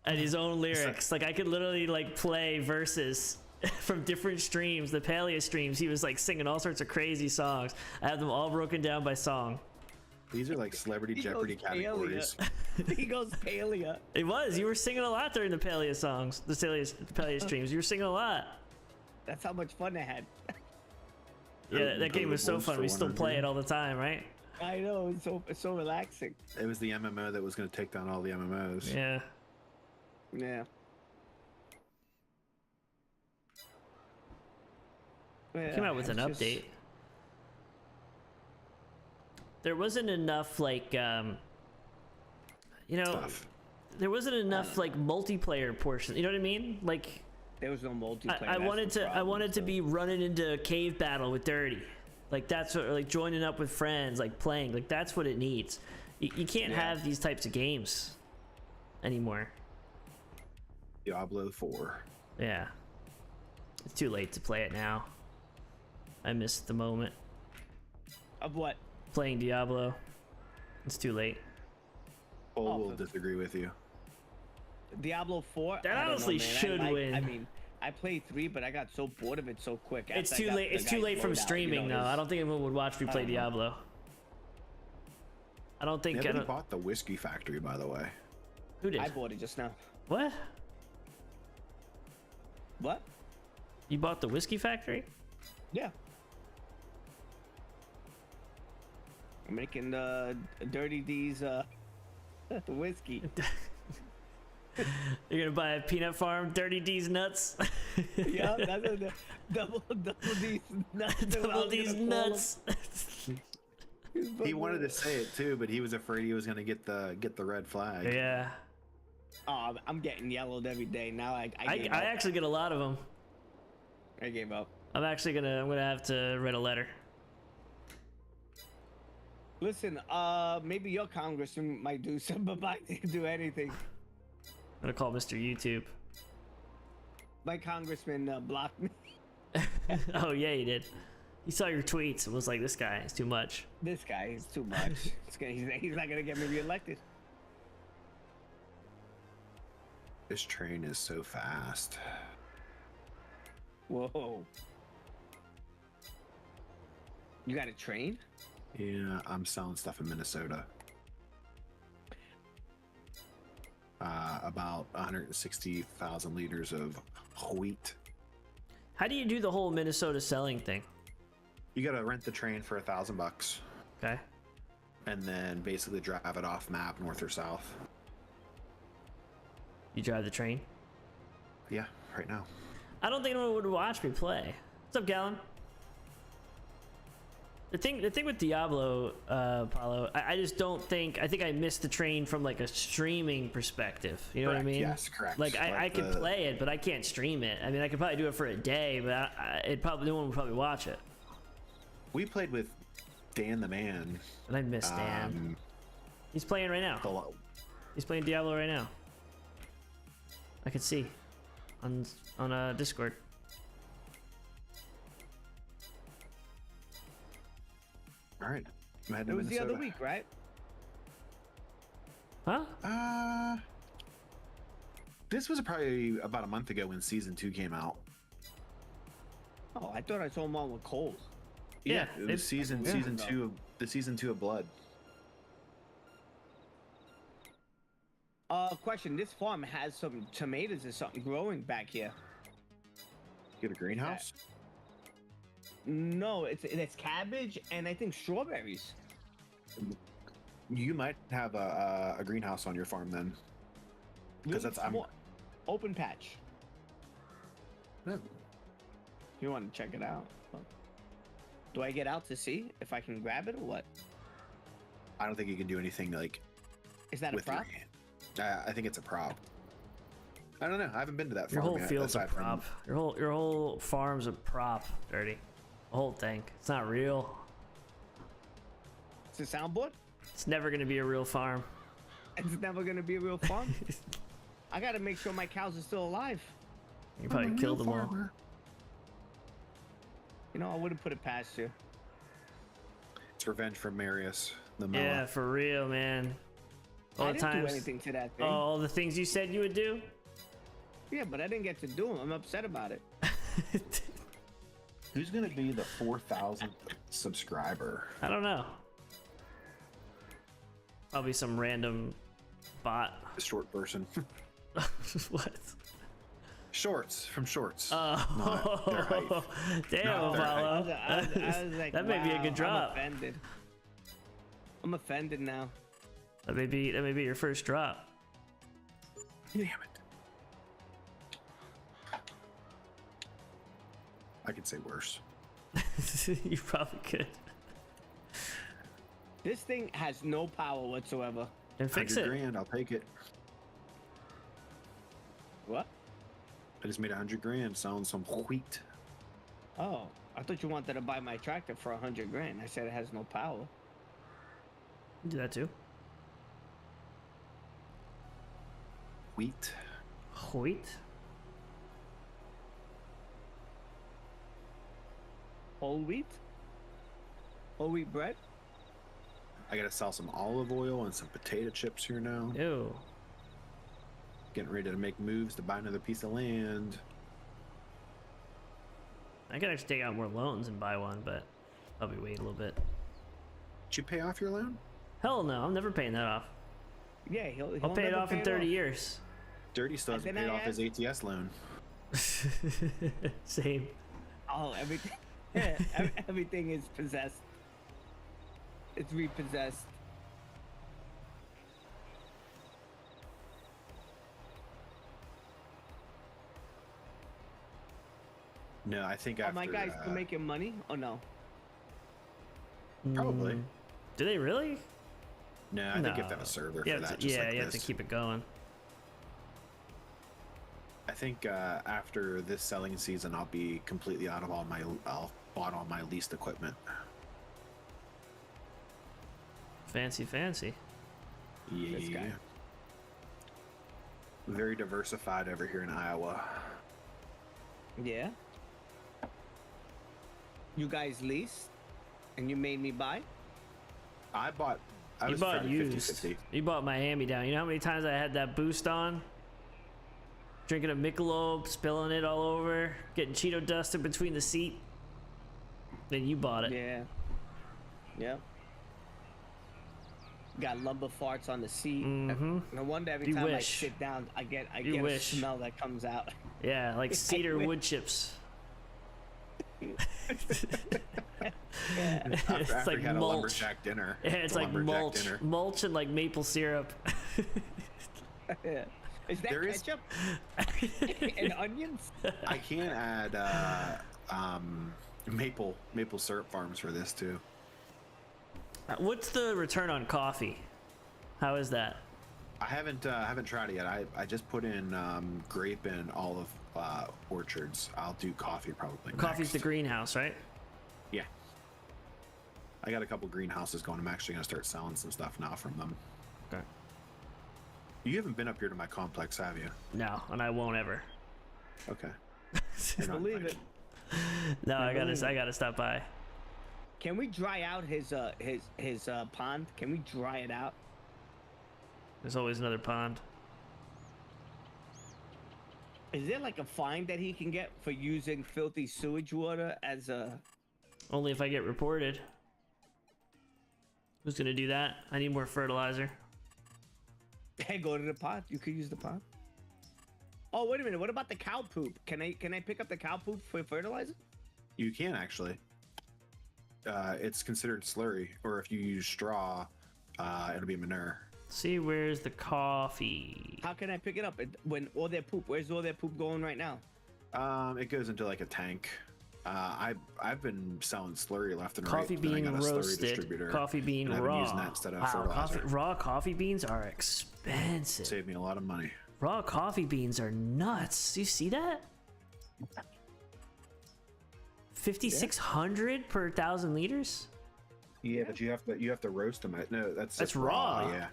[SPEAKER 1] and his own lyrics. Like I could literally like play verses from different streams, the Paleo streams. He was like singing all sorts of crazy songs. I have them all broken down by song.
[SPEAKER 7] These are like Celebrity
[SPEAKER 2] He
[SPEAKER 7] Jeopardy
[SPEAKER 2] goes paleo.
[SPEAKER 7] categories.
[SPEAKER 2] He goes paleo.
[SPEAKER 1] It was. You were singing a lot during the Paleo songs, the Paleo streams. You were singing a lot.
[SPEAKER 2] That's how much fun I had.
[SPEAKER 1] Yeah, that game was so fun. We still play it all the time, right?
[SPEAKER 2] I know, it's so relaxing.
[SPEAKER 7] It was the MMO that was going to take down all the MMOs.
[SPEAKER 1] Yeah.
[SPEAKER 2] Yeah.
[SPEAKER 1] Came out with an
[SPEAKER 2] it's just-
[SPEAKER 1] update. There wasn't enough like you know,
[SPEAKER 7] Stuff.
[SPEAKER 1] there wasn't enough like multiplayer portion. You know what I mean? Like
[SPEAKER 2] There was no multiplayer.
[SPEAKER 1] I
[SPEAKER 2] that's
[SPEAKER 1] wanted
[SPEAKER 2] the
[SPEAKER 1] to I
[SPEAKER 2] problem,
[SPEAKER 1] wanted to
[SPEAKER 2] so.
[SPEAKER 1] be running into a cave battle with Dirty. Like that's what, or like joining up with friends, like playing. Like that's what it needs. You can't
[SPEAKER 2] Yeah.
[SPEAKER 1] have these types of games anymore.
[SPEAKER 7] Diablo 4.
[SPEAKER 1] Yeah. It's too late to play it now. I missed the moment.
[SPEAKER 2] Of what?
[SPEAKER 1] Playing Diablo. It's too late.
[SPEAKER 7] Cole
[SPEAKER 2] Oh,
[SPEAKER 7] will
[SPEAKER 2] for-
[SPEAKER 7] disagree with you.
[SPEAKER 2] Diablo 4?
[SPEAKER 1] That
[SPEAKER 2] I don't know,
[SPEAKER 1] honestly
[SPEAKER 2] man.
[SPEAKER 1] should win.
[SPEAKER 2] I mean, I played 3, but I got so bored of it so quick.
[SPEAKER 1] It's
[SPEAKER 2] after I
[SPEAKER 1] too
[SPEAKER 2] got
[SPEAKER 1] late.
[SPEAKER 2] the
[SPEAKER 1] It's too
[SPEAKER 2] guy's
[SPEAKER 1] late from
[SPEAKER 2] loadout, you
[SPEAKER 1] streaming
[SPEAKER 2] know,
[SPEAKER 1] though. I don't think anyone would watch me play
[SPEAKER 2] don't know.
[SPEAKER 1] Diablo. I don't think. I
[SPEAKER 7] Nobody
[SPEAKER 1] don't,
[SPEAKER 7] bought the Whiskey Factory, by the way.
[SPEAKER 1] who did?
[SPEAKER 2] I bought it just now.
[SPEAKER 1] What?
[SPEAKER 2] What?
[SPEAKER 1] You bought the Whiskey Factory?
[SPEAKER 2] Yeah. I'm making Dirty D's whiskey.
[SPEAKER 1] You're gonna buy a peanut farm, Dirty D's nuts.
[SPEAKER 2] Yeah, that's what double D's nuts. is what I
[SPEAKER 1] Double
[SPEAKER 2] was
[SPEAKER 1] D's
[SPEAKER 2] gonna call 'em.
[SPEAKER 1] nuts.
[SPEAKER 7] He wanted to say it too, but he was afraid he was going to get the red flag.
[SPEAKER 1] Yeah.
[SPEAKER 2] Oh, I'm getting yellowed every day now. I
[SPEAKER 1] I
[SPEAKER 2] gave up.
[SPEAKER 1] actually get a lot of them.
[SPEAKER 2] I gave up.
[SPEAKER 1] I'm gonna have to write a letter.
[SPEAKER 2] Listen, maybe your congressman might do something, but mine didn't do anything.
[SPEAKER 1] I'm gonna call Mr. YouTube.
[SPEAKER 2] My congressman blocked me.
[SPEAKER 1] Oh yeah, he did. He saw your tweets and was like, "This guy is too much."
[SPEAKER 2] This guy is too much. He's not gonna get me reelected.
[SPEAKER 7] This train is so fast.
[SPEAKER 2] Whoa. You got a train?
[SPEAKER 7] Yeah, I'm selling stuff in Minnesota. About 160,000 liters of wheat.
[SPEAKER 1] How do you do the whole Minnesota selling thing?
[SPEAKER 7] You gotta rent the train for $1,000,
[SPEAKER 1] Okay.
[SPEAKER 7] and then basically drive it off map, north or south.
[SPEAKER 1] You drive the train?
[SPEAKER 7] Yeah, right now.
[SPEAKER 1] I don't think anyone would watch me play. What's up, Gallon? The thing with Diablo, Paulo, I just don't think. I think I missed the train from like a streaming perspective. You know what I
[SPEAKER 7] Correct,
[SPEAKER 1] mean?
[SPEAKER 7] yes, correct.
[SPEAKER 1] Like I
[SPEAKER 7] Like
[SPEAKER 1] could
[SPEAKER 7] the-
[SPEAKER 1] play it, but I can't stream it. I mean, I could probably do it for a day, but no one would probably watch it.
[SPEAKER 7] We played with Dan the Man.
[SPEAKER 1] And I missed Dan. He's playing right now. He's playing Diablo right now. I could see on Discord.
[SPEAKER 7] All right, I'm heading
[SPEAKER 2] It
[SPEAKER 7] to
[SPEAKER 2] was the other
[SPEAKER 7] Minnesota.
[SPEAKER 2] week, right?
[SPEAKER 1] Huh?
[SPEAKER 7] This was probably about a month ago when season 2 came out.
[SPEAKER 2] Oh, I thought I saw him on with Coles.
[SPEAKER 1] Yeah,
[SPEAKER 7] it was season 2 of the season 2 of Blood.
[SPEAKER 2] Question: this farm has some tomatoes or something growing back here.
[SPEAKER 7] You have a greenhouse?
[SPEAKER 2] No, it's cabbage and I think strawberries.
[SPEAKER 7] You might have a greenhouse on your farm then. Because
[SPEAKER 2] Really
[SPEAKER 7] that's
[SPEAKER 2] small- open patch.
[SPEAKER 7] Yeah.
[SPEAKER 2] You want to check it out? Do I get out to see if I can grab it or what?
[SPEAKER 7] I don't think you can do anything like
[SPEAKER 2] Is that a
[SPEAKER 7] with your
[SPEAKER 2] prop?
[SPEAKER 7] hand. I think it's a prop. I don't know. I haven't been to that
[SPEAKER 1] Your
[SPEAKER 7] farm
[SPEAKER 1] whole
[SPEAKER 7] yet,
[SPEAKER 1] field's a
[SPEAKER 7] aside from-
[SPEAKER 1] prop. Your whole farm's a prop, Dirty. The whole thing. It's not real.
[SPEAKER 2] It's a soundboard.
[SPEAKER 1] It's never gonna be a real farm.
[SPEAKER 2] It's never gonna be a real farm. I gotta make sure my cows are still alive.
[SPEAKER 1] You probably
[SPEAKER 7] I'm a
[SPEAKER 1] killed
[SPEAKER 7] real
[SPEAKER 1] them all.
[SPEAKER 7] farmer.
[SPEAKER 2] You know, I wouldn't put it past you.
[SPEAKER 7] It's revenge from Marius, the Moa.
[SPEAKER 1] Yeah, for real, man. All
[SPEAKER 2] I
[SPEAKER 1] the
[SPEAKER 2] didn't do
[SPEAKER 1] times.
[SPEAKER 2] anything to that thing.
[SPEAKER 1] All the things you said you would do.
[SPEAKER 2] Yeah, but I didn't get to do them. I'm upset about it.
[SPEAKER 7] Who's gonna be the 4,000th subscriber?
[SPEAKER 1] I don't know. Probably some random bot.
[SPEAKER 7] A short person.
[SPEAKER 1] What?
[SPEAKER 7] Shorts from Shorts.
[SPEAKER 1] Oh,
[SPEAKER 7] Not their height.
[SPEAKER 1] damn,
[SPEAKER 7] Not their height.
[SPEAKER 1] Apollo.
[SPEAKER 2] I was like,
[SPEAKER 1] That may be a
[SPEAKER 2] wow,
[SPEAKER 1] good drop.
[SPEAKER 2] I'm offended. I'm offended now.
[SPEAKER 1] That may be your first drop.
[SPEAKER 7] Damn it. I could say worse.
[SPEAKER 1] You probably could.
[SPEAKER 2] This thing has no power whatsoever.
[SPEAKER 1] And fix
[SPEAKER 7] 100
[SPEAKER 1] it.
[SPEAKER 7] grand, I'll take it.
[SPEAKER 2] What?
[SPEAKER 7] I just made 100 grand selling some wheat.
[SPEAKER 2] Oh, I thought you wanted to buy my tractor for 100 grand. I said it has no power.
[SPEAKER 1] Do that too.
[SPEAKER 7] Wheat.
[SPEAKER 1] Wheat.
[SPEAKER 2] Whole wheat? Whole wheat bread?
[SPEAKER 7] I gotta sell some olive oil and some potato chips here now.
[SPEAKER 1] Ew.
[SPEAKER 7] Getting ready to make moves to buy another piece of land.
[SPEAKER 1] I could actually take out more loans and buy one, but I'll be waiting a little bit.
[SPEAKER 7] Did you pay off your loan?
[SPEAKER 1] Hell no, I'm never paying that off.
[SPEAKER 2] Yeah, he'll
[SPEAKER 1] I'll pay it
[SPEAKER 2] never
[SPEAKER 1] off in 30 years.
[SPEAKER 7] Dirty still hasn't
[SPEAKER 2] then
[SPEAKER 7] paid
[SPEAKER 2] I
[SPEAKER 7] off his ATS loan.
[SPEAKER 1] Same.
[SPEAKER 2] Oh, everything. Everything is possessed. It's repossessed.
[SPEAKER 7] No, I think
[SPEAKER 2] Are
[SPEAKER 7] after.
[SPEAKER 2] my guys still making money? Oh no.
[SPEAKER 7] Probably.
[SPEAKER 1] Mm, do they really?
[SPEAKER 7] No, I think you have to have
[SPEAKER 1] No.
[SPEAKER 7] a server
[SPEAKER 1] You
[SPEAKER 7] for
[SPEAKER 1] have
[SPEAKER 7] that.
[SPEAKER 1] to,
[SPEAKER 7] Just
[SPEAKER 1] yeah,
[SPEAKER 7] like
[SPEAKER 1] you have to
[SPEAKER 7] this.
[SPEAKER 1] keep it going.
[SPEAKER 7] I think after this selling season, I'll be completely out of I'll bought all my leased equipment.
[SPEAKER 1] Fancy, fancy.
[SPEAKER 7] Yeah,
[SPEAKER 2] This guy.
[SPEAKER 7] Very diversified over here in Iowa.
[SPEAKER 2] Yeah. You guys leased, and you made me buy.
[SPEAKER 7] I bought. I
[SPEAKER 1] You
[SPEAKER 7] was
[SPEAKER 1] bought
[SPEAKER 7] fairly
[SPEAKER 1] used.
[SPEAKER 7] 50-50.
[SPEAKER 1] You bought my hand-me-down. You know how many times I had that boost on? Drinking a Michelob, spilling it all over, getting Cheeto dust in between the seat. Then you bought it.
[SPEAKER 2] Yeah. Yep. Got lumber farts on the seat.
[SPEAKER 1] Mhm.
[SPEAKER 2] No wonder every
[SPEAKER 1] You
[SPEAKER 2] time
[SPEAKER 1] wish.
[SPEAKER 2] I sit down, I get
[SPEAKER 1] You
[SPEAKER 2] a
[SPEAKER 1] wish.
[SPEAKER 2] smell that comes out.
[SPEAKER 1] Yeah, like cedar
[SPEAKER 2] wish.
[SPEAKER 1] wood chips.
[SPEAKER 7] After
[SPEAKER 1] It's like
[SPEAKER 7] you had a
[SPEAKER 1] mulch.
[SPEAKER 7] lumberjack dinner.
[SPEAKER 1] Yeah, it's
[SPEAKER 7] a
[SPEAKER 1] like
[SPEAKER 7] lumberjack
[SPEAKER 1] mulch and like maple syrup.
[SPEAKER 2] Yeah. Is that
[SPEAKER 7] There is-
[SPEAKER 2] ketchup and onions?
[SPEAKER 7] I can add maple syrup farms for this too.
[SPEAKER 1] What's the return on coffee? How is that?
[SPEAKER 7] I haven't tried it yet. I just put in grape and olive orchards. I'll do coffee probably.
[SPEAKER 1] Coffee's the
[SPEAKER 7] next.
[SPEAKER 1] greenhouse, right?
[SPEAKER 7] Yeah. I got a couple greenhouses going. I'm actually gonna start selling some stuff now from them.
[SPEAKER 1] Okay.
[SPEAKER 7] You haven't been up here to my complex, have you?
[SPEAKER 1] No, and I won't ever.
[SPEAKER 7] Okay. You're not
[SPEAKER 2] Believe it.
[SPEAKER 7] invited.
[SPEAKER 1] No, I gotta stop by.
[SPEAKER 2] Can we dry out his pond? Can we dry it out?
[SPEAKER 1] There's always another pond.
[SPEAKER 2] Is there like a fine that he can get for using filthy sewage water as a?
[SPEAKER 1] Only if I get reported. Who's gonna do that? I need more fertilizer.
[SPEAKER 2] Hey, go to the pond. You could use the pond. Oh, wait a minute. What about the cow poop? Can I pick up the cow poop for fertilizer?
[SPEAKER 7] You can actually. It's considered slurry, or if you use straw, it'll be manure.
[SPEAKER 1] See, where's the coffee?
[SPEAKER 2] How can I pick it up when all their poop? Where's all their poop going right now?
[SPEAKER 7] It goes into like a tank. I've been selling slurry left and
[SPEAKER 1] Coffee
[SPEAKER 7] right. Then I
[SPEAKER 1] bean
[SPEAKER 7] got a slurry
[SPEAKER 1] roasted.
[SPEAKER 7] distributor,
[SPEAKER 1] Coffee bean
[SPEAKER 7] and I've been
[SPEAKER 1] raw.
[SPEAKER 7] using that instead of
[SPEAKER 1] Wow,
[SPEAKER 7] fertilizer.
[SPEAKER 1] raw coffee beans are expensive.
[SPEAKER 7] Saved me a lot of money.
[SPEAKER 1] Raw coffee beans are nuts. Do you see that? 5,600 per 1,000 liters.
[SPEAKER 7] Yeah, but you have to roast them. No, that's
[SPEAKER 1] raw.
[SPEAKER 7] Yeah.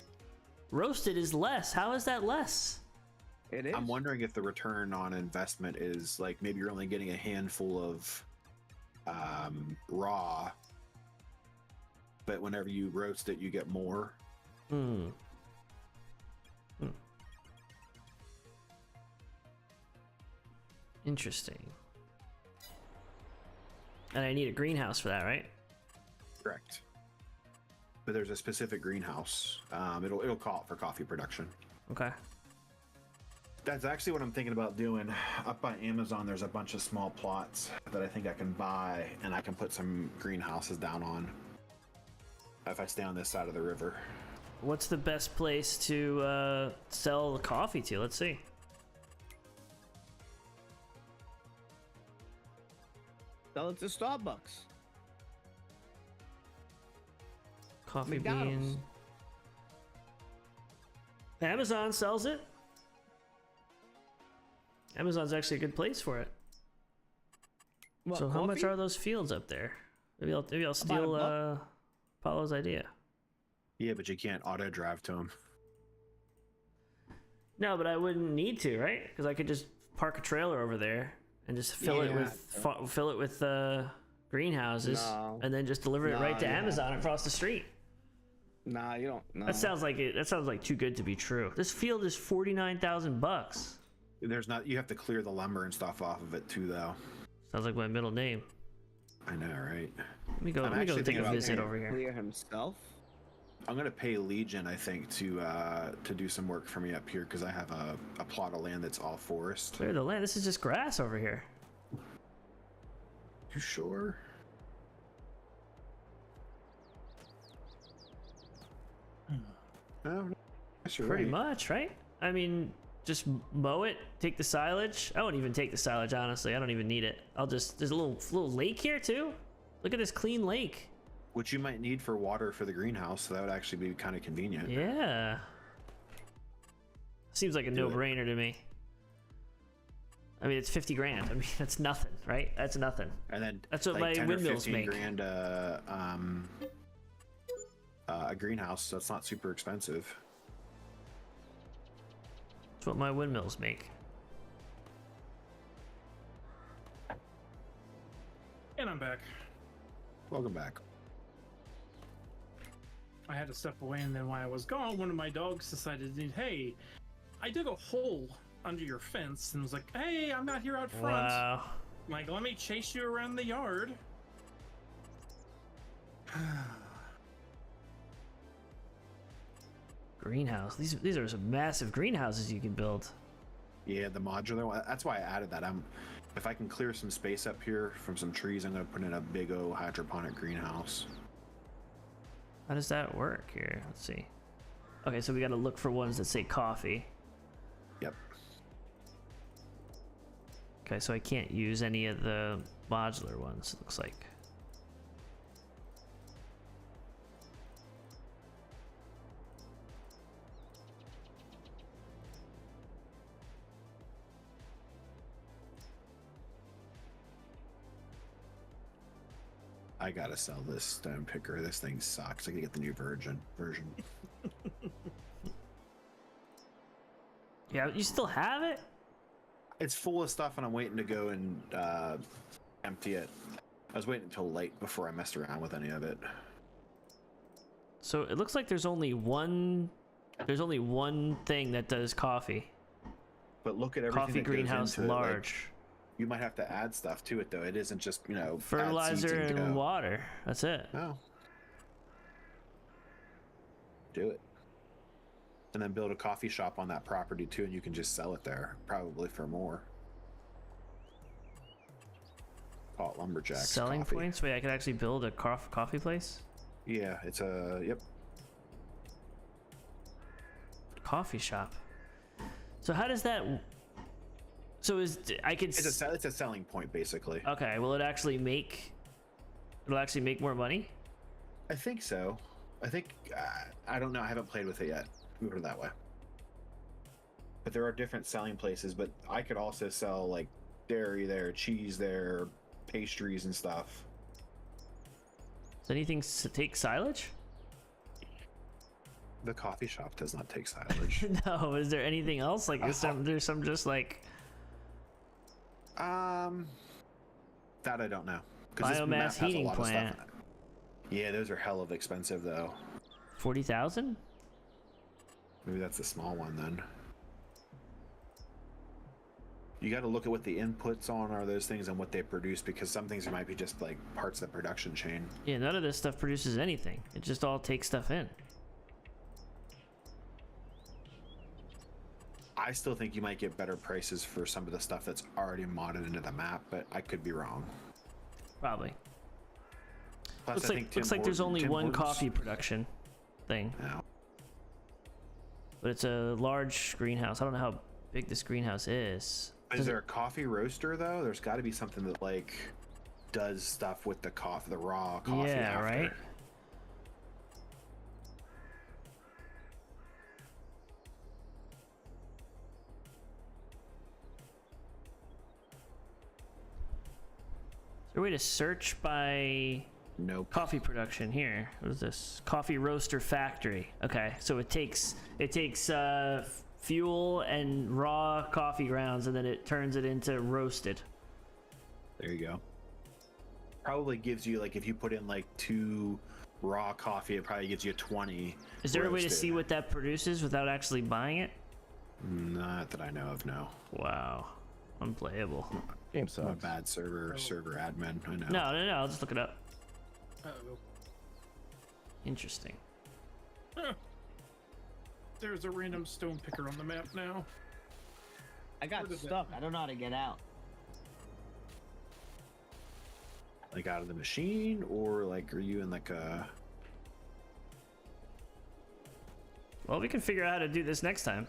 [SPEAKER 1] Roasted is less. How is that less?
[SPEAKER 2] It is.
[SPEAKER 7] I'm wondering if the return on investment is like maybe you're only getting a handful of raw, but whenever you roast it, you get more.
[SPEAKER 1] Interesting. And I need a greenhouse for that, right?
[SPEAKER 7] Correct. But there's a specific greenhouse. It'll call it for coffee production.
[SPEAKER 1] Okay.
[SPEAKER 7] That's actually what I'm thinking about doing. Up by Amazon, there's a bunch of small plots that I think I can buy, and I can put some greenhouses down on if I stay on this side of the river.
[SPEAKER 1] What's the best place to sell the coffee to? Let's see.
[SPEAKER 2] Sell it to Starbucks.
[SPEAKER 1] Coffee
[SPEAKER 2] McDonald's.
[SPEAKER 1] bean. Amazon sells it. Amazon's actually a good place for it.
[SPEAKER 2] What,
[SPEAKER 1] So how much
[SPEAKER 2] coffee?
[SPEAKER 1] are those fields up there? Maybe I'll
[SPEAKER 2] About
[SPEAKER 1] steal
[SPEAKER 2] a
[SPEAKER 1] Paulo's idea.
[SPEAKER 7] Yeah, but you can't auto drive to them.
[SPEAKER 1] No, but I wouldn't need to, right? Because I could just park a trailer over there and just fill it with greenhouses,
[SPEAKER 2] No.
[SPEAKER 1] and then just deliver it right to
[SPEAKER 2] No, you
[SPEAKER 1] Amazon across the street.
[SPEAKER 2] Nah, you don't. No.
[SPEAKER 1] That sounds like it. That sounds like too good to be true. This field is $49,000.
[SPEAKER 7] There's not. You have to clear the lumber and stuff off of it too, though.
[SPEAKER 1] Sounds like my middle name.
[SPEAKER 7] I know, right?
[SPEAKER 1] Let me go.
[SPEAKER 7] I'm
[SPEAKER 1] Let me go
[SPEAKER 7] actually
[SPEAKER 1] take
[SPEAKER 7] thinking
[SPEAKER 1] a
[SPEAKER 7] about
[SPEAKER 1] visit
[SPEAKER 7] paying-
[SPEAKER 1] over here.
[SPEAKER 2] Clear himself.
[SPEAKER 7] I'm gonna pay Legion, I think, to do some work for me up here because I have a plot of land that's all forest.
[SPEAKER 1] Clear the land. This is just grass over here.
[SPEAKER 7] You sure? No, yes, you're
[SPEAKER 1] Pretty
[SPEAKER 7] right.
[SPEAKER 1] much, right? I mean, just mow it, take the silage. I won't even take the silage, honestly. I don't even need it. I'll just, there's a little lake here too. Look at this clean lake.
[SPEAKER 7] Which you might need for water for the greenhouse, so that would actually be kind of convenient.
[SPEAKER 1] Yeah. Seems like a
[SPEAKER 7] Do it.
[SPEAKER 1] no-brainer to me. I mean, it's 50 grand. I mean, that's nothing, right? That's nothing.
[SPEAKER 7] And then
[SPEAKER 1] That's what
[SPEAKER 7] like
[SPEAKER 1] my
[SPEAKER 7] 10 or
[SPEAKER 1] windmills
[SPEAKER 7] 15
[SPEAKER 1] make.
[SPEAKER 7] grand a greenhouse, so it's not super expensive.
[SPEAKER 1] That's what my windmills make.
[SPEAKER 8] And I'm back.
[SPEAKER 7] Welcome back.
[SPEAKER 8] I had to step away, and then while I was gone, one of my dogs decided, hey, I dug a hole under your fence, and was like, hey, I'm not here out front.
[SPEAKER 1] Wow.
[SPEAKER 8] I'm like, let me chase you around the yard.
[SPEAKER 1] Greenhouse. These are some massive greenhouses you can build.
[SPEAKER 7] Yeah, the modular one. That's why I added that. If I can clear some space up here from some trees, I'm gonna put in a big old hydroponic greenhouse.
[SPEAKER 1] How does that work here? Let's see. Okay, so we got to look for ones that say coffee.
[SPEAKER 7] Yep.
[SPEAKER 1] Okay, so I can't use any of the modular ones, it looks like.
[SPEAKER 7] I gotta sell this stone picker. This thing sucks. I gotta get the new version.
[SPEAKER 1] Yeah, you still have it?
[SPEAKER 7] It's full of stuff, and I'm waiting to go and empty it. I was waiting until late before I messed around with any of it.
[SPEAKER 1] So it looks like there's only one There's only one thing that does coffee.
[SPEAKER 7] But look at everything
[SPEAKER 1] Coffee
[SPEAKER 7] that goes
[SPEAKER 1] greenhouse
[SPEAKER 7] into it, like,
[SPEAKER 1] large.
[SPEAKER 7] you might have to add stuff to it though. It isn't just, you know, add
[SPEAKER 1] Fertilizer
[SPEAKER 7] seeds
[SPEAKER 1] and
[SPEAKER 7] go.
[SPEAKER 1] water. That's it.
[SPEAKER 7] No. Do it. And then build a coffee shop on that property too, and you can just sell it there, probably for more. Call it Lumberjacks
[SPEAKER 1] Selling
[SPEAKER 7] coffee.
[SPEAKER 1] points? Wait, I could actually build a coffee place?
[SPEAKER 7] Yeah, it's a yep.
[SPEAKER 1] Coffee shop. So how does that? So I could?
[SPEAKER 7] It's a selling point basically.
[SPEAKER 1] Okay. Will it actually make? It'll actually make more money.
[SPEAKER 7] I think so. I think I don't know. I haven't played with it yet. Put it that way. But there are different selling places. But I could also sell like dairy there, cheese there, pastries and stuff.
[SPEAKER 1] Does anything take silage?
[SPEAKER 7] The coffee shop does not take silage.
[SPEAKER 1] No. Is there anything else? Like there's some just like
[SPEAKER 7] that I don't know. 'Cause this map
[SPEAKER 1] biomass
[SPEAKER 7] has a
[SPEAKER 1] heating
[SPEAKER 7] lot of stuff
[SPEAKER 1] plant.
[SPEAKER 7] in it. Yeah, those are hell of expensive though.
[SPEAKER 1] 40,000?
[SPEAKER 7] Maybe that's the small one then. You got to look at what the inputs on are those things and what they produce, because some things might be just like parts of the production chain.
[SPEAKER 1] Yeah, none of this stuff produces anything. It just all takes stuff in.
[SPEAKER 7] I still think you might get better prices for some of the stuff that's already modded into the map, but I could be wrong.
[SPEAKER 1] Probably.
[SPEAKER 7] Plus,
[SPEAKER 1] Looks
[SPEAKER 7] I think
[SPEAKER 1] looks like there's only
[SPEAKER 7] Tim
[SPEAKER 1] one
[SPEAKER 7] Hortons-
[SPEAKER 1] coffee production thing,
[SPEAKER 7] Yeah.
[SPEAKER 1] but it's a large greenhouse. I don't know how big this greenhouse is.
[SPEAKER 7] Is there a coffee roaster though? There's got to be something that like does stuff with the coffee, the raw coffee.
[SPEAKER 1] Yeah,
[SPEAKER 7] after.
[SPEAKER 1] right. Is there a way to search by
[SPEAKER 7] Nope.
[SPEAKER 1] coffee production here? What is this? Coffee roaster factory. Okay, so it takes fuel and raw coffee grounds, and then it turns it into roasted.
[SPEAKER 7] There you go. Probably gives you like if you put in like 2 raw coffee, it probably gives you 20.
[SPEAKER 1] Is there a way to
[SPEAKER 7] roasted.
[SPEAKER 1] see what that produces without actually buying it?
[SPEAKER 7] Not that I know of. No.
[SPEAKER 1] Wow, unplayable.
[SPEAKER 6] Game
[SPEAKER 7] I'm a
[SPEAKER 6] sucks.
[SPEAKER 7] bad server admin. I know.
[SPEAKER 1] No, I'll just look it up.
[SPEAKER 8] Uh-oh.
[SPEAKER 1] Interesting.
[SPEAKER 8] There's a random stone picker on the map now.
[SPEAKER 2] I got
[SPEAKER 8] Where did that-
[SPEAKER 2] stuck. I don't know how to get out.
[SPEAKER 7] Like out of the machine, or like are you in like a?
[SPEAKER 1] Well, we can figure out how to do this next time.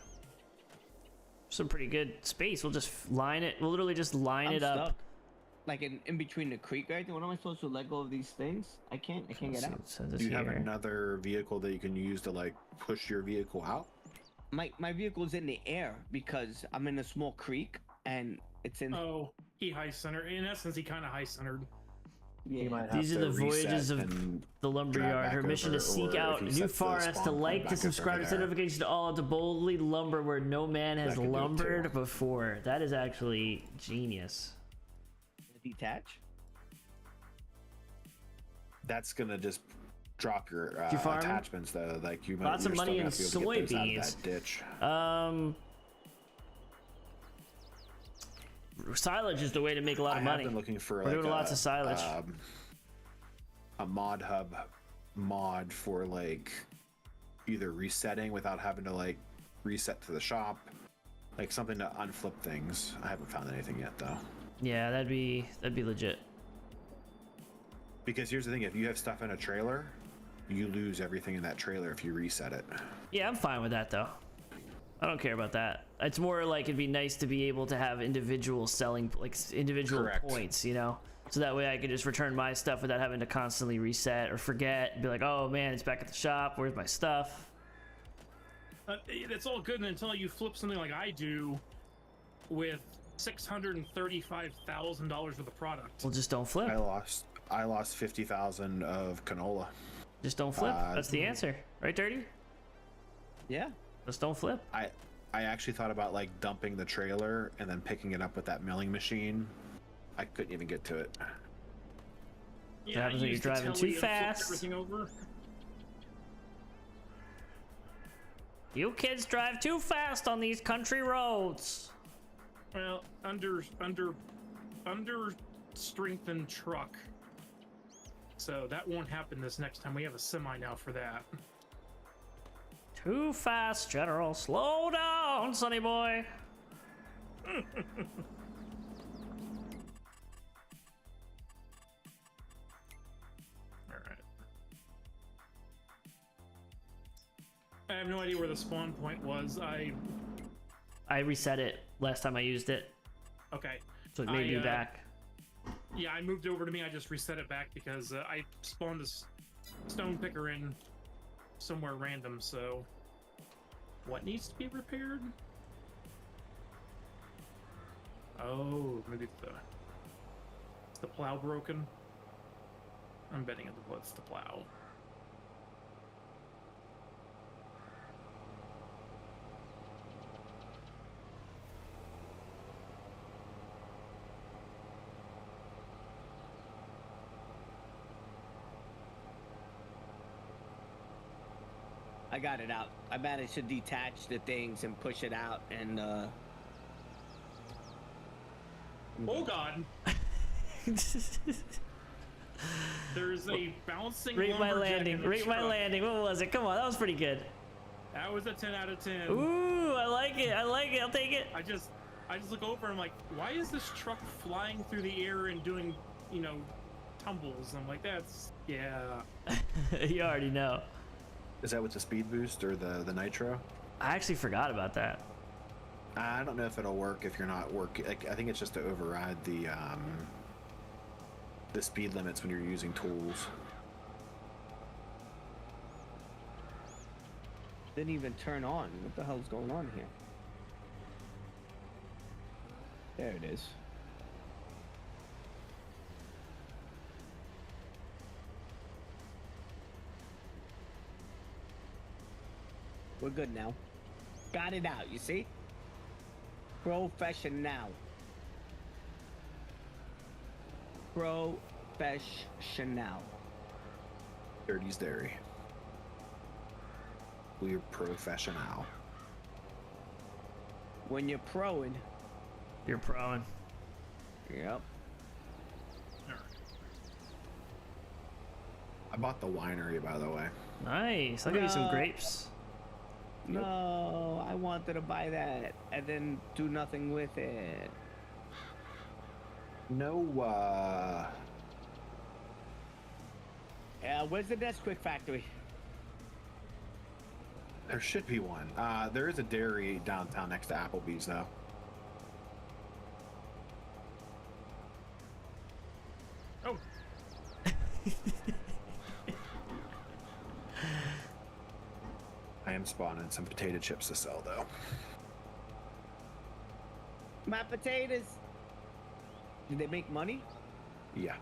[SPEAKER 1] Some pretty good space. We'll just line it. We'll literally just line
[SPEAKER 2] I'm
[SPEAKER 1] it up.
[SPEAKER 2] stuck. Like in between the creek right there. What am I supposed to let go of these things? I can't get out.
[SPEAKER 1] So this
[SPEAKER 7] Do you have
[SPEAKER 1] here.
[SPEAKER 7] another vehicle that you can use to like push your vehicle out?
[SPEAKER 2] My vehicle's in the air because I'm in a small creek and it's in.
[SPEAKER 8] Oh, he high centered. In essence, he kind of high centered.
[SPEAKER 2] Yeah.
[SPEAKER 1] These are the voyages of the lumberyard.
[SPEAKER 7] back
[SPEAKER 1] Her mission
[SPEAKER 7] over,
[SPEAKER 1] to seek
[SPEAKER 7] or
[SPEAKER 1] out
[SPEAKER 7] if he
[SPEAKER 1] new
[SPEAKER 7] sets the
[SPEAKER 1] forests, to
[SPEAKER 7] spawn point
[SPEAKER 1] like,
[SPEAKER 7] back
[SPEAKER 1] to
[SPEAKER 7] up
[SPEAKER 1] subscribe,
[SPEAKER 7] over
[SPEAKER 1] to
[SPEAKER 7] there.
[SPEAKER 1] notification to all, to boldly lumber where no man has
[SPEAKER 7] That could do it
[SPEAKER 1] lumbered
[SPEAKER 7] too.
[SPEAKER 1] before. That is actually genius.
[SPEAKER 2] Detach.
[SPEAKER 7] That's gonna just drop your
[SPEAKER 1] you farm?
[SPEAKER 7] attachments though. Like you might.
[SPEAKER 1] Lots of
[SPEAKER 7] you're
[SPEAKER 1] money
[SPEAKER 7] still
[SPEAKER 1] in
[SPEAKER 7] gonna have to be able to get those out
[SPEAKER 1] soybeans.
[SPEAKER 7] of that ditch.
[SPEAKER 1] Silage is the way to make a lot
[SPEAKER 7] I
[SPEAKER 1] of
[SPEAKER 7] have
[SPEAKER 1] money.
[SPEAKER 7] been looking for
[SPEAKER 1] We're
[SPEAKER 7] like
[SPEAKER 1] doing lots of silage.
[SPEAKER 7] a mod hub mod for like either resetting without having to like reset to the shop, like something to unflip things. I haven't found anything yet though.
[SPEAKER 1] Yeah, that'd be legit.
[SPEAKER 7] Because here's the thing: if you have stuff in a trailer, you lose everything in that trailer if you reset it.
[SPEAKER 1] Yeah, I'm fine with that though. I don't care about that. It's more like it'd be nice to be able to have individual selling, like individual
[SPEAKER 7] Correct.
[SPEAKER 1] points, you know? So that way I could just return my stuff without having to constantly reset or forget and be like, oh man, it's back at the shop. Where's my stuff?
[SPEAKER 8] It's all good until you flip something like I do with $635,000 worth of product.
[SPEAKER 1] Well, just don't flip.
[SPEAKER 7] I lost 50,000 of canola.
[SPEAKER 1] Just don't flip. That's the answer. Right, Dirty?
[SPEAKER 2] Yeah.
[SPEAKER 1] Just don't flip.
[SPEAKER 7] I actually thought about like dumping the trailer and then picking it up with that milling machine. I couldn't even get to it.
[SPEAKER 8] Yeah,
[SPEAKER 1] happens
[SPEAKER 8] I
[SPEAKER 1] when you're
[SPEAKER 8] used the
[SPEAKER 1] driving
[SPEAKER 8] telly
[SPEAKER 1] too
[SPEAKER 8] and flipped
[SPEAKER 1] fast.
[SPEAKER 8] Everything over.
[SPEAKER 1] You kids drive too fast on these country roads.
[SPEAKER 8] Well, under strengthened truck. So that won't happen this next time. We have a semi now for that.
[SPEAKER 1] Too fast, General. Slow down, sonny boy.
[SPEAKER 8] Alright. I have no idea where the spawn point was.
[SPEAKER 1] I reset it last time I used it,
[SPEAKER 8] Okay.
[SPEAKER 1] so it made me back.
[SPEAKER 8] Yeah, I moved over to me. I just reset it back because I spawned this stone picker in somewhere random, so... What needs to be repaired? Oh, maybe it's the plow broken? I'm betting it's the plow.
[SPEAKER 2] I got it out. I managed to detach the things and push it out, and
[SPEAKER 8] Oh god! There's a bouncing
[SPEAKER 1] Rate my
[SPEAKER 8] lumberjack
[SPEAKER 1] landing.
[SPEAKER 8] in the
[SPEAKER 1] Rate my
[SPEAKER 8] truck.
[SPEAKER 1] landing. What was it? Come on, that was pretty good.
[SPEAKER 8] That was a 10 out of 10.
[SPEAKER 1] Ooh, I like it. I like it. I'll take it.
[SPEAKER 8] I just look over and I'm like, why is this truck flying through the air and doing, tumbles? I'm like, that's, yeah.
[SPEAKER 1] You already know.
[SPEAKER 7] Is that with the speed boost or the nitro?
[SPEAKER 1] I actually forgot about that.
[SPEAKER 7] I don't know if it'll work if you're not working. I think it's just to override the speed limits when you're using tools.
[SPEAKER 2] didn't even turn on. What the hell's going on here? There it is. We're good now. Got it out, you see? Professional. Professional.
[SPEAKER 7] Dirty's Dairy. We're professional.
[SPEAKER 2] When you're proing.
[SPEAKER 1] You're proing.
[SPEAKER 2] Yep.
[SPEAKER 7] I bought the winery, by the way.
[SPEAKER 1] Nice. I'll give you some grapes.
[SPEAKER 2] No, I wanted to buy that and then do nothing with it.
[SPEAKER 7] No,
[SPEAKER 2] Where's the Nesquik factory?
[SPEAKER 7] there should be one. There is a dairy downtown next to Applebee's, though.
[SPEAKER 8] Oh.
[SPEAKER 7] I am spawning some potato chips to sell, though.
[SPEAKER 2] My potatoes. Did they make money?
[SPEAKER 7] Yeah.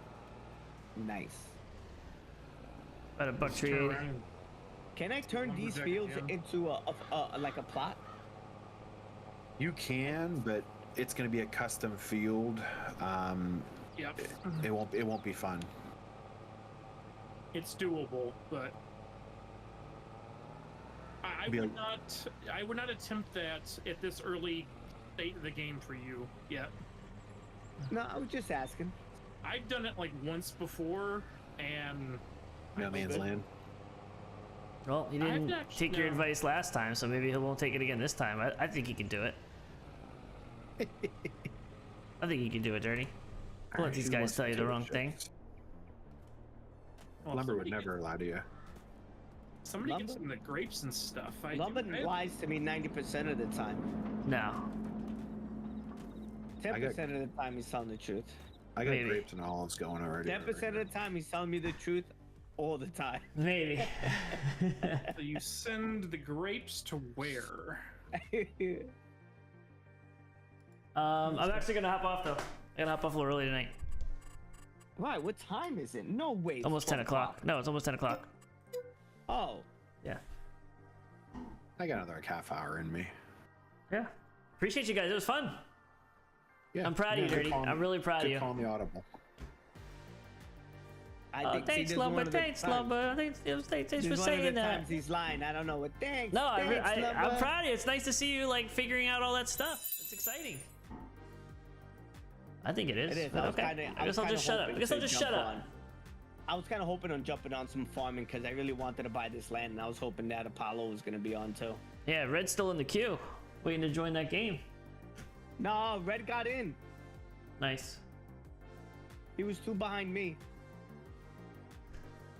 [SPEAKER 2] Nice.
[SPEAKER 1] About a buck
[SPEAKER 8] Let's turn
[SPEAKER 1] 380.
[SPEAKER 8] around.
[SPEAKER 2] Can I turn these
[SPEAKER 8] Lumberjack
[SPEAKER 2] fields
[SPEAKER 8] again.
[SPEAKER 2] into like a plot?
[SPEAKER 7] You can, but it's going to be a custom field.
[SPEAKER 8] Yep.
[SPEAKER 7] It won't be fun.
[SPEAKER 8] It's doable, but I
[SPEAKER 7] Be
[SPEAKER 8] would not attempt that at this early state of the game for you yet.
[SPEAKER 2] No, I was just asking.
[SPEAKER 8] I've done it like once before, and
[SPEAKER 7] No man's land.
[SPEAKER 1] Well, he
[SPEAKER 8] I've
[SPEAKER 1] didn't
[SPEAKER 8] actually-
[SPEAKER 1] take your
[SPEAKER 8] no.
[SPEAKER 1] advice last time, so maybe he won't take it again this time. I think he can do it. I think he can do it, Dirty. Don't let these
[SPEAKER 7] Who
[SPEAKER 1] guys
[SPEAKER 7] wants
[SPEAKER 1] tell you the
[SPEAKER 7] potato
[SPEAKER 1] wrong thing.
[SPEAKER 7] chips?
[SPEAKER 8] well,
[SPEAKER 7] Lumber would
[SPEAKER 8] somebody
[SPEAKER 7] never lie to you.
[SPEAKER 8] Somebody gets
[SPEAKER 2] Lumber-
[SPEAKER 8] them the grapes and stuff.
[SPEAKER 2] Lumber lies to me 90% of the time.
[SPEAKER 1] No.
[SPEAKER 2] 10% of the time he's telling the truth.
[SPEAKER 7] I got
[SPEAKER 1] Maybe.
[SPEAKER 7] grapes and olives going already.
[SPEAKER 2] 10% of the time he's telling me the truth all the time.
[SPEAKER 1] Maybe.
[SPEAKER 8] So you send the grapes to where?
[SPEAKER 1] I'm actually gonna hop off though. I gotta hop off a little early tonight.
[SPEAKER 2] Right, what time is it? No way. it's
[SPEAKER 1] Almost 10
[SPEAKER 2] 12
[SPEAKER 1] o'clock. No, it's almost 10 o'clock.
[SPEAKER 2] Oh.
[SPEAKER 1] Yeah.
[SPEAKER 7] I got another half hour in me.
[SPEAKER 1] Yeah. Appreciate you guys. It was fun.
[SPEAKER 7] Yeah,
[SPEAKER 1] I'm proud of you,
[SPEAKER 7] good
[SPEAKER 1] Dirty.
[SPEAKER 7] calling-
[SPEAKER 1] I'm really proud of
[SPEAKER 7] good
[SPEAKER 1] you.
[SPEAKER 7] calling the audible.
[SPEAKER 2] I
[SPEAKER 1] Oh,
[SPEAKER 2] think
[SPEAKER 1] thanks,
[SPEAKER 2] there's one
[SPEAKER 1] Lumber.
[SPEAKER 2] of the
[SPEAKER 1] Thanks,
[SPEAKER 2] times-
[SPEAKER 1] Lumber. Thanks for
[SPEAKER 2] there's one of the
[SPEAKER 1] saying that.
[SPEAKER 2] times he's lying. I don't know what. Thanks.
[SPEAKER 1] No,
[SPEAKER 2] thanks,
[SPEAKER 1] I'm
[SPEAKER 2] Lumber.
[SPEAKER 1] proud of you. It's nice to see you like figuring out all that stuff. It's exciting. I think it is.
[SPEAKER 2] It is.
[SPEAKER 1] But
[SPEAKER 2] I was
[SPEAKER 1] okay.
[SPEAKER 2] kinda,
[SPEAKER 1] I guess I'll just shut up. I guess I'll just shut up.
[SPEAKER 2] I was kind of hoping on jumping on some farming because I really wanted to buy this land, and I was hoping that Apollo was going to be on too.
[SPEAKER 1] Yeah, Red's still in the queue, waiting to join that game.
[SPEAKER 2] No, Red got in.
[SPEAKER 1] Nice.
[SPEAKER 2] He was 2 behind me.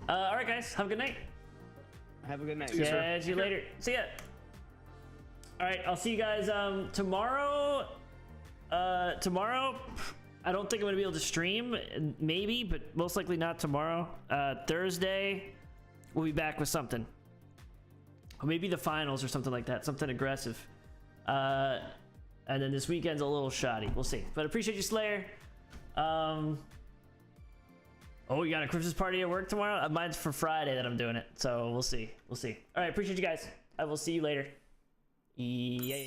[SPEAKER 1] All right, guys. Have a good night.
[SPEAKER 2] Have a good night.
[SPEAKER 1] Yeah, see you later. See ya. All right, I'll see you guys tomorrow. Tomorrow, I don't think I'm gonna be able to stream. Maybe, but most likely not tomorrow. Thursday, we'll be back with something. Or maybe the finals or something like that. Something aggressive. And then this weekend's a little shoddy. We'll see. But appreciate you, Slayer. Oh, you got a Christmas party at work tomorrow? Mine's for Friday that I'm doing it. So we'll see. We'll see. All right, appreciate you guys. I will see you later. Yeah.